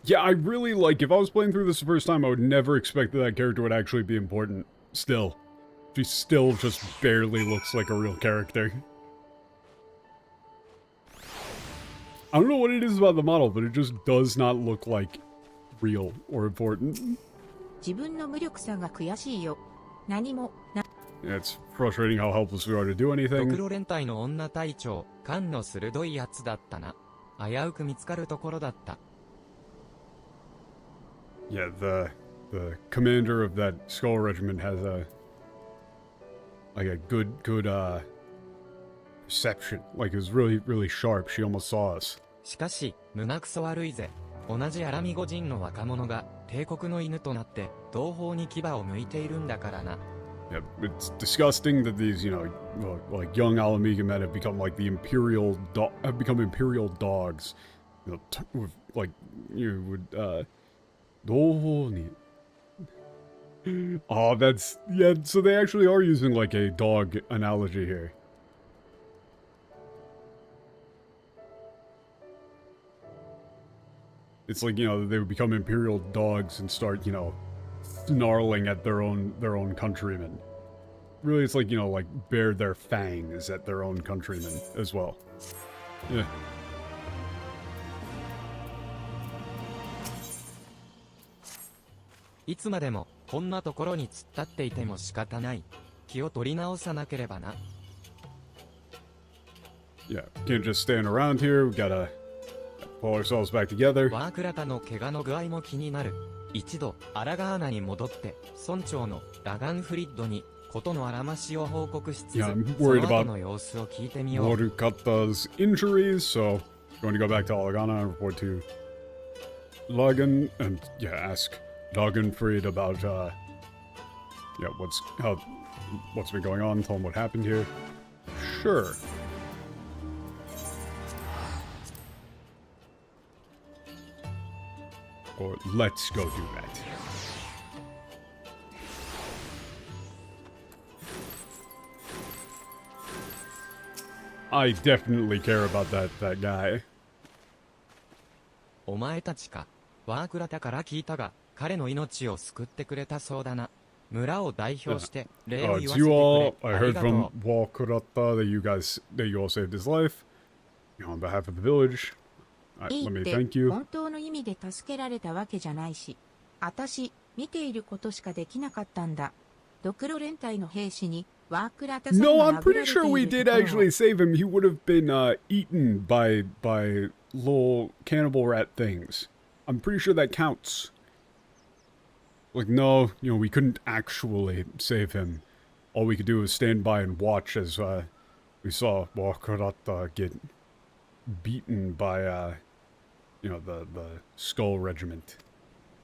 Yeah, I really like, if I was playing through this the first time, I would never expect that character would actually be important. Still. She still just barely looks like a real character. I don't know what it is about the model, but it just does not look like real or important. Yeah, it's frustrating how helpless we are to do anything. ドクロ連隊の女隊長、勘の鋭いやつだったな。危うく見つかるところだった。Yeah, the the commander of that skull regiment has a good perception. Like, it was really sharp. She almost saw us. しかし、胸くそ悪いぜ。同じアラミゴ人の若者が帝国の犬となって同胞に牙を向いているんだからな。Yeah, it's disgusting that these, like young Alamiga men have become like the imperial have become imperial dogs. With like you would Oh, that's yeah, so they actually are using like a dog analogy here. It's like, they would become imperial dogs and start, snarling at their own countrymen. Really, it's like, like bare their fangs at their own countrymen as well. Yeah. いつまでもこんなところに突っ立っていても仕方ない。気を取り直さなければな。Yeah, can't just stand around here. We gotta pull ourselves back together. ワークラタの怪我の具合も気になる。一度アラガーナに戻って村長のラガンフリッドにことのあらましを報告しつつ、Yeah, I'm worried その後 about の様子を聞いてみよう。 Warukata's injuries, so going to go back to Alagana and report to Lagan and ask Dagenfried about what's been going on, tell him what happened here. Sure. Or let's go do that. I definitely care about that guy. お前たちか。ワークラタから聞いたが、彼の命を救ってくれたそうだな。村を代表して礼を言わせてく It's you all. れ。 I あり heard がと from う。 Wakurata that you all saved his life. On behalf of the village. いい Let っ me て thank you. 本当の意味で助けられたわけじゃないし、私、見ていることしかできなかったんだ。ドクロ連隊の兵士にワークラタさん No, が I'm 殴ら pretty れて sure い we る did ところを actually save him. He would have been eaten by little cannibal rat things. I'm pretty sure that counts. Like, no, we couldn't actually save him. All we could do was stand by and watch as we saw Wakurata get beaten by the Skull Regiment.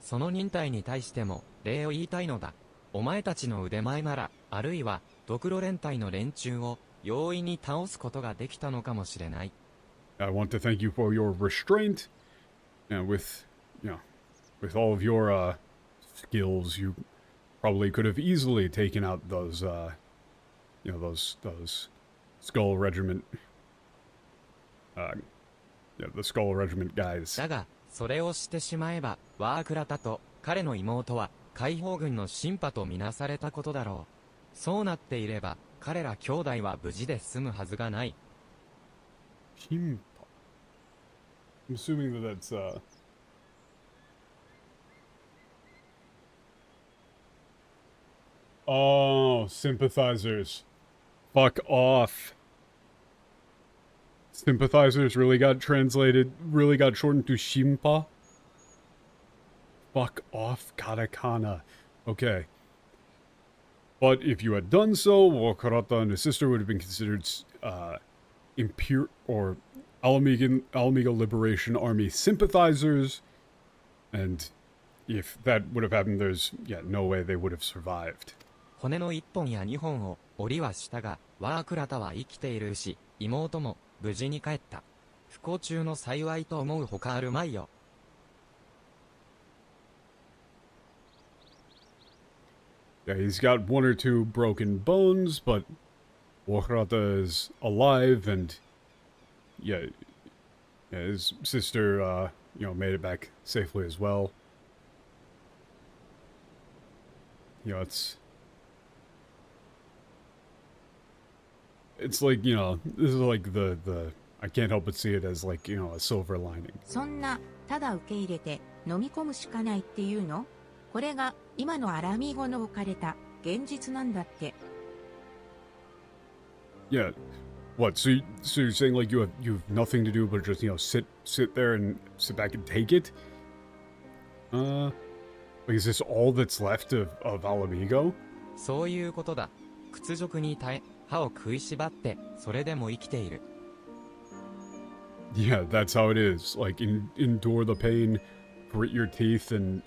その忍耐に対しても礼を言いたいのだ。お前たちの腕前なら、あるいはドクロ連隊の連中を容易に倒すことができたのかもしれない。I want to thank you for your restraint, and with all of your skills, you probably could have easily taken out those Skull Regiment, the Skull Regiment guys. だが、それをしてしまえば、ワークラタと彼の妹は解放軍のシンパとみなされたことだろう。そうなっていれば、彼ら兄弟は無事で済むはずがない。Shimpa. I'm assuming that that's Oh, sympathizers. Fuck off. Sympathizers really got shortened to Shimpa? Fuck off, katakana. Okay. But if you had done so, Wakarata and his sister would have been considered Alamiga Liberation Army sympathizers. And if that would have happened, there's no way they would have survived. 骨の1本や2本を折りはしたが、ワークラタは生きているし、妹も無事に帰った。不幸中の幸いと思うほかあるまいよ。Yeah, he's got one or two broken bones, but Wakarata is alive, and his sister, made it back safely as well. It's like, this is like the I can't help but see it as like, a silver lining. そんな、ただ受け入れて飲み込むしかないっていうの？これが今のアラミゴの置かれた現実なんだって。Yeah. What? So you're saying like you have nothing to do but just sit there and sit back and take it? But Like, is this all that's left of Alamigo? そういうことだ。屈辱に耐え、歯を食いしばって、それでも生きている。Yeah, that's how it is. Like, endure the pain, grit your teeth, and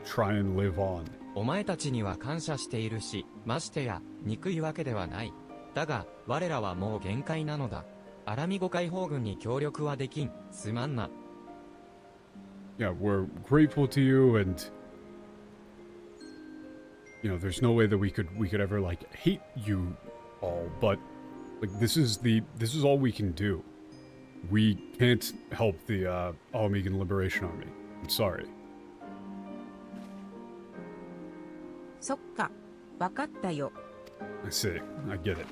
try and live on. お前たちには感謝しているし、ましてや、憎いわけではない。だが、我らはもう限界なのだ。アラミゴ解放軍に協力はできん。すまんな。Yeah, we're grateful to you, and you know, there's no way that we could ever like hate you all, but like this is all we can do. We can't help the Alamigan Liberation Army. I'm sorry. そっか、わかったよ。I see. I get it.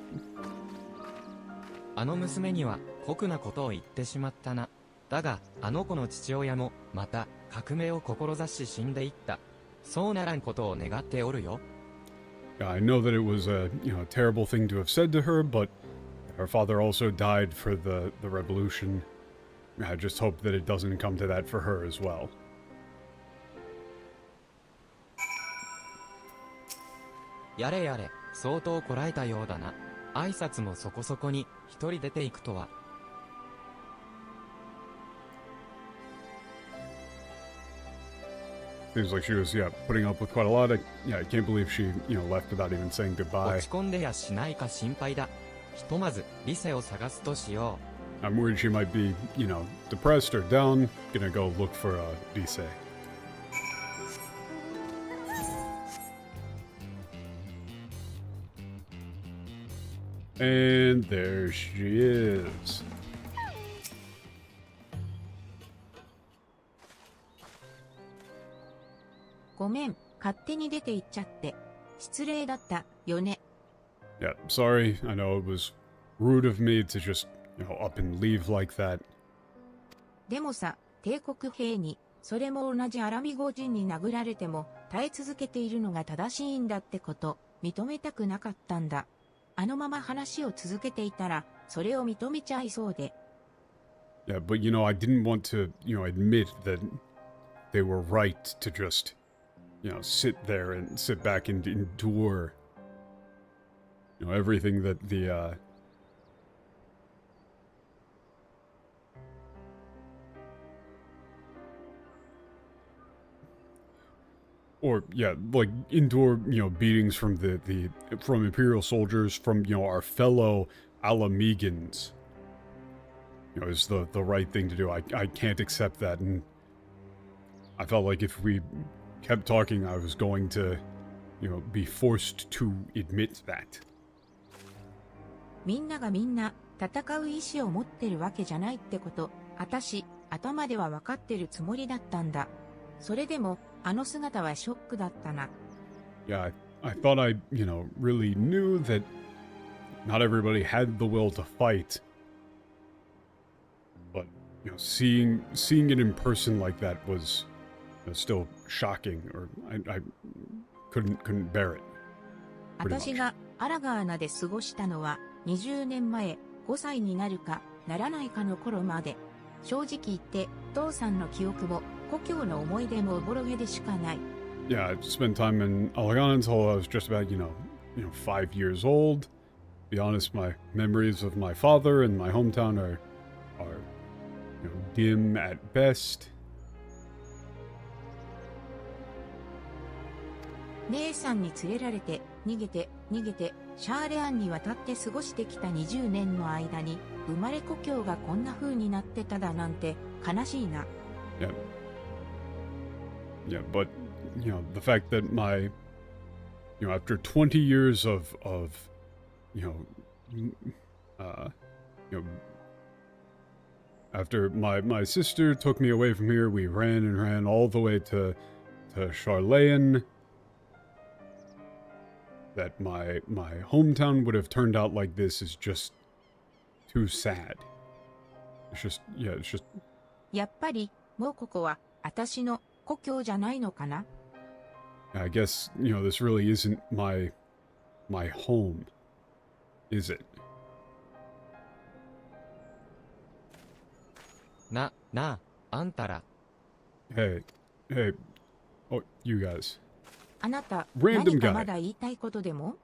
あの娘には酷なことを言ってしまったな。だが、あの子の父親も、また、革命を志し死んでいった。そうならんことを願っておるよ。Yeah, I know that it was a terrible thing to have said to her, but her father also died for the revolution. I just hope that it doesn't come to that for her as well. やれやれ、相当こらえたようだな。挨拶もそこそこに、一人出ていくとは。Seems like she was, putting up with quite a lot. I can't believe she, left without even saying goodbye. 落ち込んでやしないか心配だ。ひとまず、リセを探すとしよう。I'm worried she might be, depressed or down. Gonna go look for Lise. And there she is. ごめん、勝手に出て行っちゃって。失礼だったよね。Yeah, sorry. I know it was rude of me to just, up and leave like that. でもさ、帝国兵に、それも同じアラミゴ人に殴られても、耐え続けているのが正しいんだってこと、認めたくなかったんだ。あのまま話を続けていたら、それを認めちゃいそうで。Yeah, but I didn't want to, admit that they were right to just, sit there and sit back and endure, everything that the, or, like, endure, beatings from from Imperial soldiers, from, our fellow Alamegans, is the right thing to do. I can't accept that, and I felt like if we kept talking, I was going to, be forced to admit that. みんながみんな、戦う意志を持ってるわけじゃないってこと、私、頭では分かってるつもりだったんだ。それでも、あの姿はショックだったな。Yeah, I thought I, really knew that not everybody had the will to fight. But, seeing it in person like that was still shocking, or I couldn't bear it. 私がアラガーナで過ごしたのは20年前、5歳になるかならないかの頃まで。正直言って、父さんの記憶も故郷の思い出もおぼろげでしかない。Yeah, I spent time in Alagana until I was just about, 5 years old. To be honest, my memories of my father and my hometown are dim at best. 姉さんに連れられて、逃げて、シャーレアンに渡って過ごしてきた20年の間に、生まれ故郷がこんな風になってただなんて、悲しいな。Yeah, but, the fact that my, after 20 years of, after my sister took me away from here, we ran all the way to Charlayan. That my hometown would have turned out like this is just too sad. It's just... やっぱり、もうここは、私の故郷じゃないのかな? I guess, this really isn't my home, is it? なあ、あんたら。Hey, Oh, you guys. あなた、 Random 何か guy. まだ言いたいことでも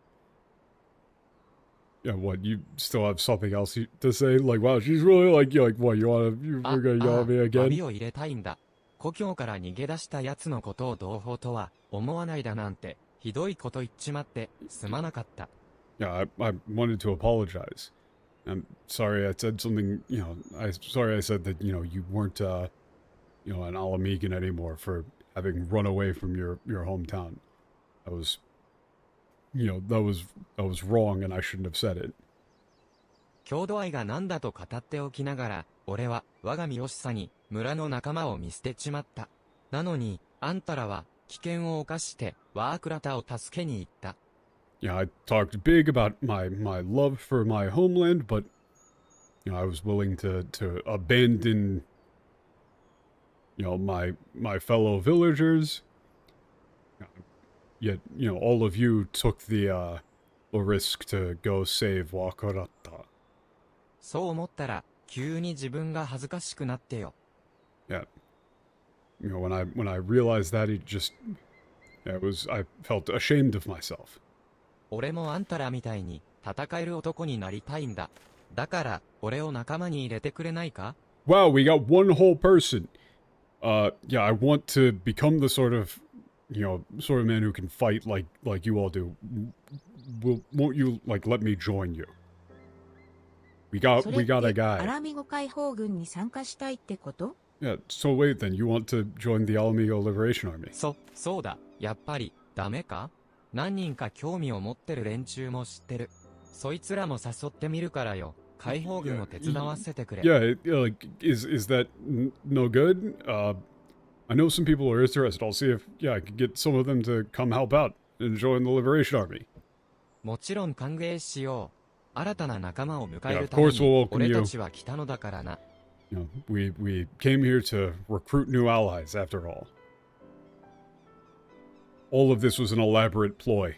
Yeah, what? You still have something else to say? Like, wow, she's really like, what? You're gonna yell at me 詫 again? びを入れたいんだ。故郷から逃げ出した奴のことを同胞とは思わないだなんて、ひどいこと言っちまってすまなかった。Yeah, I wanted to apologize. I'm sorry I said something, sorry I said that, you weren't, an Alamegan anymore for having run away from your hometown. That was, that was wrong and I shouldn't have said it. 郷土愛が何だと語っておきながら、俺は我が身惜しさに村の仲間を見捨てちまった。なのに、あんたらは危険を冒してワークラタを助けに行った。Yeah, I talked big about my love for my homeland, but, I was willing to abandon, my fellow villagers. Yet, all of you took the risk to go save Wakarata. そう思ったら、急に自分が恥ずかしくなってよ。Yeah. When I realized that, I felt ashamed of myself. 俺もあんたらみたいに戦える男になりたいんだ。だから、俺を仲間に入れてくれないか? Wow, we got one whole person. Yeah, I want to become the sort of man who can fight like you all do. Won't you, let me join you? We got a guy. アラミゴ解放軍に参加したいってこと? Yeah, so wait then, you want to join the Alamigo Liberation Army? そうだ。やっぱり、ダメか? 何人か興味を持ってる連中も知ってる。そいつらも誘ってみるからよ。解放軍を手伝わせてくれ。Yeah, is that no good? I know some people are interested. I'll see if, I could get some of them to come help out and join the Liberation Army. もちろん歓迎しよう。新たな仲間を迎えるた Yeah, め of course we'll に welcome 俺 you. たちは来たのだからな。We came here to recruit new allies, after all. All of this was an elaborate ploy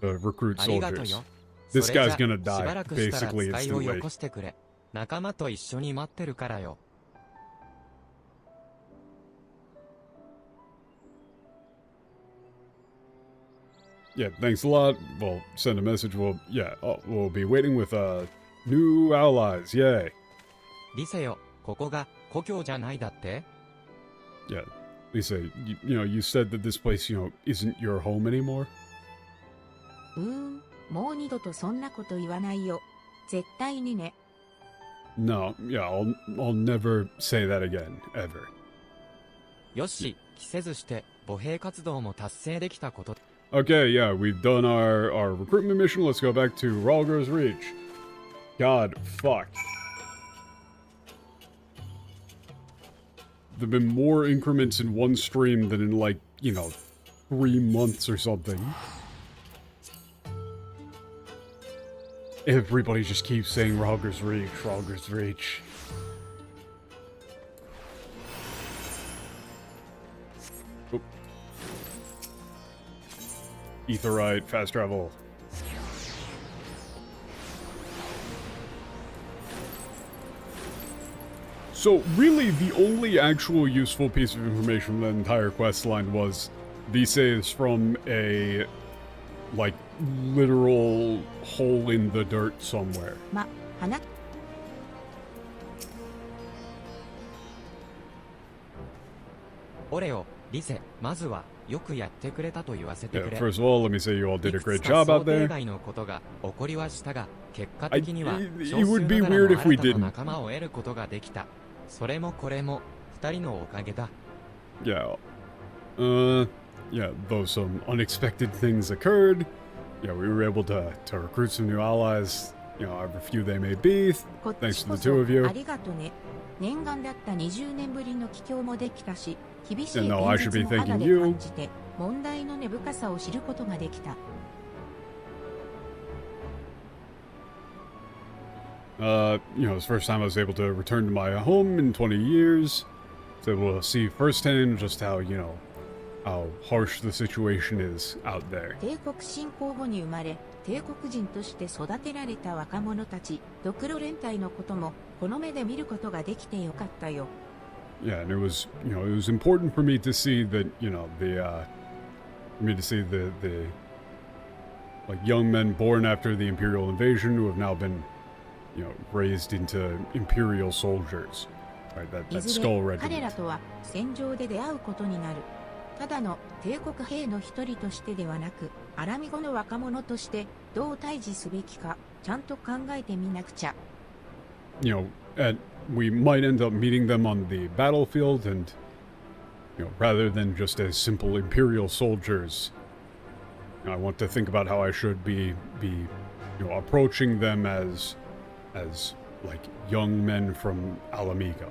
to recruit ありがと soldiers. よ。 This それじゃ guy's gonna しば die, らくしたら basically 使いをよ instantly. こしてくれ。仲間と一緒に待ってるからよ。Yeah, thanks a lot. We'll send a message. We'll be waiting with new allies. Yay. リセよ、ここが故郷じゃないだって? Yeah, Lisa, you said that this place, isn't your home anymore. もう二度とそんなこと言わないよ。絶対にね。No, yeah, I'll never say that again, ever. よし、着せずして母兵活動も達成できたこと。Okay, yeah, we've done our recruitment mission. Let's go back to Ralgar's Reach. God, fuck. There've been more increments in one stream than in, 3 months or something. Everybody just keeps saying Ralgar's Reach, Ralgar's Reach. Oh. Etherite, fast travel. So, really, the only actual useful piece of information from that entire quest line was Vise is from a, literal hole in the dirt somewhere. オレオ、リセ、まずはよくやってくれたと言わせてく Yeah, れ。 first of all, let me say you all did a いく great つか job 想 out 定 there. 外のことが起こりはしたが、結果的には it 少 would 数 be ながら weird の if we 新たな didn't. 仲間を得ることができた。それもこれも二人のおかげだ。Yeah. Yeah, though some unexpected things occurred, we were able to recruit some new allies, however few they may be, こっ thanks ち to こ the そ two of you. ありがとね。念願だった20年ぶりの帰郷もできたし、厳しい Yeah, 現 no, I should 実 be も肌 thanking で you. 感じて、問題の根深さを知ることができた。It's the first time I was able to return to my home in 20 years. I was able to see firsthand just how, how harsh the situation is out there. 帝国侵攻後に生まれ、帝国人として育てられた若者たち、ドクロ連隊のこともこの目で見ることができてよかったよ。Yeah, and it was, it was important for me to see that, the like young men born after the Imperial invasion who have now been, raised into Imperial soldiers. Right, that skull regiment. 彼らとは戦場で出会うことになる。ただの帝国兵の一人としてではなく、アラミゴの若者としてどう対峙すべきか、ちゃんと考えてみなくちゃ。We might end up meeting them on the battlefield, and rather than just as simple Imperial soldiers, I want to think about how I should be approaching them as like young men from Alamigo,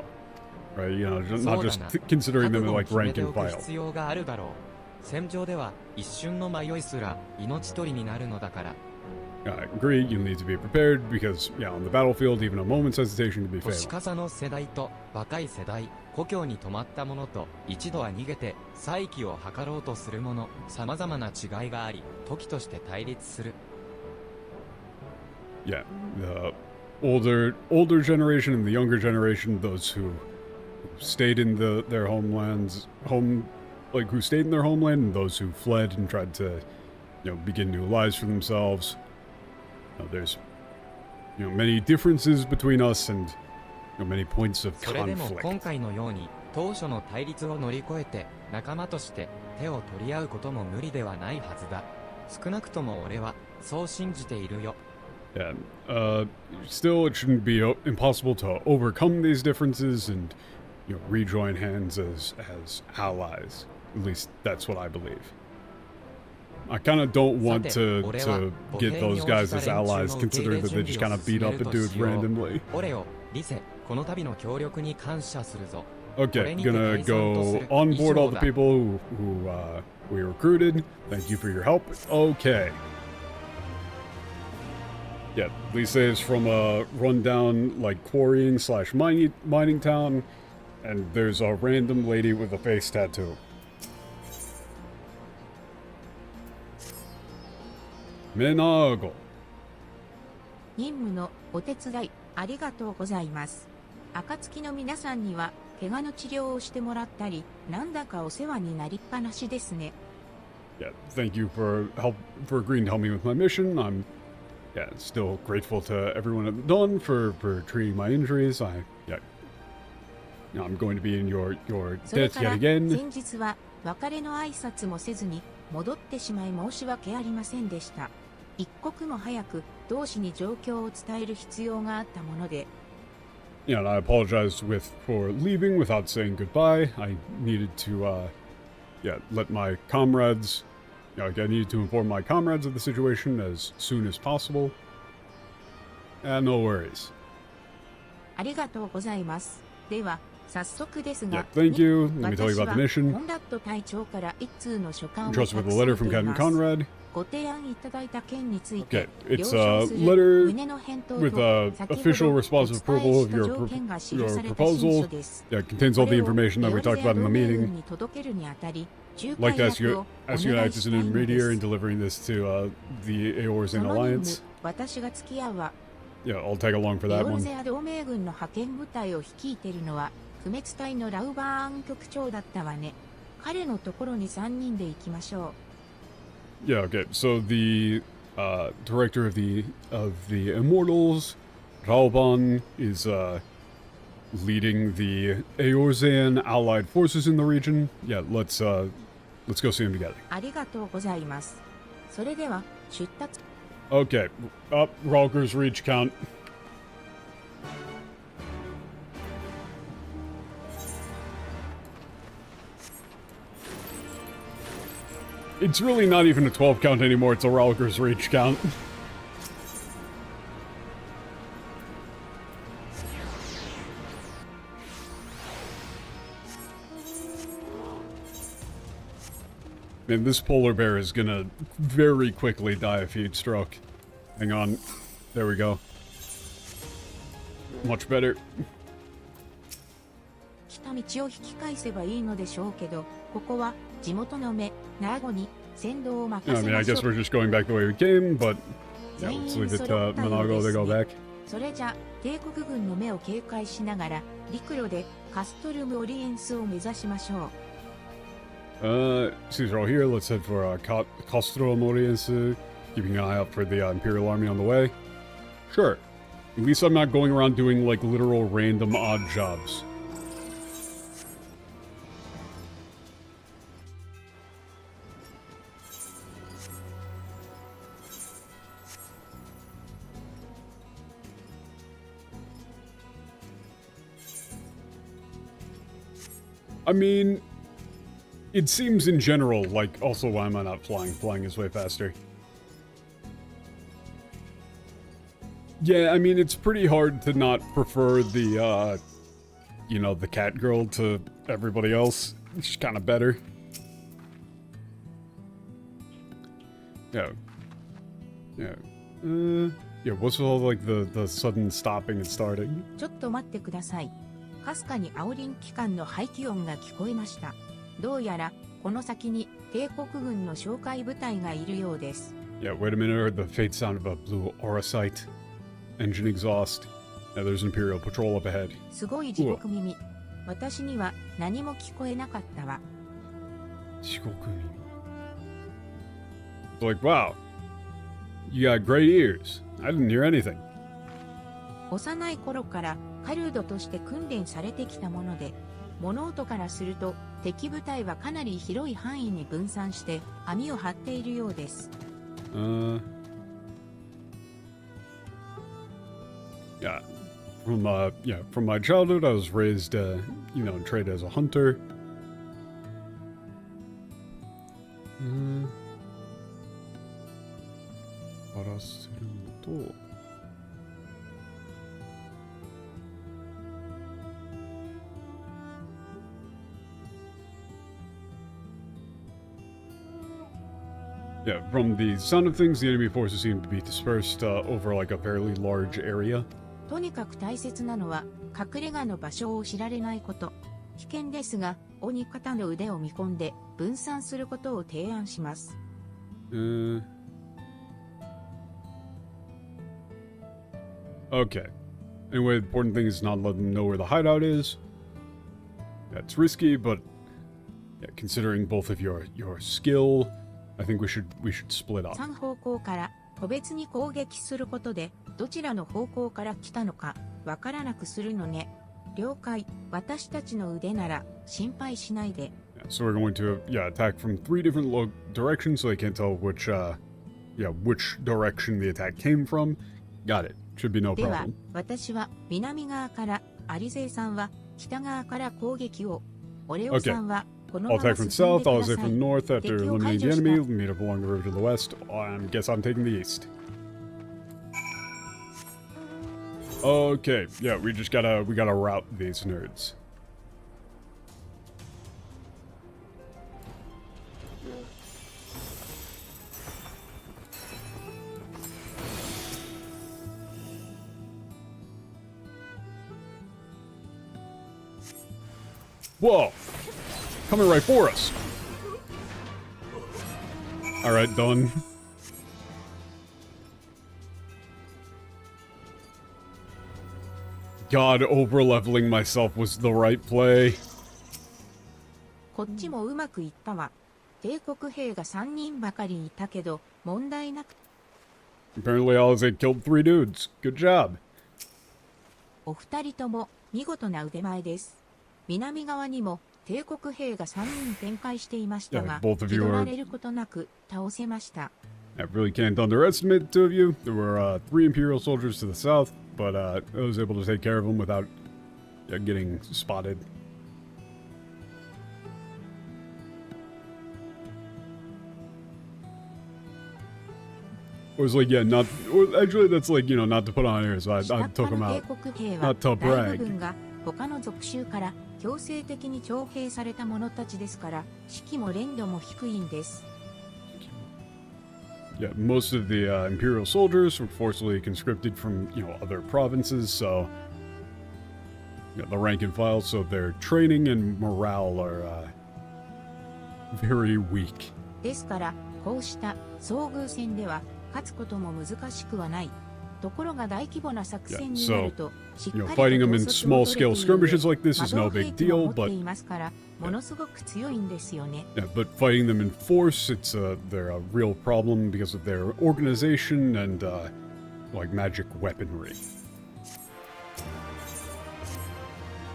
right? Not just considering them like rank and file. 戦場では一瞬の迷いすら命取りになるのだから。I agree, you need to be prepared because, on the battlefield, even a moment's hesitation can be fatal. 星風の世代と若い世代、故郷に泊まった者と一度は逃げて再起を図ろうとする者、様々な違いがあり、時として対立する。Yeah, the older generation and the younger generation, those who stayed in their homelands, who stayed in their homeland, and those who fled and tried to, begin new lives for themselves. There's, many differences between us and, many points of conflict. それでも今回のように当初の対立を乗り越えて仲間として手を取り合うことも無理ではないはずだ。少なくとも俺はそう信じているよ。Yeah, still it shouldn't be impossible to overcome these differences and, rejoin hands as allies. At least that's what I believe. I kind of don't want to get those guys as allies, considering that they just kind of beat up a dude randomly. Okay, gonna go on board all the people who we recruited. Thank you for your help. Okay. Yeah, Lisa is from a rundown, like, quarrying / mining town, and there's a random lady with a face tattoo. Menago. 任務のお手伝いありがとうございます。暁の皆さんには怪我の治療をしてもらったり、なんだかお世話になりっぱなしですね。Yeah, thank you for agreeing to help me with my mission. I'm still grateful to everyone at the Dawn for treating my injuries. I'm going to be in your debt yet again. 先日は別れの挨拶もせずに戻ってしまい申し訳ありませんでした。一刻も早く同志に状況を伝える必要があったもので。And I apologize for leaving without saying goodbye. I needed to, let my comrades, I needed to inform my comrades of the situation as soon as possible. No worries. ありがとうございます。では、早速ですが、thank you. Let me tell you about the mission. コンラッド隊長から一通の書簡を Trust with a letter from Captain Conrad. ご提案いただいた件について、 It's a letter with official responsive approval of your proposal. It contains all the information that we talked about in the meeting. I'd like to ask you to act as an intermediary in delivering this to the Eorzean Alliance. Yeah, I'll tag along for that one. エオルゼア同盟軍の派遣部隊を率いているのは不滅隊のラウバーン局長だったわね。彼のところに3人で行きましょう。Yeah, okay. So the director of the Immortals, Raoban, is leading the Eorzean allied forces in the region. Yeah, let's go see him together. ありがとうございます。それでは出立。Okay, up Ralker's reach count. It's really not even a 12 count anymore, it's a Ralker's reach count. Man, this polar bear is gonna very quickly die of heat stroke. Hang on. There we go. Much better. 来た道を引き返せばいいのでしょうけど、ここは地元の目、ナーゴに先導を任せましょう。I mean, I guess we're just going back the way we came, but let's leave it to Menago to go back. それじゃ、帝国軍の目を警戒しながら、陸路でカストルムオリエンスを目指しましょう。Caesar here, let's head for Castro Moriense, keeping an eye out for the Imperial Army on the way. Sure. At least I'm not going around doing, like, literal random odd jobs. I mean, it seems in general, like, also why am I not flying? Flying is way faster. Yeah, I mean, it's pretty hard to not prefer the, you know, the cat girl to everybody else. It's just kind of better. Yeah. Yeah. Yeah, what's all, like, the sudden stopping and starting? ちょっと待ってください。かすかにアオリン機関の排気音が聞こえました。どうやら、この先に帝国軍の哨戒部隊がいるようです。Yeah, wait a minute, I heard the faint sound of a blue aura sight. Engine exhaust. Yeah, there's an Imperial patrol up ahead. すごい地獄耳。私には何も聞こえなかったわ。地獄耳。It's like, wow. You got great ears. I didn't hear anything. 幼い頃からカルードとして訓練されてきたもので、物音からすると敵部隊はかなり広い範囲に分散して網を張っているようです。Yeah, from my childhood, I was raised, you know, and trained as a hunter. Yeah, from the sound of things, the enemy forces seem to be dispersed over like a fairly large area. とにかく大切なのは隠れ家の場所を知られないこと。危険ですが、鬼方の腕を見込んで分散することを提案します。Okay. Anyway, the important thing is not let them know where the hideout is. That's risky, but yeah, considering both of your skill, I think we should split up. 3方向から個別に攻撃することで、どちらの方向から来たのかわからなくするのね。了解。私たちの腕なら心配しないで。Yeah, so we're going to attack from 3 different directions, so they can't tell which direction the attack came from. Got it. Should be no problem. では、私は南側から、アリゼイさんは北側から攻撃を。オレオさんは I'll attack from south, I'll attack from north after eliminating the enemy, meet up along the river to the west. I guess I'm taking the east. Okay, yeah, we gotta rout these nerds. Whoa! Coming right for us. Alright, done. God, over-leveling myself was the right play. こっちもうまくいったわ。帝国兵が3人ばかりいたけど、問題なく。Apparently Alize killed 3 dudes. Good job. お二人とも見事な腕前です。南側にも帝国兵が3人展開していましたが、気取られることなく倒せました。I really can't underestimate the two of you. There were 3 Imperial soldiers to the south, but I was able to take care of them without getting spotted. It was like, actually that's like, not to put on here, so I took them out. Not to brag. 他の属州から強制的に徴兵された者たちですから、士気も連度も低いんです。Yeah, most of the Imperial soldiers were forcibly conscripted from, other provinces, so the rank and file, so their training and morale are very weak. ですから、こうした遭遇戦では勝つことも難しくはない。ところが大規模な作戦になると、しっかりと fighting them in 統率を small 取れ scale ている上 skirmishes like this is 魔 no 導兵 big 器も deal, 持って but いますから、ものすごく強いんですよね。yeah, but fighting them in force, it's they're a real problem because of their organization and like magic weaponry.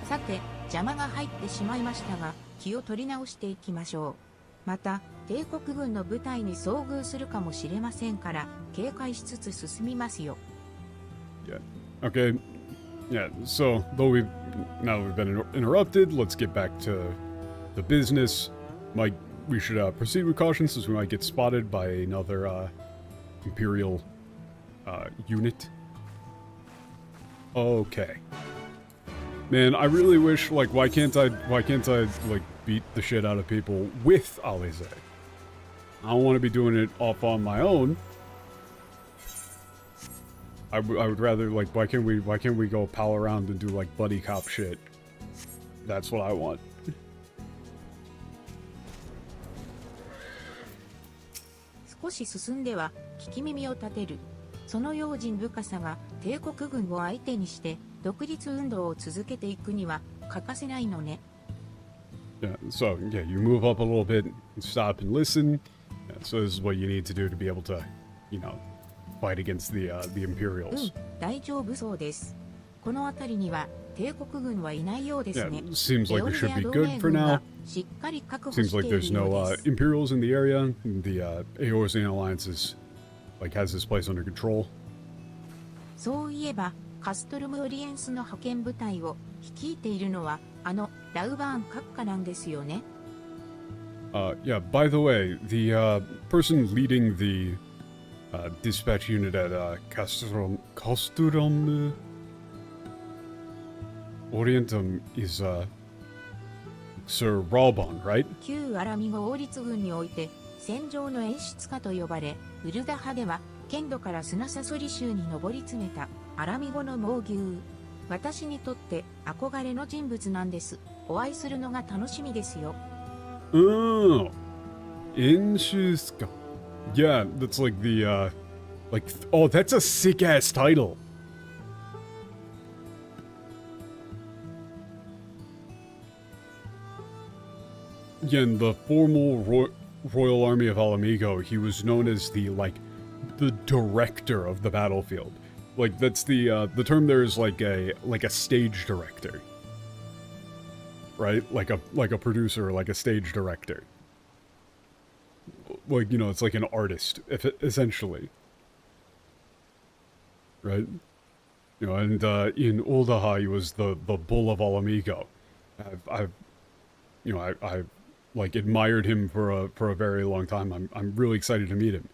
さて、邪魔が入ってしまいましたが、気を取り直していきましょう。また、帝国軍の部隊に遭遇するかもしれませんから、警戒しつつ進みますよ。Yeah. Okay. Yeah. So though we've been interrupted, let's get back to the business. We should proceed with caution since we might get spotted by another Imperial unit. Okay. Man, I really wish, like, why can't I, like, beat the shit out of people with Alize? I don't want to be doing it off on my own. I would rather, like, why can't we go pal around and do, like, buddy cop shit? That's what I want. 少し進んでは聞き耳を立てる。その用心深さが帝国軍を相手にして独立運動を続けていくには欠かせないのね。Yeah, so, yeah, you move up a little bit, stop and listen. Yeah, so this is what you need to do to be able to, you know, fight against the Imperials. 大丈夫そうです。この辺りには帝国軍はいないようですね。Yeah, seems like we should be good for now. しっかり確保 Seems して like いる there's よう no です。Imperials in the area. The Eorzean Alliance is, like, has this place under control. そういえば、カストルムオリエンスの派遣部隊を率いているのは、ラウバーン閣下なんですよね。Yeah, by the way, the person leading the dispatch unit at Castrum Orientum is Sir Ralbon, right? 旧アラミゴ王立軍において、戦場の演出家と呼ばれ、ウルダ派では、剣土から砂サソリ州に上り詰めたアラミゴの猛牛。私にとって憧れの人物なんです。お会いするのが楽しみですよ。Oh, interesting. Yeah, that's like the oh, that's a sick ass title. Yeah, in the formal Royal Army of Alamigo, he was known as the director of the battlefield. Like, that's the term there is like a stage director. Right? Like a producer, like a stage director. Like, you know, it's like an artist, essentially. Right? You know, and in Uldaha, he was the bull of Alamigo. I've like admired him for a very long time. I'm really excited to meet him.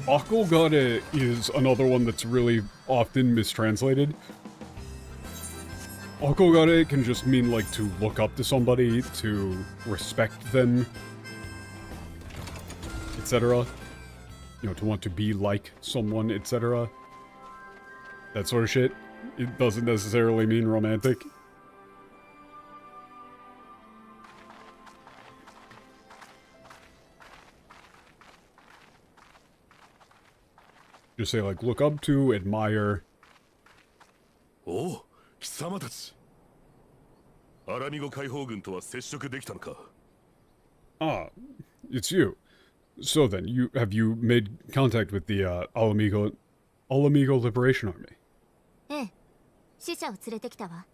Akolgare is another one that's really often mistranslated. Akolgare can just mean, like, to look up to somebody, to respect them, etc. You know, to want to be like someone, etc. That sort of shit. It doesn't necessarily mean romantic. Just say, like, look up to, admire. Oh, 貴様たち。アラミゴ解放軍とは接触できたのか? Ah, it's you. So then, have you made contact with the Alamigo Liberation Army? ええ、死者を連れてきたわ。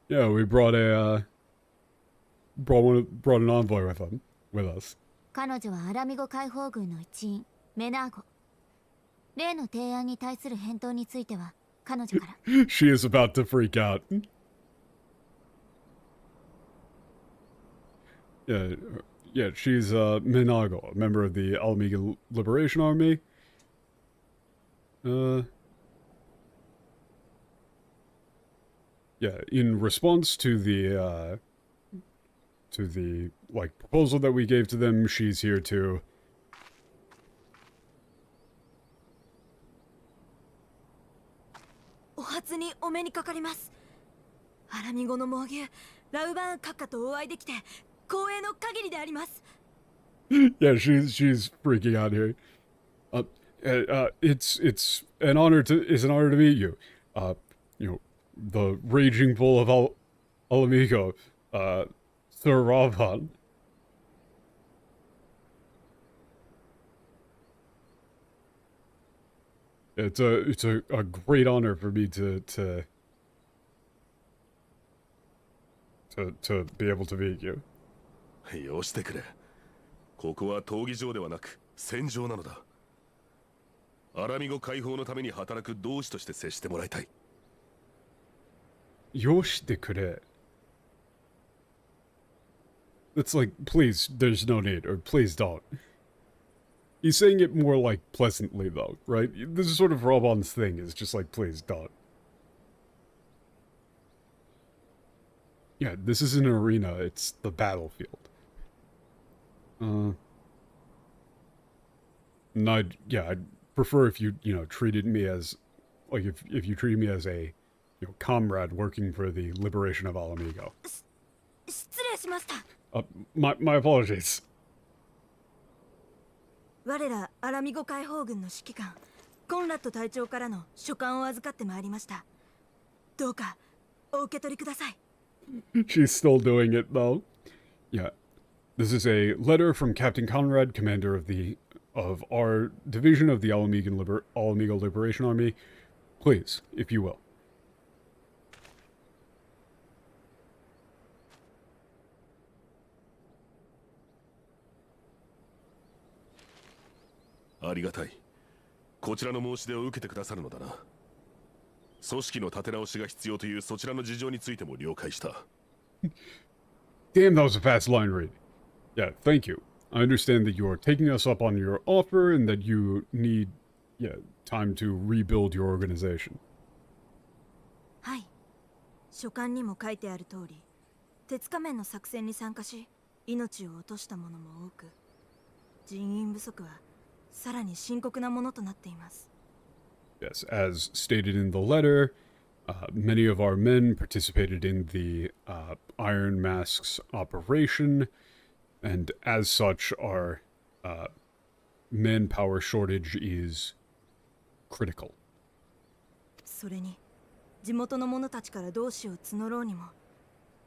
Yeah, we brought an envoy with us. 彼女はアラミゴ解放軍の一員、メナーゴ。例の提案に対する返答については彼女から。She is about to freak out. Yeah, she's Menago, a member of the Alamigo Liberation Army. Yeah, in response to the like proposal that we gave to them, she's here toお初にお目にかかります。アラミゴの猛牛ラウバーン閣下とお会いできて光栄の限りであります。Yeah, she's freaking out here. It's an honor to meet you. The raging bull of Alamigo, Sir Ravan. It's a great honor for me to be able to meet you. よしてくれ。ここは闘技場ではなく戦場なのだ。アラミゴ解放のために働く同志として接してもらいたい。よしてくれ。It's like, please, there's no need, or please don't. He's saying it more like pleasantly, though, right? This is sort of Robon's thing, is just like, please don't. Yeah, this is an arena, it's the battlefield. I'd prefer if you, treated me as, like, if you treated me as a, comrade working for the liberation of Alamigo. 失礼しました。My apologies. 我らアラミゴ解放軍の指揮官コンラッド隊長からの書簡を預かってまいりました。どうかお受け取りください。She's still doing it though. Yeah. This is a letter from Captain Conrad, commander of our division of the Alamigo Liberation Army. Please, if you will. Arigatai. こちらの申し出を受けてくださるのだな。組織の立て直しが必要というそちらの事情についても了解した。Damn, that was a fast line read. Yeah, thank you. I understand that you are taking us up on your offer and that you need, time to rebuild your organization. はい。書簡にも書いてある通り、鉄仮面の作戦に参加し、命を落とした者も多く、人員不足はさらに深刻なものとなっています。Yes, as stated in the letter, many of our men participated in the Iron Mask's operation, and as such, our manpower shortage is critical. それに、地元の者たちから同志を募ろうにも、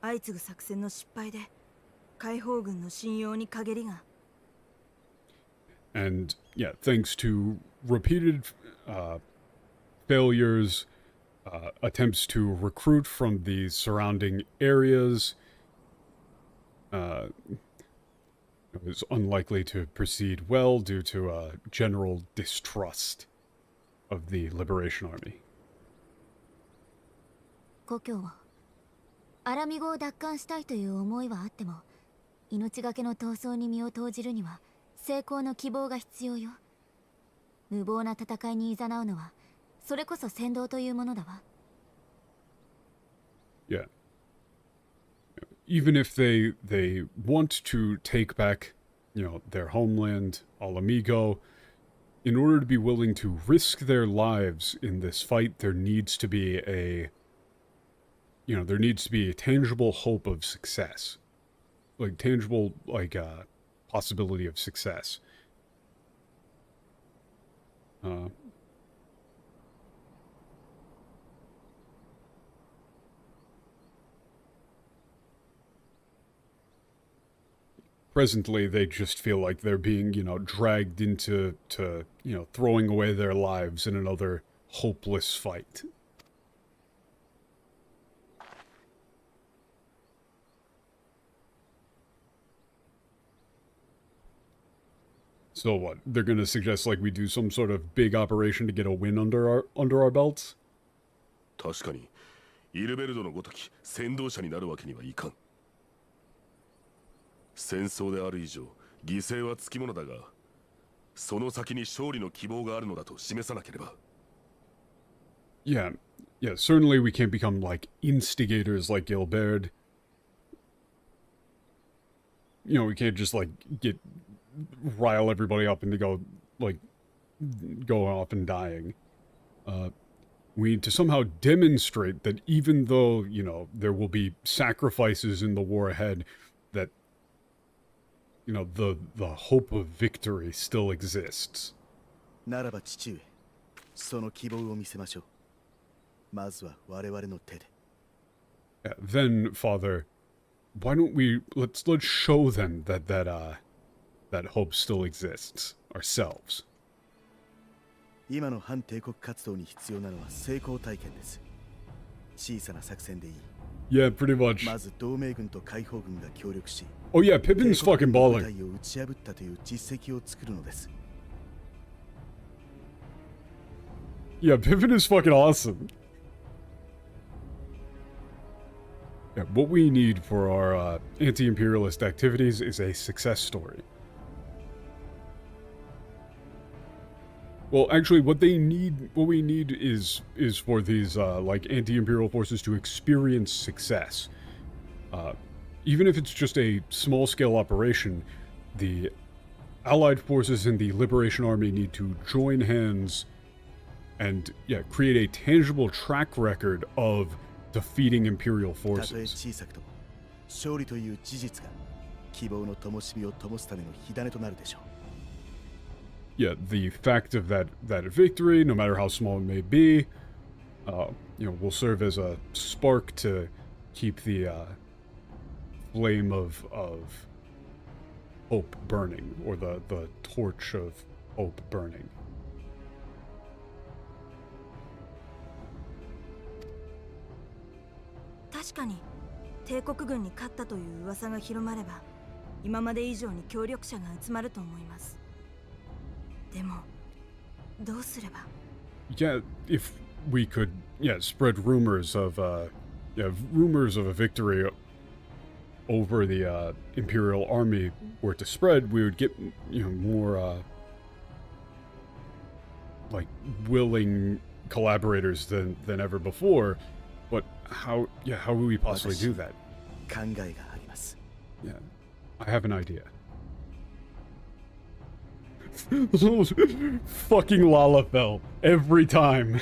相次ぐ作戦の失敗で、解放軍の信用に陰りが。And thanks to repeated failures, attempts to recruit from the surrounding areas, it was unlikely to proceed well due to general distrust of the Liberation Army. 故郷をアラミゴを奪還したいという思いはあっても、命がけの闘争に身を投じるには成功の希望が必要よ。無謀な戦いに誘うのは、それこそ先導というものだわ。Yeah. Even if they want to take back, their homeland, Alamigo, in order to be willing to risk their lives in this fight, there needs to be a tangible hope of success. Like, tangible, possibility of success. Presently, they just feel like they're being, dragged into throwing away their lives in another hopeless fight. So what? They're gonna suggest we do some sort of big operation to get a win under our belts? 確かに、イルベルドのごとき先導者になるわけにはいかん。戦争である以上、犠牲はつきものだが、その先に勝利の希望があるのだと示さなければ。Yeah, certainly we can't become instigators like Gilbert. We can't just rile everybody up into go off and dying. We need to somehow demonstrate that even though, there will be sacrifices in the war ahead, that you know, the hope of victory still exists. ならば父上、その希望を見せましょう。まずは我々の手で。Yeah, then, Father, why don't let's show them that hope still exists ourselves. 今の反帝国活動に必要なのは成功体験です。小さな作戦でいい。Yeah, pretty much. まず同盟軍と解放軍が協力し、Oh yeah, Pippin's fucking balling. 部隊を打ち破ったという実績を作るのです。Yeah, Pippin is fucking awesome. Yeah, what we need for our anti-imperialist activities is a success story. Well, actually, what we need is for these like anti-imperial forces to experience success. Even if it's just a small-scale operation, the Allied forces and the Liberation Army need to join hands and create a tangible track record of defeating Imperial forces. たとえ小さくとも、勝利という事実が希望の灯火を灯すための火種となるでしょう。Yeah, the fact of that victory, no matter how small it may be, you know, will serve as a spark to keep the flame of hope burning, or the torch of hope burning. 確かに帝国軍に勝ったという噂が広まれば、今まで以上に協力者が集まると思います。でも、どうすれば？ Yeah, if we could, spread rumors of a victory over the Imperial Army were to spread, we would get, more like willing collaborators than ever before. But how would we possibly do that? 考えがあります。Yeah, I have an idea. Fucking Lalafell every time.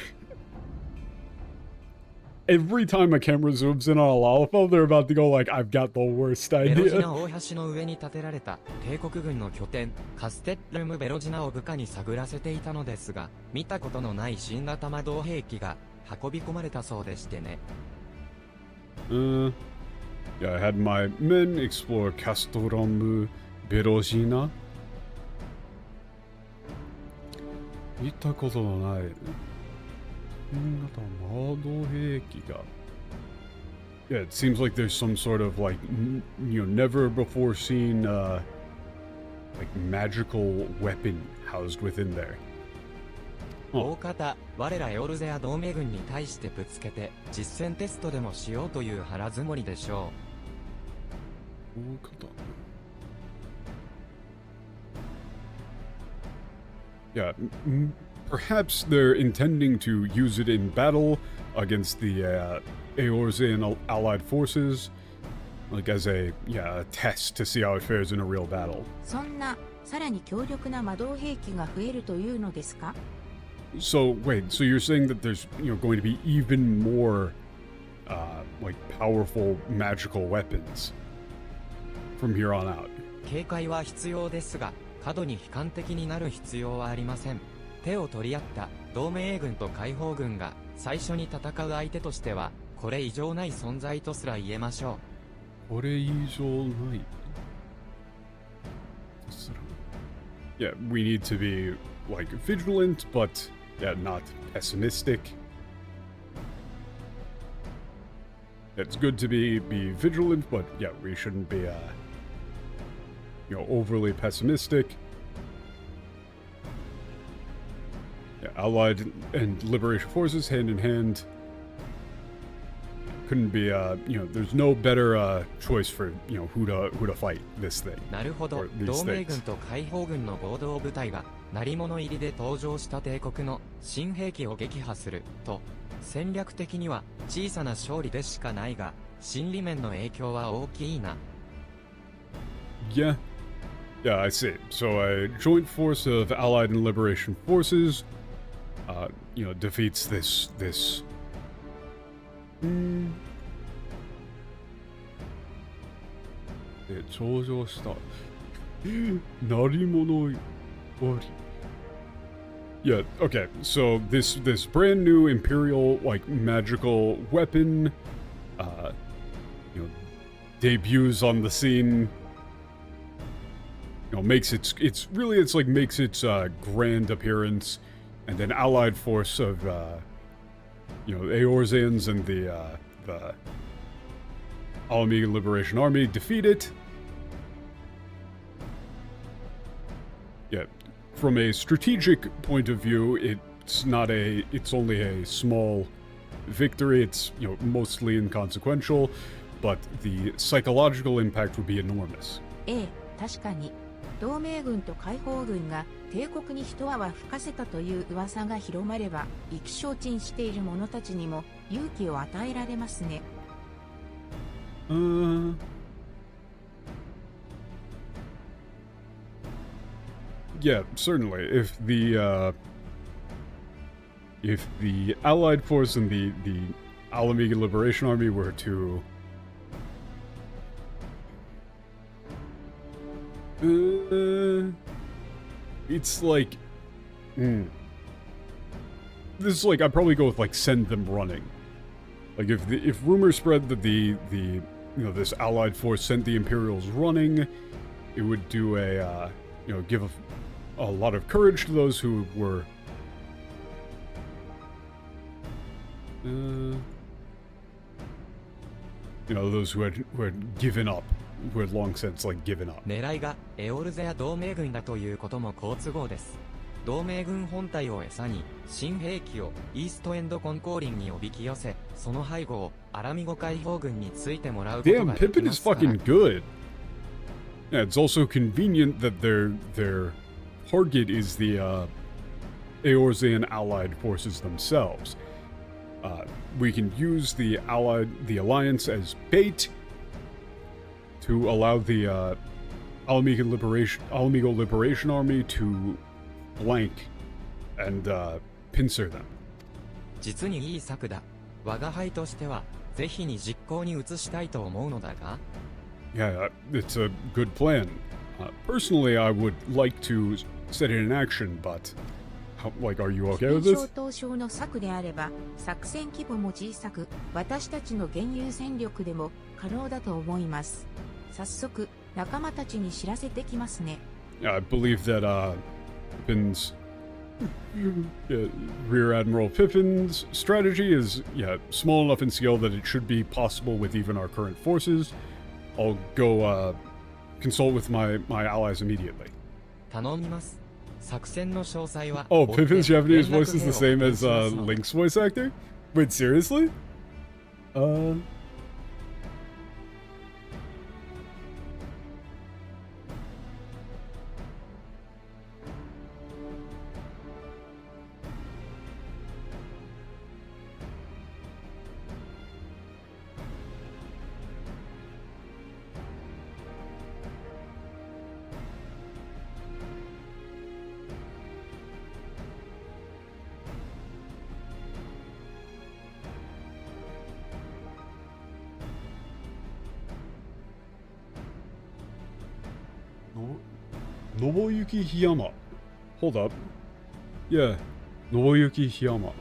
Every time a camera zooms in on a Lalafell, they're about to go like, I've got the worst ベロジ idea. ナ大橋の上に建てられた帝国軍の拠点カステッルム・ベロジナを部下に探らせていたのですが、見たことのない新型魔導兵器が運び込まれたそうでしてね。Yeah, I had my men explore Castrum Berogina. 見たことのない新型魔導兵器が。Yeah, it seems like there's some sort of like, never before seen, like magical weapon housed within there. 大方、我らエオルゼア同盟軍に対してぶつけて実戦テストでもしようという腹積もりでしょう。大方。Yeah, perhaps they're intending to use it in battle against the Eorzean allied forces, like as a test to see how it fares in a real battle. そんなさらに強力な魔導兵器が増えるというのですか？ So wait, so you're saying that there's going to be even more like powerful magical weapons from here on out? 警戒は必要ですが、過度に悲観的になる必要はありません。手を取り合った同盟軍と解放軍が最初に戦う相手としてはこれ以上ない存在とすら言えましょう。これ以上ない。Yeah, we need to be like vigilant, but not pessimistic. It's good to be vigilant, but we shouldn't be overly pessimistic. Allied and Liberation forces hand in hand. Couldn't be there's no better choice for who to fight this thing. なるほど。同盟軍と解放軍の合同部隊が鳴り物入りで登場した帝国の新兵器を撃破すると、戦略的には小さな勝利でしかないが、心理面の影響は大きいな。Yeah, I see. So a joint force of Allied and Liberation forces, defeats this. Narimono Ori. Yeah, okay, so this brand new Imperial, like, magical weapon, you know, debuts on the scene, you know, makes its grand appearance, and then allied force of, you know, Eorzeans and the Alamiga Liberation Army defeat it. Yeah, from a strategic point of view, it's only a small victory. It's, you know, mostly inconsequential, but the psychological impact would be enormous. 確かに同盟軍と解放軍が帝国に一泡吹かせたという噂が広まれば、意気消沈している者たちにも勇気を与えられますね。Yeah, certainly. If the Allied force and the Alamiga Liberation Army were to it's like this is like, I'd probably go with like send them running. Like if rumors spread that the you know, this Allied force sent the Imperials running, it would do a you know, give a lot of courage to those who were you know, those who had given up, who had long since like given up. 狙いがエオルゼア同盟軍だということも好都合です。同盟軍本体を餌に新兵器をイーストエンドコンコーリンにおびき寄せ、その背後をアラミゴ解放軍についてもらうことができ Damn, ま Pippin す is から。 fucking good. Yeah, it's also convenient that their target is the Eorzean allied forces themselves. We can use the alliance as bait to allow the Alamigo Liberation Army to blank and pincer them. 実にいい策だ。我が輩としてはぜひに実行に移したいと思うのだが。Yeah, it's a good plan. Personally, I would like to set it in action, but like, are you okay with this? 小東証の策であれば、作戦規模も小さく、私たちの現有戦力でも可能だと思います。早速、仲間たちに知らせてきますね。Yeah, I believe that Pippin's Rear Admiral Pippin's strategy is small enough in scale that it should be possible with even our current forces. I'll go consult with my allies immediately. 頼みます。作戦の詳細は。Oh, Pippin's Japanese voice is the same as Link's voice actor? Wait, seriously? Nobuyuki Hiyama. Hold up. Yeah, Nobuyuki Hiyama.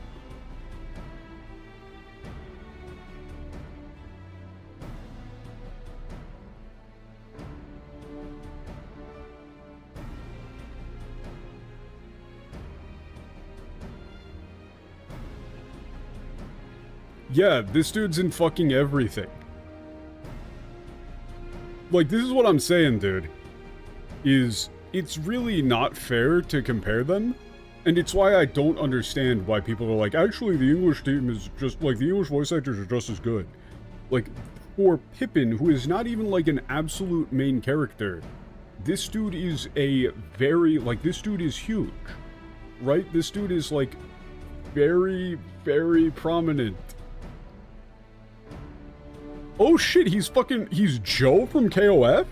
Yeah, this dude's in fucking everything. Like, this is what I'm saying, dude. It's really not fair to compare them, and it's why I don't understand why people are like, actually, the English team is just, like, the English voice actors are just as good. Like, for Pippin, who is not even, like, an absolute main character, this dude is a very, like, this dude is huge, right? This dude is, like, very, very prominent. Oh shit, he's Joe from KOF?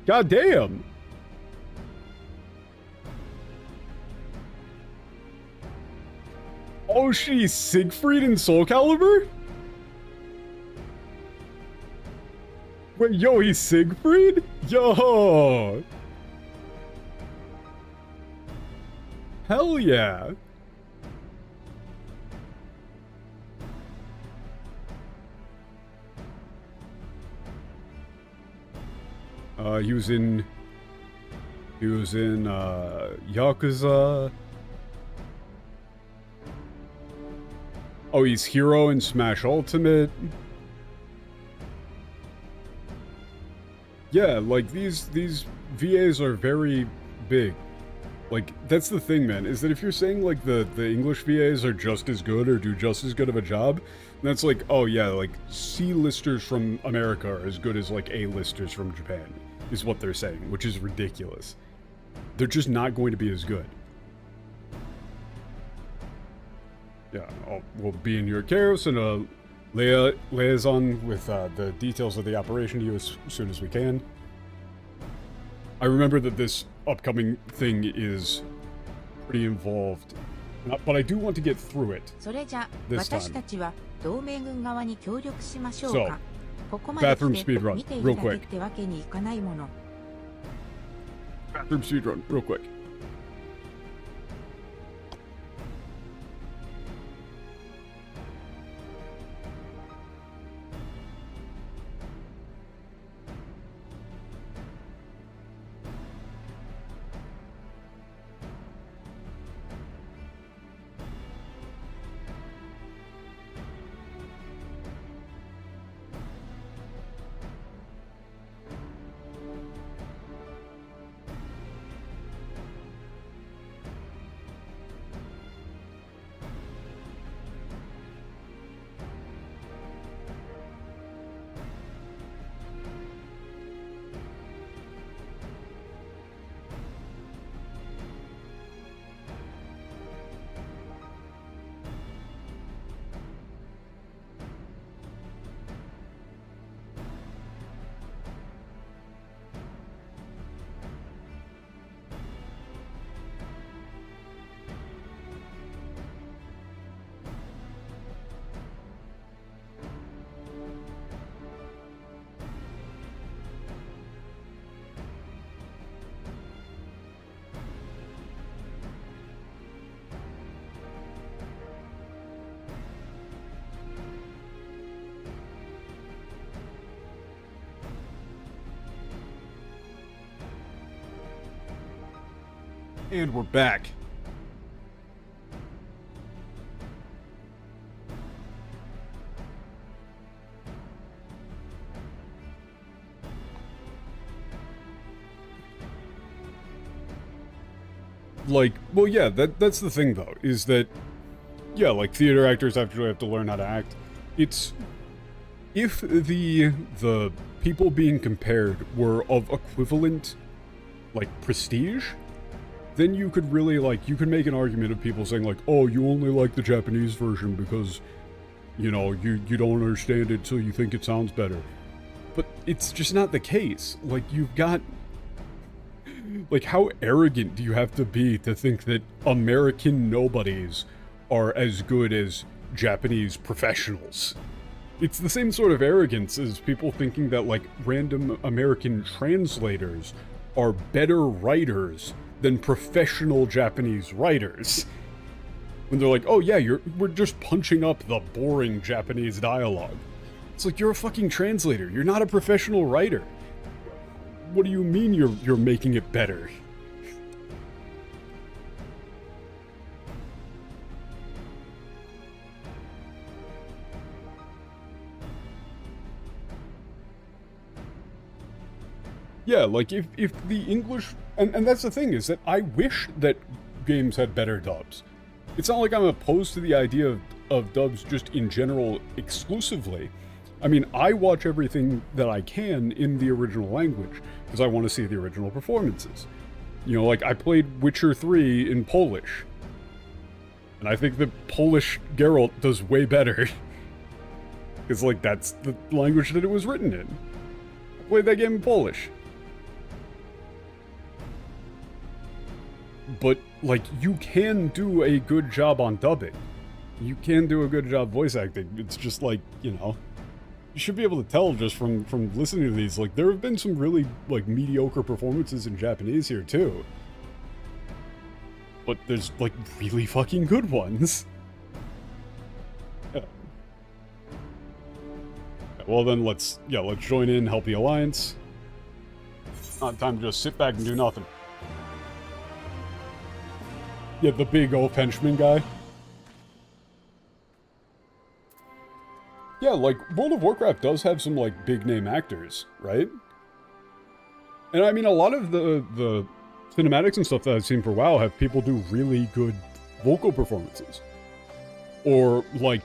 God damn. Oh shit, he's Siegfried in Soul Calibur? Wait, yo, he's Siegfried? Yo! Hell yeah! He was in Yakuza. Oh, he's Hero in Smash Ultimate. Yeah, like these VAs are very big. Like, that's the thing, man, is that if you're saying like the English VAs are just as good or do just as good of a job, that's like, oh yeah, like C-listers from America are as good as like A-listers from Japan, is what they're saying, which is ridiculous. They're just not going to be as good. Yeah, we'll be in your care, so liaison with the details of the operation to you as soon as we can. I remember that this upcoming thing is pretty involved, but I do want to get through it this time. So, bathroom speedrun, real quick. Bathroom speedrun, real quick. And we're back. Like, well, yeah, that's the thing, though, is that, yeah, like, theater actors actually have to learn how to act. It's, if the people being compared were of equivalent, like, prestige, then you could really, like, you could make an argument of people saying, like, oh, you only like the Japanese version because, you know, you don't understand it, so you think it sounds better. But it's just not the case. Like, you've got... Like, how arrogant do you have to be to think that American nobodies are as good as Japanese professionals? It's the same sort of arrogance as people thinking that, like, random American translators are better writers than professional Japanese writers. When they're like, oh yeah, we're just punching up the boring Japanese dialogue. It's like, you're a fucking translator. You're not a professional writer. What do you mean you're making it better? Yeah, like, if the English... And that's the thing, is that I wish that games had better dubs. It's not like I'm opposed to the idea of dubs just in general exclusively. I mean, I watch everything that I can in the original language, because I want to see the original performances. You know, like, I played Witcher 3 in Polish. And I think the Polish Geralt does way better. Because, like, that's the language that it was written in. I played that game in Polish. But, like, you can do a good job on dubbing. You can do a good job voice acting. It's just like, you know, you should be able to tell just from listening to these. Like, there have been some really, like, mediocre performances in Japanese here, too. but there's, like, really fucking good ones. Yeah. Well then, let's join in, help the Alliance. Not time to just sit back and do nothing. Yeah, the big old henchman guy. Yeah, like, World of Warcraft does have some, like, big-name actors, right? And I mean, a lot of the cinematics and stuff that I've seen for WoW have people do really good vocal performances. Or, like,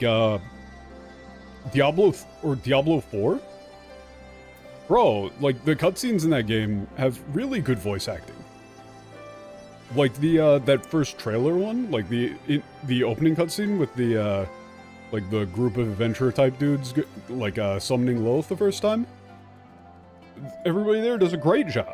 Diablo 4? Bro, like, the cutscenes in that game have really good voice acting. Like, that first trailer one, like, the opening cutscene with the, like, the group of adventurer-type dudes, like, summoning Lilith the first time. Everybody there does a great job.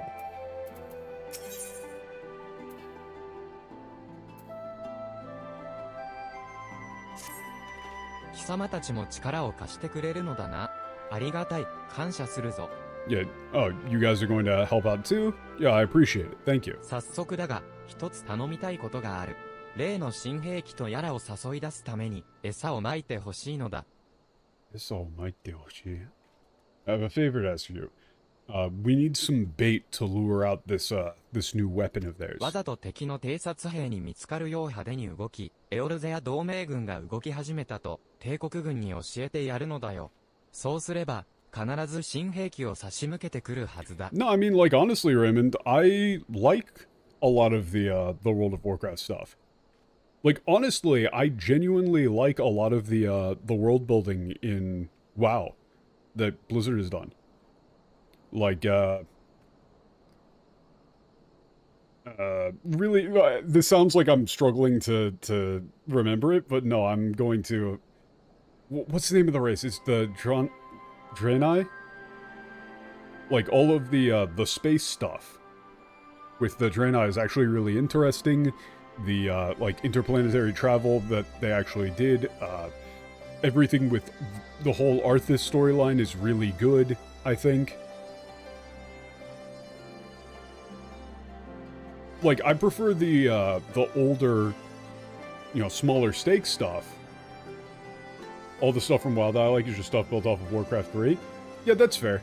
Yeah, oh, you guys are going to help out too? Yeah, I appreciate it. Thank you. 早速だが、一つ頼みたいことがある。例の新兵器とやらを誘い出すために餌をまいてほしいのだ。餌をまいてほしい。I have a favor to ask you. We need some bait to lure out this new weapon of theirs. わざと敵の偵察兵に見つかるよう派手に動き、エオルゼア同盟軍が動き始めたと帝国軍に教えてやるのだよ。そうすれば、必ず新兵器を差し向けてくるはずだ。No, I mean, like, honestly, Raymond, I like a lot of the World of Warcraft stuff. Like, honestly, I genuinely like a lot of the world building in WoW that Blizzard has done. Like, really, this sounds like I'm struggling to remember it, but no, I'm going to... What's the name of the race? It's the Draenei? Like, all of the space stuff with the Draenei is actually really interesting. The, like, interplanetary travel that they actually did. Everything with the whole Arthas storyline is really good, I think. Like, I prefer the older, you know, smaller stake stuff. All the stuff from Wild Eye, like, is just stuff built off of Warcraft 3. Yeah, that's fair.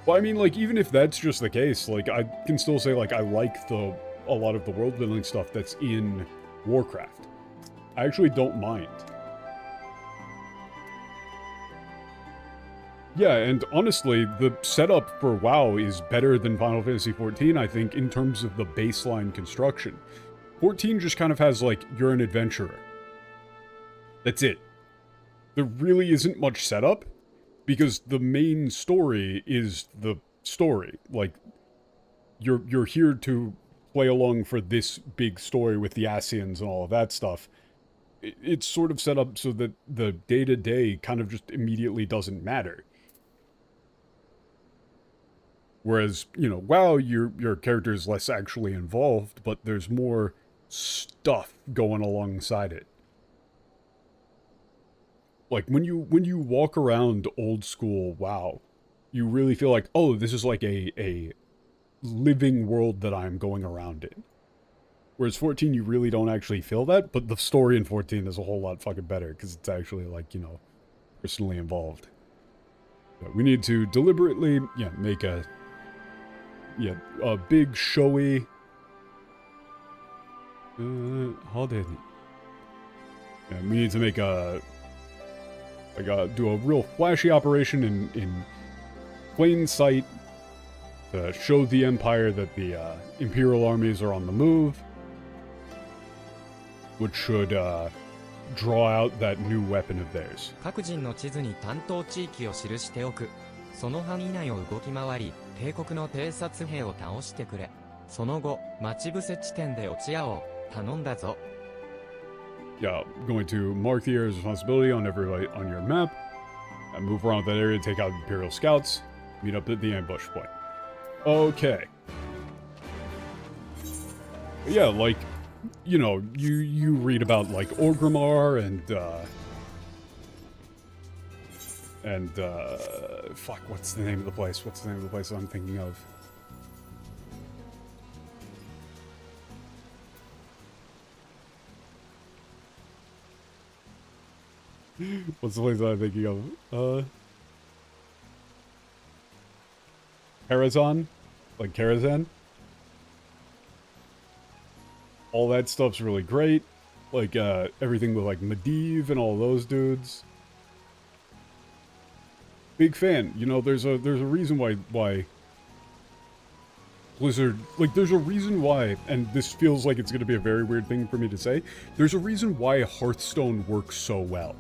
Well, I mean, like, even if that's just the case, like, I can still say, like, I like a lot of the world building stuff that's in Warcraft. I actually don't mind. Yeah, and honestly, the setup for WoW is better than Final Fantasy XIV, I think, in terms of the baseline construction. 14 just kind of has, like, you're an adventurer. That's it. There really isn't much setup, because the main story is the story. Like, you're here to play along for this big story with the Ascians and all of that stuff. It's sort of set up so that the day-to-day kind of just immediately doesn't matter. Whereas, you know, WoW, your character is less actually involved, but there's more stuff going alongside it. Like, when you walk around old school WoW, you really feel like, oh, this is like a living world that I'm going around in. Whereas 14, you really don't actually feel that, but the story in 14 is a whole lot fucking better, because it's actually, like, you know, personally involved. But we need to deliberately, yeah, make a big, showy... how did... Yeah, we need to make a... Like, do a real flashy operation in plain sight to show the Empire that the Imperial armies are on the move, which should draw out that new weapon of theirs. 各人の地図に担当地域を記しておく。その範囲内を動き回り、帝国の偵察兵を倒してくれ。その後、待ち伏せ地点で落ち合おう。頼んだぞ。Yeah, going to mark the area's responsibility on everybody on your map, and move around that area to take out Imperial scouts, meet up at the ambush point. Okay. Yeah, like, you know, you read about, like, Orgrimmar and fuck, what's the name of the place? What's the name of the place I'm thinking of? What's the place that I'm thinking of? Karazhan? Like Karazhan? All that stuff's really great. Like, everything with, like, Medivh and all those dudes. Big fan. You know, there's a reason why Blizzard, like, there's a reason why, and this feels like it's going to be a very weird thing for me to say, there's a reason why Hearthstone works so well.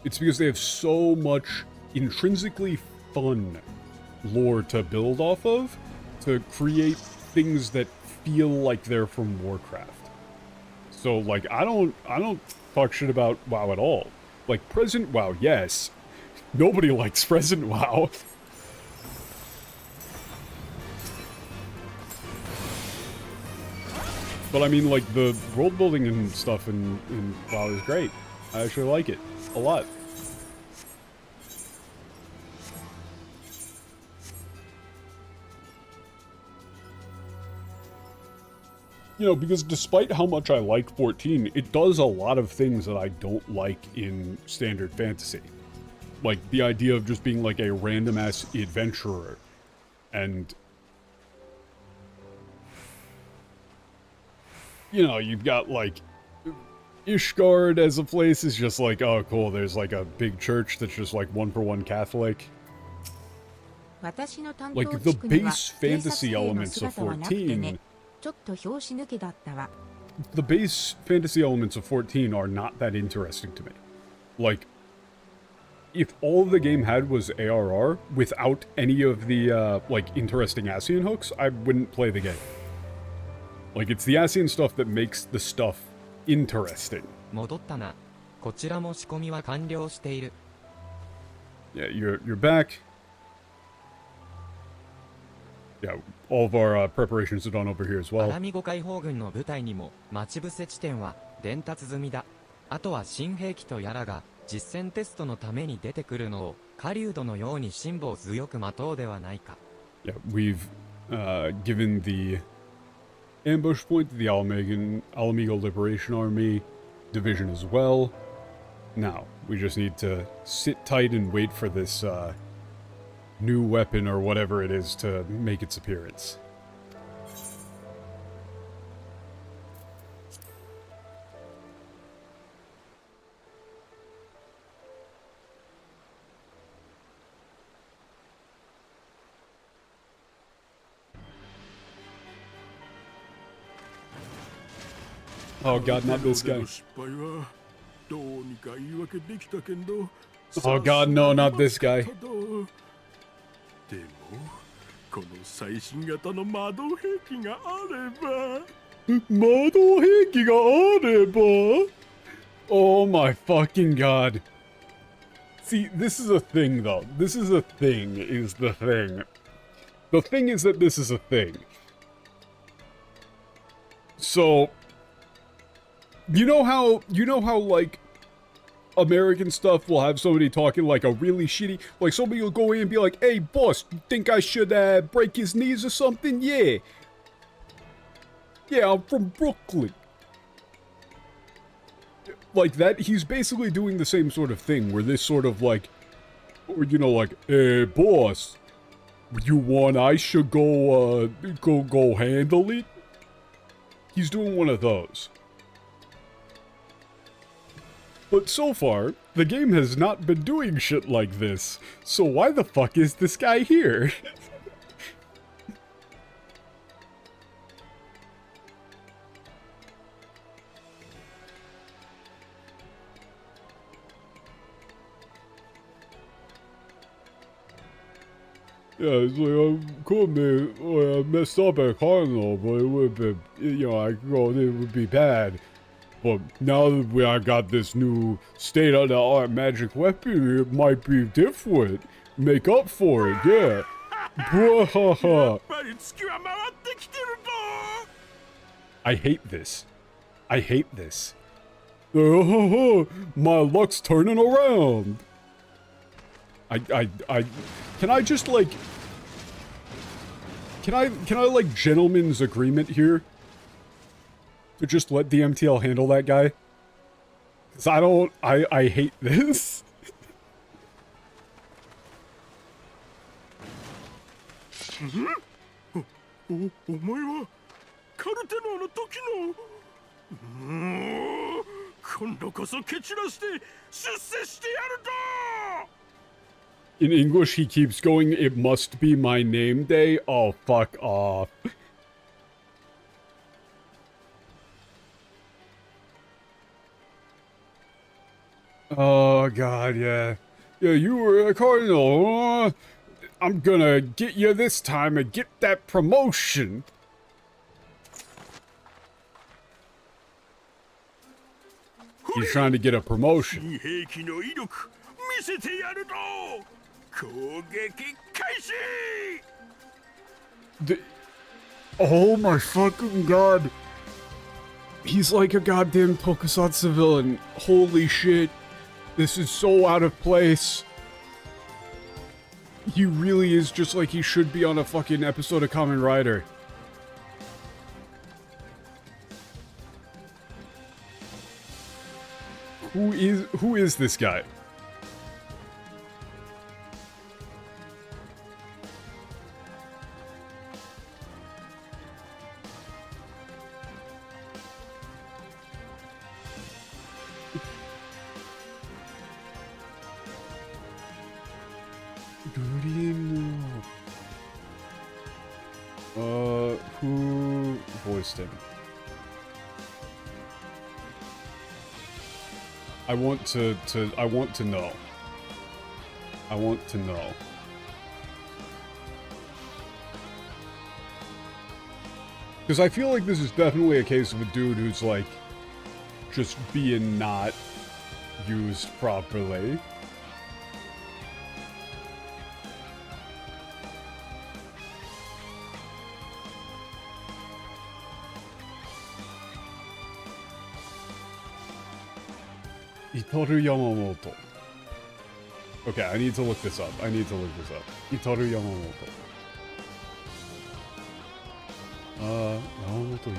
It's because they have so much intrinsically fun lore to build off of, to create things that feel like they're from Warcraft. So, like, I don't talk shit about WoW at all. Like, present WoW, yes. Nobody likes present WoW. But I mean, like, the world building and stuff in WoW is great. I actually like it a lot. You know, because despite how much I like 14, it does a lot of things that I don't like in standard fantasy. Like, the idea of just being, like, a random-ass adventurer. And, you know, you've got, like, Ishgard as a place is just like, oh, cool, there's, like, a big church that's just, like, one-for-one Catholic. Like, the base fantasy elements of 14... The base fantasy elements of 14 are not that interesting to me. Like, if all the game had was ARR, without any of the, like, interesting Ascian hooks, I wouldn't play the game. Like, it's the Ascian stuff that makes the stuff interesting. Yeah, you're back. Yeah, all of our preparations are done over here as well. アラミゴ解放軍の部隊にも待ち伏せ地点は伝達済みだ。あとは新兵器とやらが実戦テストのために出てくるのを狩人のように辛抱強く待とうではないか。Yeah, we've given the ambush point to the Alamigo Liberation Army division as well. Now, we just need to sit tight and wait for this new weapon or whatever it is to make its appearance. Oh god, not this guy. Oh god, no, not this guy. でもこの最新型の魔導兵器があれば魔導兵器があれば Oh my fucking god. See, this is a thing though. This is a thing, is the thing. The thing is that this is a thing. So, you know how like American stuff will have somebody talking like a really shitty, like somebody will go in and be like, hey boss, you think I should break his knees or something? Yeah, I'm from Brooklyn. Like that, he's basically doing the same sort of thing where this sort of like, you know, like, hey boss, you want I should go handle it? He's doing one of those. But so far, the game has not been doing shit like this, so why the fuck is this guy here? Yeah, it's like, I could be messed up at Cardinal, but it would be, you know, it would be bad. But now that I got this new state-of-the-art magic weapon, it might be different. Make up for it, yeah. I hate this. I hate this. My luck's turning around. Can I just like... Can I like gentleman's agreement here? To just let the MTL handle that guy? 'Cause I hate this. お前はカルテノーの時の今度こそ蹴散らして出世してやると In English, he keeps going, it must be my name day. Oh, fuck off. Oh, God, yeah. Yeah, you were a cardinal. I'm gonna get you this time and get that promotion. He's trying to get a promotion. Oh my fucking god. He's like a goddamn tokusatsu villain. Holy shit. This is so out of place. He really is just like he should be on a fucking episode of Kamen Rider. Who is this guy? Who voiced him? I want to know. I want to know. Because I feel like this is definitely a case of a dude who's like just being not used properly. Itoru Yamamoto. Okay, I need to look this up. Itoru Yamamoto. Yamamoto Ito.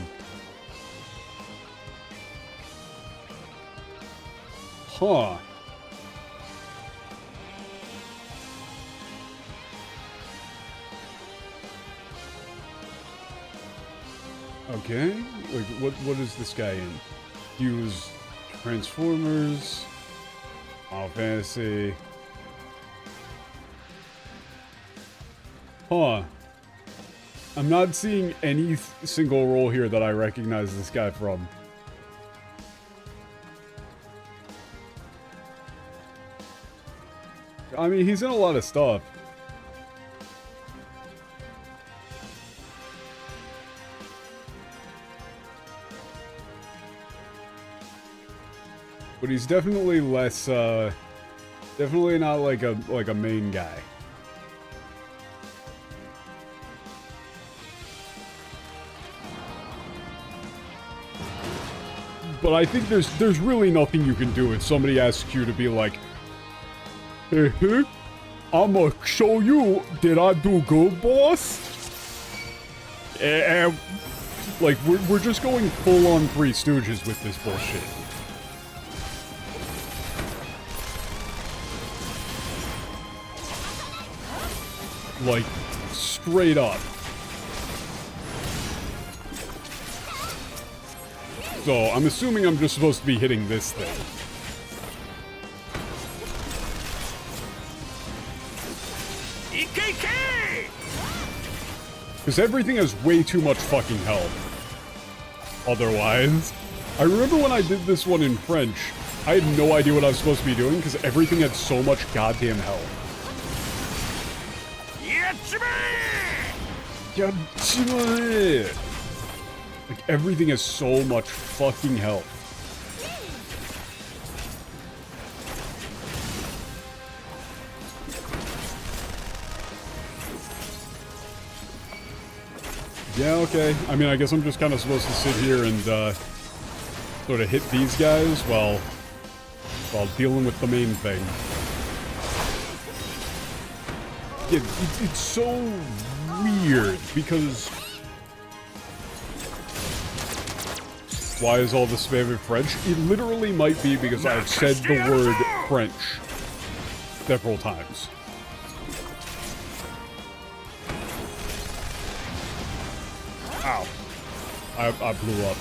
Huh. Okay. Like, what is this guy in? He was Transformers, Final Fantasy. Huh. I'm not seeing any single role here that I recognize this guy from. I mean, he's in a lot of stuff. But he's definitely less, definitely not like a main guy. But I think there's really nothing you can do if somebody asks you to be like, hey, I'ma show you, did I do good, boss? And like, we're just going full-on Three Stooges with this bullshit. Like, straight up. So, I'm assuming I'm just supposed to be hitting this thing. Because everything has way too much fucking health. Otherwise. I remember when I did this one in French, I had no idea what I was supposed to be doing because everything had so much goddamn health. Like, everything has so much fucking health. Yeah, okay. I mean, I guess I'm just kind of supposed to sit here and, sort of hit these guys while dealing with the main thing. Yeah, it's so weird, because Why is all the spam in French? It literally might be because I've said the word French several times. Ow. I blew up.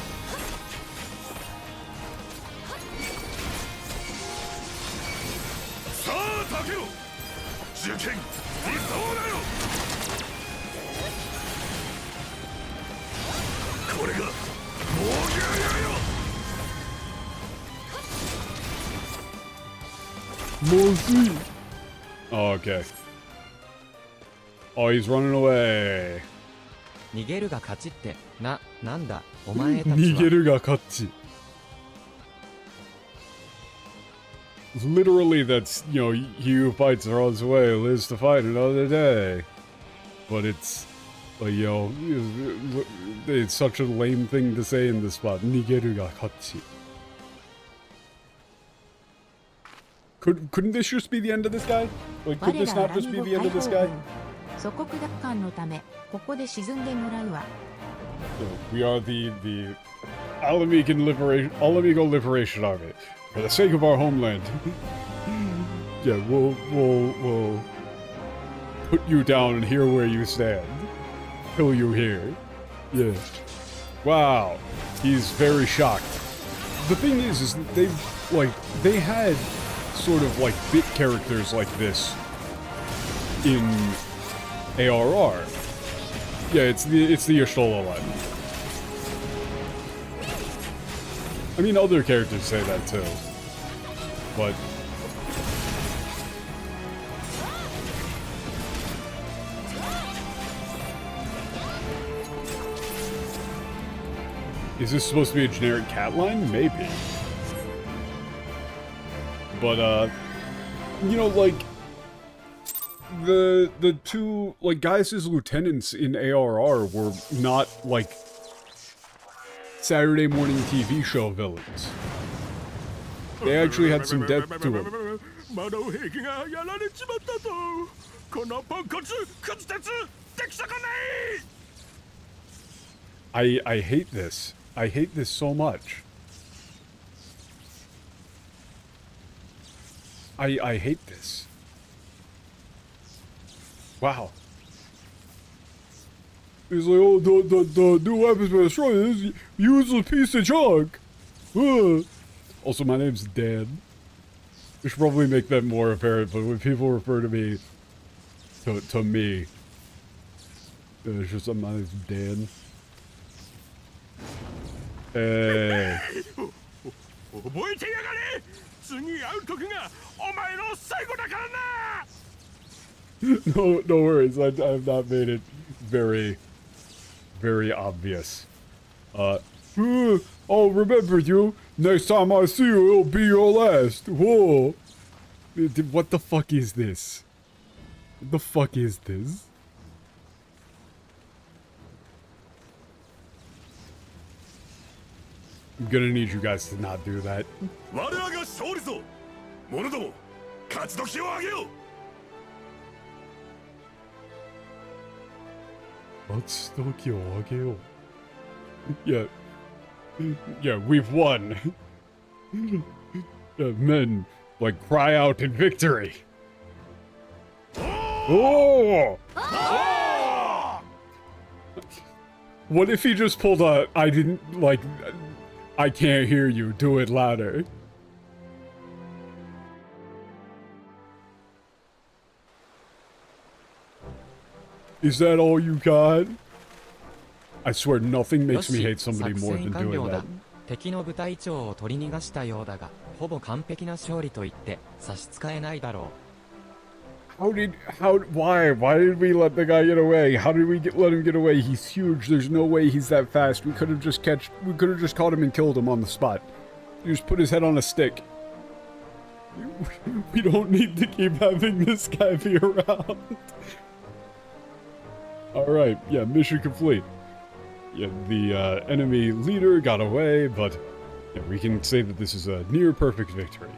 Oh, okay. Oh, he's running away. 逃げるが勝ちってなんだお前たちは。逃げるが勝ち。Literally, that's, you know, he who fights runs away lives to fight another day. But it's, you know, it's such a lame thing to say in this spot. 逃げるが勝ち. Couldn't this just be the end of this guy? Like, could this not just be the end of this guy? 祖国奪還のため、ここで沈んでもらうわ。We are the Alamigo Liberation Army. For the sake of our homeland. Yeah, we'll put you down and hear where you stand. Kill you here. Yeah. Wow. He's very shocked. The thing is they had sort of like bit characters like this in ARR. Yeah, it's the Y'shtola line. I mean, other characters say that too. But is this supposed to be a generic cat line? Maybe. But you know, like the two like guys as lieutenants in ARR were not like Saturday morning TV show villains. They actually had some depth to them. I hate this. I hate this so much. I hate this. Wow. He's like, oh, the new weapons for destroying is useless piece of junk. Also, my name's Dan. We should probably make that more apparent, but when people refer to me, to me, it's just, my name's Dan. Hey. No worries. I've not made it very obvious. I'll remember you. Next time I see you, it'll be your last. Whoa. What the fuck is this? What the fuck is this? I'm gonna need you guys to not do that. Yeah, we've won. Men, like, cry out in victory. Oh! What if he just pulled a, I didn't, like, I can't hear you, do it louder. Is that all you got? I swear nothing makes me hate somebody more than doing that. 敵の部隊長を取り逃がしたようだが、ほぼ完璧な勝利と言って差し支えないだろう。Why did we let the guy get away? How did we let him get away? He's huge. There's no way he's that fast. We could have just caught him and killed him on the spot. You just put his head on a stick. We don't need to keep having this guy be around. Alright, yeah, mission complete. Yeah, the enemy leader got away, but yeah, we can say that this is a near perfect victory.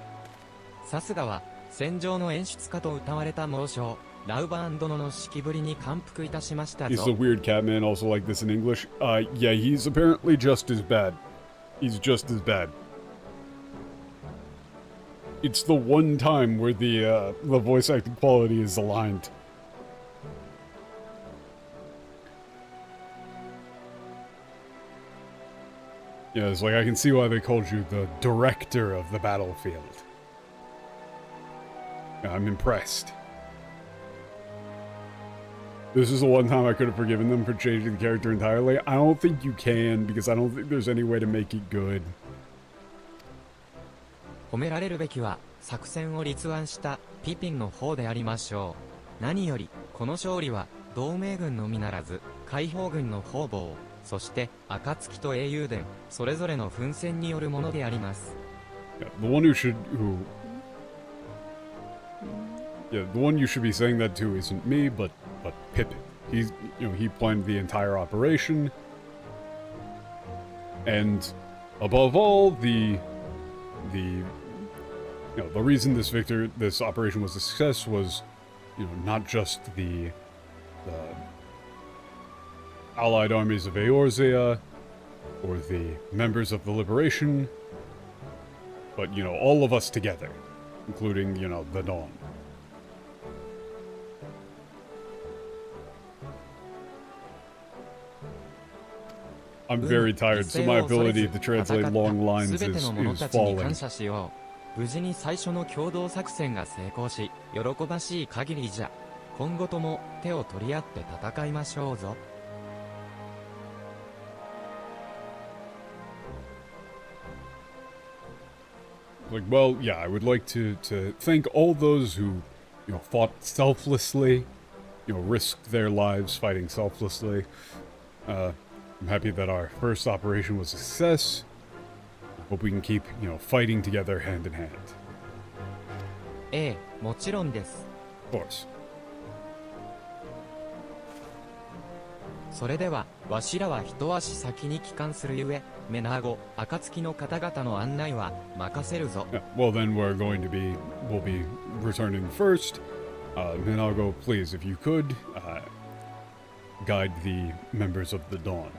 さすがは戦場の演出家と謳われた猛将ラウバ&ノの指揮ぶりに感服いたしましたぞ。 Is the weird cat man also like this in English? Yeah, he's apparently just as bad. He's just as bad. It's the one time where the voice acting quality is aligned. Yeah, it's like I can see why they called you the director of the battlefield. Yeah, I'm impressed. This is the one time I could have forgiven them for changing the character entirely. I don't think you can, because I don't think there's any way to make it good. 褒められるべきは作戦を立案したピピンの方でありましょう。何よりこの勝利は同盟軍のみならず解放軍の方々、そして暁と英雄伝それぞれの奮戦によるものであります。Yeah, the one you should be saying that to isn't me, but Pippin. He's, he planned the entire operation, and above all, the reason this operation was a success was, not just the allied armies of Eorzea or the members of the Liberation, but all of us together, including the Dawn. I'm very tired, so my ability to translate long lines is falling. 無事に最初の共同作戦が成功し、喜ばしい限りじゃ。今後とも手を取り合って戦いましょうぞ。Like, well, yeah, I would like to thank all those who, fought selflessly, risked their lives fighting selflessly. I'm happy that our first operation was a success. I hope we can keep, fighting together hand in hand. ええ、もちろんです。Of course. それでは、わしらは一足先に帰還するゆえ、メナーゴ、暁の方々の案内は任せるぞ。Yeah, well then we'll be returning first. Minago, please, if you could, guide the members of the Dawn.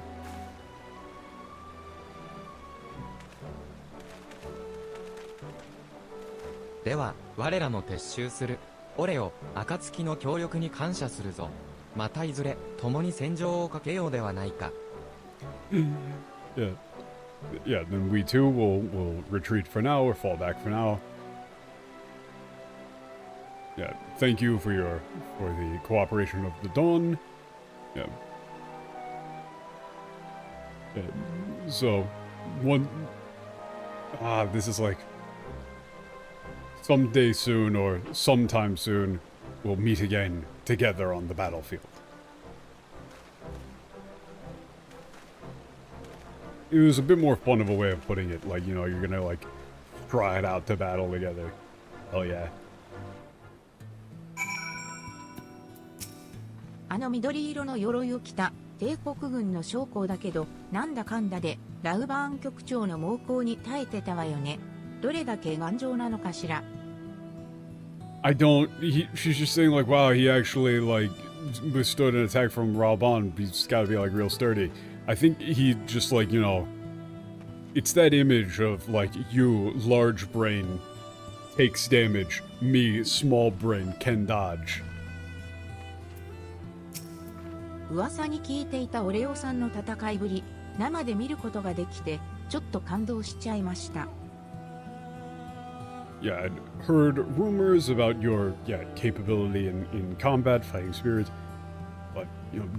では、我らも撤収する。オレオ、暁の協力に感謝するぞ。またいずれ、共に戦場をかけようではないか。Yeah, then we too will retreat for now, or fall back for now. Yeah, thank you for the cooperation of the Dawn. Yeah. So, this is like, someday soon or sometime soon, we'll meet again together on the battlefield. It was a bit more fun of a way of putting it, like, you're gonna, like, try it out to battle together. Oh yeah. あの緑色の鎧を着た帝国軍の将校だけど、なんだかんだでラウバーン局長の猛攻に耐えてたわよね。どれだけ頑丈なのかしら。she's just saying like, wow, he actually like withstood an attack from Ralban. He's gotta be like real sturdy. I think he just like, it's that image of like, you, large brain, takes damage, me, small brain, can dodge. 噂に聞いていたオレオさんの戦いぶり、生で見ることができて、ちょっと感動しちゃいました。Yeah, I'd heard rumors about your, capability in combat, fighting spirit, but,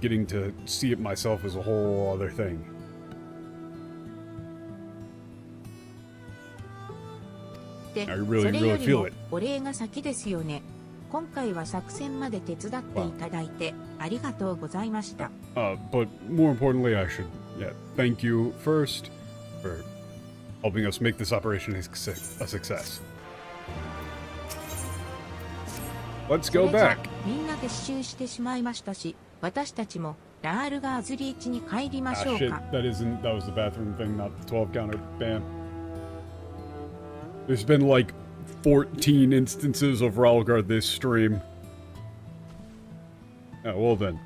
getting to see it myself is a whole other thing. で、 I really, それよ really り feel も it. お礼が先ですよね。今回は作戦まで手伝っていただいてありがとうございました。But more importantly, I should, thank you first for helping us make this operation a success. Let's go それじゃ back. みんな撤収してしまいましたし、私たちもラールガーズリーチに帰りましょう Shit, か。that was the bathroom thing, not the 12 counter. Bam. There's been like 14 instances of Ralgar this stream. Well then.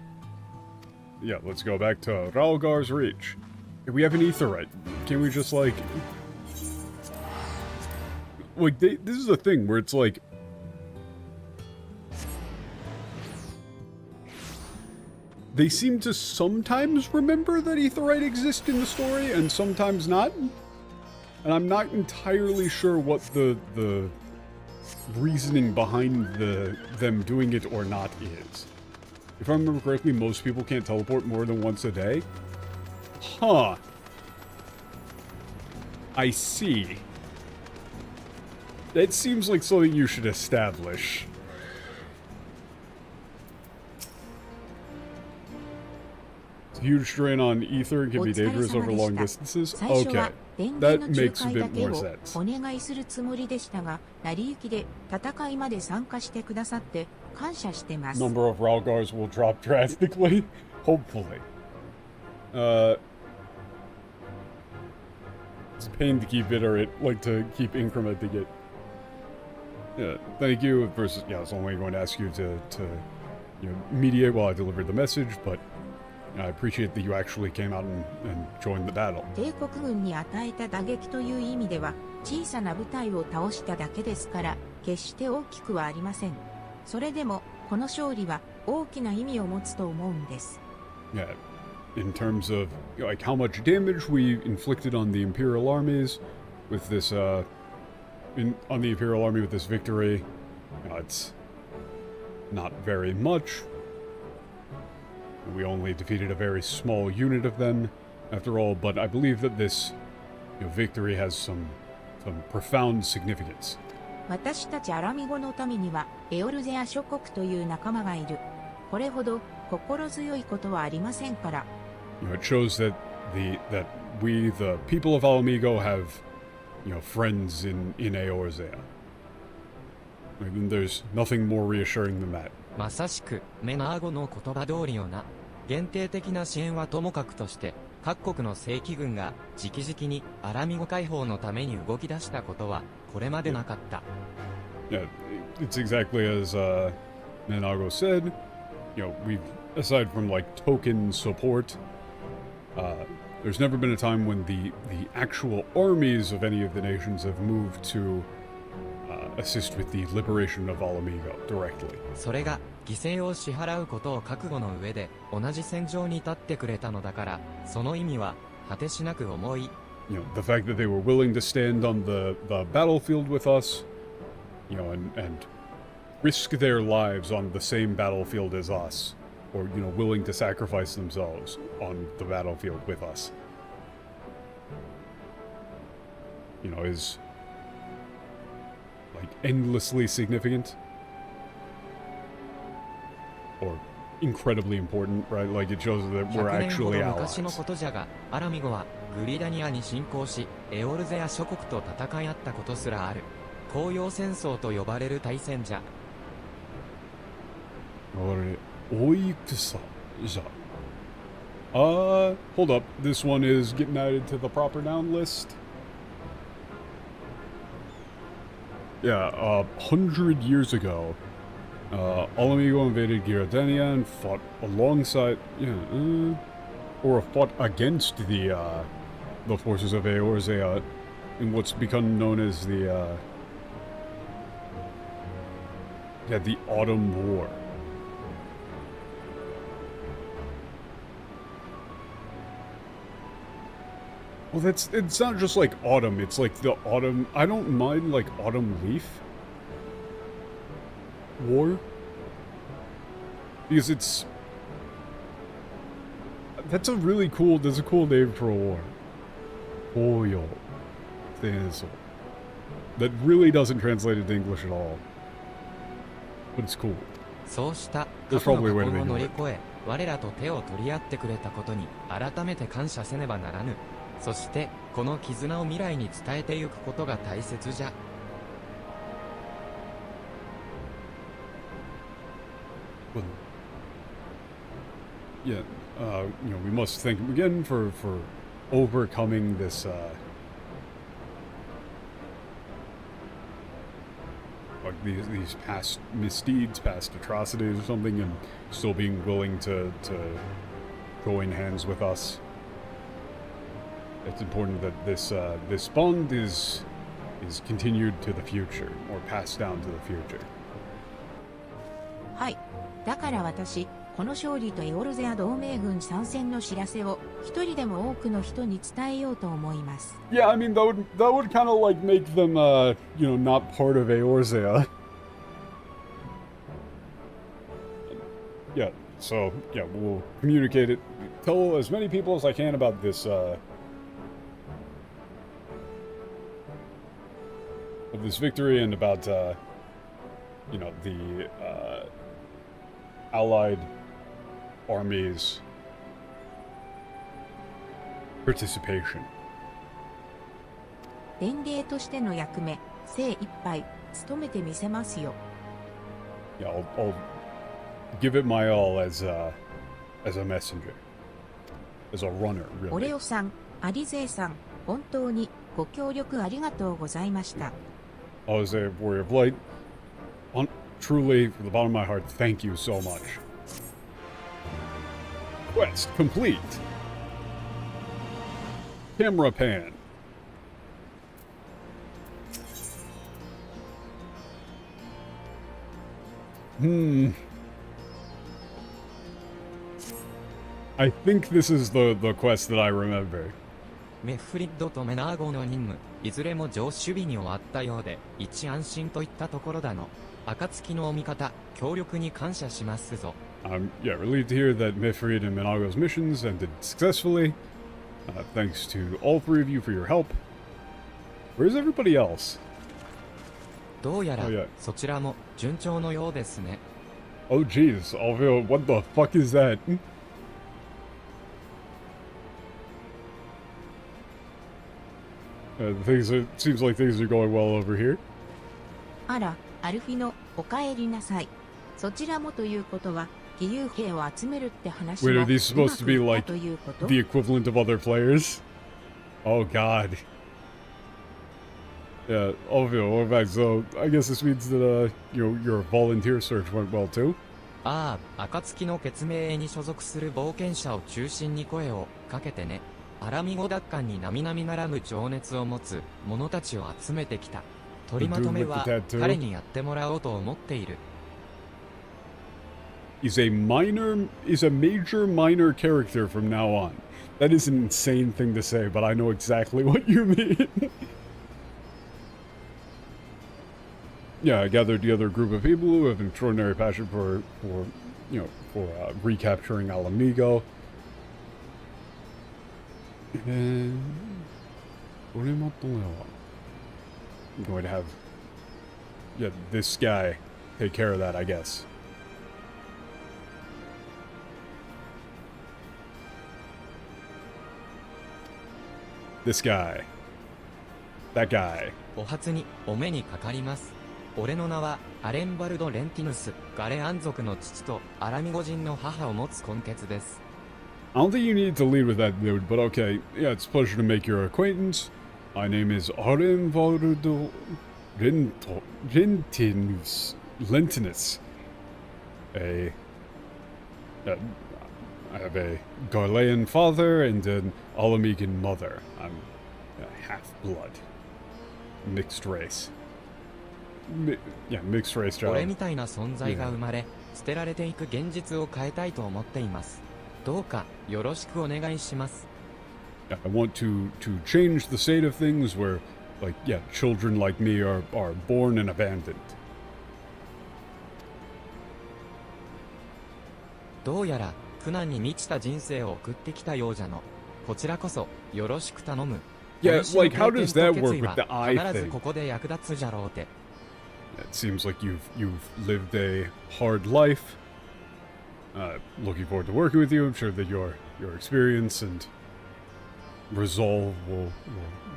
Yeah, let's go back to Ralgar's Reach. We have an Aetherite. Can we just, like... Like, this is a thing where it's like... They seem to sometimes remember that Aetherite exists in the story, and sometimes not. And I'm not entirely sure what the reasoning behind them doing it or not is. If I remember correctly, most people can't teleport more than once a day. Huh. I see. That seems like something you should establish. Huge drain on ether can be dangerous over long distances. Okay, that makes a bit more sense. お願いするつもりでしたが、成り行きで戦いまで参加してくださって感謝してます。 Number of Ralgars will drop drastically, hopefully. It's a pain to keep it, or to keep incrementing it. Yeah, thank you. Versus, yeah, I was only going to ask you to mediate while I delivered the message, but I appreciate that you actually came out and joined the battle. 帝国軍に与えた打撃という意味では小さな部隊を倒しただけですから決して大きくはありません。それでもこの勝利は大きな意味を持つと思うんです。Yeah, in terms of like how much damage we inflicted on the Imperial armies with this on the Imperial army with this victory, it's not very much. We only defeated a very small unit of them, after all, but I believe that this victory has some profound significance. 私たちアラミゴの民にはエオルゼア諸国という仲間がいる。これほど心強いことはありませんから。It shows that we, the people of Alamigo, have friends in Eorzea. There's nothing more reassuring than that. まさしくメナーゴの言葉通りよな。限定的な支援はともかくとして各国の正規軍が直々にアラミゴ解放のために動き出したことはこれまでなかった。Yeah, it's exactly as Menago said. We've aside from like token support, there's never been a time when the actual armies of any of the nations have moved to assist with the liberation of Alamigo directly. それが犠牲を支払うことを覚悟の上で同じ戦場に立ってくれたのだから、その意味は果てしなく重い。The fact that they were willing to stand on the battlefield with us, and risk their lives on the same battlefield as us, or willing to sacrifice themselves on the battlefield with us, is like endlessly significant or incredibly important, right? Like it shows that we're actually allies. 昔のことじゃが、アラミゴはグリダニアに侵攻し、エオルゼア諸国と戦い合ったことすらある。紅葉戦争と呼ばれる大戦じゃ。Hold up. This one is getting added to the proper noun list. Yeah, 100 years ago, Alamigo invaded Giardania and fought alongside, or fought against the forces of Eorzea in what's become known as the Autumn War. Well, it's not just like autumn, it's like the autumn, I don't mind like autumn leaf war, because that's a cool name for a war. Oyo. That really doesn't translate into English at all, but it's cool. そうした過 There's 去の probably a way 過 to 去を make 乗 it り work. 越え、我らと手を取り合ってくれたことに改めて感謝せねばならぬ。そしてこの絆を未来に伝えていくことが大切じゃ。Well, yeah, we must thank him again for overcoming this, like these past misdeeds, past atrocities or something, and still being willing to join hands with us. it's important that this bond is continued to the future, or passed down to the future. はい。だから私、この勝利とエオルゼア同盟軍参戦の知らせを一人でも多くの人に伝えようと思います。Yeah, I mean that would kind of like make them not part of Eorzea. Yeah, so yeah, we'll communicate it. Tell as many people as I can about this of this victory and about the Allied armies' participation. 伝令としての役目、精一杯務めてみせますよ。Yeah, I'll give it my all as a messenger, as a runner, really. オレオさん、アリゼイさん、本当にご協力ありがとうございました。Oh, as a warrior of light, truly, from the bottom of my heart, thank you so much. Quest complete. Camera pan. I think this is the quest that I remember. メフリッドとメナーゴの任務、いずれも上守備に終わったようで、一安心といったところだの。暁のお味方、協力に感謝しますぞ。Yeah, relieved to hear that Mifrid and Minago's missions ended successfully. Thanks to all three of you for your help. Where's everybody else? どうやら、そちらも順調のようですね。Oh jeez, Alvio, what the fuck is that? Seems like things are going well over here. あら、アルフィノ、お帰りなさい。そちらもということは、義勇兵を集めるって話も Wait, are these supposed to be like ということ the equivalent of other players? Oh god. Yeah, Alvio, we're back. So I guess this means that your volunteer search went well too. ああ、暁の血命に所属する冒険者を中心に声をかけてね。アラミゴ奪還に並々ならぬ情熱を持つ者たちを集めてきた。取りまとめは彼にやってもらおうと思っている。Is a major minor character from now on. That is an insane thing to say, but I know exactly what you mean. Yeah, I gathered together a group of people who have an extraordinary passion for recapturing Alamigo. And I'm going to have this guy take care of that, I guess. This guy. That guy. お初にお目にかかります。俺の名はアレンバルド・レンティヌス、ガレアン族の父とアラミゴ人の母を持つ根血です。I don't think you need to lead with that, dude, but okay. Yeah, it's a pleasure to make your acquaintance. My name is Arenvaldo Lentinus. I have a Garlean father and an Alamigan mother. I'm half-blood. Mixed race. Mixed race child. 俺みたいな存在が生まれ、捨てられていく現実を変えたいと思っています。どうかよろしくお願いします。I want to change the state of things where, children like me are born and abandoned. どうやら苦難に満ちた人生を送ってきたようじゃの。こちらこそよろしく頼む。Yeah, like how does that work with the eye 必ず thing? ここで役立つじゃろうて。It seems like you've lived a hard life. Looking forward to working with you. I'm sure that your experience and resolve will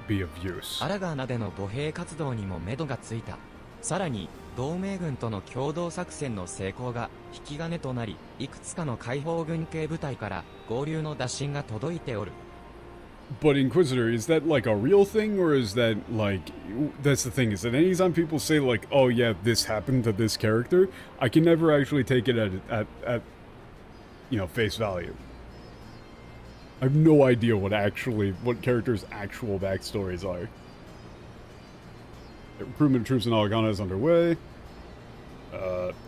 be of use. アラガーナでの歩兵活動にも目処がついた。さらに同盟軍との共同作戦の成功が引き金となり、いくつかの解放軍系部隊から合流の打診が届いておる。But Inquisitor, is that like a real thing, or is that like, that's the thing, is that anytime people say like, oh yeah, this happened to this character, I can never actually take it at face value. I have no idea what characters' actual backstories are. Recruitment of troops in Alagana is underway.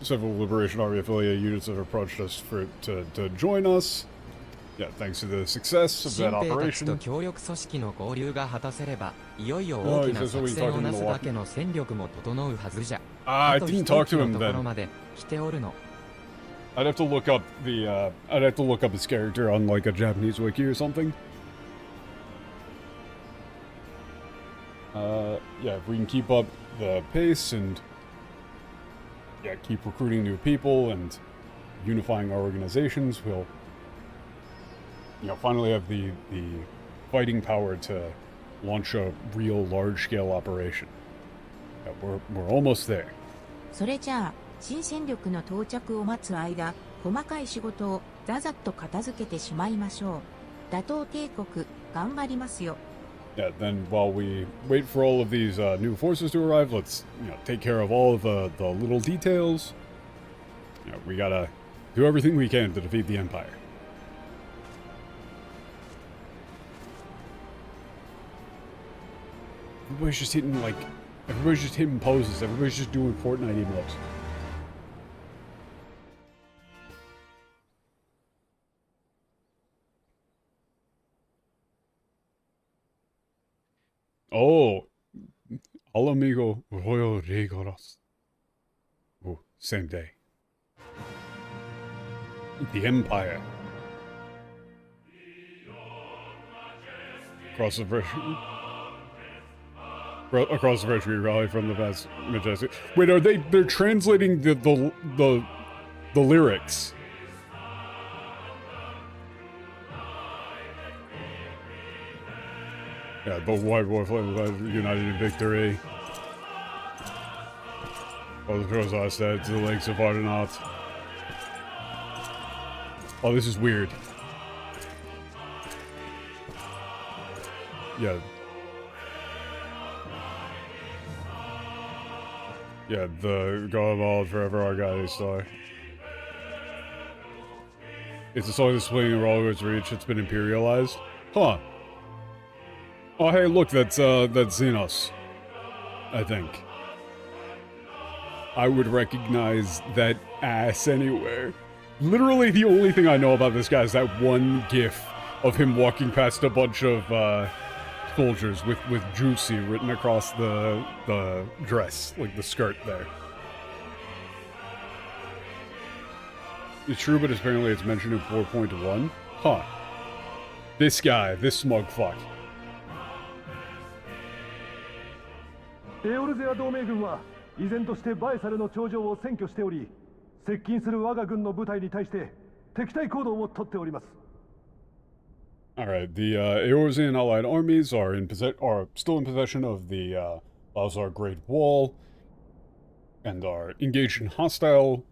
Several Liberation Army affiliate units have approached us to join us. Yeah, thanks to the success of that operation. I didn't talk to him then. I'd have to look up his character on like a Japanese wiki or something. Yeah, if we can keep up the pace and keep recruiting new people and unifying our organizations, we'll finally have the fighting power to launch a real large-scale operation. Yeah, we're almost there. それじゃあ、新戦力の到着を待つ間、細かい仕事をざざっと片付けてしまいましょう。打倒帝国、頑張りますよ。Yeah, then while we wait for all of these new forces to arrive, let's take care of all of the little details. We gotta do everything we can to defeat the Empire. Everybody's just hitting poses. Everybody's just doing Fortnite emotes. Oh, Al Amigo Royal Regalos. Oh, same day. The Empire. Across the virtue rally from the vast majestic. Wait, they're translating the lyrics. Yeah, both white war flames united in victory. All the crows I said to the lakes of Ardenaut. Oh, this is weird. Yeah. Yeah, the God of Forever our guiding star. It's a song that's playing in all of its reach. It's been imperialized. Huh. Oh, hey, look, that's Xenos. I think. I would recognize that ass anywhere. Literally the only thing I know about this guy is that one gif of him walking past a bunch of soldiers with Juicy written across the dress, like the skirt there. It's true, but apparently it's mentioned in 4.1. Huh. This guy, this smug fuck. エオルゼア同盟軍は依然としてバエサルの頂上を占拠しており、接近する我が軍の部隊に対して敵対行動をとっております。Alright, the Eorzean allied armies are still in possession of the Lazar Great Wall and are engaged in hostile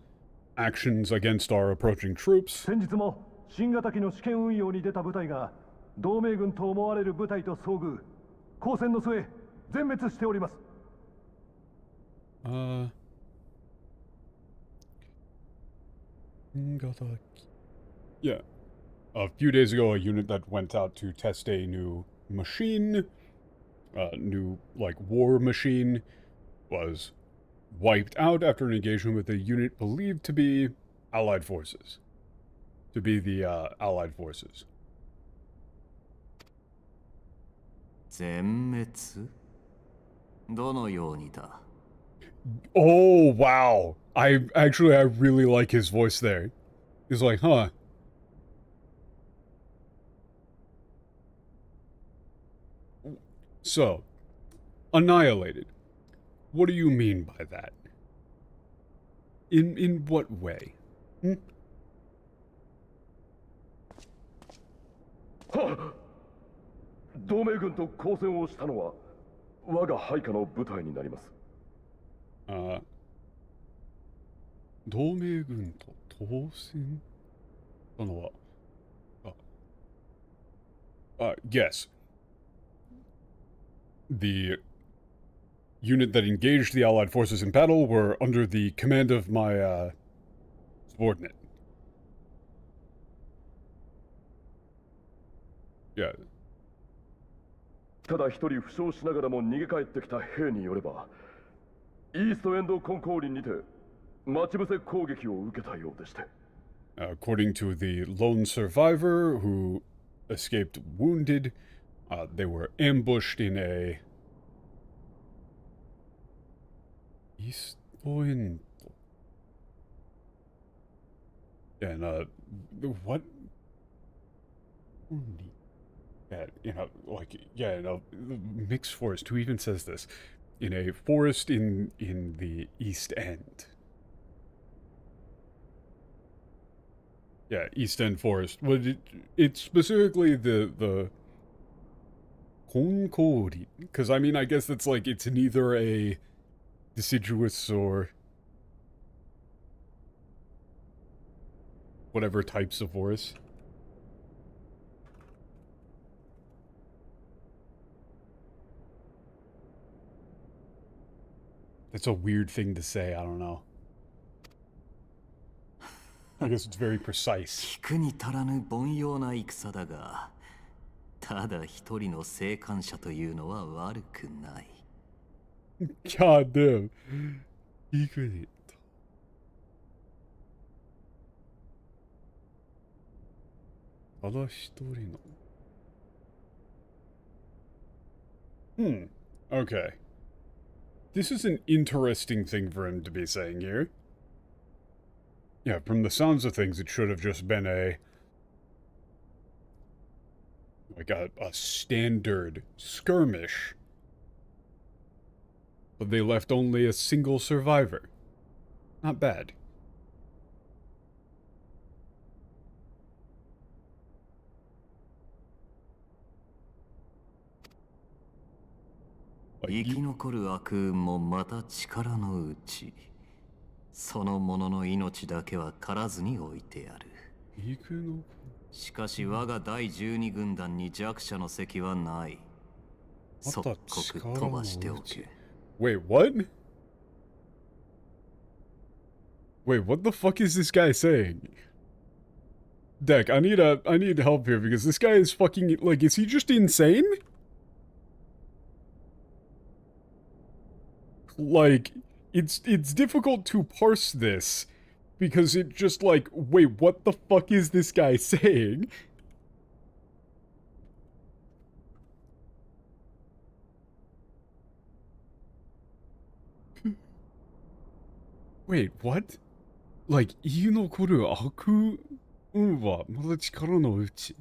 actions against our approaching troops. 先日も新型機の試験運用に出た部隊が同盟軍と思われる部隊と遭遇、交戦の末全滅しております。Yeah. A few days ago, a unit that went out to test a new machine, new, like, war machine, was wiped out after an engagement with a unit believed to be Allied forces. To be the, Allied forces. 全滅？どのようにだ? Oh, wow. I really like his voice there. He's like, huh. So, annihilated. What do you mean by that? In what way? Hmm? 同盟軍と交戦をしたのは我が配下の部隊になります。同盟軍と当選したのは、yes. The unit that engaged the Allied forces in battle were under the command of my, subordinate. Yeah. ただ一人負傷しながらも逃げ帰ってきた兵によれば、イーストエンドコンコーリにて待ち伏せ攻撃を受けたようでして。According to the lone survivor who escaped wounded, they were ambushed in a East End. And what? Yeah, you know, like, yeah, no, mixed forest. Who even says this? In a forest in the East End. Yeah, East End Forest. Well, it's specifically the Konkori, because I mean, I guess that's like it's neither a deciduous or whatever types of forest. That's a weird thing to say, I don't know. I guess it's very precise. 聞くに足らぬ凡庸な戦だが、ただ一人の生還者というのは悪くない。God damn. 聞くに。ただ一人の。Okay. This is an interesting thing for him to be saying here. Yeah, from the sounds of things, it should have just been like a standard skirmish. But they left only a single survivor. Not bad. Like, 生き残る悪運もまた力のうち。その者の命だけは狩らずに置いてある。しかし我が第12軍団に弱者の席はない。即刻飛ばしておけ。Wait, what? Wait, what the fuck is this guy saying? Deck, I need help here because this guy is fucking, like, is he just insane? Like, it's difficult to parse this because it just like, wait, what the fuck is this guy saying? Wait, what? Like, 生き残る悪運はまだ力のうち。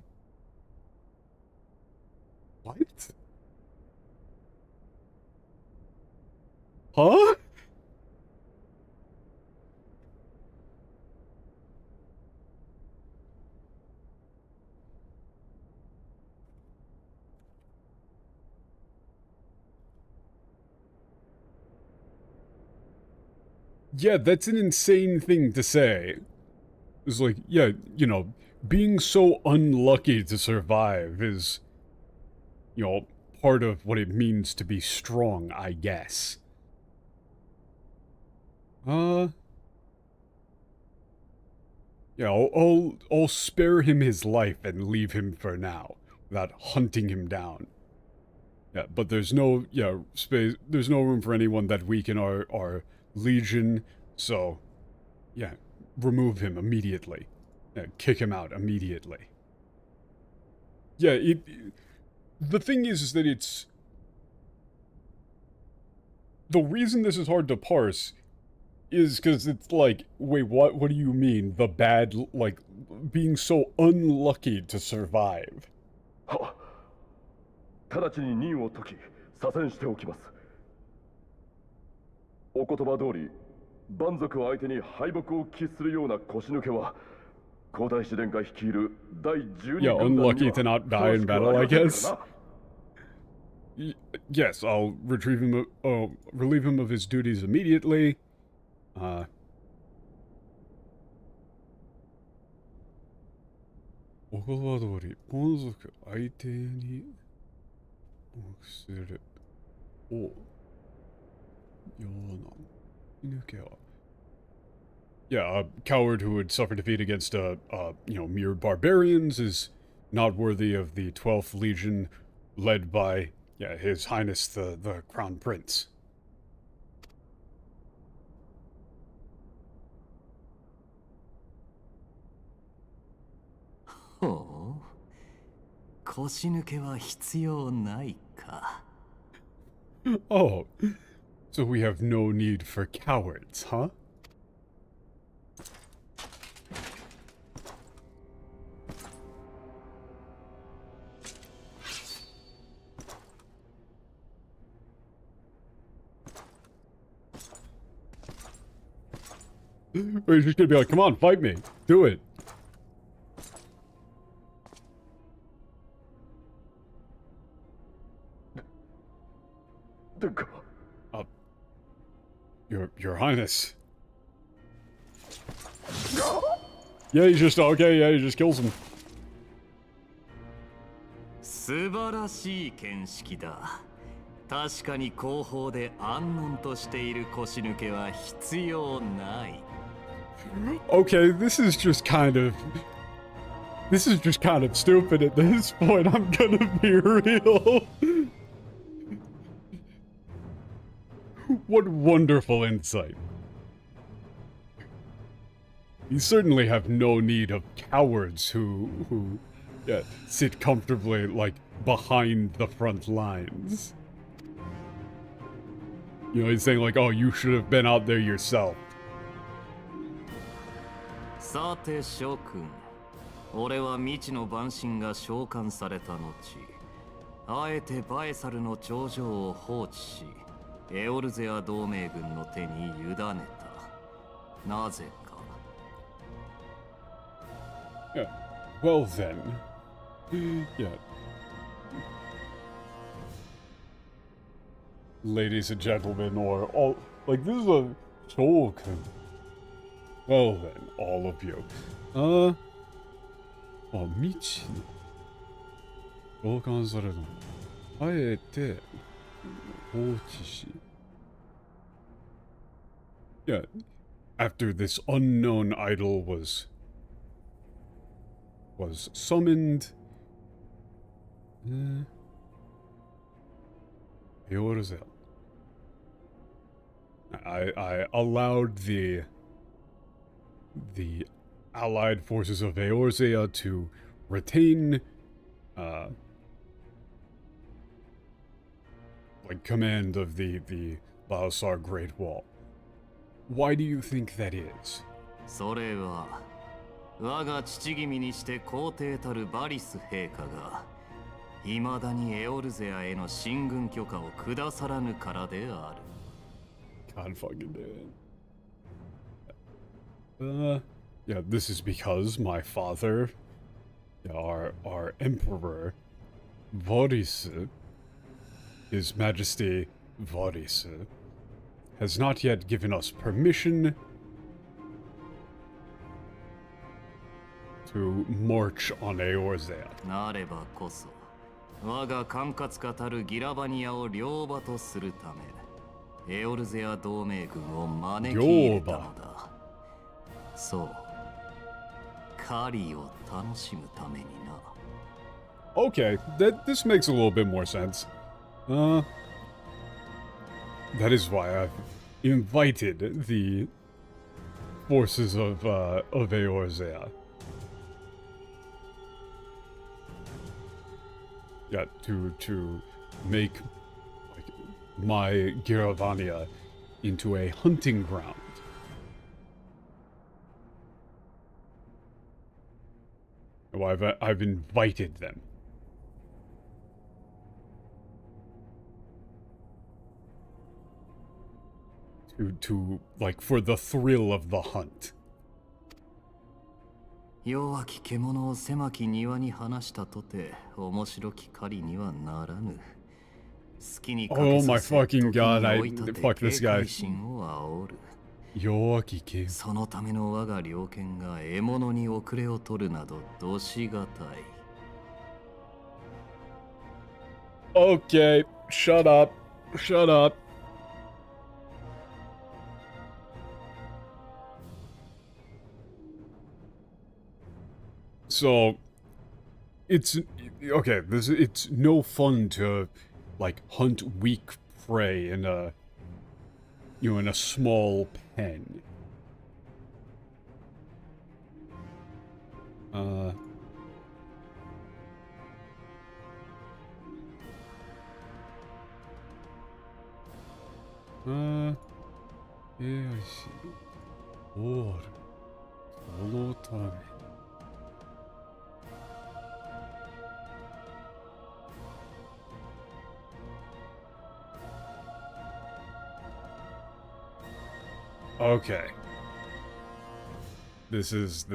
What? Huh? Yeah, that's an insane thing to say. It's like, yeah, you know, being so unlucky to survive is, you know, part of what it means to be strong, I guess. Yeah, I'll spare him his life and leave him for now, without hunting him down. Yeah, but there's no, space, there's no room for anyone that weaken our Legion, so, yeah, remove him immediately. Yeah, kick him out immediately. Yeah, the thing is that it's... The reason this is hard to parse is because it's like, wait, what do you mean? The bad, like, being so unlucky to survive. 直ちに任を解き、左遷しておきます。お言葉通り、蛮族を相手に敗北を喫するような腰抜けは、皇太子殿下率いる第12 Yeah, unlucky to not die in battle, I guess. Yes, I'll relieve him of his duties immediately. お言葉通り、蛮族相手にするを。Yeah, a coward who would suffer defeat against, mere barbarians is not worthy of the 12th Legion, led by, yeah, His Highness the Crown Prince. Oh, 腰抜けは必要ないか。Oh, so we have no need for cowards, huh? Or you're just gonna be like, come on, fight me. Do it. Your Highness. Yeah, he just, okay, yeah, he just kills him. 素晴らしい見識だ。確かに後方で安穏としている腰抜けは必要ない。Okay, this is just kind of stupid at this point, I'm gonna be real. What wonderful insight. You certainly have no need of cowards who yeah, sit comfortably, like, behind the front lines. You know, he's saying like, oh, you should have been out there yourself. さて諸君、俺は未知の万神が召喚された後、あえてバエサルの頂上を放置し、エオルゼア同盟軍の手に委ねた。なぜか。Yeah. Well then. Yeah. Ladies and gentlemen, or all, like, this is a token. Well then, all of you. Michi. 召喚されるの。あえて放置し。Yeah. After this unknown idol was summoned. Eorzel. I allowed the allied forces of Eorzea to retain like command of the Baosar Great Wall. Why do you think that is? それは我が父君にして皇帝たるバリス陛下が未だにエオルゼアへの進軍許可を下さらぬからである。God fucking damn it. Yeah, this is because my father, our emperor, Voris, His Majesty Voris, has not yet given us permission to march on Eorzea. なればこそ、我が管轄下たるギラバニアを両場とするため、エオルゼア同盟軍を招き入れたのだ。そう、狩りを楽しむためにな。Okay, this makes a little bit more sense. That is why I've invited the forces of Eorzea. Yeah, to make like my Giravania into a hunting ground. Oh, I've invited them. To like for the thrill of the hunt. 弱き獣を狭き庭に放したとて面白き狩りにはならぬ。好きにかけ Oh my させ fucking god, 時 I に追い立て fuck this 警 guy. 戒心を煽る。弱き獣。そのための我が猟犬が獲物に遅れを取るなどどしがたい。Okay, shut up. Shut up. So, it's okay. It's no fun to like hunt weak prey in a in a small pen. Yeah, I see. Or follow time. Okay. This is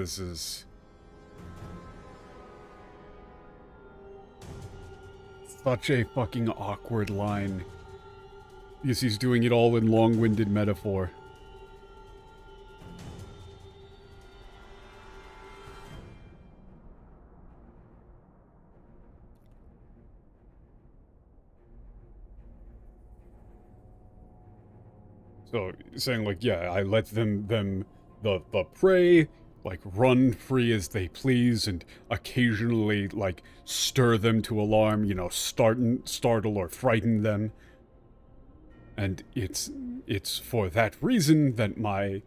such a fucking awkward line. Because he's doing it all in long-winded metaphor. So, saying like, yeah, I let the prey, like, run free as they please, and occasionally, like, stir them to alarm, you know, startle or frighten them. And it's for that reason that my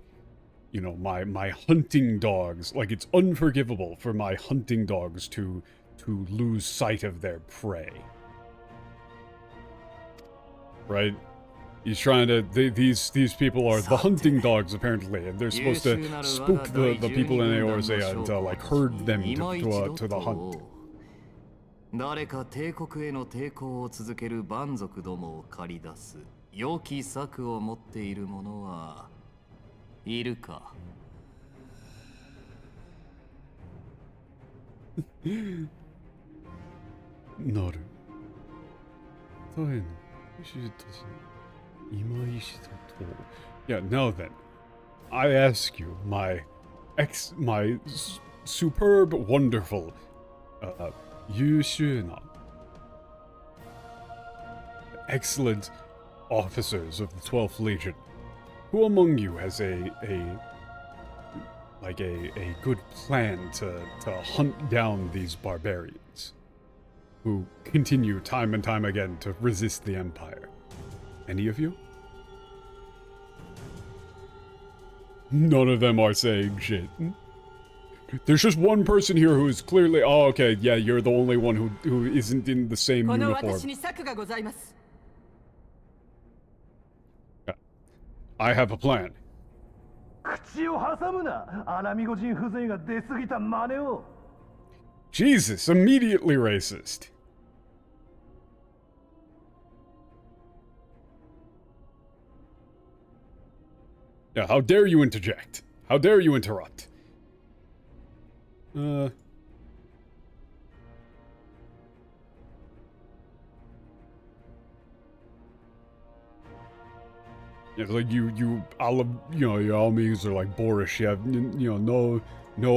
hunting dogs, like, it's unforgivable for my hunting dogs to lose sight of their prey. Right? He's trying to, these people are the hunting dogs, apparently, and they're supposed to spook the people in Eorzea and, like, herd them to the hunt. 誰か帝国への抵抗を続ける蛮族どもを駆り出す良き策を持っている者はいるかなる。大変。手術し今石だと。Yeah, now then, I ask you, my superb, wonderful, 優秀な excellent officers of the 12th Legion, who among you has a good plan to hunt down these barbarians who continue time and time again to resist the Empire? Any of you? None of them are saying shit. There's just one person here who is clearly, oh, okay, yeah, you're the only one who isn't in the same uniform. I have a plan. Jesus, immediately racist. Yeah, how dare you interject? How dare you interrupt? Yeah, like your armies are like boorish. You have, no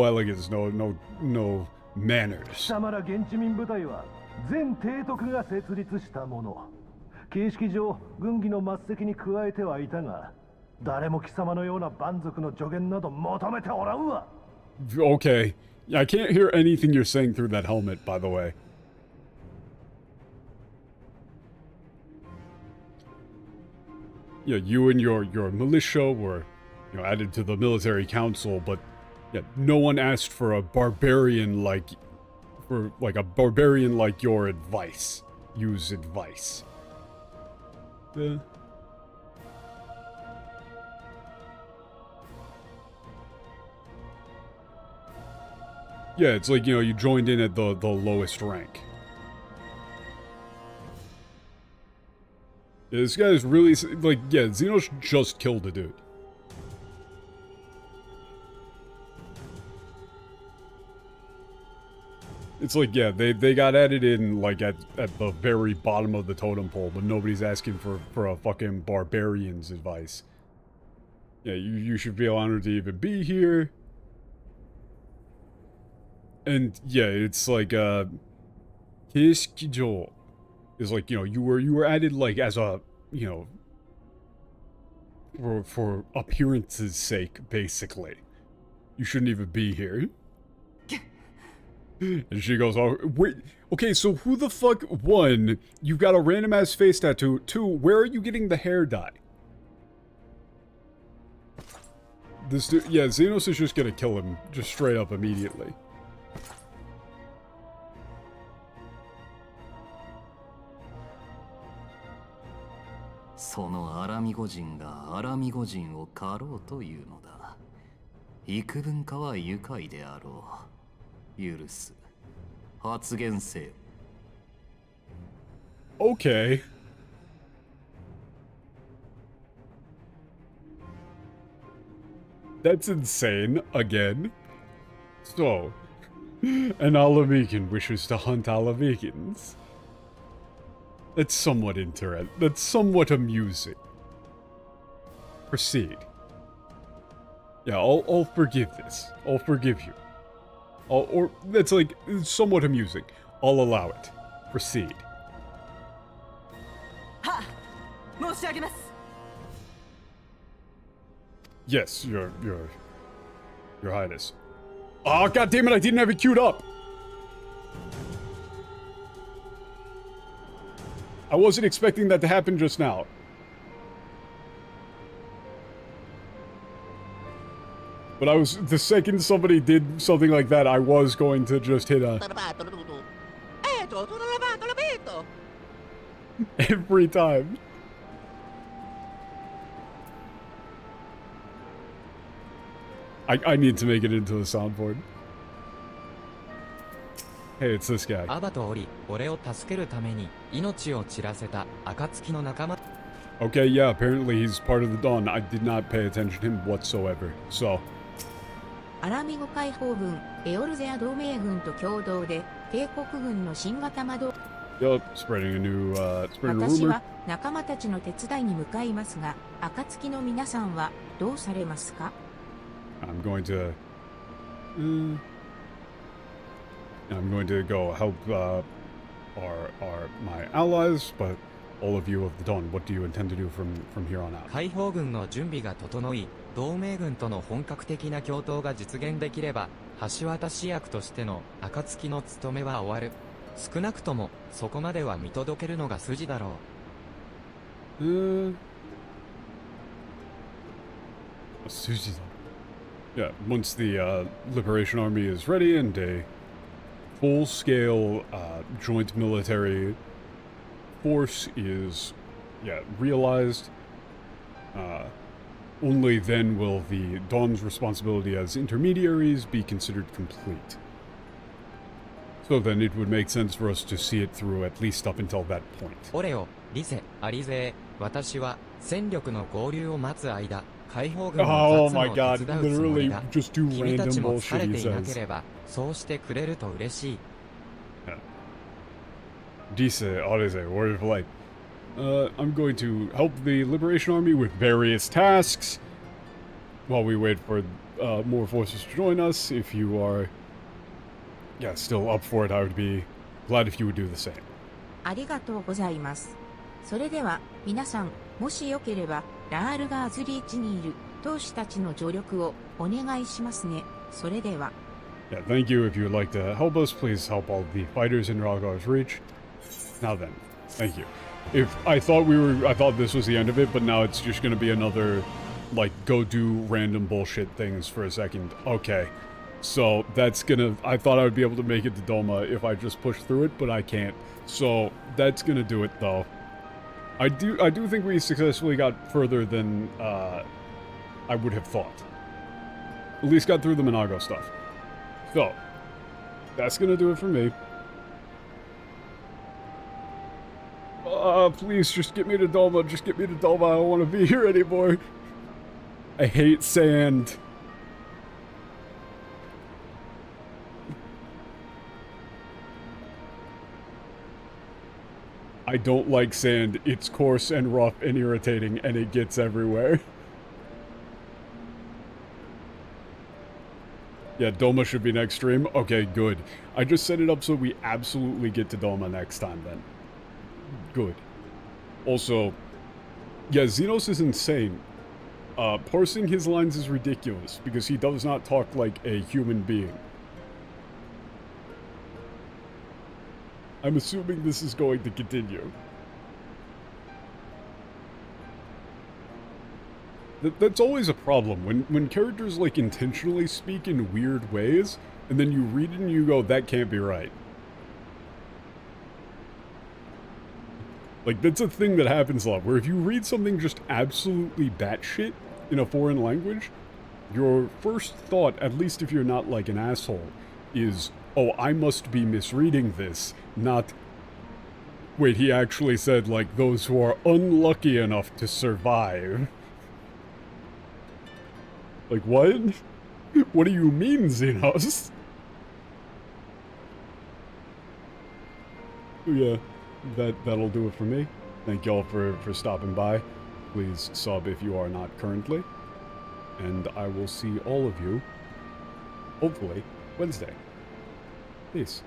elegance, no manners. 貴様ら現地民部隊は全提督が設立したもの。形式上軍議の末席に加えてはいたが、誰も貴様のような蛮族の助言など求めておらんわ。Okay, I can't hear anything you're saying through that helmet, by the way. Yeah, you and your militia were, added to the military council, but yeah, no one asked for a barbarian like your advice. Use advice. Yeah, it's like, you joined in at the lowest rank. Yeah, this guy's really, like, yeah, Xenos just killed a dude. It's like, yeah, they got added in, like, at the very bottom of the totem pole, but nobody's asking for a fucking barbarian's advice. Yeah, you should feel honored to even be here. And yeah, it's like Kiskijo is like, you were added like as a, for appearance's sake, basically. You shouldn't even be here. And she goes, oh, wait, okay, so who the fuck, one, you've got a random ass face tattoo, two, where are you getting the hair dye? This dude, yeah, Xenos is just gonna kill him, just straight up immediately.そのアラミゴ人がアラミゴ人を狩ろうというのだ。幾分かは愉快であろう。許す。発言せよ。Okay. That's insane, again. So, an Alamecan wishes to hunt Alamecans. That's somewhat interesting. That's somewhat amusing. Proceed. Yeah, I'll forgive this. I'll forgive you. Or, that's like, somewhat amusing. I'll allow it. Proceed. Ha! Yes, your highness. Oh, god damn it, I didn't have it queued up! I wasn't expecting that to happen just now. But I was, the second somebody did something like that, I was going to just hit a... Every time. I need to make it into the soundboard. Hey, it's this guy. Okay, yeah, apparently he's part of the Dawn. I did not pay attention to him whatsoever, so... アラミゴ解放軍、エオルゼア同盟軍と共同で、帝国軍の新型魔導 Yup, spreading a new, spreading a 私 rumor. は仲間たちの手伝いに向かいますが、暁の皆さんはどうされますか？ I'm going to... I'm going to go help, my allies, but all of you of the Dawn, what do you intend to do from here on out? 解放軍の準備が整い、同盟軍との本格的な共闘が実現できれば、橋渡し役としての暁の務めは終わる。少なくともそこまでは見届けるのが筋だろう。Yeah, once the Liberation Army is ready and a full-scale joint military force is, realized, only then will the Dawn's responsibility as intermediaries be considered complete. So then it would make sense for us to see it through at least up until that point. オレオ、リセ、アリゼー、私は戦力の合流を待つ間、解放軍の雑務を手伝うつもりだ。君たちも疲れていなければ、そうしてくれると嬉しい。Dice, Arize, word of light. I'm going to help the Liberation Army with various tasks while we wait for more forces to join us. If you are, still up for it, I would be glad if you would do the same. ありがとうございます。それでは、皆さん、もしよければ、ラールガーズリーチにいる闘士たちの助力をお願いしますね。それでは。Yeah, thank you. If you would like to help us, please help all the fighters in Ralgar's Reach. Now then, thank you. If I thought this was the end of it, but now it's just gonna be another, like, go do random bullshit things for a second. Okay. So, that's gonna, I thought I would be able to make it to Doma if I just push through it, but I can't. So, that's gonna do it, though. I do think we successfully got further than, I would have thought. At least got through the Minago stuff. So, that's gonna do it for me. Please, just get me to Doma. Just get me to Doma. I don't want to be here anymore. I hate sand. I don't like sand. It's coarse and rough and irritating, and it gets everywhere. Yeah, Doma should be next stream. Okay, good. I just set it up so we absolutely get to Doma next time, then. Good. Also, yeah, Xenos is insane. Parsing his lines is ridiculous, because he does not talk like a human being. I'm assuming this is going to continue. That's always a problem, when characters, like, intentionally speak in weird ways, and then you read it and you go, that can't be right. Like, that's a thing that happens a lot, where if you read something just absolutely batshit in a foreign language, your first thought, at least if you're not, like, an asshole, is, oh, I must be misreading this, not, wait, he actually said, like, those who are unlucky enough to survive. Like, what? What do you mean, Xenos? Yeah, that'll do it for me. Thank y'all for stopping by. Please sub if you are not currently. And I will see all of you, hopefully, Wednesday. Peace.